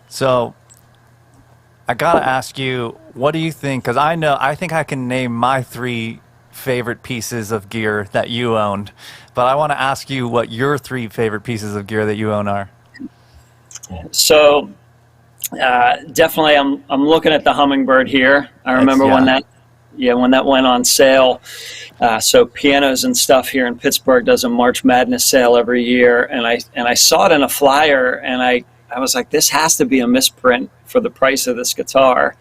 So I gotta ask you, what do you think? Because I think I can name my 3 favorite pieces of gear that you owned, but I want to ask you what your 3 favorite pieces of gear that you own are. So. Definitely, I'm looking at the Hummingbird here. I remember when that went on sale. So Pianos and Stuff here in Pittsburgh does a March Madness sale every year, and I saw it in a flyer, and I was like, this has to be a misprint for the price of this guitar.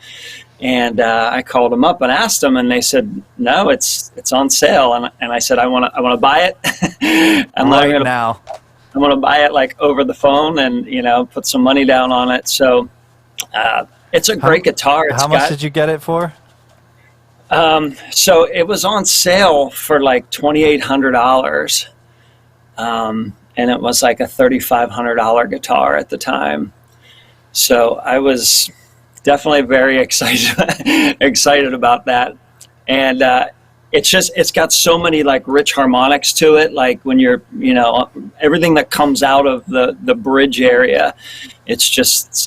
And I called them up and asked them, and they said, no, it's on sale. And I said, I want to buy it. I'm going to buy it like over the phone and put some money down on it. So it's a great guitar. How much did you get it for? So it was on sale for like $2,800, and it was like a $3,500 guitar at the time. So I was definitely very excited about that, and it's got so many like rich harmonics to it. Like when you're, everything that comes out of the bridge area, it's just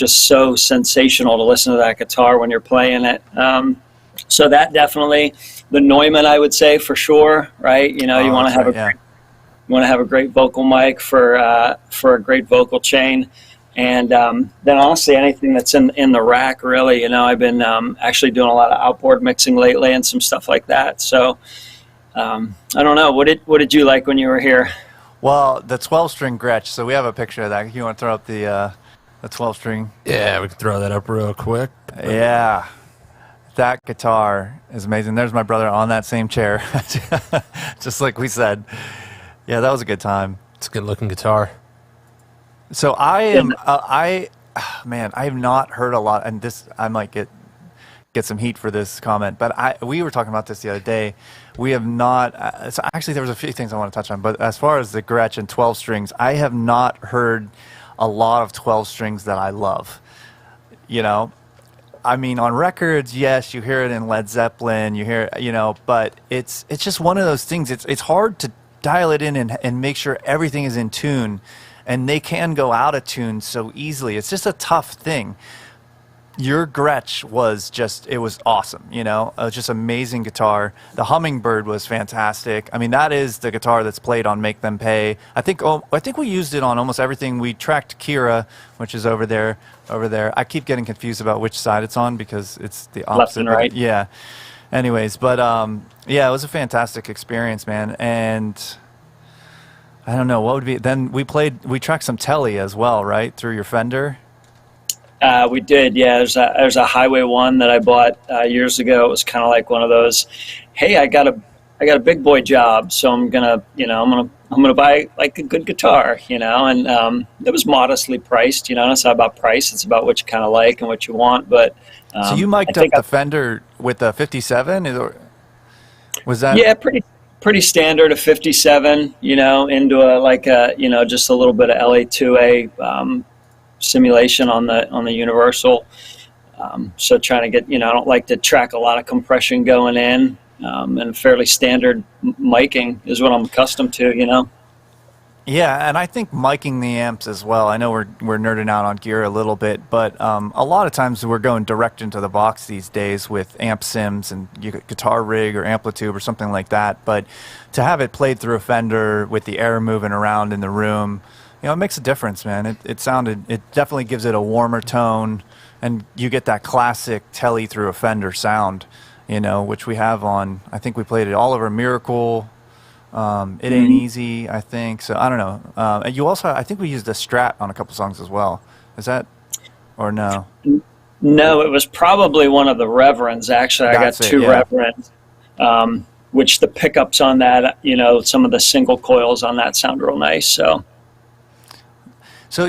so sensational to listen to that guitar when you're playing it. So that definitely, the Neumann, I would say for sure, right? You want to have a great vocal mic for a great vocal chain. And then honestly, anything that's in the rack, really, I've been actually doing a lot of outboard mixing lately and some stuff like that. So I don't know. What did you like when you were here? Well, the 12-string Gretsch. So we have a picture of that. If you want to throw up the 12-string. Yeah, we can throw that up real quick. Yeah. That guitar is amazing. There's my brother on that same chair, just like we said. Yeah, that was a good time. It's a good-looking guitar. So I have not heard a lot, and I might get some heat for this comment, but we were talking about this the other day. We have not. So actually, there was a few things I want to touch on, but as far as the Gretsch and 12 strings, I have not heard a lot of 12 strings that I love. I mean, on records, yes, you hear it in Led Zeppelin, you hear, but it's just one of those things. It's hard to dial it in and make sure everything is in tune, and they can go out of tune so easily. It's just a tough thing. Your Gretsch was awesome, It was just amazing guitar. The Hummingbird was fantastic. I mean, that is the guitar that's played on Make Them Pay. I think we used it on almost everything. We tracked Kira, which is over there. I keep getting confused about which side it's on because it's the opposite. Left and right. Yeah. Anyways, but yeah, it was a fantastic experience, man. And I don't know what would be. Then we tracked some Telly as well, right, through your Fender. We did, yeah. There's a Highway 1 that I bought years ago. It was kind of like one of those, hey, I got a big boy job, so I'm gonna buy like a good guitar, and it was modestly priced. It's not about price; it's about what you kind of like and what you want. But so you mic'd up the Fender with the 57, was that? Yeah, pretty standard, a 57. Into just a little bit of LA2A. Simulation on the Universal, so trying to get, I don't like to track a lot of compression going in, and fairly standard miking is what I'm accustomed to, Yeah, and I think miking the amps as well. I know we're nerding out on gear a little bit, but a lot of times we're going direct into the box these days with amp sims and guitar rig or amplitude or something like that. But to have it played through a Fender with the air moving around in the room, it makes a difference, man. It definitely gives it a warmer tone, and you get that classic telly through a Fender sound, which we have on. I think we played it all over Miracle. It Ain't Easy, I think. So I don't know. And you also, I think we used a Strat on a couple songs as well. Is that, or no? No, it was probably one of the Reverends. Actually, I got two Reverends, which the pickups on that, some of the single coils on that sound real nice. So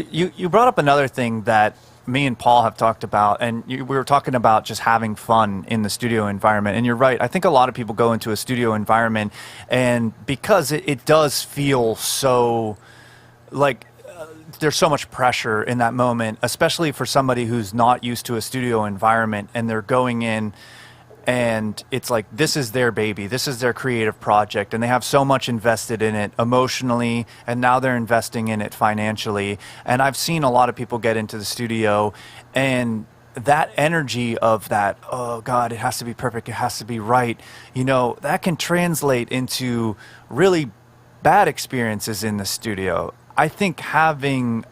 you brought up another thing that me and Paul have talked about, and we were talking about just having fun in the studio environment. And you're right. I think a lot of people go into a studio environment, and because it does feel so like there's so much pressure in that moment, especially for somebody who's not used to a studio environment, and they're going in and it's like this is their baby, this is their creative project, and they have so much invested in it emotionally, and now they're investing in it financially. And I've seen a lot of people get into the studio, and that energy of that, oh God, it has to be perfect, it has to be right, that can translate into really bad experiences in the studio. I think having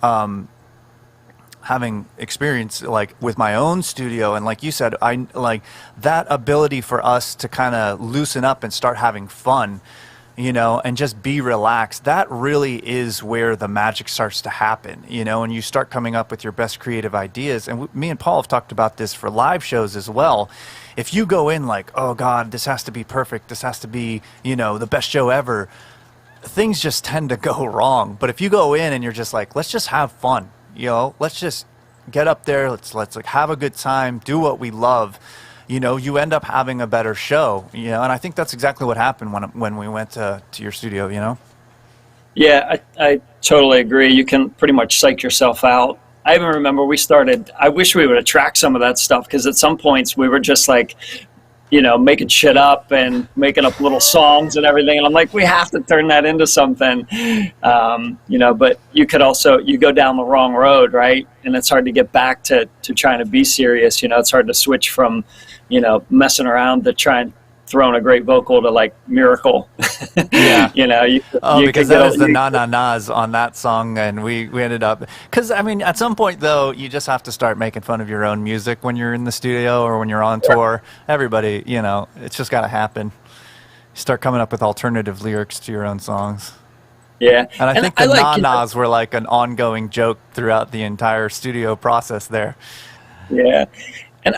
experience like with my own studio, and like you said, I like that ability for us to kind of loosen up and start having fun, and just be relaxed. That really is where the magic starts to happen, and you start coming up with your best creative ideas. And me and Paul have talked about this for live shows as well. If you go in like, oh God, this has to be perfect, this has to be, the best show ever, things just tend to go wrong. But if you go in and you're just like, let's just have fun, let's just get up there, let's like have a good time, do what we love, you end up having a better show, and I think that's exactly what happened when we went to your studio. Yeah, I totally agree. You can pretty much psych yourself out. I even remember I wish we would have tracked some of that stuff, because at some points we were just like, making shit up and making up little songs and everything. And I'm like, we have to turn that into something, but you could also, you go down the wrong road, right? And it's hard to get back to trying to be serious. It's hard to switch from, messing around to try and throw in a great vocal to like Miracle. Yeah. Because that was the na-na-nas on that song, and we ended up, because I mean, at some point though, you just have to start making fun of your own music when you're in the studio or when you're on tour. Everybody, it's just got to happen. You start coming up with alternative lyrics to your own songs. Yeah. And I think the na-nas were like an ongoing joke throughout the entire studio process there. Yeah. And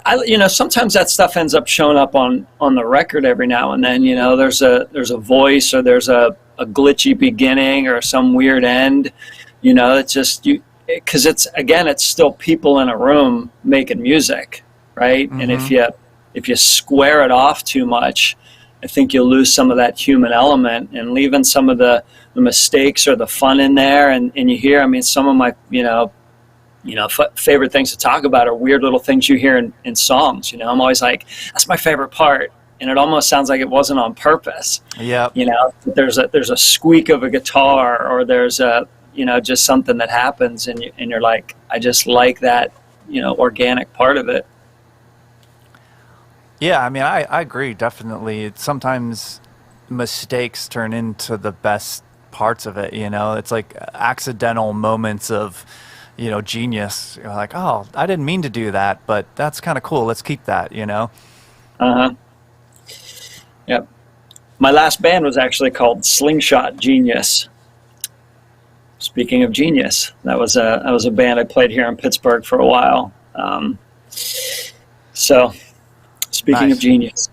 sometimes that stuff ends up showing up on the record every now and then. There's a voice, or there's a glitchy beginning or some weird end. It's just because it's still people in a room making music, right? Mm-hmm. And if you square it off too much, I think you'll lose some of that human element, and leaving some of the mistakes or the fun in there. And you hear, some of my favorite things to talk about are weird little things you hear in songs. I'm always like, that's my favorite part, and it almost sounds like it wasn't on purpose. Yeah. There's a squeak of a guitar, or there's a just something that happens, and you're like, I just like that organic part of it. Yeah, I agree, definitely. Sometimes mistakes turn into the best parts of it. It's like accidental moments of genius. You're like, oh, I didn't mean to do that, but that's kind of cool. Let's keep that, Uh-huh. Yep. My last band was actually called Slingshot Genius. Speaking of genius, that was a band I played here in Pittsburgh for a while. So, speaking nice. of genius.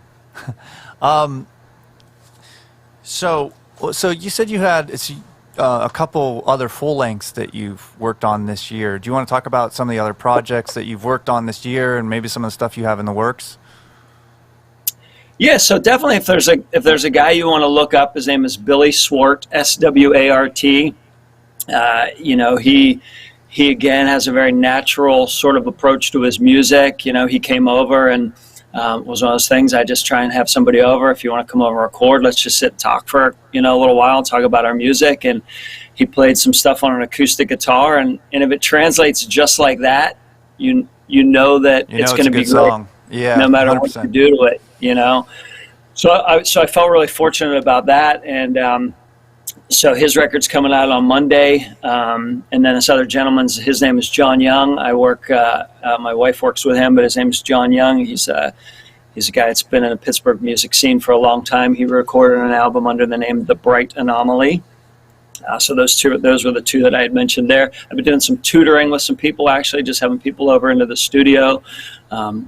So you said you had a couple other full lengths that you've worked on this year. Do you want to talk about some of the other projects that you've worked on this year, and maybe some of the stuff you have in the works? Yeah, so definitely if there's a guy you want to look up, his name is Billy Swart, Swart. He again has a very natural sort of approach to his music. He came over and was one of those things. I just try and have somebody over. If you want to come over and record, let's just sit and talk for a little while and talk about our music. And he played some stuff on an acoustic guitar, and if it translates just like that, you know that it's going to be great, song. Yeah, no matter 100%. what you do to it, you know. So I felt really fortunate about that, and so his record's coming out on Monday, and then this other gentleman's, his name is John Young. I work, my wife works with him, but his name is John Young. He's a guy that's been in the Pittsburgh music scene for a long time. He recorded an album under the name The Bright Anomaly. So those were the two that I had mentioned there. I've been doing some tutoring with some people, actually, just having people over into the studio,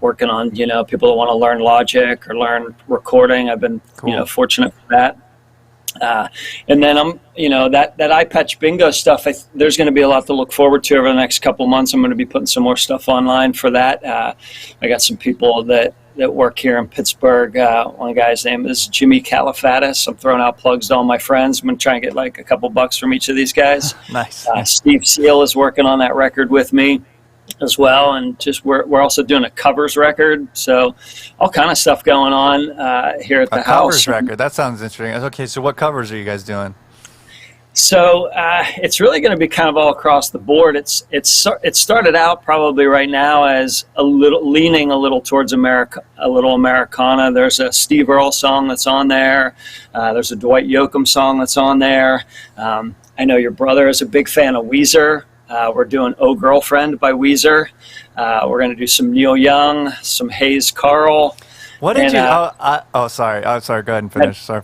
working on, people that want to learn Logic or learn recording. I've been, fortunate for that. And then that eye patch bingo stuff, there's going to be a lot to look forward to over the next couple months. I'm going to be putting some more stuff online for that. I got some people that work here in Pittsburgh. One guy's name is Jimmy Califatis. I'm throwing out plugs to all my friends. I'm going to try and get like a couple bucks from each of these guys. Nice. Steve Seal is working on that record with me as well, and just we're also doing a covers record, so all kind of stuff going on here at the house. A covers record, that sounds interesting. Okay, so what covers are you guys doing? So it's really going to be kind of all across the board. It started out probably right now as leaning a little towards a little Americana. There's a Steve Earle song that's on there. There's a Dwight Yoakam song that's on there. I know your brother is a big fan of Weezer. We're doing "Oh Girlfriend" by Weezer. We're going to do some Neil Young, some Hayes Carl. What did you? Sorry. Go ahead and finish. Sorry.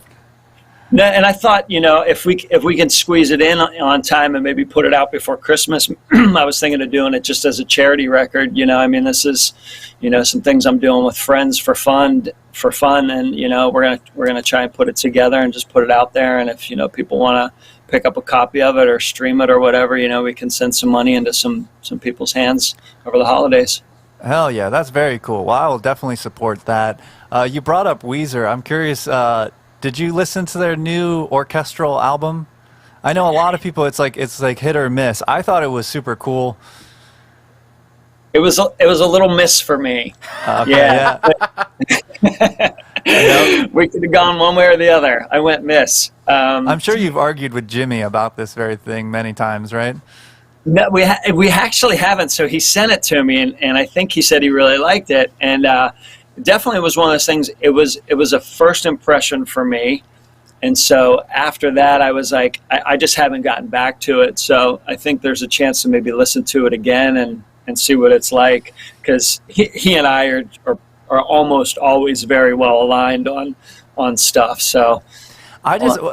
No, and I thought, if we can squeeze it in on time and maybe put it out before Christmas, I was thinking of doing it just as a charity record. This is, some things I'm doing with friends for fun, and we're gonna try and put it together and just put it out there. And if people want to pick up a copy of it or stream it or whatever, we can send some money into some people's hands over the holidays. Hell yeah, that's very cool. Well, I will definitely support that. You brought up Weezer. I'm curious. Did you listen to their new orchestral album? I know a lot of people. It's like hit or miss. I thought it was super cool. It was a little miss for me. Okay, yeah. We could have gone one way or the other. I went miss. I'm sure you've argued with Jimmy about this very thing many times, right? No, we actually haven't. So he sent it to me, and I think he said he really liked it, and definitely was one of those things. It was a first impression for me, and so after that, I was like, I just haven't gotten back to it. So I think there's a chance to maybe listen to it again and see what it's like, because he and I are almost always very well aligned on stuff. So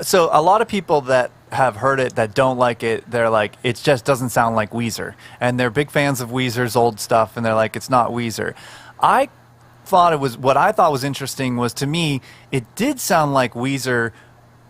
so a lot of people that have heard it that don't like it, they're like, it just doesn't sound like Weezer, and they're big fans of Weezer's old stuff, and they're like, it's not Weezer. What I thought was interesting was, to me, it did sound like Weezer,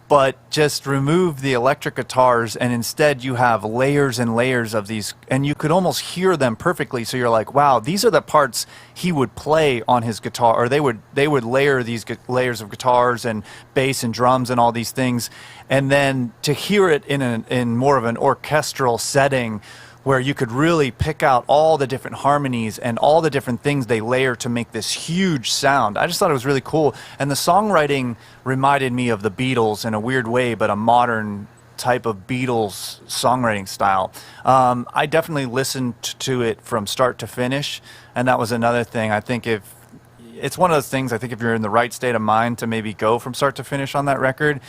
but just remove the electric guitars, and instead you have layers and layers of these, and you could almost hear them perfectly. So you're like, wow, these are the parts he would play on his guitar, or they would layer these layers of guitars and bass and drums and all these things, and then to hear it in more of an orchestral setting, where you could really pick out all the different harmonies and all the different things they layer to make this huge sound. I just thought it was really cool. And the songwriting reminded me of the Beatles in a weird way, but a modern type of Beatles songwriting style. I definitely listened to it from start to finish, and that was another thing. I think it's one of those things, I think if you're in the right state of mind to maybe go from start to finish on that record,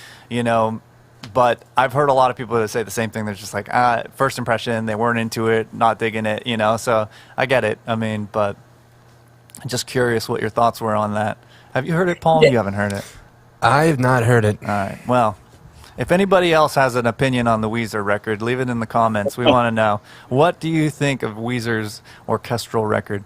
but I've heard a lot of people that say the same thing. They're just like, first impression, they weren't into it, not digging it, so I get it. I mean, but I'm just curious what your thoughts were on that. Have you heard it, Paul? Yeah. You haven't heard it. I have not heard it. All right. Well, if anybody else has an opinion on the Weezer record, leave it in the comments. We want to know. What do you think of Weezer's orchestral record?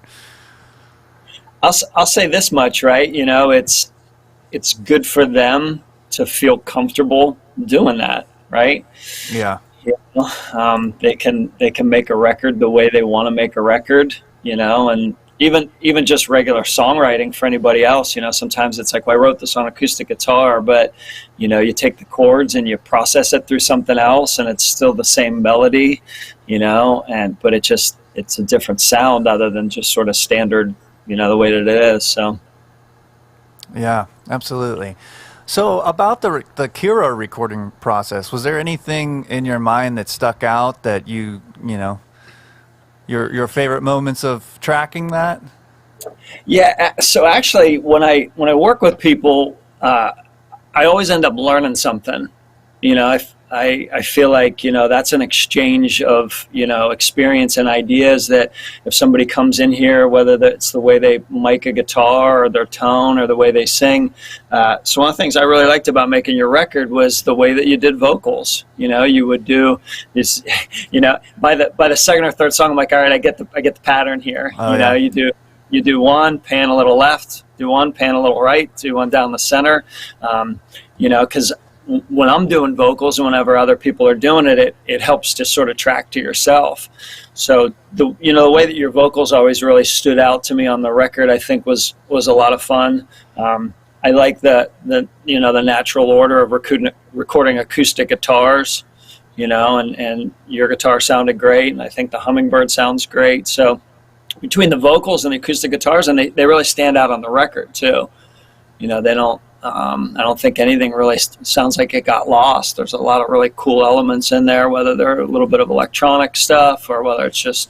I'll say this much, right? It's good for them to feel comfortable doing that, right? Yeah. They can make a record the way they want to make a record, and even just regular songwriting for anybody else, sometimes it's like, well, I wrote this on acoustic guitar, but you take the chords and you process it through something else, and it's still the same melody, but it's a different sound other than just sort of standard, the way that it is. So yeah, absolutely. So about the Kira recording process, was there anything in your mind that stuck out that you know, your favorite moments of tracking that? Yeah. So actually, when I work with people, I always end up learning something. You know, I feel like, you know, that's an exchange of, you know, experience and ideas that if somebody comes in here, whether it's the way they mic a guitar or their tone or the way they sing. So one of the things I really liked about making your record was the way that you did vocals. You know, you would do this, you know, by the second or third song, I'm like, all right, I get the pattern here. Oh, you know, yeah. you do one, pan a little left, do one, pan a little right, do one down the center. You know, because when I'm doing vocals and whenever other people are doing it, it helps to sort of track to yourself. So the way that your vocals always really stood out to me on the record, I think was a lot of fun. I like the natural order of recording acoustic guitars, you know, and your guitar sounded great, and I think the Hummingbird sounds great. So between the vocals and the acoustic guitars, and they really stand out on the record too. You know, they don't. I don't think anything really sounds like it got lost. There's a lot of really cool elements in there, whether they're a little bit of electronic stuff or whether it's just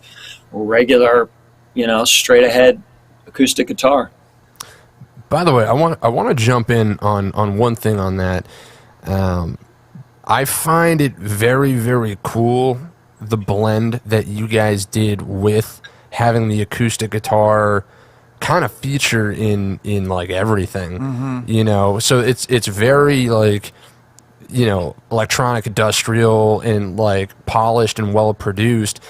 regular, you know, straight ahead acoustic guitar. By the way, I want to jump in on one thing on that. I find it very, very cool, the blend that you guys did with having the acoustic guitar kind of feature in like everything, you know, so it's very like, you know, electronic, industrial, and like polished and well produced,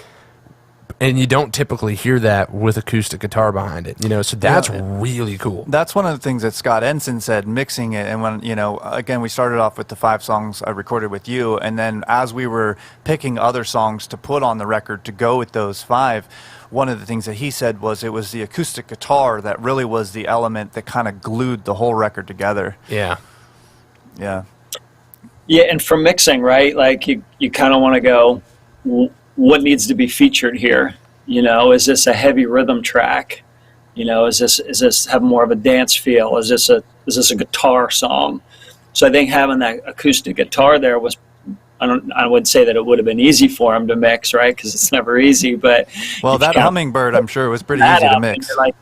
and you don't typically hear that with acoustic guitar behind it, you know, so that's really cool. That's one of the things that Scott Ensign said, mixing it. And when, you know, again, we started off with the 5 songs I recorded with you, and then as we were picking other songs to put on the record to go with those 5, one of the things that he said was it was the acoustic guitar that really was the element that kind of glued the whole record together. Yeah. Yeah. Yeah, and for mixing, right? Like you kind of want to go, what needs to be featured here? You know, is this a heavy rhythm track? You know, is this have more of a dance feel? Is this a guitar song? So I think having that acoustic guitar there was, I would say that it would have been easy for him to mix, right? Because it's never easy. But well, that Hummingbird, I'm sure, was pretty easy to mix. Like,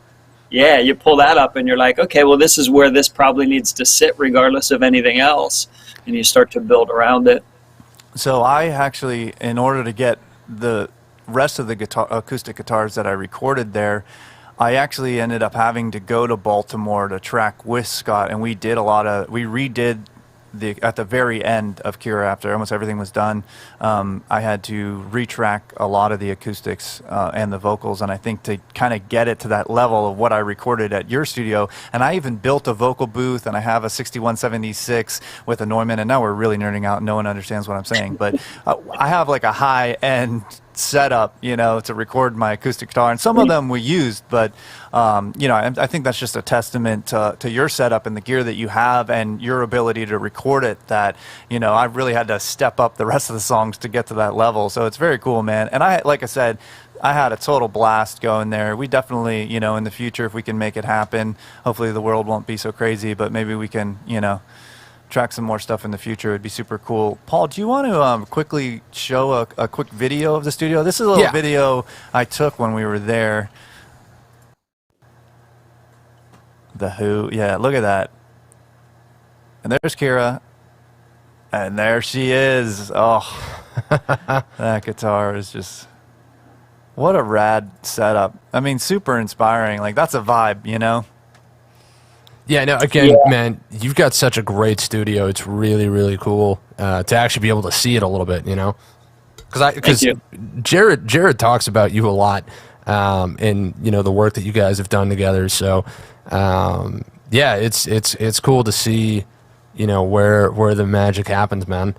yeah, you pull that up and you're like, okay, well, this is where this probably needs to sit, regardless of anything else, and you start to build around it. So I actually, in order to get the rest of the acoustic guitars that I recorded there, I actually ended up having to go to Baltimore to track with Scott, and we redid at the very end of Kira, after almost everything was done. I had to retrack a lot of the acoustics and the vocals, and I think to kind of get it to that level of what I recorded at your studio. And I even built a vocal booth, and I have a 6176 with a Neumann, and now we're really nerding out. No one understands what I'm saying, but I have like a high-end setup, you know, to record my acoustic guitar, and some of them we used, but you know, I think that's just a testament to your setup and the gear that you have and your ability to record it, that, you know, I really had to step up the rest of the songs to get to that level. So it's very cool, man. And like I said, I had a total blast going there. We definitely, you know, in the future, if we can make it happen, hopefully the world won't be so crazy, but maybe we can, you know, track some more stuff in the future. It'd be super cool. Paul, do you want to quickly show a quick video of the studio? This is a little video I took when we were there. The Who, yeah, look at that. And there's Kira, and there she is. Oh, that guitar is just, what a rad setup. I mean, super inspiring. Like, that's a vibe, you know? Yeah, no, again, man, you've got such a great studio. It's really, really cool to actually be able to see it a little bit, you know? Because Jared talks about you a lot, and, you know, the work that you guys have done together. So, yeah, it's cool to see, you know, where the magic happens, man.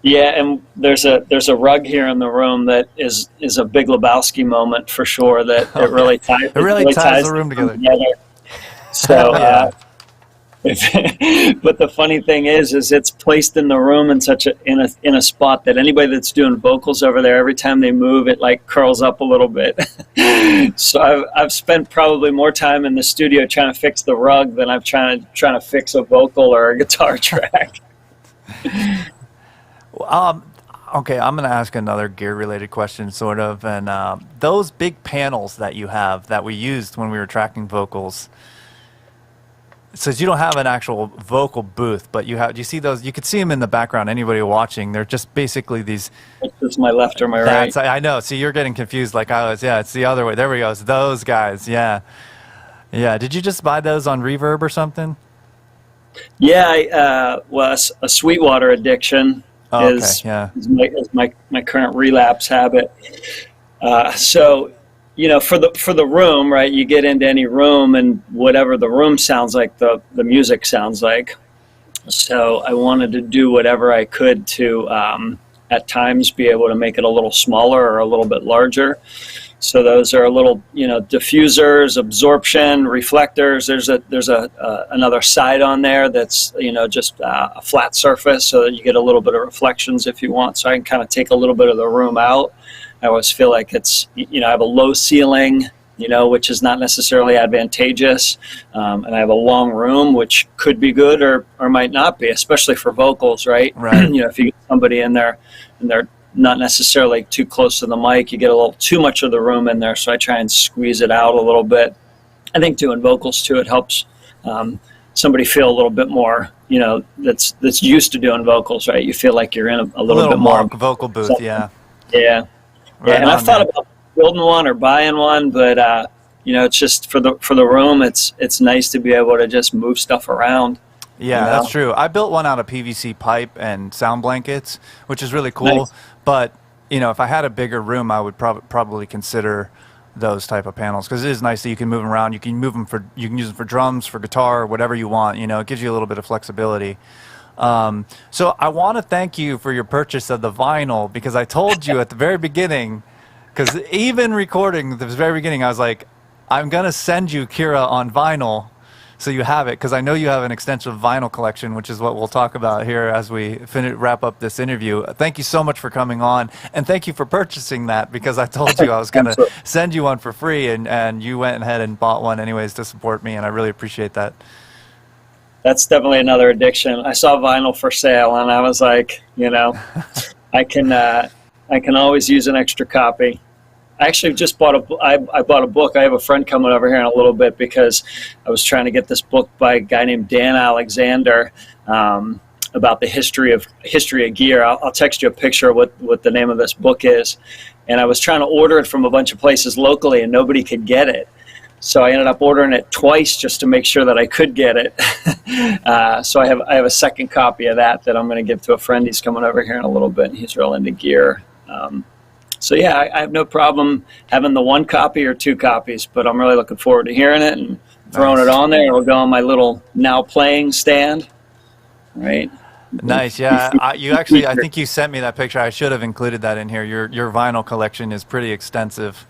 Yeah, and there's a rug here in the room that is a Big Lebowski moment for sure. That it really ties the room together. So But the funny thing is it's placed in the room in such in a spot that anybody that's doing vocals over there, every time they move, it like curls up a little bit. So I've spent probably more time in the studio trying to fix the rug than I've trying to fix a vocal or a guitar track. Okay, I'm going to ask another gear-related question, sort of. And those big panels that you have that we used when we were tracking vocals, says you don't have an actual vocal booth, but you have. Do you see those? You could see them in the background. Anybody watching, they're just basically these. It's my left or my right. I know. See, you're getting confused like I was. Yeah, it's the other way. There we go. It's those guys. Yeah, yeah. Did you just buy those on Reverb or something? Yeah, a Sweetwater addiction is my current relapse habit. So, for the room, right? You get into any room, and whatever the room sounds like, the music sounds like. So I wanted to do whatever I could to, at times, be able to make it a little smaller or a little bit larger. So those are little, diffusers, absorption, reflectors. There's another side on there that's, just a flat surface, so that you get a little bit of reflections if you want. So I can kind of take a little bit of the room out. I always feel like it's, I have a low ceiling, which is not necessarily advantageous. And I have a long room, which could be good or might not be, especially for vocals, right? Right. If you get somebody in there and they're not necessarily too close to the mic, you get a little too much of the room in there. So I try and squeeze it out a little bit. I think doing vocals too, it helps somebody feel a little bit more, that's used to doing vocals, right? You feel like you're in a little bit more vocal booth. something. Yeah. Yeah. Right, and I've thought about building one or buying one, but it's just for the room. It's nice to be able to just move stuff around. Yeah, that's true. I built one out of PVC pipe and sound blankets, which is really cool. Nice. But if I had a bigger room, I would probably consider those type of panels, because it is nice that you can move them around. You can use them for drums, for guitar, whatever you want. It gives you a little bit of flexibility. So I want to thank you for your purchase of the vinyl, because I told you at the very beginning, because even recording at the very beginning, I was like, I'm going to send you Kira on vinyl so you have it, because I know you have an extensive vinyl collection, which is what we'll talk about here as we wrap up this interview. Thank you so much for coming on, and thank you for purchasing that, because I told you I was going to send you one for free, and you went ahead and bought one anyways to support me, and I really appreciate that. That's definitely another addiction. I saw vinyl for sale, and I was like, I can always use an extra copy. I actually just bought I bought a book. I have a friend coming over here in a little bit, because I was trying to get this book by a guy named Dan Alexander about the history of gear. I'll text you a picture of what the name of this book is. And I was trying to order it from a bunch of places locally, and nobody could get it. So I ended up ordering it twice just to make sure that I could get it. So I have a second copy of that I'm going to give to a friend. He's coming over here in a little bit, and he's real into gear. So yeah, I have no problem having the one copy or two copies, but I'm really looking forward to hearing it and throwing it on there. It'll go on my little now playing stand, right? Nice, yeah. I think you sent me that picture. I should have included that in here. Your vinyl collection is pretty extensive.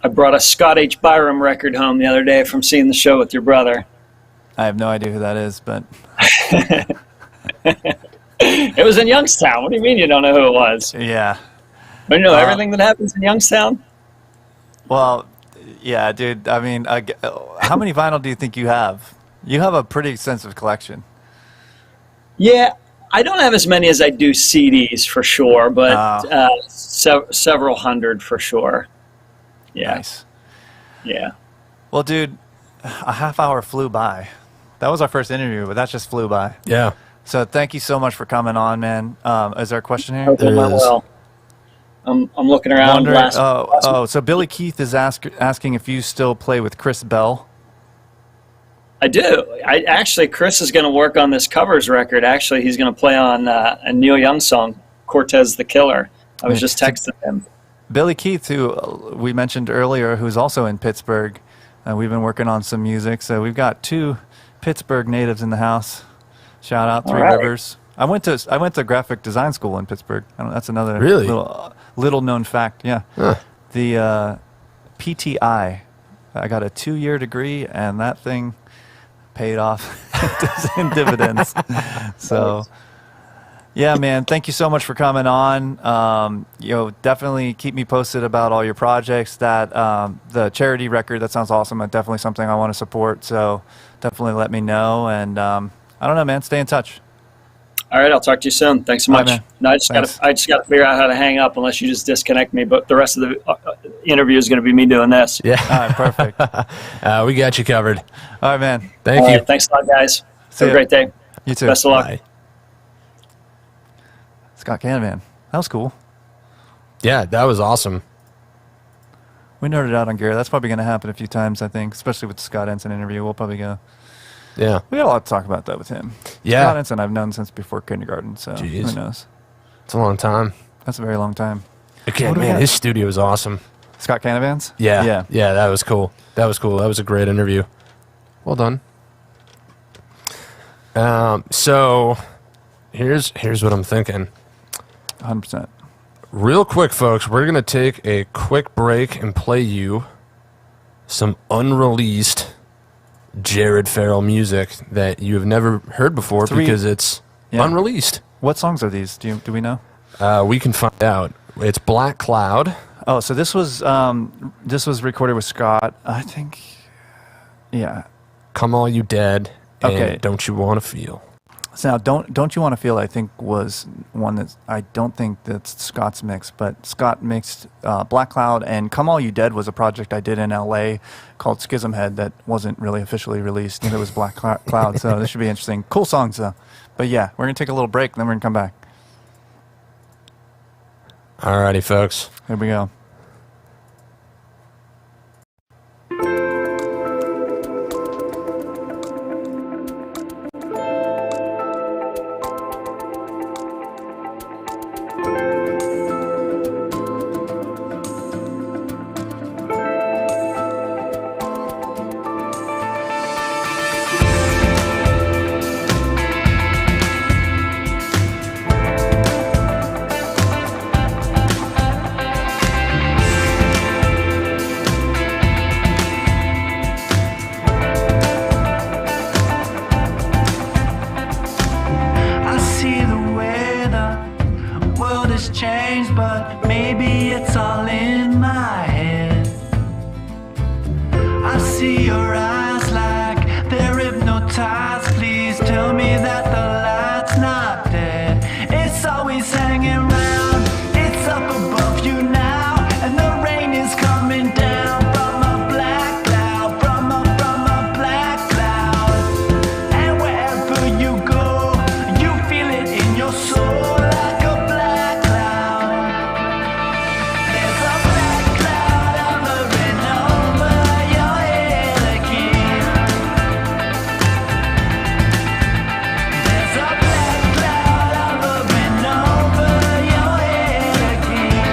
I brought a Scott H. Byram record home the other day from seeing the show with your brother. I have no idea who that is, but... It was in Youngstown. What do you mean you don't know who it was? Yeah. You know everything that happens in Youngstown? Well, yeah, dude. I mean, how many vinyl do you think you have? You have a pretty extensive collection. Yeah, I don't have as many as I do CDs for sure, but several hundred for sure. Yeah. Nice. Yeah. Well, dude, a half hour flew by. That was our first interview, but that just flew by. Yeah. So thank you so much for coming on, man. Is there a question here? Okay, well, I'm looking around. So Billy Keith is asking if you still play with Chris Bell. I do. Chris is going to work on this covers record. Actually, he's going to play on a Neil Young song, Cortez the Killer. I was just texting him. Billy Keith, who we mentioned earlier, who's also in Pittsburgh. We've been working on some music, so we've got two Pittsburgh natives in the house. Shout out Three Rivers. I went to graphic design school in Pittsburgh. That's another little known fact. Yeah, the PTI. I got a 2-year degree, and that thing paid off in dividends. So, yeah, man, thank you so much for coming on. Definitely keep me posted about all your projects. That the charity record, that sounds awesome. Definitely something I want to support. So definitely let me know. And I don't know, man, stay in touch. All right, I'll talk to you soon. Thanks so much. Right, no, I just got to figure out how to hang up unless you just disconnect me. But the rest of the interview is going to be me doing this. Yeah. All right, perfect. We got you covered. All right, man. Thank you. Right, thanks a lot, guys. See Have a ya. great day. You too. Best of luck. Bye. Scott Canavan. That was cool. Yeah, that was awesome. We nerded out on Gary. That's probably going to happen a few times, I think, especially with the Scott Ensign interview. We'll probably go. Yeah. We got a lot to talk about, though, with him. Yeah. Scott Ensign I've known since before kindergarten, so Jeez. who knows? It's a long time. That's a very long time. Again, What do we man, got? his studio is awesome. Scott Canavan's? Yeah. Yeah. Yeah, that was cool. That was a great interview. Well done. So here's what I'm thinking. 100%. Real quick, folks, we're going to take a quick break and play you some unreleased Jared Farrell music that you have never heard before because it's unreleased. What songs are these? Do we know? We can find out. It's Black Cloud. Oh, so this was recorded with Scott, I think. Yeah. Come All You Dead. And Okay. Don't You Want to Feel. So now, don't you want to feel? I think was one that I don't think that's Scott's mix, but Scott mixed Black Cloud, and Come All You Dead was a project I did in L.A. called Schism Head that wasn't really officially released, and it was Black Cloud. So this should be interesting. Cool songs though. But yeah, we're gonna take a little break, and then we're gonna come back. Alrighty, folks. Here we go. I see the way the world has changed, but maybe it's all in my head. I see your eyes like they're hypnotized. Please tell me that the light's not dead. It's always hanging round, it's up above you now, and the rain is coming down from a black cloud, from a black cloud. And wherever you go, you feel it in your soul like a black cloud. There's a black cloud hovering over your head again. There's a black cloud hovering over your head again.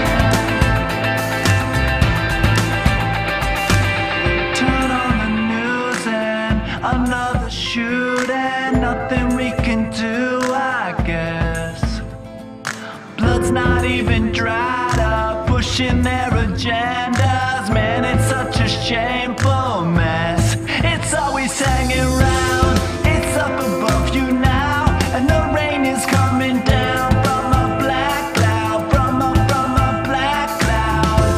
Turn on the news and another shooting. Nothing we can do, I guess. Blood's not even dried up, pushing their agendas. Man, it's such a shameful mess. It's always hanging around, it's up above you now, and the rain is coming down from a black cloud, from a black cloud.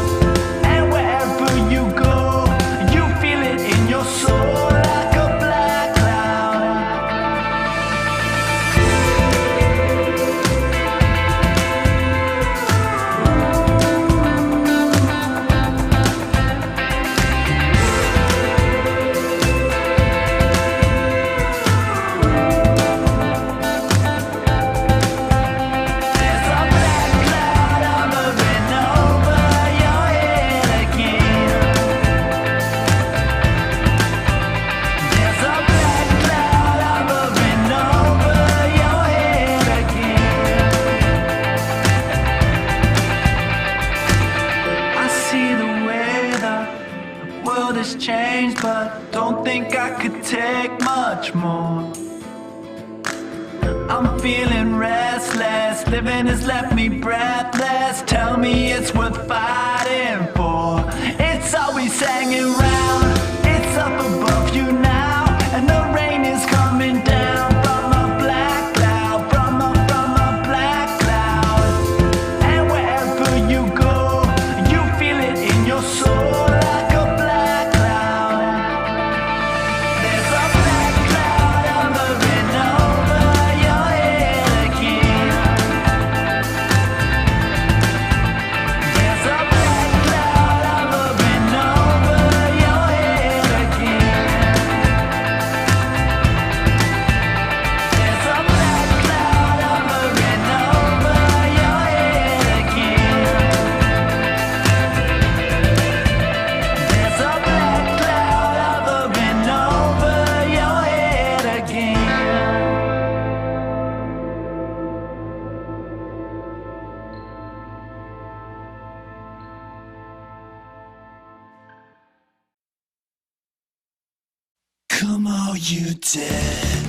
And wherever you go, you feel it in your soul like a black cloud. There's a black cloud hovering over your head again. There's a black cloud hovering over your head again. I see the way the world has changed, but don't think I could take much more. I'm feeling restless, living has left me breathless. Tell me it's worth fighting for. It's always hanging round, it's up above you now, and the rain Come all you dead,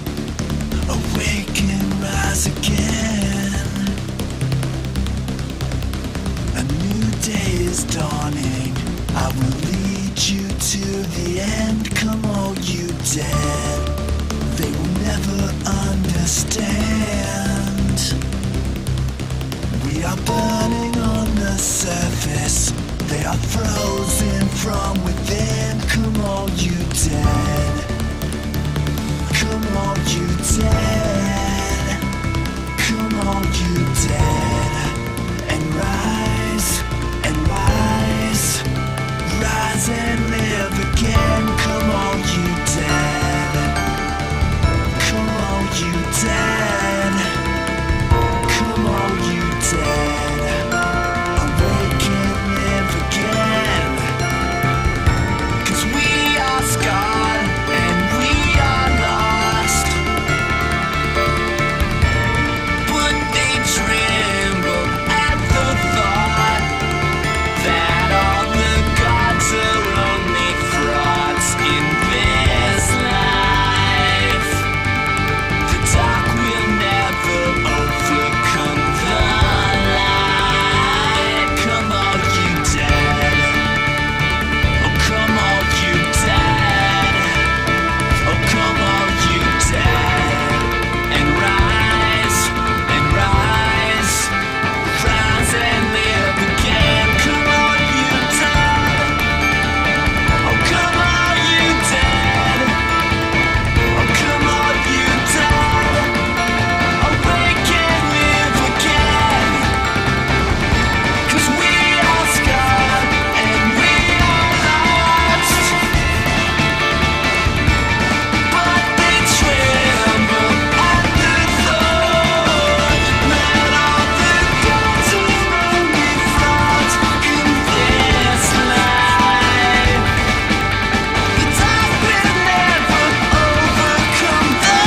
awake and rise again. A new day is dawning, I will lead you to the end. Come all you dead, they will never understand. We are burning on the surface, they are frozen from within. Come all you dead, come all you dead, come all you dead, and rise, rise and live again. Come all you dead, come all you dead, come all you dead, awake and live again. 'Cause we are scarred and we are lost, but they tremble at the thought that all the gods are only frauds in this life. The dark will never overcome the light. Come all you dead, oh come all you dead, oh come all you dead, and rise, rise and live again. Come all you dead, oh come all you dead, oh come all you dead, awake and live again. 'Cause we are scarred and we are lost, but they tremble at the thought that all the gods are only frauds in this life. The dark will never overcome the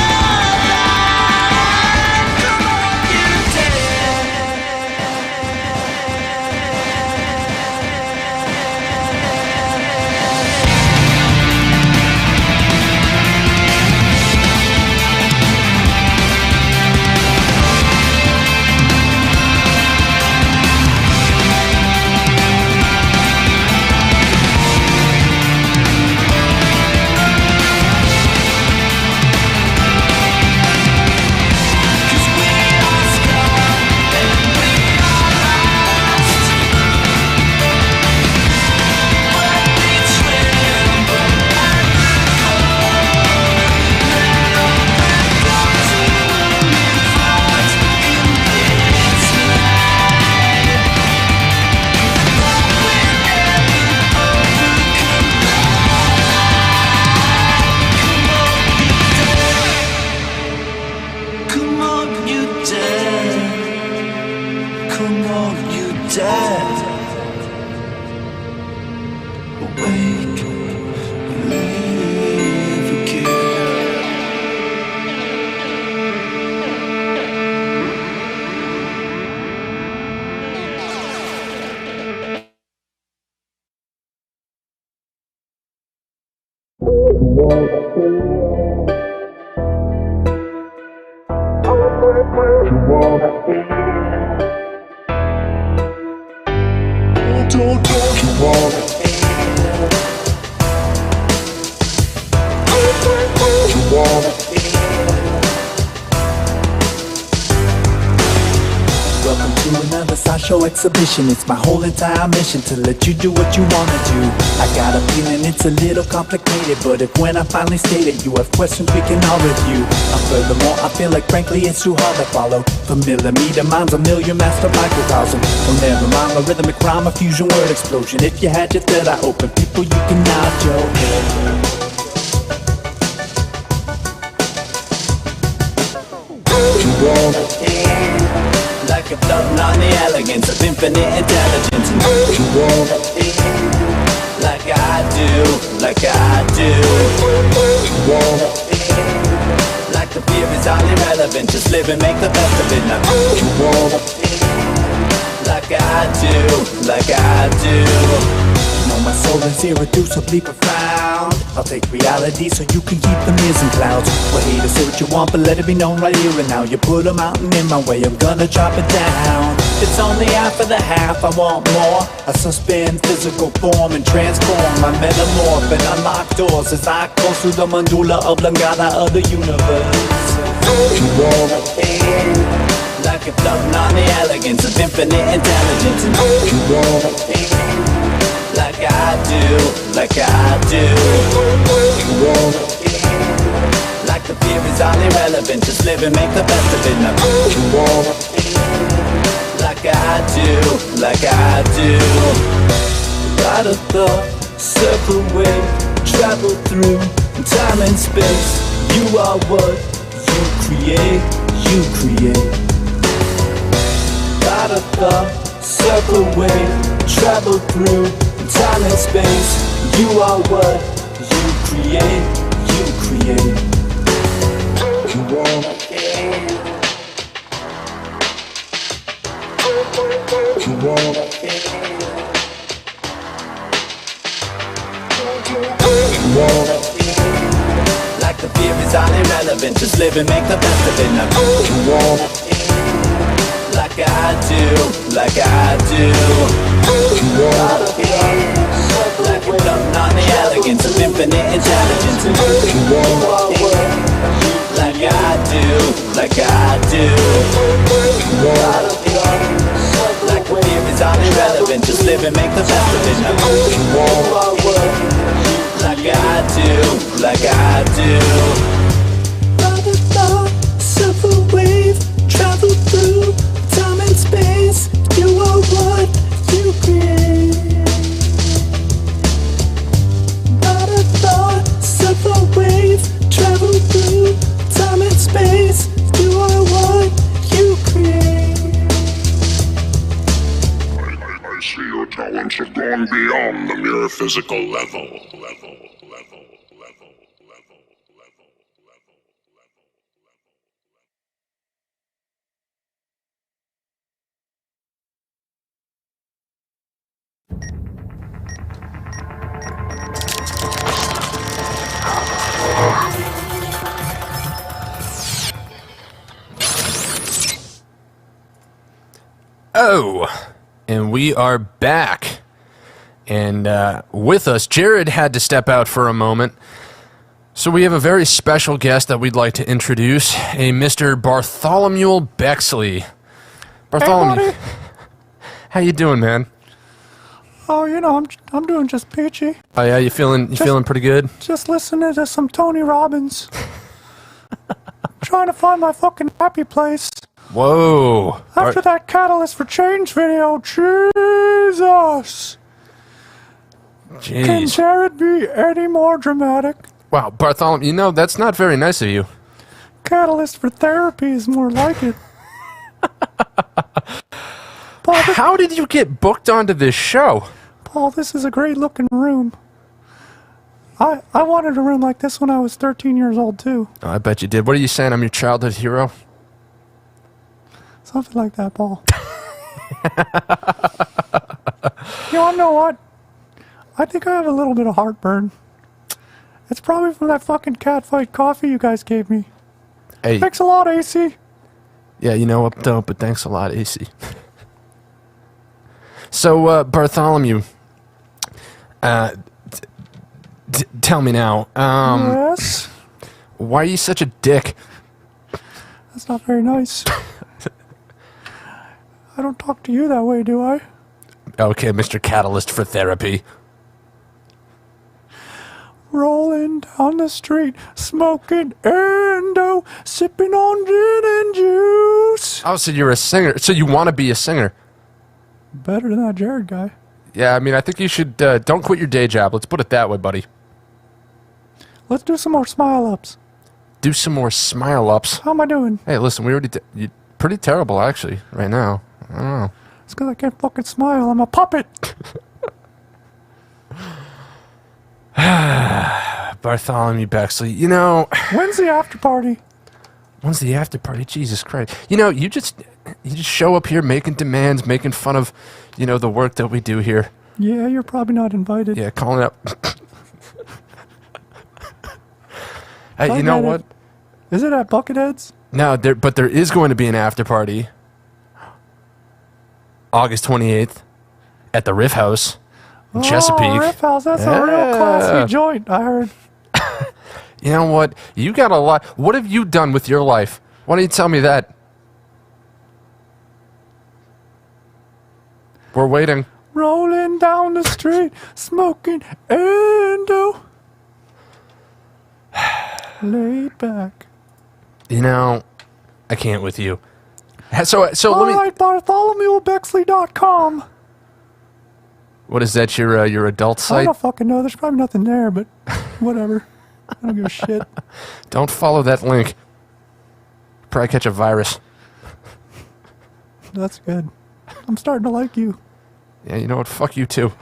light. Come on, you dead. Come on, you dead. Come on, you dead. Awake, live again. Welcome to another sideshow exhibition. It's my whole entire mission to let you do what you wanna do. I got a feeling it's a little complicated, but if when I finally state it, you have questions we can all review. Furthermore, I feel like frankly it's too hard to follow. For millimeter minds, a million master microcosm. Well, never mind a rhythmic rhyme, a fusion word explosion. If you had your third eye open, people, you can nod your head. Like a floating on the elegance of infinite intelligence. Like I do, like I do. Like the fear is all irrelevant, just live and make the best of it. Now like I do, like I do. No, my soul is irreducibly profound. I'll take reality so you can keep the mirrors and clouds. Well, haters, say what you want, but let it be known right here and now. You put a mountain in my way, I'm gonna chop it down. It's only half of the half, I want more. I suspend physical form and transform. I metamorph and unlock doors as I go through the medulla oblongata of the universe. You wanna end like you're floating on the elegance of infinite intelligence. And you wanna end like I do, like I do. You wanna end like the fear is all irrelevant. Just live and make the best of it. Now you wanna end like I do, like I do. Light a thought, circle wave, travel through time and space. You are what you create, you create. Light a thought, circle wave, travel through time and space. You are what you create, you create. You wanna end. You wanna end. You wanna end. Like the fear is all irrelevant. Just live and make the best of it. Now you wanna end. Like I do, like I do. You wanna end. Like you're floating on the elegance of infinite intelligence. You wanna end. Like I do, like I do. You wanna end. Like the fear is all irrelevant. Just live and make the best of it. Now you wanna end. Like I do, like I do. Light a thought, surf a wave, travel through time and space. You are what you create. Light a thought, surf a wave, travel through time and space. You are what you create. I see your talents have gone beyond the mere physical level. Oh, and we are back. And with us, Jared had to step out for a moment. So we have a very special guest that we'd like to introduce, a Mr. Bartholomew Bexley. Bartholomew, hey, how you doing, man? Oh, you know, I'm doing just peachy. Oh yeah, you feeling pretty good? Just listening to some Tony Robbins. Trying to find my fucking happy place. Whoa. After that Catalyst for Change video, Jesus! Can Jeez. Jared be any more dramatic? Wow, Bartholomew, you know, that's not very nice of you. Catalyst for therapy is more like it. Paul, How did you get booked onto this show? Paul, this is a great looking room. I wanted a room like this when I was 13 years old, too. Oh, I bet you did. What are you saying? I'm your childhood hero? Something like that, Paul. You wanna know what? I think I have a little bit of heartburn. It's probably from that fucking catfight coffee you guys gave me. Hey, Thanks a lot, AC. yeah, you know what, though, but thanks a lot, AC. So, Bartholomew, tell me now, Yes? why are you such a dick? That's not very nice. I don't talk to you that way, do I? Okay, Mr. Catalyst for therapy. Rolling down the street, smoking endo, sipping on gin and juice. Oh, so you're a singer. So you want to be a singer. Better than that Jared guy. Yeah, I mean, I think you should, don't quit your day job. Let's put it that way, buddy. Let's do some more smile ups. Do some more smile ups. How am I doing? Hey, listen, we already did. You're pretty terrible, actually, right now. I don't know. It's because I can't fucking smile. I'm a puppet. Bartholomew Bexley, you know, When's the after party? when's the after party? Jesus Christ. You know, you just show up here making demands, making fun of, you know, the work that we do here. Yeah, you're probably not invited. Yeah, calling out. Hey, you know what? Is it at Bucketheads? No, but there is going to be an after party August 28th at the Riff House in Chesapeake. Oh, Riff House, that's a real classy joint, I heard. You know what? You got a lot. What have you done with your life? Why don't you tell me that? We're waiting. Rolling down the street, smoking endo. Laid back. You know, I can't with you. So let me. Alright, BartholomewBexley.com. What is that? Your adult I site? don't fucking know. There's probably nothing there, but whatever. I don't give a shit. Don't follow that link. Probably catch a virus. That's good. I'm starting to like you. Yeah, you know what? Fuck you too.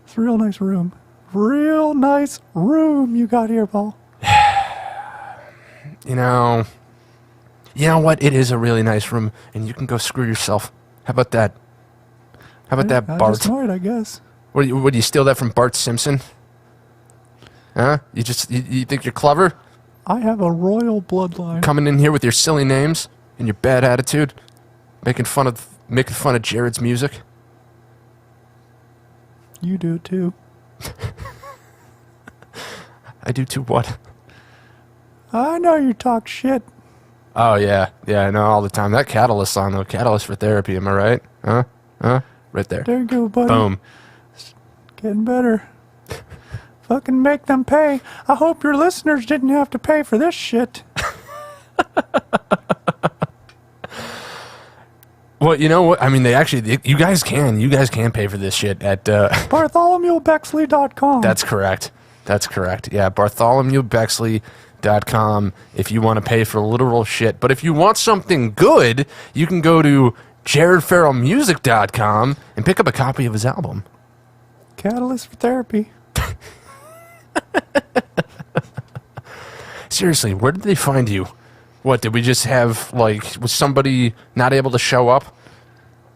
It's a real nice room. Real nice room you got here, Paul. You know what? It is a really nice room, and you can go screw yourself. How about that? How about that, I Bart? just know it, I guess. Would you steal that from Bart Simpson? Huh? You think you're clever? I have a royal bloodline. Coming in here with your silly names and your bad attitude, making fun of Jared's music. You do too. I do too. What? I know you talk shit. Oh yeah, I know all the time. That Catalyst song though, Catalyst for Therapy. Am I right? Huh? Right there. There you go, buddy. Boom. Getting better. Fucking make them pay. I hope your listeners didn't have to pay for this shit. Well, you know what? I mean, you guys can pay for this shit at BartholomewBexley.com. That's correct. Yeah, BartholomewBexley.com if you want to pay for literal shit. But if you want something good, you can go to JaredFarrellMusic.com and pick up a copy of his album. Catalyst for Therapy. Seriously, where did they find you? What, did we just have, was somebody not able to show up?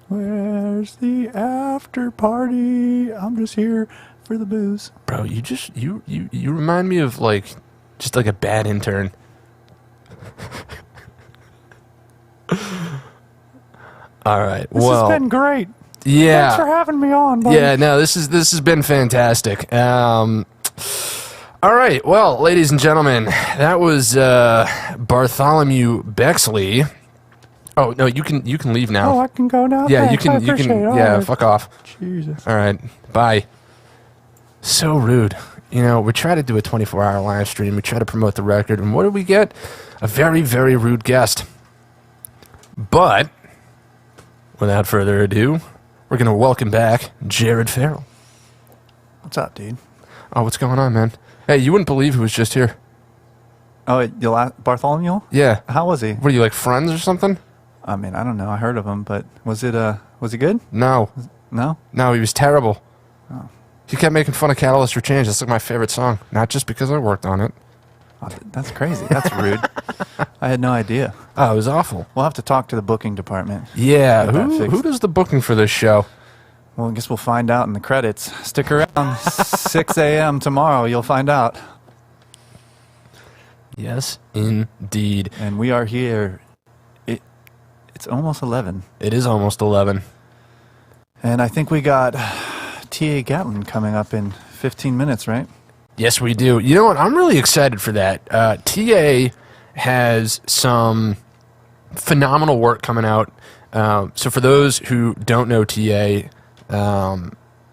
Where's the after party? I'm just here for the booze. Bro, you remind me of, just like a bad intern. All right, This has been great. Yeah. Thanks for having me on, buddy. Yeah, no, this has been fantastic. All right, well, ladies and gentlemen, that was Bartholomew Bexley. Oh no, you can leave now. Oh, I can go now. Yeah, Thanks. you I can. appreciate it. All Yeah, right. fuck off. Jesus. All right, bye. So rude. You know, we try to do a 24-hour live stream. We try to promote the record, and what do we get? A very, very rude guest. But without further ado, we're gonna welcome back Jared Farrell. What's up, dude? Oh, what's going on, man? Hey, you wouldn't believe who was just here. Oh, Bartholomew? Yeah. How was he? What are you, like friends or something? I mean, I don't know. I heard of him, but was he good? No. No? No, he was terrible. Oh. He kept making fun of Catalyst for Change. That's like my favorite song. Not just because I worked on it. Oh, that's crazy. That's rude. I had no idea. Oh, it was awful. We'll have to talk to the booking department. Yeah. Get that Who fixed. does the booking for this show? Well, I guess we'll find out in the credits. Stick around. 6 a.m. tomorrow. You'll find out. Yes, indeed. And we are here. It's almost 11. It is almost 11. And I think we got T.A. Gatlin coming up in 15 minutes, right? Yes, we do. You know what? I'm really excited for that. TA has some phenomenal work coming out. So for those who don't know TA,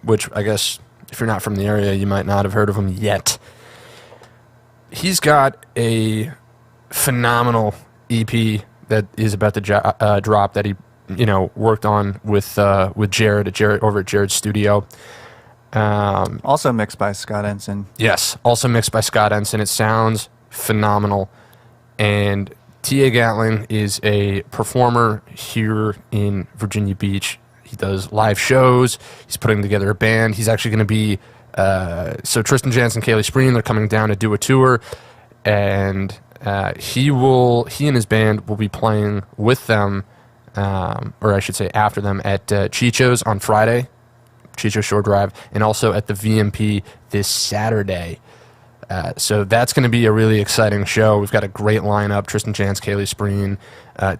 which I guess if you're not from the area, you might not have heard of him yet. He's got a phenomenal EP that is about to drop that he, worked on with Jared over at Jared's studio. Also mixed by Scott Ensign. Yes, also mixed by Scott Ensign. It sounds phenomenal. And T.A. Gatling is a performer here in Virginia Beach. He does live shows. He's putting together a band. He's actually going to be... so Tristan Jansen, Kaylee Spreen, they're coming down to do a tour. And he and his band will be playing with them, or I should say after them, at Chicho's on Friday. Chicho Shore Drive, and also at the VMP this Saturday. So that's going to be a really exciting show. We've got a great lineup: Tristan Chance, Kaylee Spreen,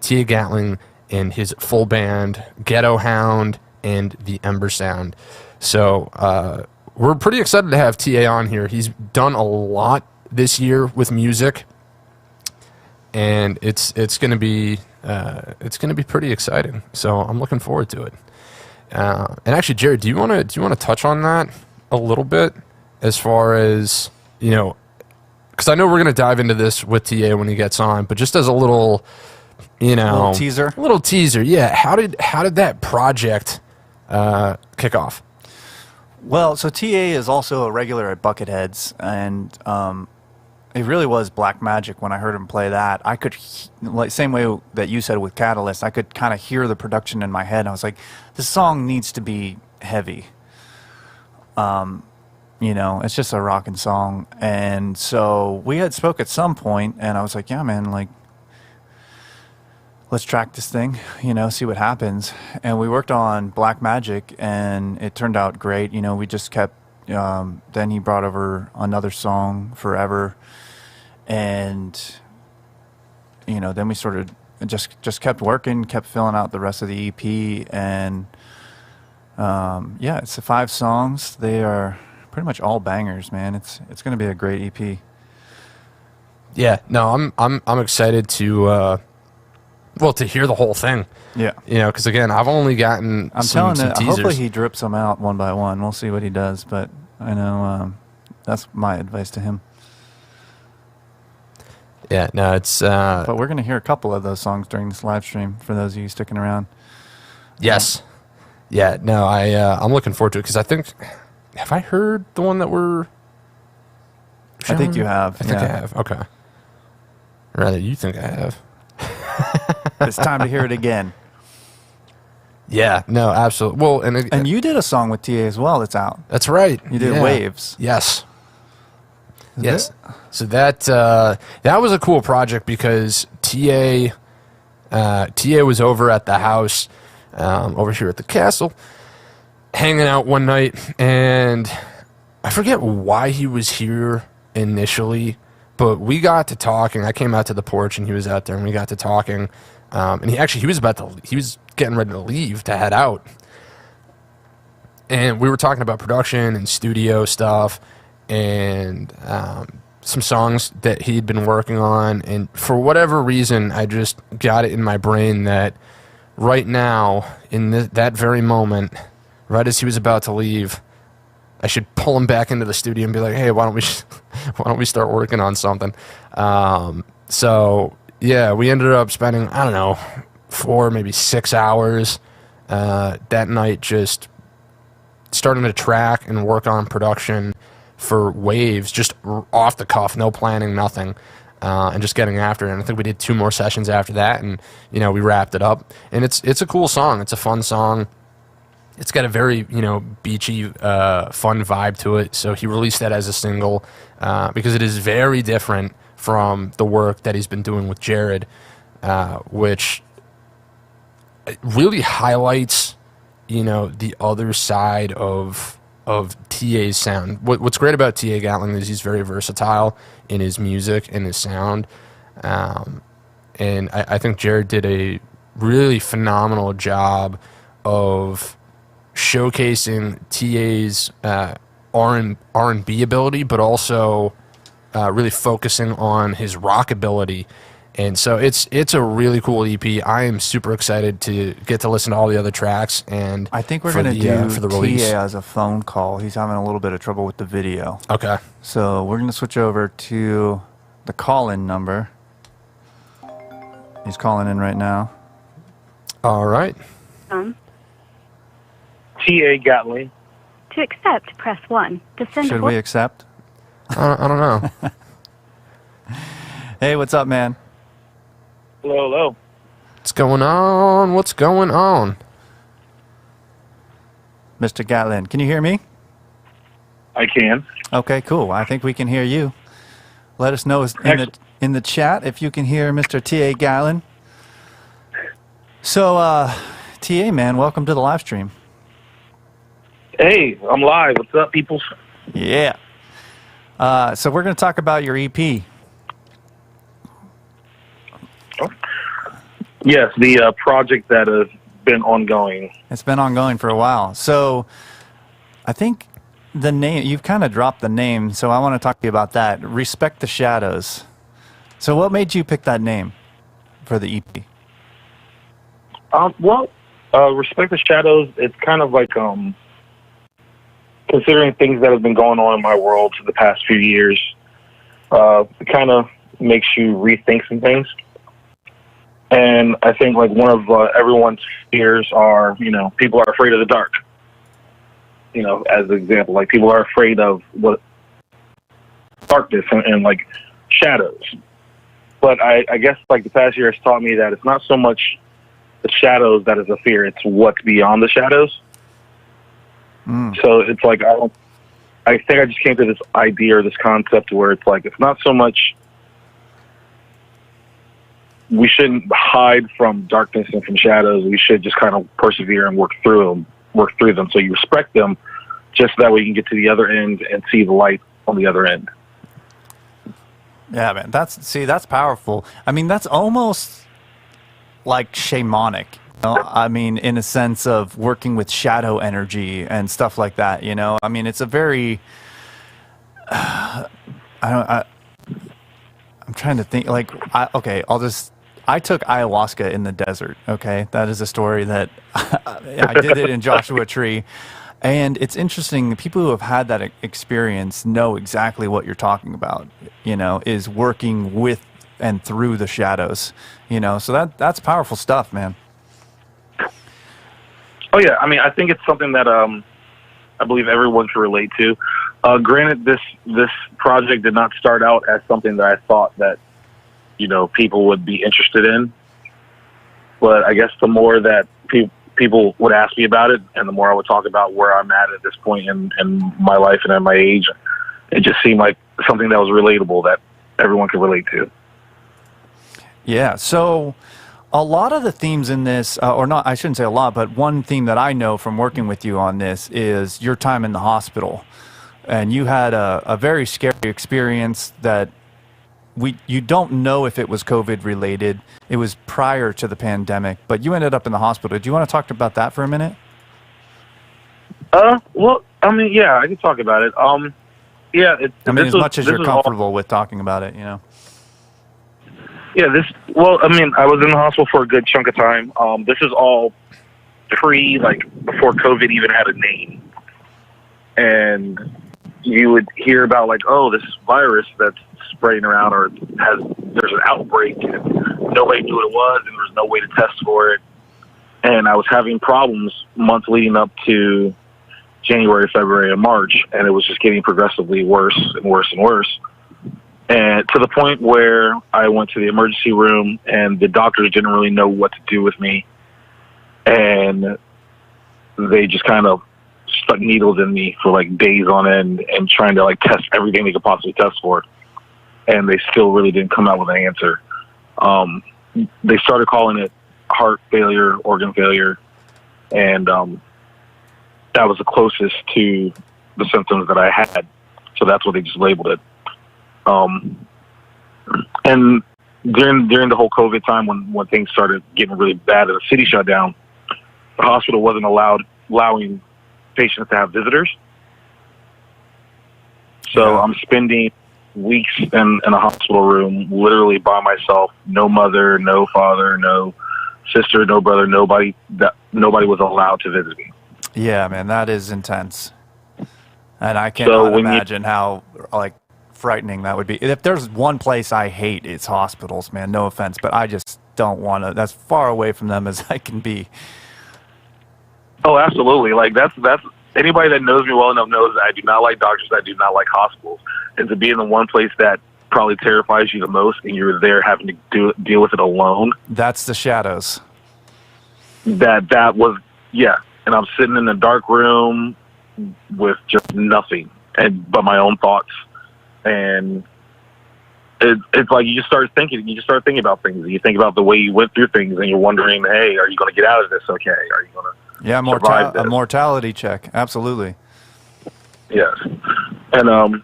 Tia Gatling and his full band, Ghetto Hound, and the Ember Sound. So we're pretty excited to have TA on here. He's done a lot this year with music, and it's going to be pretty exciting. So I'm looking forward to it. And actually, Jared, do you want to touch on that a little bit, as far as, you know, because I know we're going to dive into this with TA when he gets on, but just as a little, you know, little teaser, yeah. How did that project kick off? Well, so TA is also a regular at Bucketheads, and it really was black magic when I heard him play that. I could, like, same way that you said with Catalyst, I could kind of hear the production in my head. I was like, this song needs to be heavy. You know, it's just a rockin' song. And so we had spoke at some point, and I was like, yeah, man, like, let's track this thing, you know, see what happens. And we worked on Black Magic, and it turned out great. You know, we just kept, then he brought over another song, Forever. And, you know, then we sort of just kept working, kept filling out the rest of the EP. And, yeah, it's 5 songs. They are pretty much all bangers, man. It's going to be a great EP. Yeah, no, I'm excited to to hear the whole thing. Yeah, you know, because again, I've only gotten some teasers. Hopefully he drips them out one by one. We'll see what he does, but I know that's my advice to him. Yeah, no, it's. But we're going to hear a couple of those songs during this live stream for those of you sticking around. Yes. Yeah, no, I'm looking forward to it, because I think, have I heard the one that we're? I think you have. I think I have. Okay. Rather, you think I have. It's time to hear it again. Yeah, no, absolutely. Well, and you did a song with TA as well that's out. That's right. You did Waves. Yes. Yes. So that was a cool project, because TA was over at the house, over here at the castle, hanging out one night, and I forget why he was here initially, but we got to talking. I came out to the porch, and he was out there, and we got to talking. And he was getting ready to leave to head out, and we were talking about production and studio stuff, and some songs that he'd been working on. And for whatever reason, I just got it in my brain that right now, in that very moment, right as he was about to leave, I should pull him back into the studio and be like, hey, why don't we start working on something? So yeah, we ended up spending, I don't know, 4, maybe 6 hours that night, just starting to track and work on production for Waves, just off the cuff, no planning, nothing, and just getting after it. And I think we did 2 more sessions after that, and, you know, we wrapped it up. And it's a cool song. It's a fun song. It's got a very, you know, beachy, fun vibe to it. So he released that as a single, because it is very different from the work that he's been doing with Jared, which really highlights, you know, the other side of TA's sound. What's great about TA Gatling is he's very versatile in his music and his sound. And I think Jared did a really phenomenal job of showcasing TA's R&B ability, but also really focusing on his rock ability. And so it's a really cool EP. I am super excited to get to listen to all the other tracks. And I think we're going to do for the release. TA as a phone call. He's having a little bit of trouble with the video. Okay. So we're going to switch over to the call-in number. He's calling in right now. All right. T.A. Gatling. To accept, press 1. To send Should we accept? I don't know. Hey, what's up, man? Hello, hello. What's going on? What's going on? Mr. Gatlin, can you hear me? I can. Okay, cool. I think we can hear you. Let us know in the chat if you can hear Mr. T.A. Gatlin. So, T.A., man, welcome to the live stream. Hey, I'm live. What's up, people? Yeah. So we're going to talk about your EP. Yes, the project that has been ongoing. It's been ongoing for a while. So I think the name, you've kind of dropped the name, so I want to talk to you about that. Respect the Shadows. So what made you pick that name for the EP? Respect the Shadows, it's kind of like considering things that have been going on in my world for the past few years, it kind of makes you rethink some things. And I think like one of everyone's fears are, people are afraid of the dark. As an example, like people are afraid of what darkness and like shadows. But I guess like the past year has taught me that it's not so much the shadows that is a fear; it's what's beyond the shadows. So it's like I think I just came to this idea or this concept where it's like it's not so much we shouldn't hide from darkness and from shadows. We should just kind of persevere and work through them. So you respect them, just that way you can get to the other end and see the light on the other end. Yeah, man. That's powerful. I mean, that's almost like shamanic. I mean, in a sense of working with shadow energy and stuff like that. I mean, it's a very. I'm trying to think. I took ayahuasca in the desert. Okay, that is a story that I did it in Joshua Tree, and it's interesting. The people who have had that experience know exactly what you're talking about. Is working with and through the shadows. So that's powerful stuff, man. Oh yeah, I mean, I think it's something that I believe everyone can relate to. Granted, this project did not start out as something that I thought that people would be interested in. But I guess the more that people would ask me about it, and the more I would talk about where I'm at this point in my life and at my age, it just seemed like something that was relatable that everyone could relate to. Yeah. So a lot of the themes in this, or not, I shouldn't say a lot, but one theme that I know from working with you on this is your time in the hospital. And you had a very scary experience that you don't know if it was COVID related. It was prior to the pandemic, but you ended up in the hospital. Do you want to talk about that for a minute? Well, I mean, yeah, I can talk about it. Yeah, as much as you're comfortable with talking about it, Yeah, I mean, I was in the hospital for a good chunk of time. This is all before COVID even had a name. And you would hear about this virus that's spreading around or there's an outbreak and nobody knew what it was and there was no way to test for it. And I was having problems months leading up to January, February, and March, and it was just getting progressively worse and worse and worse. And to the point where I went to the emergency room and the doctors didn't really know what to do with me. And they just kind of stuck needles in me for days on end and trying to test everything they could possibly test for. And they still really didn't come out with an answer. They started calling it heart failure, organ failure. And that was the closest to the symptoms that I had. So that's what they just labeled it. And during the whole COVID time, when things started getting really bad and the city shut down, the hospital wasn't allowing patients to have visitors. So I'm spending weeks in a hospital room, literally by myself. No mother, no father, no sister, no brother, nobody was allowed to visit me. Yeah, man, that is intense. And I cannot imagine how frightening that would be. If there's one place I hate, it's hospitals, man. No offense, but I just don't want to. That's far away from them as I can be. Oh, absolutely. That's anybody that knows me well enough knows that I do not like doctors. I do not like hospitals. And to be in the one place that probably terrifies you the most, and you're there having to deal with it alone. That's the shadows. That was, yeah. And I'm sitting in a dark room with just nothing but my own thoughts. And it's like you just start thinking about things. You think about the way you went through things, and you're wondering, hey, are you going to get out of this okay? Are you going to survive this? A mortality check. Absolutely. Yes. And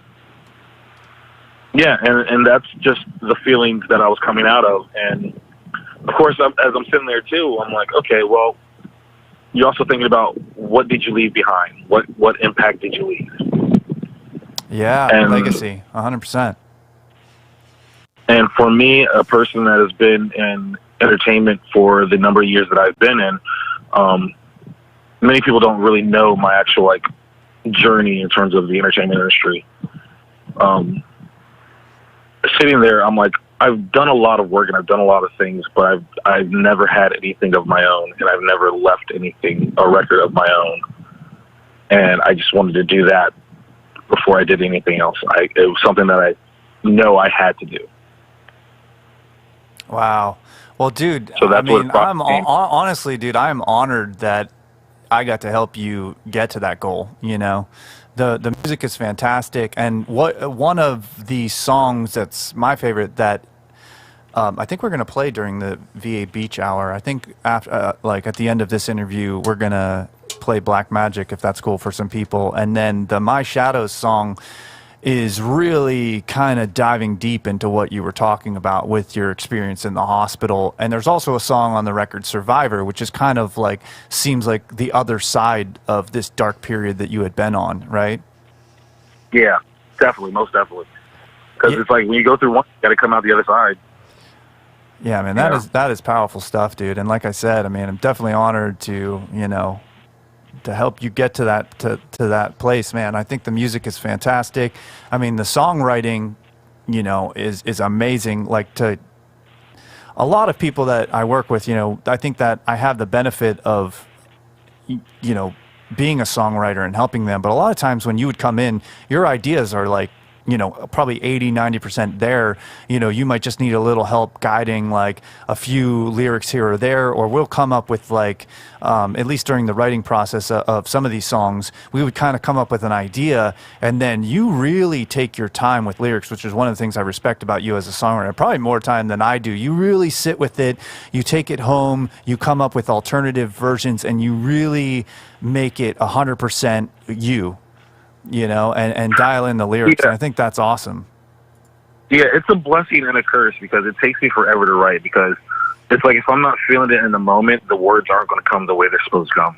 Yeah, and that's just the feelings that I was coming out of. And of course, as I'm sitting there too, I'm like, okay, well, you're also thinking about what did you leave behind? What impact did you leave? Yeah, and, legacy, 100%. And for me, a person that has been in entertainment for the number of years that I've been in, many people don't really know my actual like journey in terms of the entertainment industry. Sitting there, I'm like, I've done a lot of work and I've done a lot of things, but I've never had anything of my own, and I've never left a record of my own. And I just wanted to do that before I did anything else. It was something that I know I had to do. Wow. Well, dude, so that's honestly, dude, I am honored that I got to help you get to that goal. You know, the music is fantastic, and one of the songs that's my favorite that I think we're gonna play during the VA Beach Hour. I think after, like at the end of this interview, we're gonna play Black Magic if that's cool for some people, and then the My Shadows song is really kind of diving deep into what you were talking about with your experience in the hospital. And there's also a song on the record, Survivor, which is kind of like, seems like the other side of this dark period that you had been on, right? Yeah, definitely, most definitely. Because it's like when you go through one, you got to come out the other side. Yeah, man, that is powerful stuff, dude. And like I said, I mean, I'm definitely honored to, you know, to help you get to that place, man. I think the music is fantastic. I mean, the songwriting, you know, is amazing. Like, a lot of people that I work with, you know, I think that I have the benefit of, you know, being a songwriter and helping them. But a lot of times when you would come in, your ideas are like, you know, probably 80-90% there. You know, you might just need a little help guiding like a few lyrics here or there, or we'll come up with like, at least during the writing process of some of these songs, we would kind of come up with an idea, and then you really take your time with lyrics, which is one of the things I respect about you as a songwriter, probably more time than I do. You really sit with it, you take it home, you come up with alternative versions, and you really make it 100% you know, and dial in the lyrics. Yeah. And I think that's awesome. Yeah, it's a blessing and a curse because it takes me forever to write, because it's like if I'm not feeling it in the moment, the words aren't going to come the way they're supposed to come.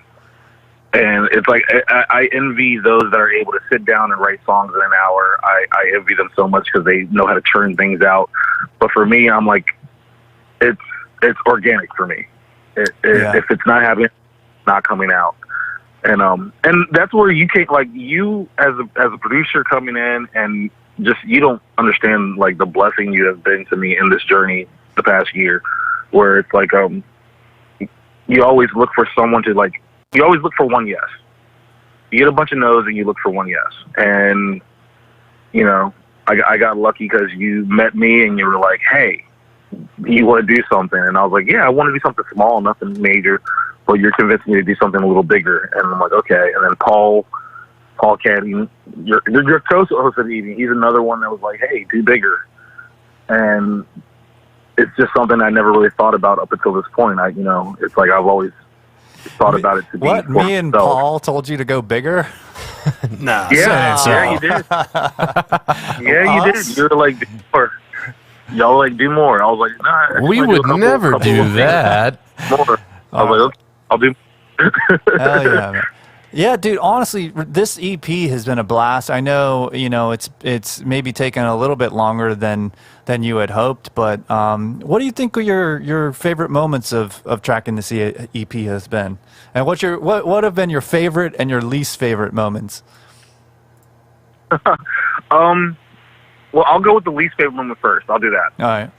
And it's like I envy those that are able to sit down and write songs in an hour. I envy them so much because they know how to churn things out. But for me, I'm like, it's organic for me. If it's not happening, it's not coming out. And that's where you can't, like, you as a producer coming in, and just, you don't understand like the blessing you have been to me in this journey the past year, where it's like you always look for someone to, like, you always look for one yes. You get a bunch of no's and you look for one yes. And you know, I got lucky because you met me and you were like, hey, you want to do something? And I was like, yeah, I want to do something small, nothing major. But you're convincing me to do something a little bigger. And I'm like, okay. And then Paul Caddy, your co-host of the evening, he's another one that was like, hey, do bigger. And it's just something I never really thought about up until this point. It's like I've always thought about it to be what, me and Paul told you to go bigger? No. Yeah, you did. Yeah, you did. You were like, do more. Y'all like, do more. I was like, nah. We would never do that. More. I was like, okay, I'll do. Hell yeah, man. Yeah, dude, honestly, this EP has been a blast. I know, it's maybe taken a little bit longer than you had hoped, but what do you think your favorite moments of tracking this EP has been? And what have been your favorite and your least favorite moments? Well, I'll go with the least favorite moment first. I'll do that. All right.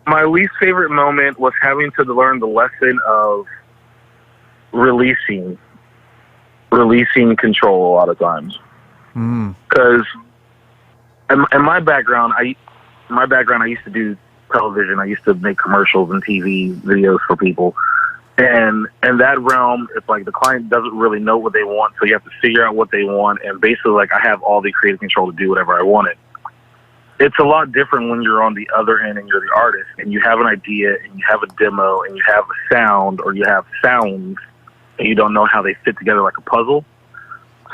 My least favorite moment was having to learn the lesson of releasing control a lot of times. Because in my background, I used to do television. I used to make commercials and TV videos for people. And in that realm, it's like the client doesn't really know what they want, so you have to figure out what they want. And basically, like, I have all the creative control to do whatever I wanted. It's a lot different when you're on the other end and you're the artist and you have an idea and you have a demo and you have a sound or you have sounds and you don't know how they fit together like a puzzle.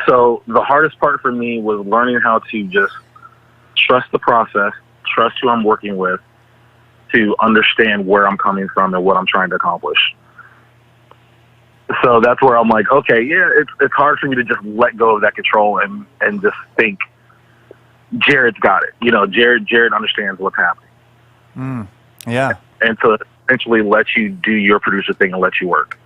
So the hardest part for me was learning how to just trust the process, trust who I'm working with to understand where I'm coming from and what I'm trying to accomplish. So that's where I'm like, okay, yeah, it's hard for me to just let go of that control and just think Jared's got it. You know, Jared understands what's happening. Yeah. And to essentially let you do your producer thing and let you work.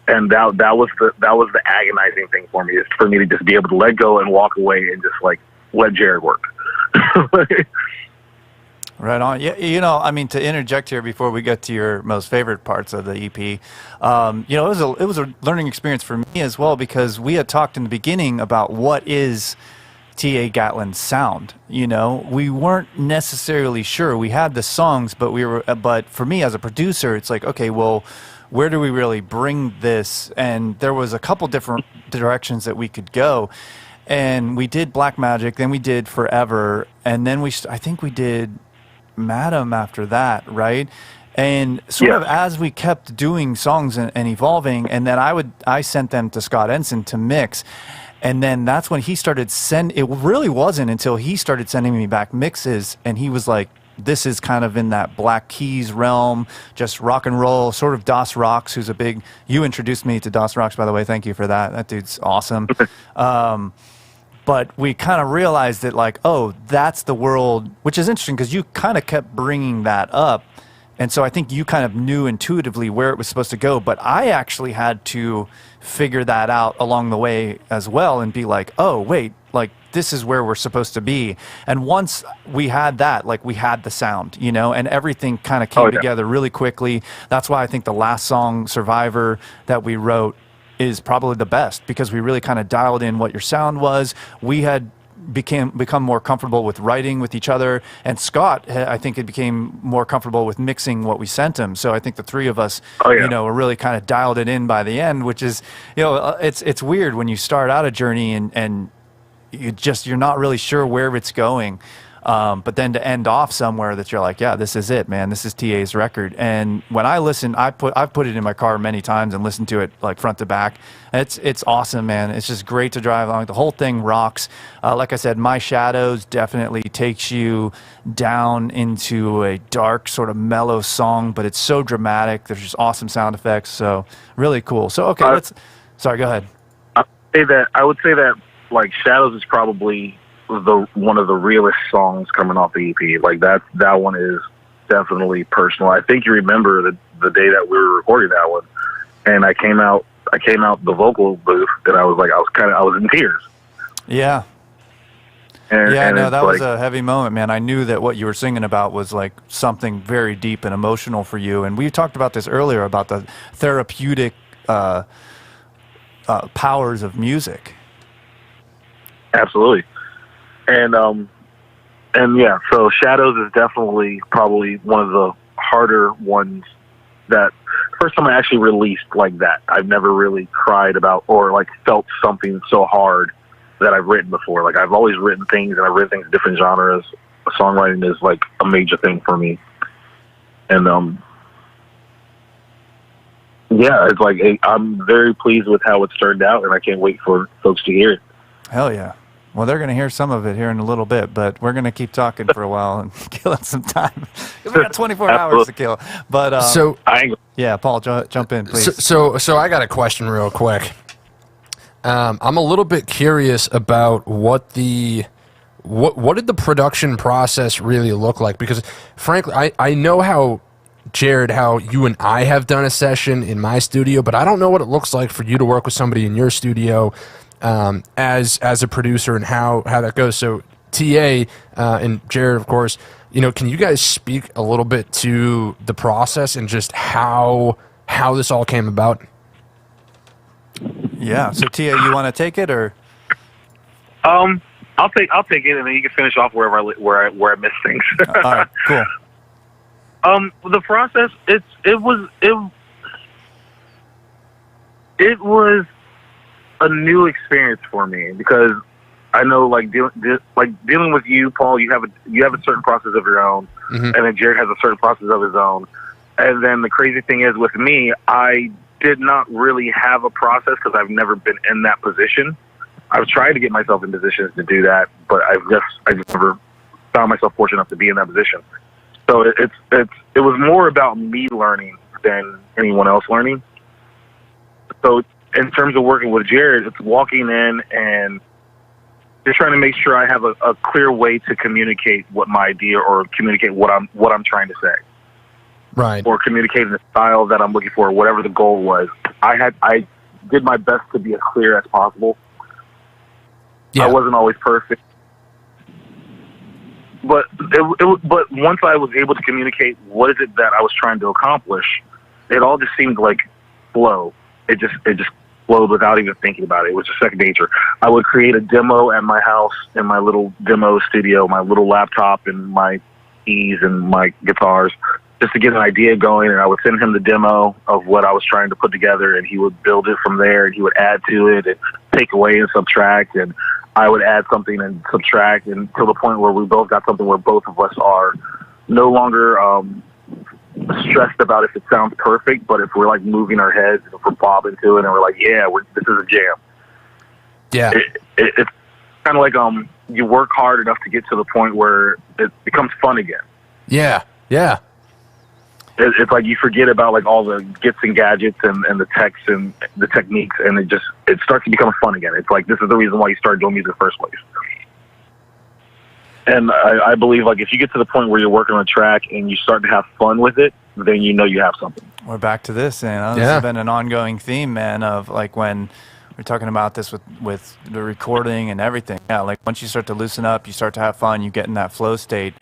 And that was the agonizing thing for me, is for me to just be able to let go and walk away and just like let Jared work. Right on. Yeah, you know, I mean, to interject here before we get to your most favorite parts of the EP, you know, it was a learning experience for me as well, because we had talked in the beginning about what is T.A. Gatlin's sound. You know, we weren't necessarily sure. We had the songs, but for me as a producer, it's like, okay, well, where do we really bring this? And there was a couple different directions that we could go. And we did Black Magic, then we did Forever, and then I think we did Madam after that, right? And sort of as we kept doing songs and evolving, and then I sent them to Scott Ensign to mix, and then that's when he started it really wasn't until he started sending me back mixes, and he was like, this is kind of in that Black Keys realm, just rock and roll, sort of Das Rocks, who's you introduced me to Das Rocks, by the way, thank you for that. That dude's awesome. But we kind of realized that, like, oh, that's the world, which is interesting because you kind of kept bringing that up. And so I think you kind of knew intuitively where it was supposed to go. But I actually had to figure that out along the way as well and be like, oh, wait, like, this is where we're supposed to be. And once we had that, like, we had the sound, you know, and everything kind of came together really quickly. That's why I think the last song, Survivor, that we wrote is probably the best, because we really kind of dialed in what your sound was. We had become more comfortable with writing with each other, and Scott, I think, it became more comfortable with mixing what we sent him. So I think the three of us, you know, really kind of dialed it in by the end, which is, you know, it's weird when you start out a journey and you're not really sure where it's going. But then to end off somewhere that you're like, yeah, this is it, man. This is TA's record. And when I listen, I've put it in my car many times and listened to it like front to back. It's awesome, man. It's just great to drive along. The whole thing rocks. Like I said, My Shadows definitely takes you down into a dark, sort of mellow song, but it's so dramatic. There's just awesome sound effects. So really cool. So, okay, sorry, go ahead. I would say that like Shadows is probably one of the realest songs coming off the EP. Like that one is definitely personal. I think you remember the day that we were recording that one, and I came out the vocal booth, and I was in tears. Yeah. And no, that was a heavy moment, man. I knew that what you were singing about was like something very deep and emotional for you. And we talked about this earlier about the therapeutic powers of music. Absolutely. And yeah, so Shadows is definitely probably one of the harder ones. That first time I actually released like that. I've never really cried about or like felt something so hard that I've written before. Like I've always written things, and I've written things in different genres. Songwriting is like a major thing for me. And yeah, it's like I'm very pleased with how it's turned out, and I can't wait for folks to hear it. Hell yeah. Well, they're going to hear some of it here in a little bit, but we're going to keep talking for a while and killing some time. We got 24 hours to kill. But yeah, Paul, jump in, please. So I got a question real quick. I'm a little bit curious about what did the production process really look like? Because frankly, I know how, Jared, how you and I have done a session in my studio, but I don't know what it looks like for you to work with somebody in your studio as a producer and how that goes. So TA and Jared, of course, you know, can you guys speak a little bit to the process and just how this all came about? Yeah. So Tia, you want to take it or? I'll take it, and then you can finish off where I miss things. All right. Cool. The process, it was a new experience for me, because I know like dealing with you, Paul, you have a certain process of your own, and then Jared has a certain process of his own. And then the crazy thing is with me, I did not really have a process because I've never been in that position. I've tried to get myself in positions to do that, but I just never found myself fortunate enough to be in that position. So it was more about me learning than anyone else learning. So in terms of working with Jared, it's walking in and just trying to make sure I have a clear way to communicate what my idea or communicate what I'm trying to say. Right. Or communicate in the style that I'm looking for, whatever the goal was. I did my best to be as clear as possible. Yeah. I wasn't always perfect. But but once I was able to communicate what is it that I was trying to accomplish, it all just seemed like flow. It just flowed without even thinking about it. It was just second nature. I would create a demo at my house in my little demo studio, my little laptop and my keys and my guitars, just to get an idea going. And I would send him the demo of what I was trying to put together, and he would build it from there, and he would add to it and take away and subtract, and I would add something and subtract until the point where we both got something where both of us are no longer stressed about if it sounds perfect, but if we're like moving our heads, if we're bobbing to it, and we're like, yeah, this is a jam. Yeah. It's kind of like you work hard enough to get to the point where it becomes fun again. Yeah. Yeah. It's like you forget about like all the gifts and gadgets and the texts and the techniques, and it starts to become fun again. It's like this is the reason why you started doing music in the first place. And I believe like if you get to the point where you're working on a track and you start to have fun with it, then you know you have something. We're back to this, and this has been an ongoing theme, man, of like when we're talking about this with the recording and everything. Yeah, like once you start to loosen up, you start to have fun, you get in that flow state.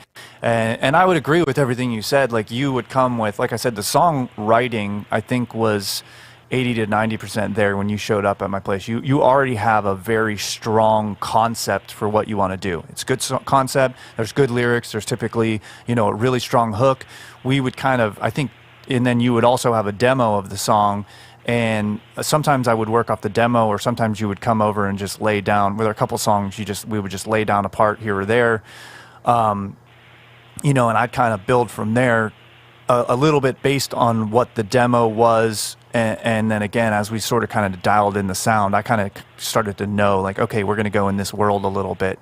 And I would agree with everything you said. Like you would come with, like I said, the songwriting, I think, was 80 to 90% there when you showed up at my place. You already have a very strong concept for what you want to do. It's good concept. There's good lyrics. There's typically, a really strong hook. We would kind of, I think, and then you would also have a demo of the song. And sometimes I would work off the demo, or sometimes you would come over and just lay down. With a couple songs, we would just lay down a part here or there. And I'd kind of build from there a little bit based on what the demo was. And then again, as we sort of kind of dialed in the sound, I kind of started to know, like, okay, we're going to go in this world a little bit,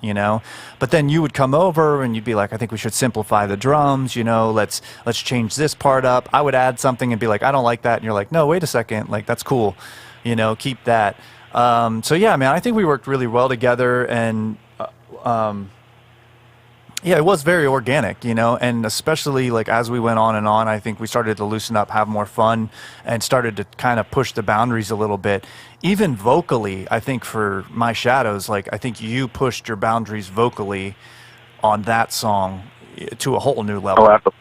But then you would come over and you'd be like, I think we should simplify the drums, let's change this part up. I would add something and be like, I don't like that. And you're like, no, wait a second, like, that's cool, keep that. So yeah, man, I think we worked really well together, and yeah, it was very organic, and especially like as we went on and on, I think we started to loosen up, have more fun, and started to kind of push the boundaries a little bit. Even vocally, I think for My Shadows, like I think you pushed your boundaries vocally on that song to a whole new level. Oh,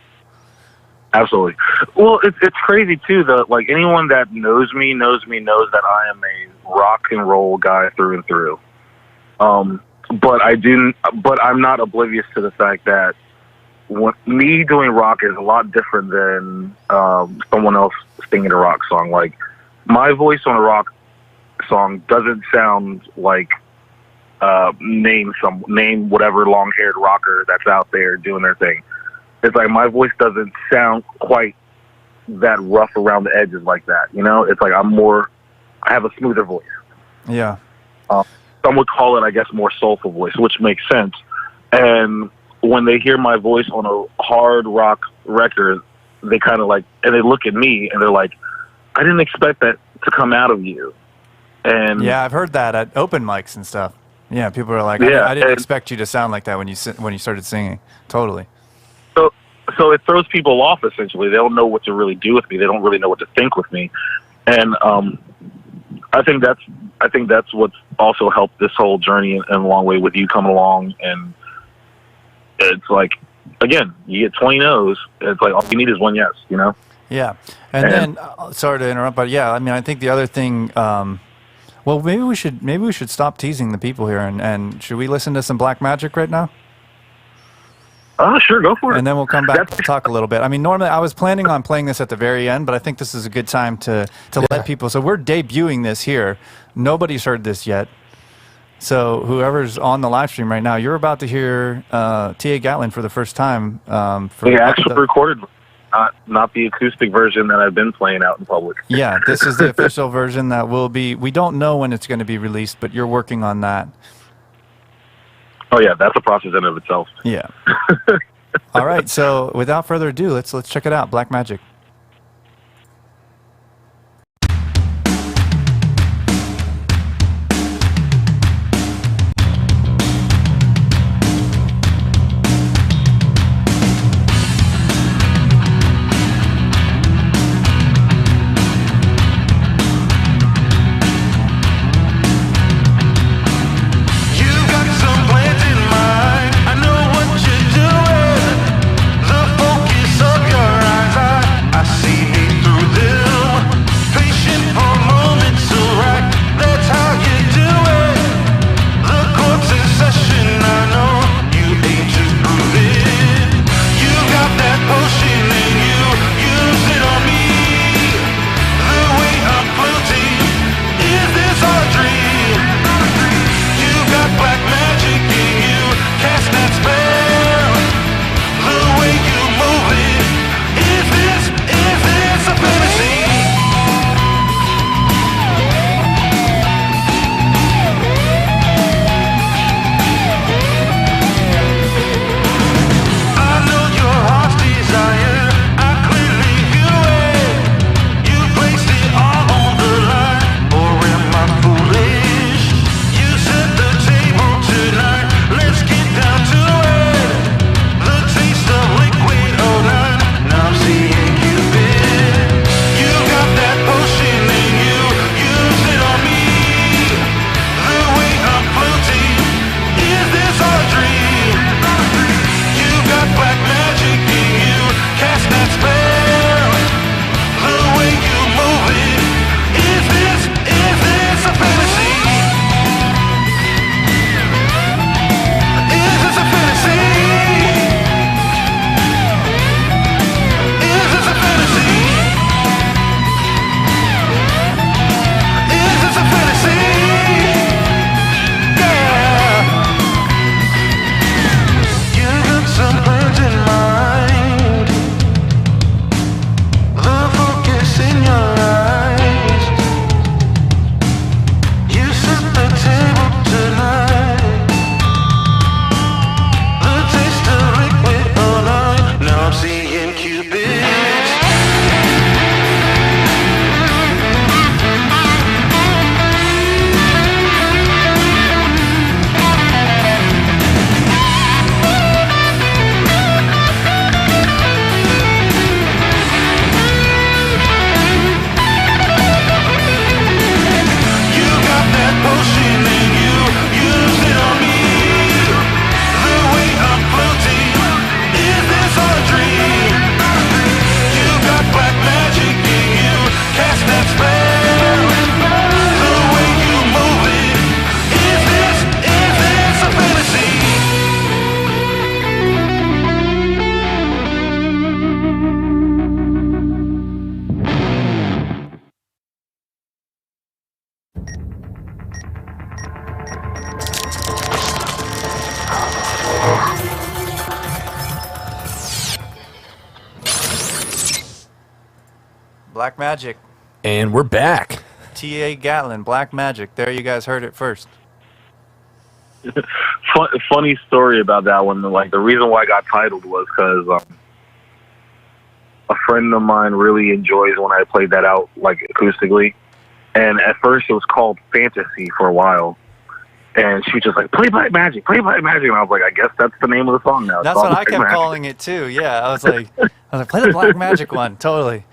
absolutely. Well, it's crazy too. Like anyone that knows me knows that I am a rock and roll guy through and through. But I'm not oblivious to the fact that me doing rock is a lot different than someone else singing a rock song. Like my voice on a rock song doesn't sound like name whatever long-haired rocker that's out there doing their thing. It's like my voice doesn't sound quite that rough around the edges like that. It's like I have a smoother voice. Yeah. Some would call it, I guess, more soulful voice, which makes sense. And when they hear my voice on a hard rock record, they kind of and they look at me and they're like, I didn't expect that to come out of you. And yeah, I've heard that at open mics and stuff. Yeah, people are like, yeah, I didn't expect you to sound like that when you started singing. Totally. So it throws people off, essentially. They don't know what to really do with me. They don't really know what to think with me. And I think that's what's also helped this whole journey in a long way with you coming along. And it's like, again, you get 20 no's. It's like all you need is one yes, Yeah, and then sorry to interrupt, but yeah, I mean, I think the other thing. Well, maybe we should stop teasing the people here, and should we listen to some Black Magic right now? Oh, sure, go for it. And then we'll come back to talk a little bit. I mean, normally I was planning on playing this at the very end, but I think this is a good time to let people. So we're debuting this here. Nobody's heard this yet. So whoever's on the live stream right now, you're about to hear T.A. Gatlin for the first time. The actual recorded, not the acoustic version that I've been playing out in public. Yeah, this is the official version that will be. We don't know when it's going to be released, but you're working on that. Oh yeah, that's a process in and of itself. Yeah. All right. So without further ado, let's check it out. Black Magic. Black Magic. And we're back. T.A. Gatlin, Black Magic. There, you guys heard it first. Funny story about that one. Like, the reason why I got titled was because a friend of mine really enjoys when I played that out, like, acoustically. And at first it was called Fantasy for a while. And she was just like, play Black Magic, play Black Magic. And I was like, I guess that's the name of the song now. That's what I kept calling it too. Yeah, I was like, play the Black Magic one. Totally.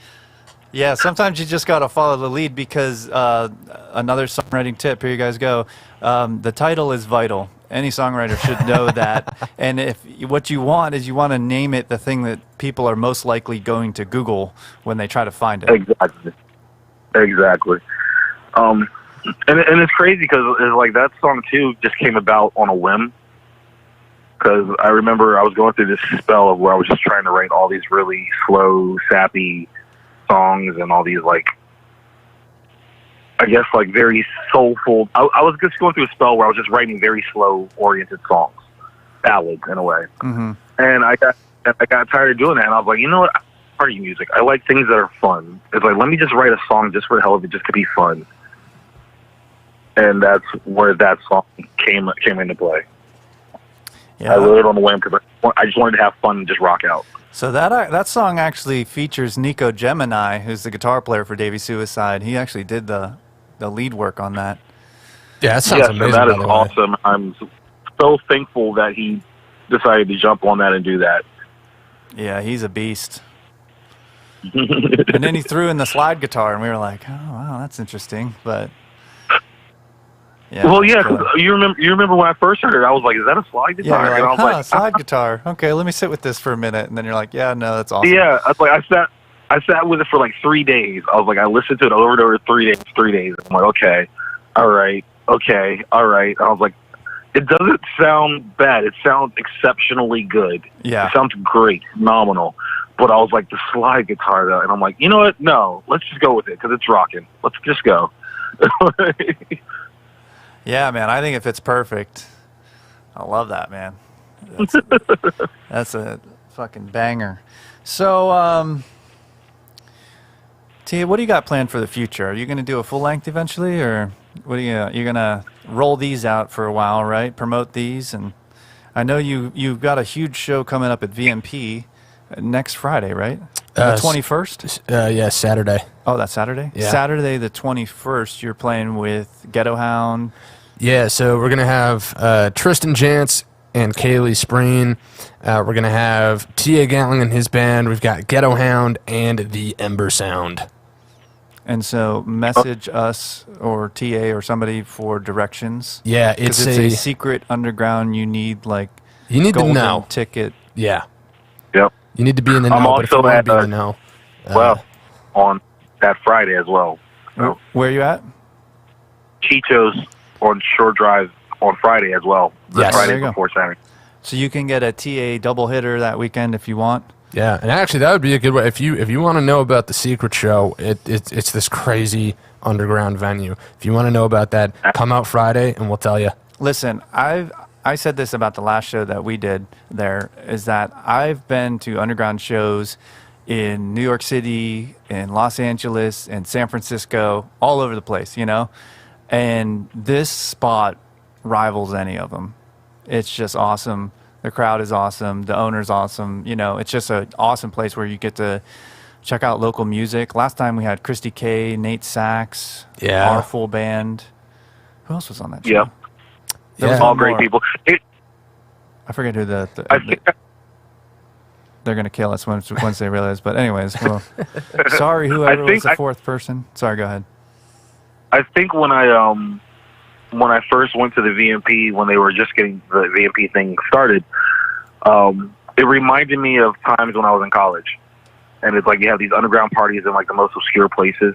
Yeah, sometimes you just got to follow the lead because another songwriting tip, here you guys go. The title is vital. Any songwriter should know that. And if what you want is you want to name it the thing that people are most likely going to Google when they try to find it. Exactly. And it's crazy because it's like that song too just came about on a whim. Because I remember I was going through this spell of where I was just trying to write all these really slow, sappy songs and all these, like, I guess, like, very soulful. I was just going through a spell where I was just writing very slow-oriented songs, ballads in a way. Mm-hmm. And I got tired of doing that, and I was like, you know what? Party music. I like things that are fun. It's like, let me just write a song just for the hell of it, just to be fun. And that's where that song came into play. Yeah. I wrote it on the whim because I just wanted to have fun and just rock out. So that song actually features Nico Gemini, who's the guitar player for Davey Suicide. He actually did the lead work on that. Yeah, that sounds amazing. And that is by the way. awesome. I'm so thankful that he decided to jump on that and do that. Yeah, he's a beast. And then he threw in the slide guitar, and we were like, "Oh, wow, that's interesting." But yeah, well, yeah, 'cause you remember when I first heard it, I was like, "Is that a slide yeah, guitar?" you're And I like, was like, slide guitar. Okay, let me sit with this for a minute, and then you're like, "Yeah, no, that's awesome." Yeah, I was like, I sat with it for like 3 days. I was like, I listened to it over and over 3 days. I'm like, okay, all right. I was like, it doesn't sound bad. It sounds exceptionally good. Yeah. It sounds great, phenomenal. But I was like, the slide guitar though, and I'm like, you know what? No, let's just go with it because it's rocking. Let's just go. Yeah, man, I think it fits perfect. I love that, man. That's a fucking banger. So, Tia, what do you got planned for the future? Are you going to do a full length eventually, or what are you're going to roll these out for a while, right? Promote these, and I know you've got a huge show coming up at VMP next Friday, right? The 21st? Yeah, Saturday. Oh, that's Saturday? Yeah. Saturday the 21st, you're playing with Ghetto Hound. Yeah, so we're going to have Tristan Jantz and Kaylee Spreen. We're going to have T.A. Gatling and his band. We've got Ghetto Hound and the Ember Sound. And so message us or TA or somebody for directions. Yeah, 'Cause it's a secret underground. You need like you need golden to know. ticket. Yeah. Yep. You need to be in the know, I'm but if you also want at, to be in the know. well, on that Friday as well. So Where are you at? Chicho's on Shore Drive on Friday as well. The Yes. Friday There you go. before Saturday. So you can get a TA double hitter that weekend if you want. Yeah, and actually that would be a good way if you want to know about the secret show. It's this crazy underground venue. If you want to know about that, come out Friday and we'll tell you. Listen, I said this about the last show that we did there, is that I've been to underground shows in New York City, in Los Angeles, in San Francisco, all over the place, you know? And this spot rivals any of them. It's just awesome. The crowd is awesome. The owner's awesome. You know, it's just an awesome place where you get to check out local music. Last time we had Christy K, Nate Sachs, Yeah. our full band. Who else was on that show? Yeah. There was Yeah. All one great more. people. I forget who I think they're going to kill us once they realize. But anyways, well, sorry whoever was the fourth person. Sorry, go ahead. I think when I first went to the VMP, when they were just getting the VMP thing started, it reminded me of times when I was in college. And it's like you have these underground parties in like the most obscure places.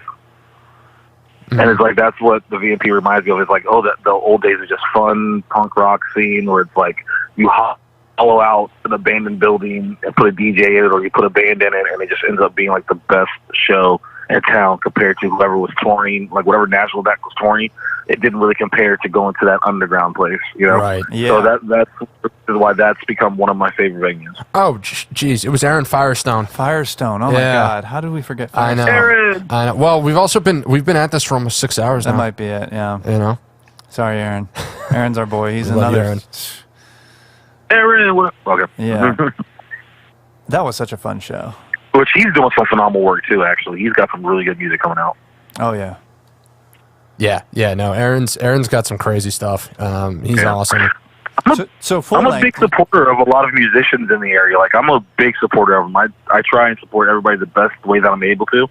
Mm-hmm. And it's like that's what the VMP reminds me of. It's like, oh, the old days of just fun punk rock scene where it's like you hollow out an abandoned building and put a DJ in it, or you put a band in it, and it just ends up being like the best show in town compared to whoever was touring, like whatever national act was touring. It didn't really compare to going to that underground place, you know? Right. Yeah. So that's why that's become one of my favorite venues. Oh, geez, it was Aaron Firestone. Firestone. Oh my Yeah. God. How did we forget I know. Firestone? I know. Well, we've been at this for almost 6 hours That now. might be it. Yeah. You know. Sorry, Aaron. Aaron's our boy. He's We love you, another. Aaron. Aaron, what? Okay. Yeah. That was such a fun show. Which he's doing some phenomenal work too. Actually, he's got some really good music coming out. Oh yeah. Yeah. No, Aaron's got some crazy stuff. He's Yeah. awesome. So full I'm a length. big supporter of a lot of musicians in the area. Like I'm a big supporter of them. I try and support everybody the best way that I'm able to.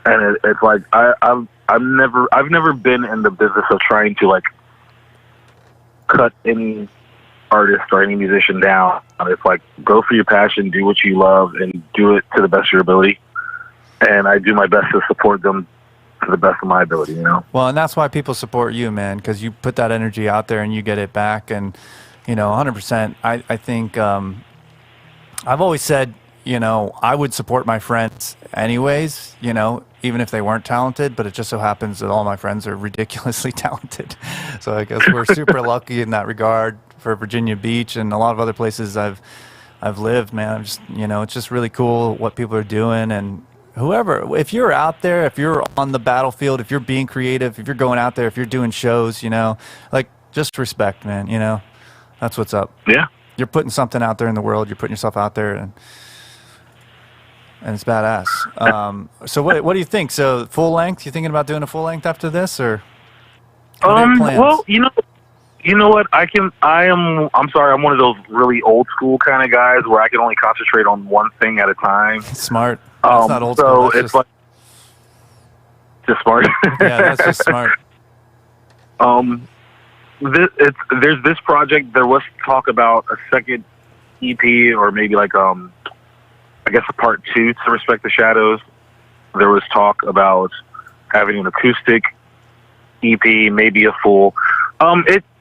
And it's like I've never been in the business of trying to like cut any artist or any musician down. It's like go for your passion, do what you love, and do it to the best of your ability. And I do my best to support them to the best of my ability, you know. Well, and that's why people support you, man, because you put that energy out there and you get it back. And, you know, 100%. I think I've always said, you know, I would support my friends anyways, you know, even if they weren't talented. But it just so happens that all my friends are ridiculously talented. So I guess we're super lucky in that regard for Virginia Beach and a lot of other places I've lived, man. I'm just, you know, it's just really cool what people are doing. And whoever, if you're out there, if you're on the battlefield, if you're being creative, if you're going out there, if you're doing shows, you know, like just respect, man, you know, that's what's up. Yeah. you're putting something out there in the world. You're putting yourself out there, and it's badass. So what do you think? So full length? You thinking about doing a full length after this, or? Well, you know what? I'm sorry. I'm one of those really old school kind of guys where I can only concentrate on one thing at a time. Smart. That's not old school. So it's like just smart. Yeah, that's just smart. There's this project. There was talk about a second EP or maybe like I guess a part 2 to Respect the Shadows. There was talk about having an acoustic EP, maybe a full.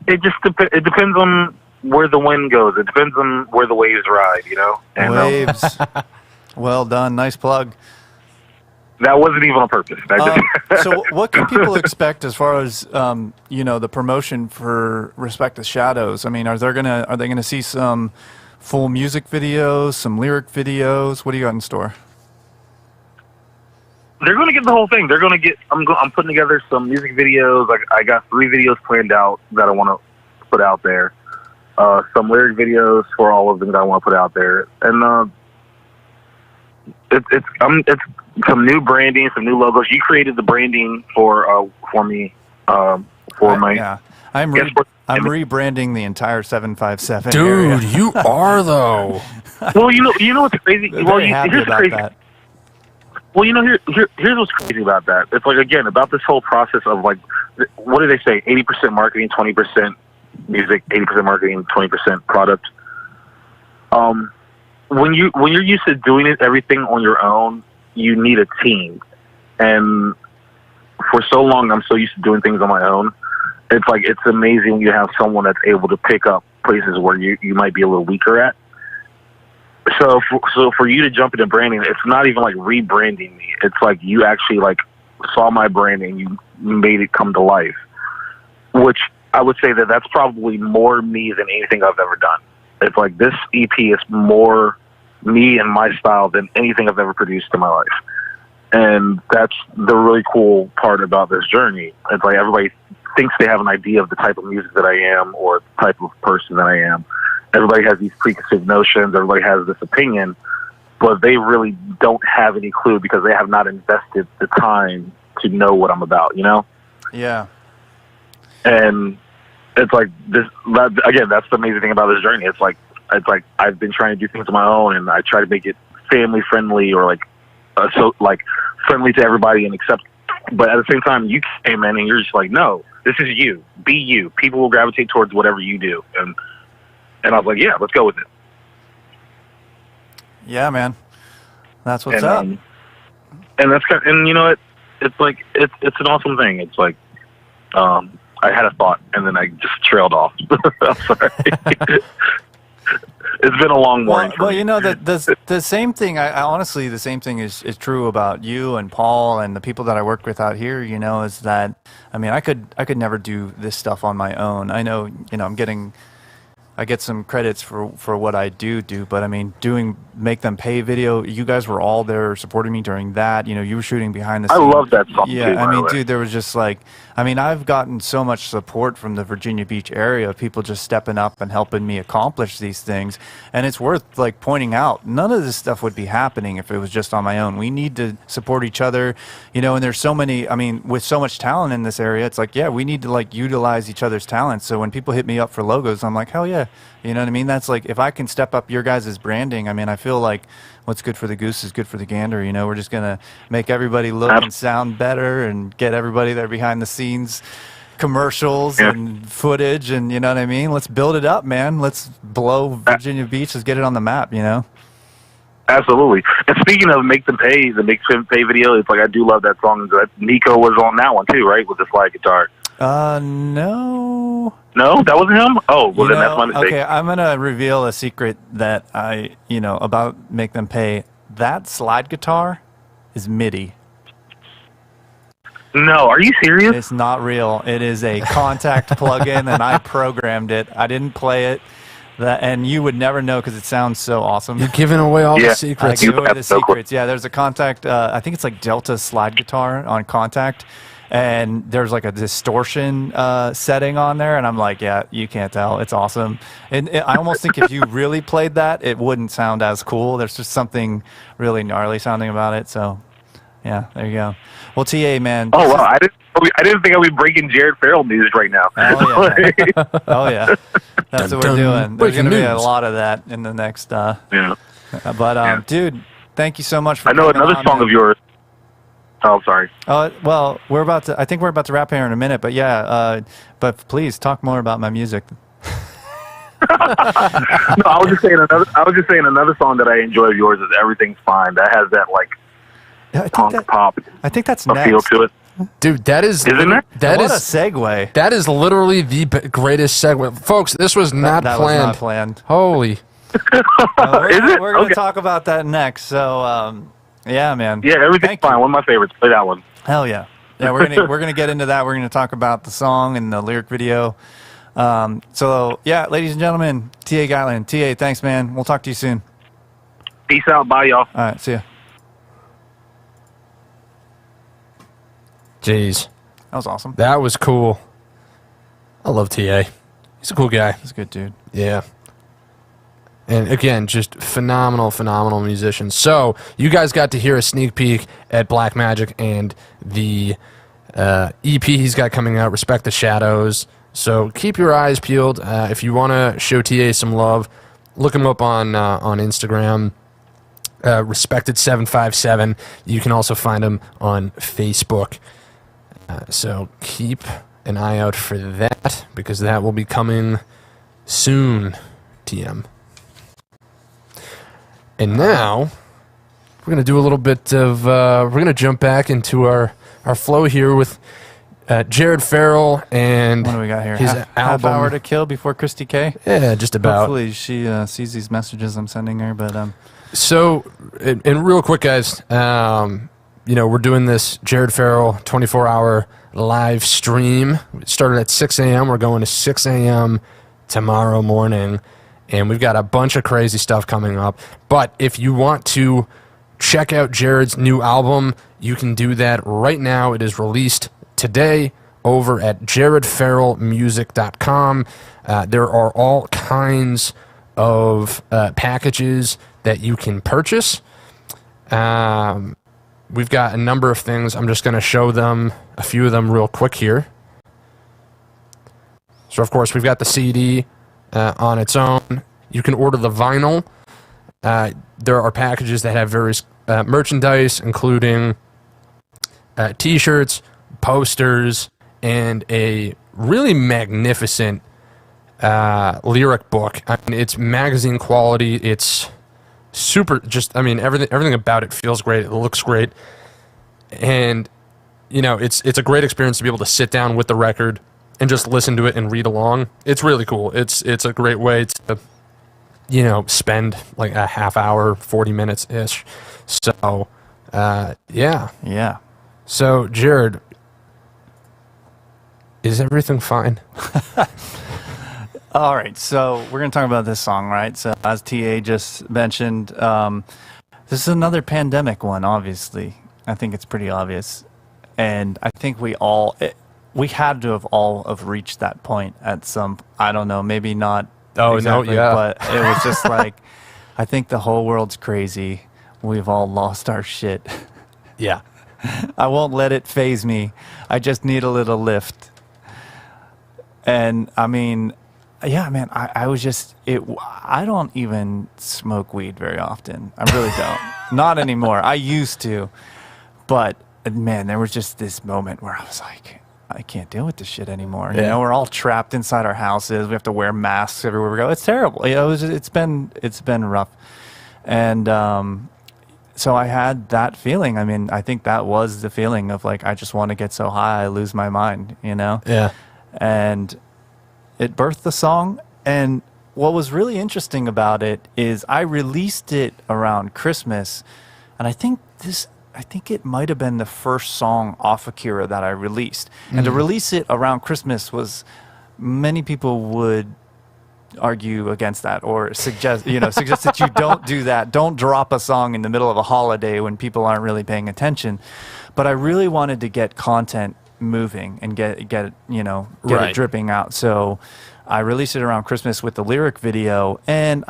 It just it depends on where the wind goes. It depends on where the waves ride, you know. And, waves. Well done. Nice plug. That wasn't even on purpose. So what can people expect as far as the promotion for Respect the Shadows? I mean, are they gonna see some full music videos, some lyric videos? What do you got in store? They're going to get the whole thing. They're going to get. I'm putting together some music videos. I got 3 videos planned out that I want to put out there. Some lyric videos for all of them that I want to put out there, and it's some new branding, some new logos. You created the branding for me for my. Yeah, I'm rebranding the entire 757. Dude, area. you are though. Well, you know what's crazy. Very happy about crazy. that. Well, here's what's crazy about that. It's like, again, about this whole process of like, what do they say? 80% marketing, 20% music, 80% marketing, 20% product. When you're used to doing everything on your own, you need a team. And for so long, I'm so used to doing things on my own. It's like, it's amazing when you have someone that's able to pick up places where you might be a little weaker at. So for you to jump into branding, it's not even like rebranding me. It's like you actually like saw my brand and you made it come to life, which I would say that's probably more me than anything I've ever done. It's like this EP is more me and my style than anything I've ever produced in my life. And that's the really cool part about this journey. It's like everybody thinks they have an idea of the type of music that I am or the type of person that I am. Everybody has these preconceived notions. Everybody has this opinion, but they really don't have any clue because they have not invested the time to know what I'm about, you know? Yeah. And it's like again, that's the amazing thing about this journey. It's like I've been trying to do things on my own, and I try to make it family friendly or friendly to everybody and accept. But at the same time, you came in and you're just like, no, this is you. Be you. People will gravitate towards whatever you do. And I was like, yeah, let's go with it. Yeah, man. That's what's up. And that's and you know what? It's like it's an awesome thing. It's like I had a thought and then I just trailed off. I'm sorry. It's been a long morning. Well, you know, the same thing. I honestly, the same thing is true about you and Paul and the people that I work with out here. You know, is that I mean, I could never do this stuff on my own. I know, you know, I get some credits for what I do, but I mean, make them pay video. You guys were all there supporting me during that. You know, you were shooting behind the scenes. I love that song. Yeah, too, I mean, dude, there was just like, I mean, I've gotten so much support from the Virginia Beach area of people just stepping up and helping me accomplish these things. And it's worth like pointing out, none of this stuff would be happening if it was just on my own. We need to support each other, you know, and there's so many, I mean, with so much talent in this area, it's like, yeah, we need to like utilize each other's talents. So when people hit me up for logos, I'm like, hell yeah. You know what I mean? That's like, if I can step up your guys' branding, I mean, I feel like what's good for the goose is good for the gander. You know, we're just going to make everybody look and sound better and get everybody there behind the scenes commercials and footage. And you know what I mean? Let's build it up, man. Let's blow Virginia Beach. Let's get it on the map, you know? Absolutely. And speaking of Make Them Pay, the Make Them Pay video, it's like, I do love that song. Nico was on that one too, right? With the slide guitar. No. No, that wasn't him? Oh, well, then that's my mistake. Okay, I'm going to reveal a secret that about Make Them Pay. That slide guitar is MIDI. No, are you serious? It's not real. It is a contact plugin, and I programmed it. I didn't play it. And you would never know because it sounds so awesome. You're giving away all the secrets. I give away the secrets. Yeah, there's a contact. I think it's like Delta slide guitar on contact. and there's like a distortion setting on there, and I'm like, yeah, you can't tell. It's awesome. And I almost think if you really played that, it wouldn't sound as cool. There's just something really gnarly sounding about it. So, yeah, there you go. Well, TA, man. Oh, wow. I didn't think I'd be breaking Jared Farrell news right now. Oh, yeah. Oh, yeah. That's what we're doing. There's going to be a news. lot of that in the next. Yeah. But, dude, thank you so much for I know coming another on, song man. of yours. Oh, sorry. Well, I think we're about to wrap here in a minute, but yeah, but please talk more about my music. No, I was just saying another song that I enjoy of yours is "Everything's Fine." That has that like punk pop I think that's feel next. to it. Dude, that is Isn't it? that What is a segue. that is literally the greatest segue, folks. This was not That planned. was not planned. Holy, Is it? We're going to Okay. talk about that next. So, yeah, man. Yeah, Everything's Thank you. Fine. One of my favorites. Play that one. Hell yeah. Yeah, we're gonna get into that. We're gonna talk about the song and the lyric video. So yeah, ladies and gentlemen, TA Guyland. TA, thanks, man. We'll talk to you soon. Peace out. Bye, y'all. All right, see ya. jeez, That was awesome. that was cool. I love TA. He's a cool guy. That's a good dude. Yeah. And again, just phenomenal musician. So you guys got to hear a sneak peek at Black Magic and the EP he's got coming out, Respect the Shadows. So keep your eyes peeled. If you want to show TA some love, look him up on Instagram, Respected757. You can also find him on Facebook. So keep an eye out for that, because that will be coming soon, TM. And now, we're going to do a little bit of, we're going to jump back into our flow here with Jared Farrell and What do we got here? his Half album. hour to kill before Christy K. Yeah, just about. Hopefully she sees these messages I'm sending her. But So, and real quick, guys, we're doing this Jared Farrell 24-hour live stream. It started at 6 a.m. We're going to 6 a.m. tomorrow morning. And we've got a bunch of crazy stuff coming up. But if you want to check out Jared's new album, you can do that right now. It is released today over at jaredfarrellmusic.com. There are all kinds of packages that you can purchase. We've got a number of things. I'm just going to show them a few of them real quick here. So, of course, we've got the CD on its own. You can order the vinyl. There are packages that have various merchandise, including T-shirts, posters, and a really magnificent lyric book. I mean, it's magazine quality. It's super. Everything about it feels great. It looks great, and it's a great experience to be able to sit down with the record and just listen to it and read along. It's really cool. It's a great way to spend like a half hour, 40 minutes ish. So yeah. So Jared, is everything fine? All right, so we're going to talk about this song, right? So as TA just mentioned, this is another pandemic one, obviously. I think it's pretty obvious. And I think we had to have all have reached that point at some, I don't know, maybe not exactly, but it was just like, I think the whole world's crazy. We've all lost our shit. Yeah. I won't let it faze me. I just need a little lift. And I mean, yeah, man, I was just, I don't even smoke weed very often. I really don't. Not anymore. I used to. But, man, there was just this moment where I was like, I can't deal with this shit anymore. Yeah. We're all trapped inside our houses. We have to wear masks everywhere we go. It's terrible. It's been rough. And so I had that feeling. I mean, I think that was the feeling of like, I just want to get so high I lose my mind, Yeah. And it birthed the song. And what was really interesting about it is I released it around Christmas, and I think it might have been the first song off Akira that I released. And to release it around Christmas was, many people would argue against that or suggest that you don't do that. Don't drop a song in the middle of a holiday when people aren't really paying attention. But I really wanted to get content moving and get it Right. it dripping out. So I released it around Christmas with the lyric video, and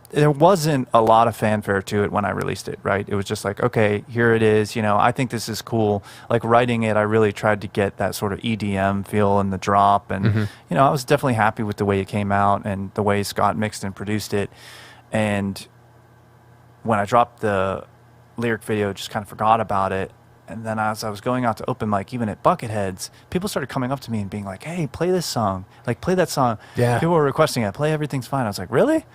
there wasn't a lot of fanfare to it when I released it, right? It was just like, okay, here it is. I think this is cool. Like writing it, I really tried to get that sort of EDM feel in the drop, and I was definitely happy with the way it came out and the way Scott mixed and produced it. And when I dropped the lyric video, just kind of forgot about it. And then as I was going out to open mic, even at Bucketheads, people started coming up to me and being like, hey, play this song. Like, play that song. Yeah. People were requesting it. Play Everything's Fine. I was like, really?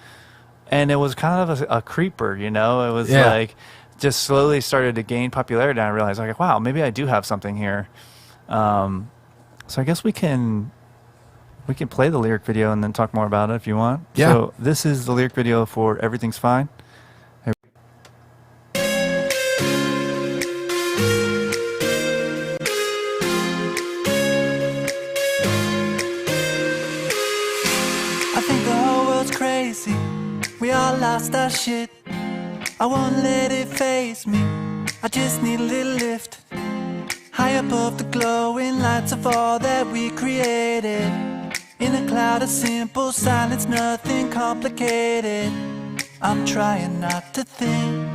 And it was kind of a creeper, It was like, just slowly started to gain popularity. And I realized, like, wow, maybe I do have something here. So I guess we can play the lyric video and then talk more about it if you want. Yeah. So this is the lyric video for Everything's Fine. We all lost our shit. I won't let it faze me. I just need a little lift. High above the glowing lights of all that we created. In a cloud of simple silence, nothing complicated. I'm trying not to think.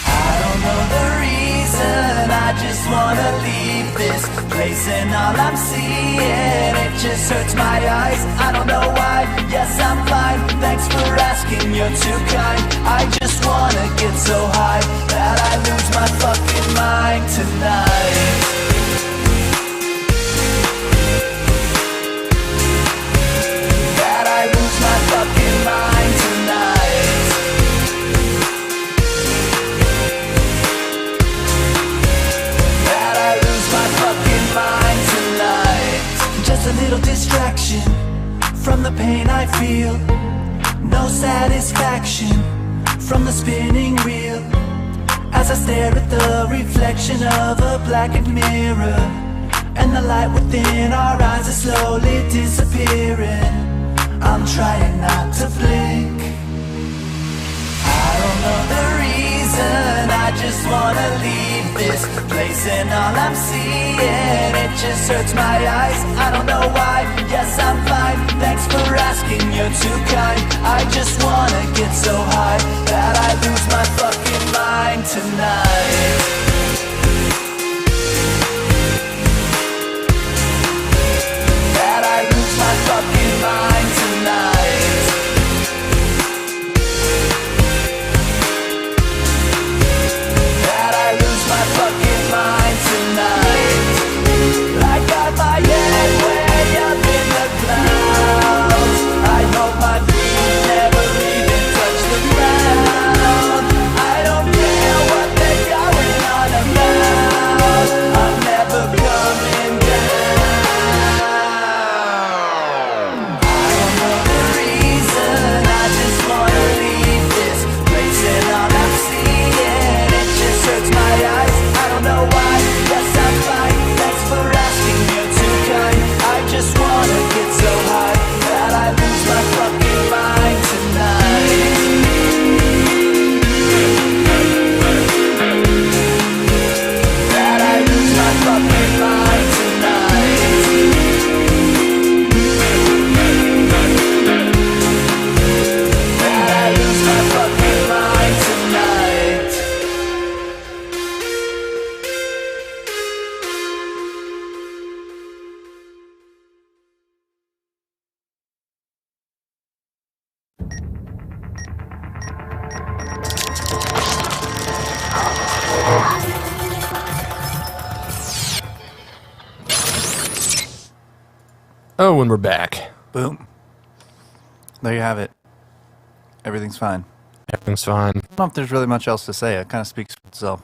I don't know the reason, I just wanna leave this place, and all I'm seeing, it just hurts my eyes. I don't know why, yes I'm fine, thanks for asking, you're too kind. I just wanna get so high that I lose my fucking mind tonight. That I lose my fucking mind tonight. Just a little distraction from the pain I feel. No satisfaction from the spinning wheel. As I stare at the reflection of a blackened mirror, and the light within our eyes is slowly disappearing. I'm trying not to blink. I don't know the reason, I just wanna leave this place, and all I'm seeing, it just hurts my eyes. I don't know why, yes I'm fine, thanks for asking, you're too kind. I just wanna get so high that I lose my fucking mind tonight. That I lose my fucking mind tonight. That I lose my fucking mind tonight. I got my head way up in the clouds. I hope my feet never even touch the ground. I don't care what they're going on about. I'm never coming down. I don't know the reason, I just wanna leave this place, and all I'm seeing, it just hurts my eyes. I don't know why, yes I'm fine, thanks for asking, you're too kind. I just wanna get so high that I lose my fucking mind tonight. That I lose my fucking mind tonight. That I lose my fucking mind tonight. Oh, and we're back. Boom. There you have it. Everything's fine. Everything's fine. I don't know if there's really much else to say. It kind of speaks for itself.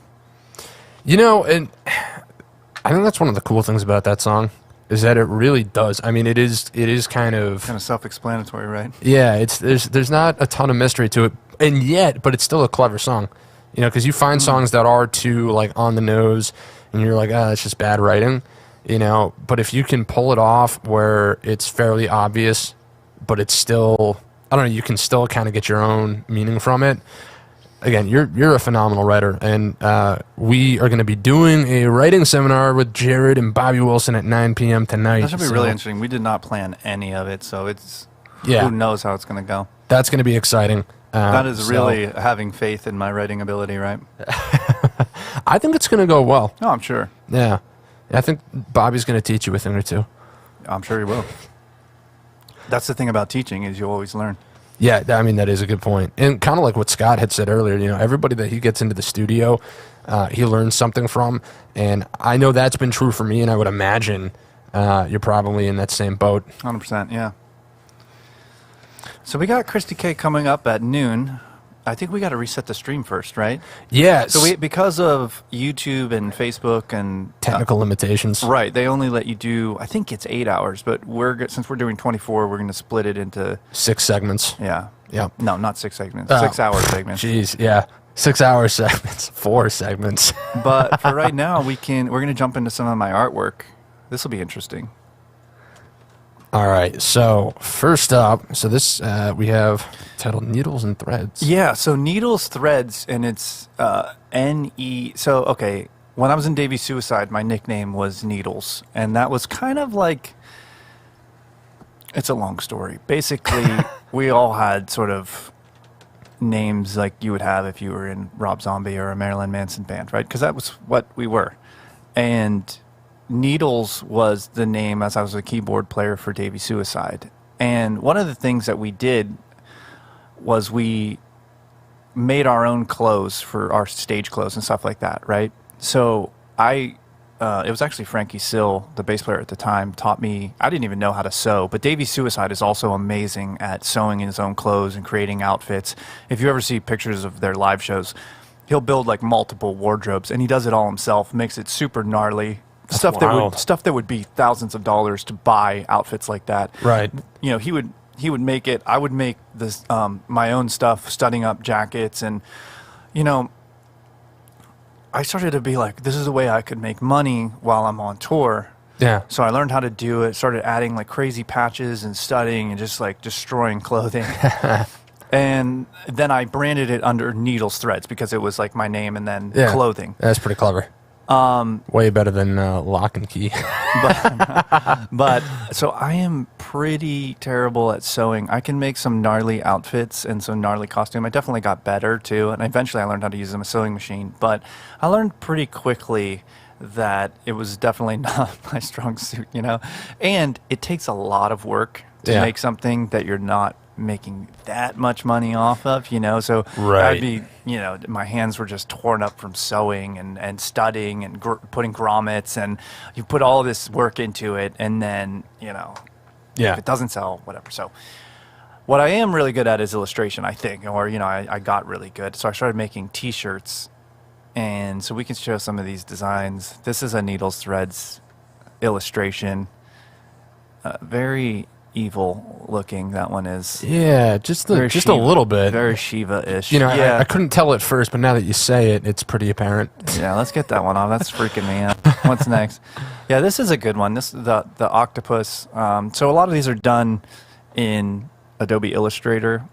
And I think that's one of the cool things about that song is that it really does. I mean, it is kind of self-explanatory, right? Yeah, there's not a ton of mystery to it, and yet, but it's still a clever song. Because you find songs that are too like on the nose, and you're like, that's just bad writing. But if you can pull it off where it's fairly obvious, but it's still, I don't know, you can still kind of get your own meaning from it. again, you're a phenomenal writer, and we are going to be doing a writing seminar with Jared and Bobby Wilson at 9 p.m. tonight. That should be really interesting. We did not plan any of it, so it's yeah. Who knows how it's going to go. That's going to be exciting. That is really having faith in my writing ability, right? I think it's going to go well. Oh, I'm sure. Yeah. I think Bobby's going to teach you a thing or two. I'm sure he will. That's the thing about teaching is you always learn. Yeah, I mean, that is a good point. And kind of like what Scott had said earlier, you know, everybody that he gets into the studio, he learns something from. And I know that's been true for me, and I would imagine you're probably in that same boat. 100%, yeah. So we got Christy K coming up at noon. I think we got to reset the stream first, right? Yes. So because of YouTube and Facebook and technical limitations, right? They only let you do, I think it's 8 hours, but since we're doing 24, we're going to split it into 6 segments. Yeah. Yeah. No, not 6 segments. 6 hour segments. Jeez, yeah. 6 hour segments, 4 segments. But for right now, we're going to jump into some of my artwork. This will be interesting. All right, so first up, so this we have titled Needles and Threads. Yeah, so Needles, Threads, and it's N-E. So, okay, when I was in Davey Suicide, my nickname was Needles, and that was kind of like, it's a long story. Basically, we all had sort of names like you would have if you were in Rob Zombie or a Marilyn Manson band, right? Because that was what we were. And Needles was the name as I was a keyboard player for Davey Suicide. And one of the things that we did was we made our own clothes for our stage clothes and stuff like that, right? So it was actually Frankie Sill, the bass player at the time, taught me. I didn't even know how to sew, but Davey Suicide is also amazing at sewing his own clothes and creating outfits. If you ever see pictures of their live shows, he'll build like multiple wardrobes, and he does it all himself, makes it super gnarly. Stuff that would be thousands of dollars to buy outfits like that. Right. You know, he would make it. I would make this my own stuff, studding up jackets, and you know, I started to be like, this is the way I could make money while I'm on tour. Yeah. So I learned how to do it. Started adding like crazy patches and studding and just like destroying clothing. And then I branded it under Needles Threads because it was like my name and then clothing. That's pretty clever. Way better than Lock and Key. but so I am pretty terrible at sewing. I can make some gnarly outfits and some gnarly costume. I definitely got better too, and eventually I learned how to use a sewing machine. But I learned pretty quickly that it was definitely not my strong suit, you know. And it takes a lot of work to make something that you're not making that much money off of, you know. So I'd be, you know, my hands were just torn up from sewing and studding and putting grommets, and you put all this work into it, and then, you know, if it doesn't sell, whatever. So what I am really good at is illustration, I think, or, you know, I got really good. So I started making t-shirts, and so we can show some of these designs. This is a Needles Threads illustration. Very evil looking, that one is. Yeah, just a little bit. Very Shiva-ish. You know, I couldn't tell at first, but now that you say it, it's pretty apparent. Yeah, let's get that one off. That's freaking me out. What's next? Yeah, this is a good one. This the octopus. So a lot of these are done in Adobe Illustrator,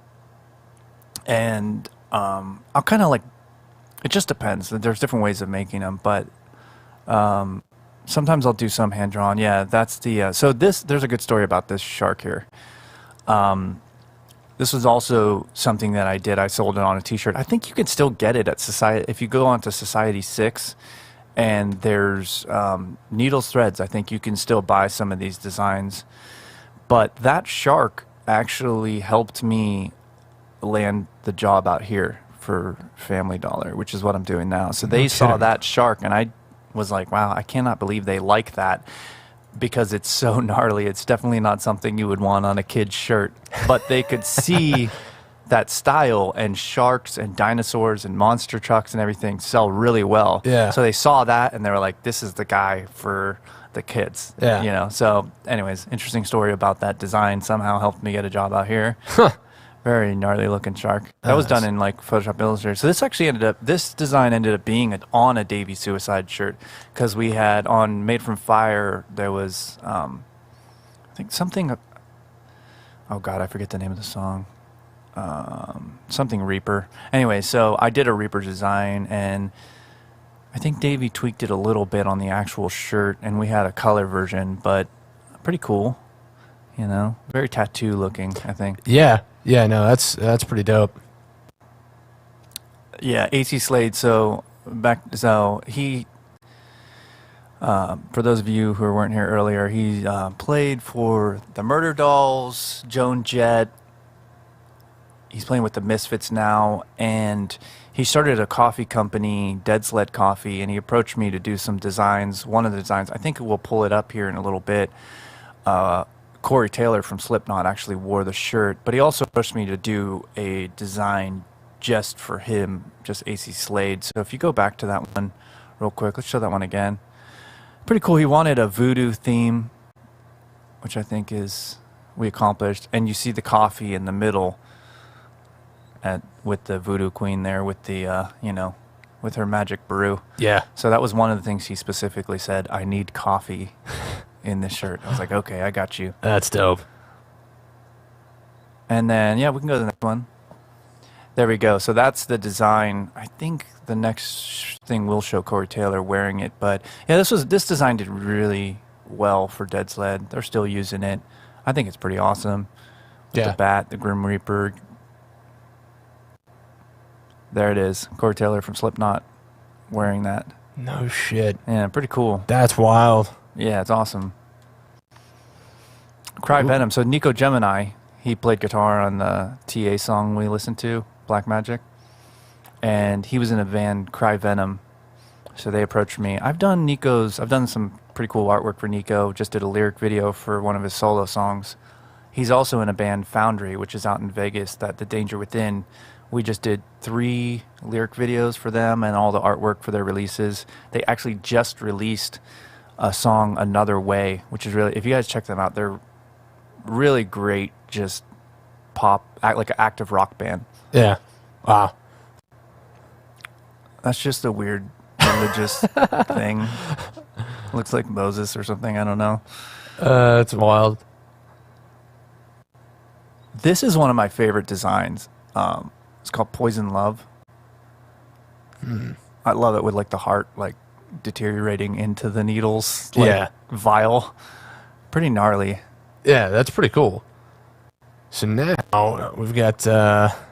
and I'll kind of like, it just depends. There's different ways of making them, but sometimes I'll do some hand drawn. Yeah, that's the. So there's a good story about this shark here. This was also something that I did. I sold it on a T-shirt. I think you can still get it at Society if you go onto Society 6, and there's Needles Threads. I think you can still buy some of these designs. But that shark actually helped me land the job out here for Family Dollar, which is what I'm doing now. So they saw that shark, and I was like, wow, I cannot believe they like that, because it's so gnarly. It's definitely not something you would want on a kid's shirt. But they could see that style, and sharks and dinosaurs and monster trucks and everything sell really well. Yeah. So they saw that, and they were like, this is the guy for the kids. Yeah. You know, so anyways, interesting story about that design. Somehow helped me get a job out here. Very gnarly looking shark. That was done in like Photoshop Illustrator. So this design ended up being on a Davey Suicide shirt, because we had on Made from Fire, there was, I think something, oh God, I forget the name of the song. something Reaper. Anyway, so I did a Reaper design, and I think Davey tweaked it a little bit on the actual shirt, and we had a color version, but pretty cool. You know, very tattoo looking, I think. Yeah, no, that's pretty dope. Yeah, AC Slade. So he, for those of you who weren't here earlier, he played for the Murder Dolls, Joan Jett. He's playing with the Misfits now, and he started a coffee company, Dead Sled Coffee, and he approached me to do some designs. One of the designs, I think we'll pull it up here in a little bit. Corey Taylor from Slipknot actually wore the shirt, but he also approached me to do a design just for him, just AC Slade. So if you go back to that one real quick, let's show that one again. Pretty cool. He wanted a voodoo theme, which I think we accomplished. And you see the coffee in the middle with the voodoo queen there with the, with her magic brew. Yeah. So that was one of the things he specifically said, I need coffee in this shirt. I was like, okay, I got you. That's dope. And then, we can go to the next one. There we go. So that's the design. I think the next thing will show Corey Taylor wearing it. But yeah, this design did really well for Dead Sled. They're still using it. I think it's pretty awesome. With the bat, the Grim Reaper. There it is. Corey Taylor from Slipknot wearing that. No shit. Yeah, pretty cool. That's wild. Yeah, it's awesome. Cry Venom. So Nico Gemini, he played guitar on the TA song we listened to, Black Magic. And he was in a band, Cry Venom. So they approached me. I've done some pretty cool artwork for Nico. Just did a lyric video for one of his solo songs. He's also in a band, Foundry, which is out in Vegas, that The Danger Within. We just did 3 lyric videos for them and all the artwork for their releases. They actually just released a song, Another Way, which is really, if you guys check them out, they're really great, just like an active rock band. Yeah. Wow. That's just a weird religious thing. Looks like Moses or something, I don't know. It's wild. This is one of my favorite designs. It's called Poison Love. I love it with like the heart like deteriorating into the needles, like vial. Pretty gnarly. Yeah, that's pretty cool. So now we've got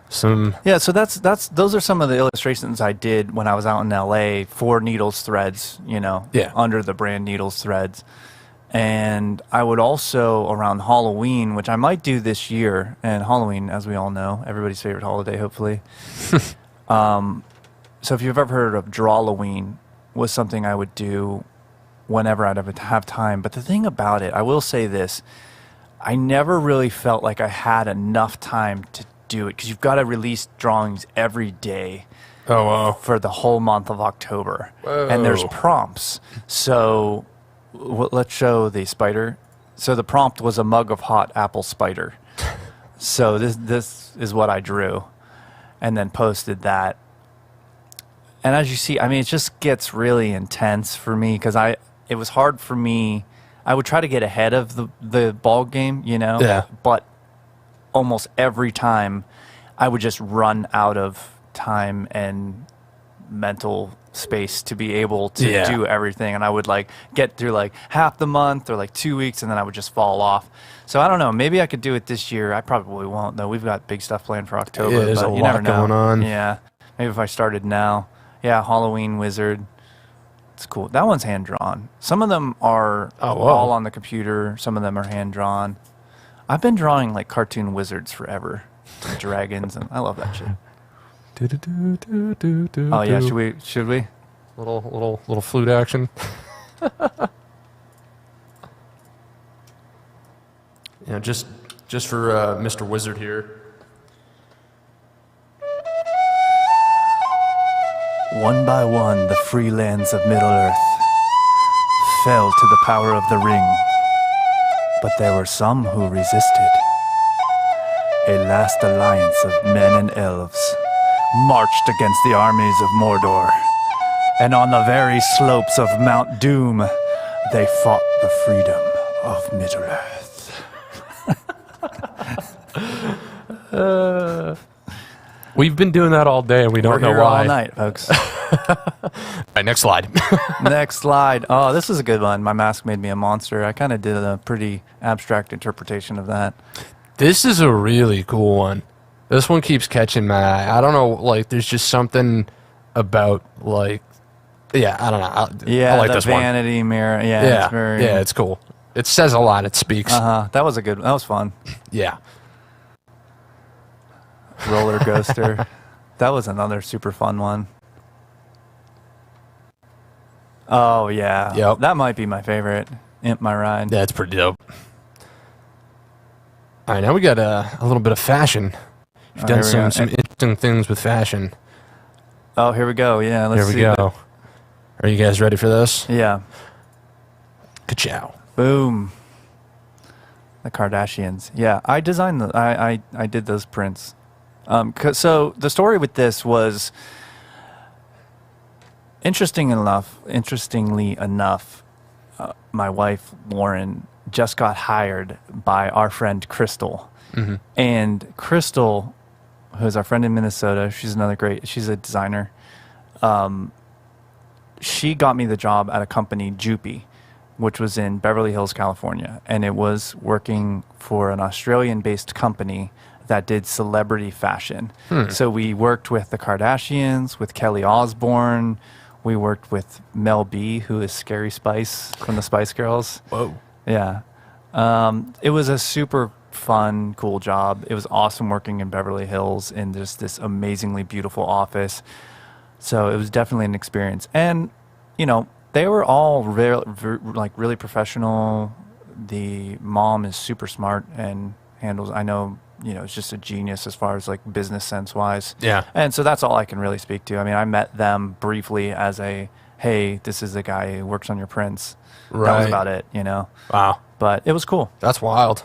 some. Yeah, so those are some of the illustrations I did when I was out in LA for Needles Threads, under the brand Needles Threads. And I would also, around Halloween, which I might do this year, and Halloween, as we all know, everybody's favorite holiday, hopefully. So if you've ever heard of Drawloween, was something I would do whenever I'd ever have time. But the thing about it, I will say this, I never really felt like I had enough time to do it, because you've got to release drawings every day. Oh, wow. For the whole month of October. Whoa. And there's prompts. So let's show the spider. So the prompt was a mug of hot apple spider. So this is what I drew and then posted that. And as you see, I mean, it just gets really intense for me, because it was hard for me. I would try to get ahead of the ball game, Yeah. But almost every time I would just run out of time and mental space to be able to do everything, and I would like get through like half the month or like 2 weeks, and then I would just fall off. So I don't know, maybe I could do it this year. I probably won't, though. We've got big stuff planned for October. Yeah, there's but a you lot never know. going on. Yeah, maybe if I started now. Yeah, Halloween Wizard. It's cool. That one's hand drawn. Some of them are all on the computer. Some of them are hand drawn. I've been drawing like cartoon wizards forever, and dragons, and I love that shit. Oh yeah, should we? Little flute action. Just for Mr. Wizard here. One by one, the free lands of Middle-earth fell to the power of the ring, but there were some who resisted. A last alliance of men and elves marched against the armies of Mordor, and on the very slopes of Mount Doom, they fought the freedom of Middle-earth. We've been doing that all day, and we don't We're know here why. all night, folks. All right, next slide. Next slide. Oh, this is a good one. My mask made me a monster. I kind of did a pretty abstract interpretation of that. This is a really cool one. This one keeps catching my eye. I don't know, like, there's just something about, like, yeah, I don't know. I like the this one. vanity mirror. Yeah, Yeah, it's cool. It says a lot. It speaks. That was that was fun. Yeah. Roller coaster. That was another super fun one. Oh yeah. Yep. That might be my favorite. Imp My Ride. Yeah, it's pretty dope. All right, now we got a little bit of fashion. You've done here we some go. interesting things with fashion. Oh, here we go. Yeah, let's Here we see. go. Are you guys ready for this? Yeah. Ka-chow. Boom. The Kardashians. Yeah, I designed the. I did those prints. So the story with this was interestingly enough, my wife Lauren just got hired by our friend Crystal, and Crystal, who's our friend in Minnesota, she's a designer. She got me the job at a company, Joopy, which was in Beverly Hills, California, and it was working for an Australian-based company that did celebrity fashion. So we worked with the Kardashians, with Kelly Osbourne. We worked with Mel B, who is Scary Spice from the Spice Girls. Whoa. Yeah. It was a super fun, cool job. It was awesome working in Beverly Hills in just this amazingly beautiful office. So it was definitely an experience. And, you know, they were all really professional. The mom is super smart and handles, I know, you know, it's just a genius as far as like business sense wise. Yeah. And so that's all I can really speak to. I mean, I met them briefly as hey, this is the guy who works on your prints. That was Right. about it, you know. Wow. But it was cool. That's wild.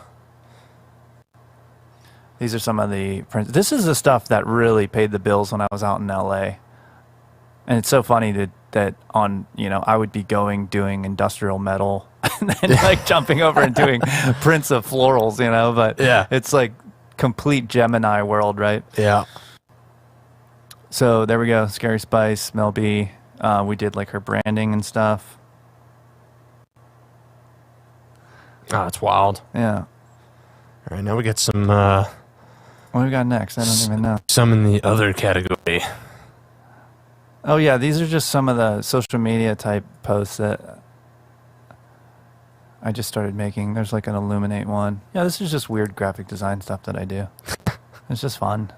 These are some of the prints. This is the stuff that really paid the bills when I was out in LA. And it's so funny that on, you know, I would be doing industrial metal and then like jumping over and doing prints of florals, you know, but Yeah. it's like complete Gemini world, right? Yeah. So there we go. Scary Spice, Mel B. We did like her branding and stuff. Oh, it's wild. Yeah. All right, now we got some What do we got next? I don't even know. some in the other category. Oh yeah, these are just some of the social media type posts that I just started making. There's like an Illuminate one. Yeah, this is just weird graphic design stuff that I do. It's just fun.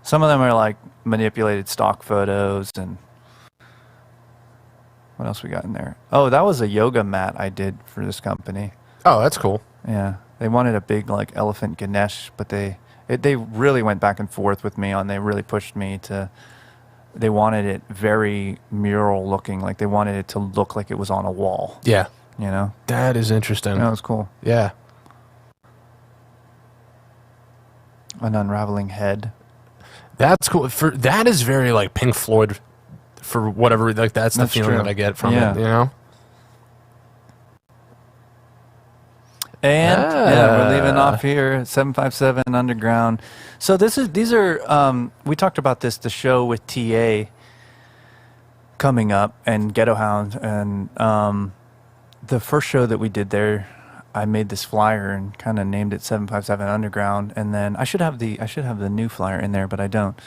Some of them are like manipulated stock photos and what else we got in there? Oh, that was a yoga mat I did for this company. Oh, that's cool. Yeah, they wanted a big like elephant Ganesh, but they really went back and forth with me on. They really pushed me to. They wanted it very mural looking, like they wanted it to look like it was on a wall. Yeah. You know, That is interesting. that was cool. Yeah. An unraveling head. That's cool. That is very like Pink Floyd for whatever, like that's the That's feeling true. that I get from Yeah. it, you know? And yeah, we're leaving off here. 757 Underground. So these are we talked about the show with TA coming up and Ghetto Hound, and the first show that we did there, I made this flyer and kind of named it 757 Underground, and then I should have the new flyer in there, but I don't.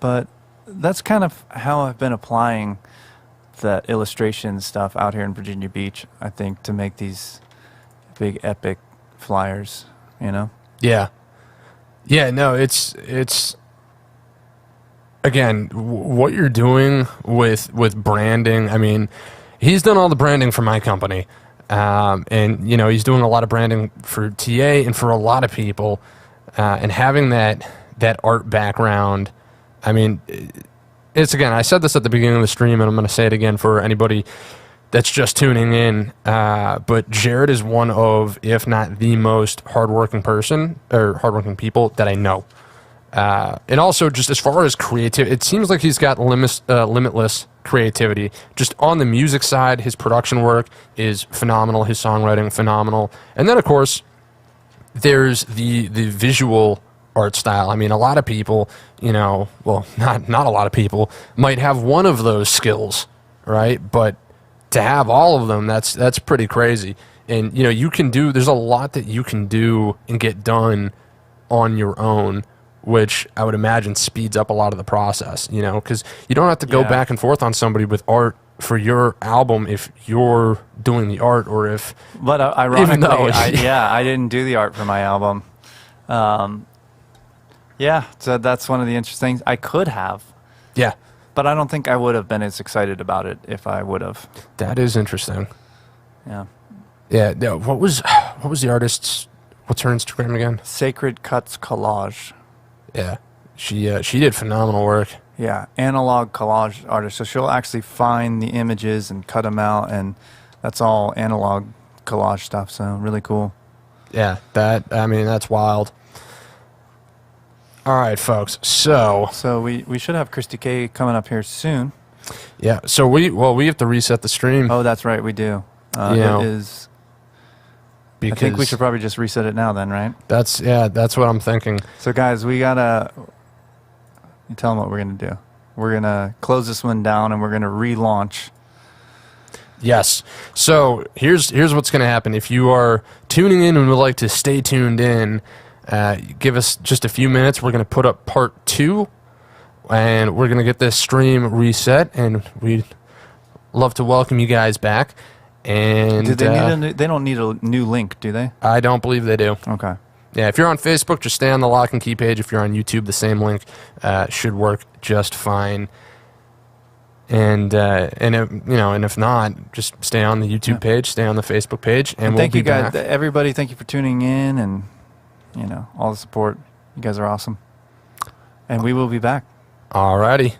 But that's kind of how I've been applying the illustration stuff out here in Virginia Beach, I think, to make these big epic flyers, you know? Yeah. Yeah, no, it's again, what you're doing with branding. I mean, he's done all the branding for my company. And you know, he's doing a lot of branding for TA and for a lot of people. And having that art background, I mean, it's, again, I said this at the beginning of the stream and I'm going to say it again for anybody that's just tuning in, but Jared is one of, if not the most hardworking people that I know. And also, just as far as creativity, it seems like he's got limitless creativity. Just on the music side, his production work is phenomenal, his songwriting phenomenal. And then, of course, there's the visual art style. I mean, a lot of people, well, not a lot of people might have one of those skills, right? But to have all of them, that's pretty crazy. And there's a lot that you can do and get done on your own, which I would imagine speeds up a lot of the process, because you don't have to go back and forth on somebody with art for your album if you're doing the art, or if... But ironically, I didn't do the art for my album. So that's one of the interesting things. I could have. Yeah. But I don't think I would have been as excited about it if I would have. That is interesting. Yeah. Yeah. What was the artist's... What's her Instagram again? Sacred Cuts Collage. Yeah. She did phenomenal work. Yeah, analog collage artist. So she'll actually find the images and cut them out, and that's all analog collage stuff. So really cool. Yeah, that's wild. All right, folks. So we should have Christy K coming up here soon. Yeah. So we have to reset the stream. Oh, that's right, we do. It is. I think we should probably just reset it now then, right? That's what I'm thinking. So guys, we gotta. You tell them what we're going to do. We're going to close this one down, and we're going to relaunch. Yes. So here's what's going to happen. If you are tuning in and would like to stay tuned in, give us just a few minutes. We're going to put up part 2, and we're going to get this stream reset, and we'd love to welcome you guys back. And do they need they don't need a new link, do they? I don't believe they do. Okay. Yeah, if you're on Facebook, just stay on the Lock and Key page. If you're on YouTube, the same link should work just fine. And if not, just stay on the YouTube page, stay on the Facebook page, and we'll thank you guys, back. Everybody. Thank you for tuning in, and all the support. You guys are awesome, and we will be back. Alrighty.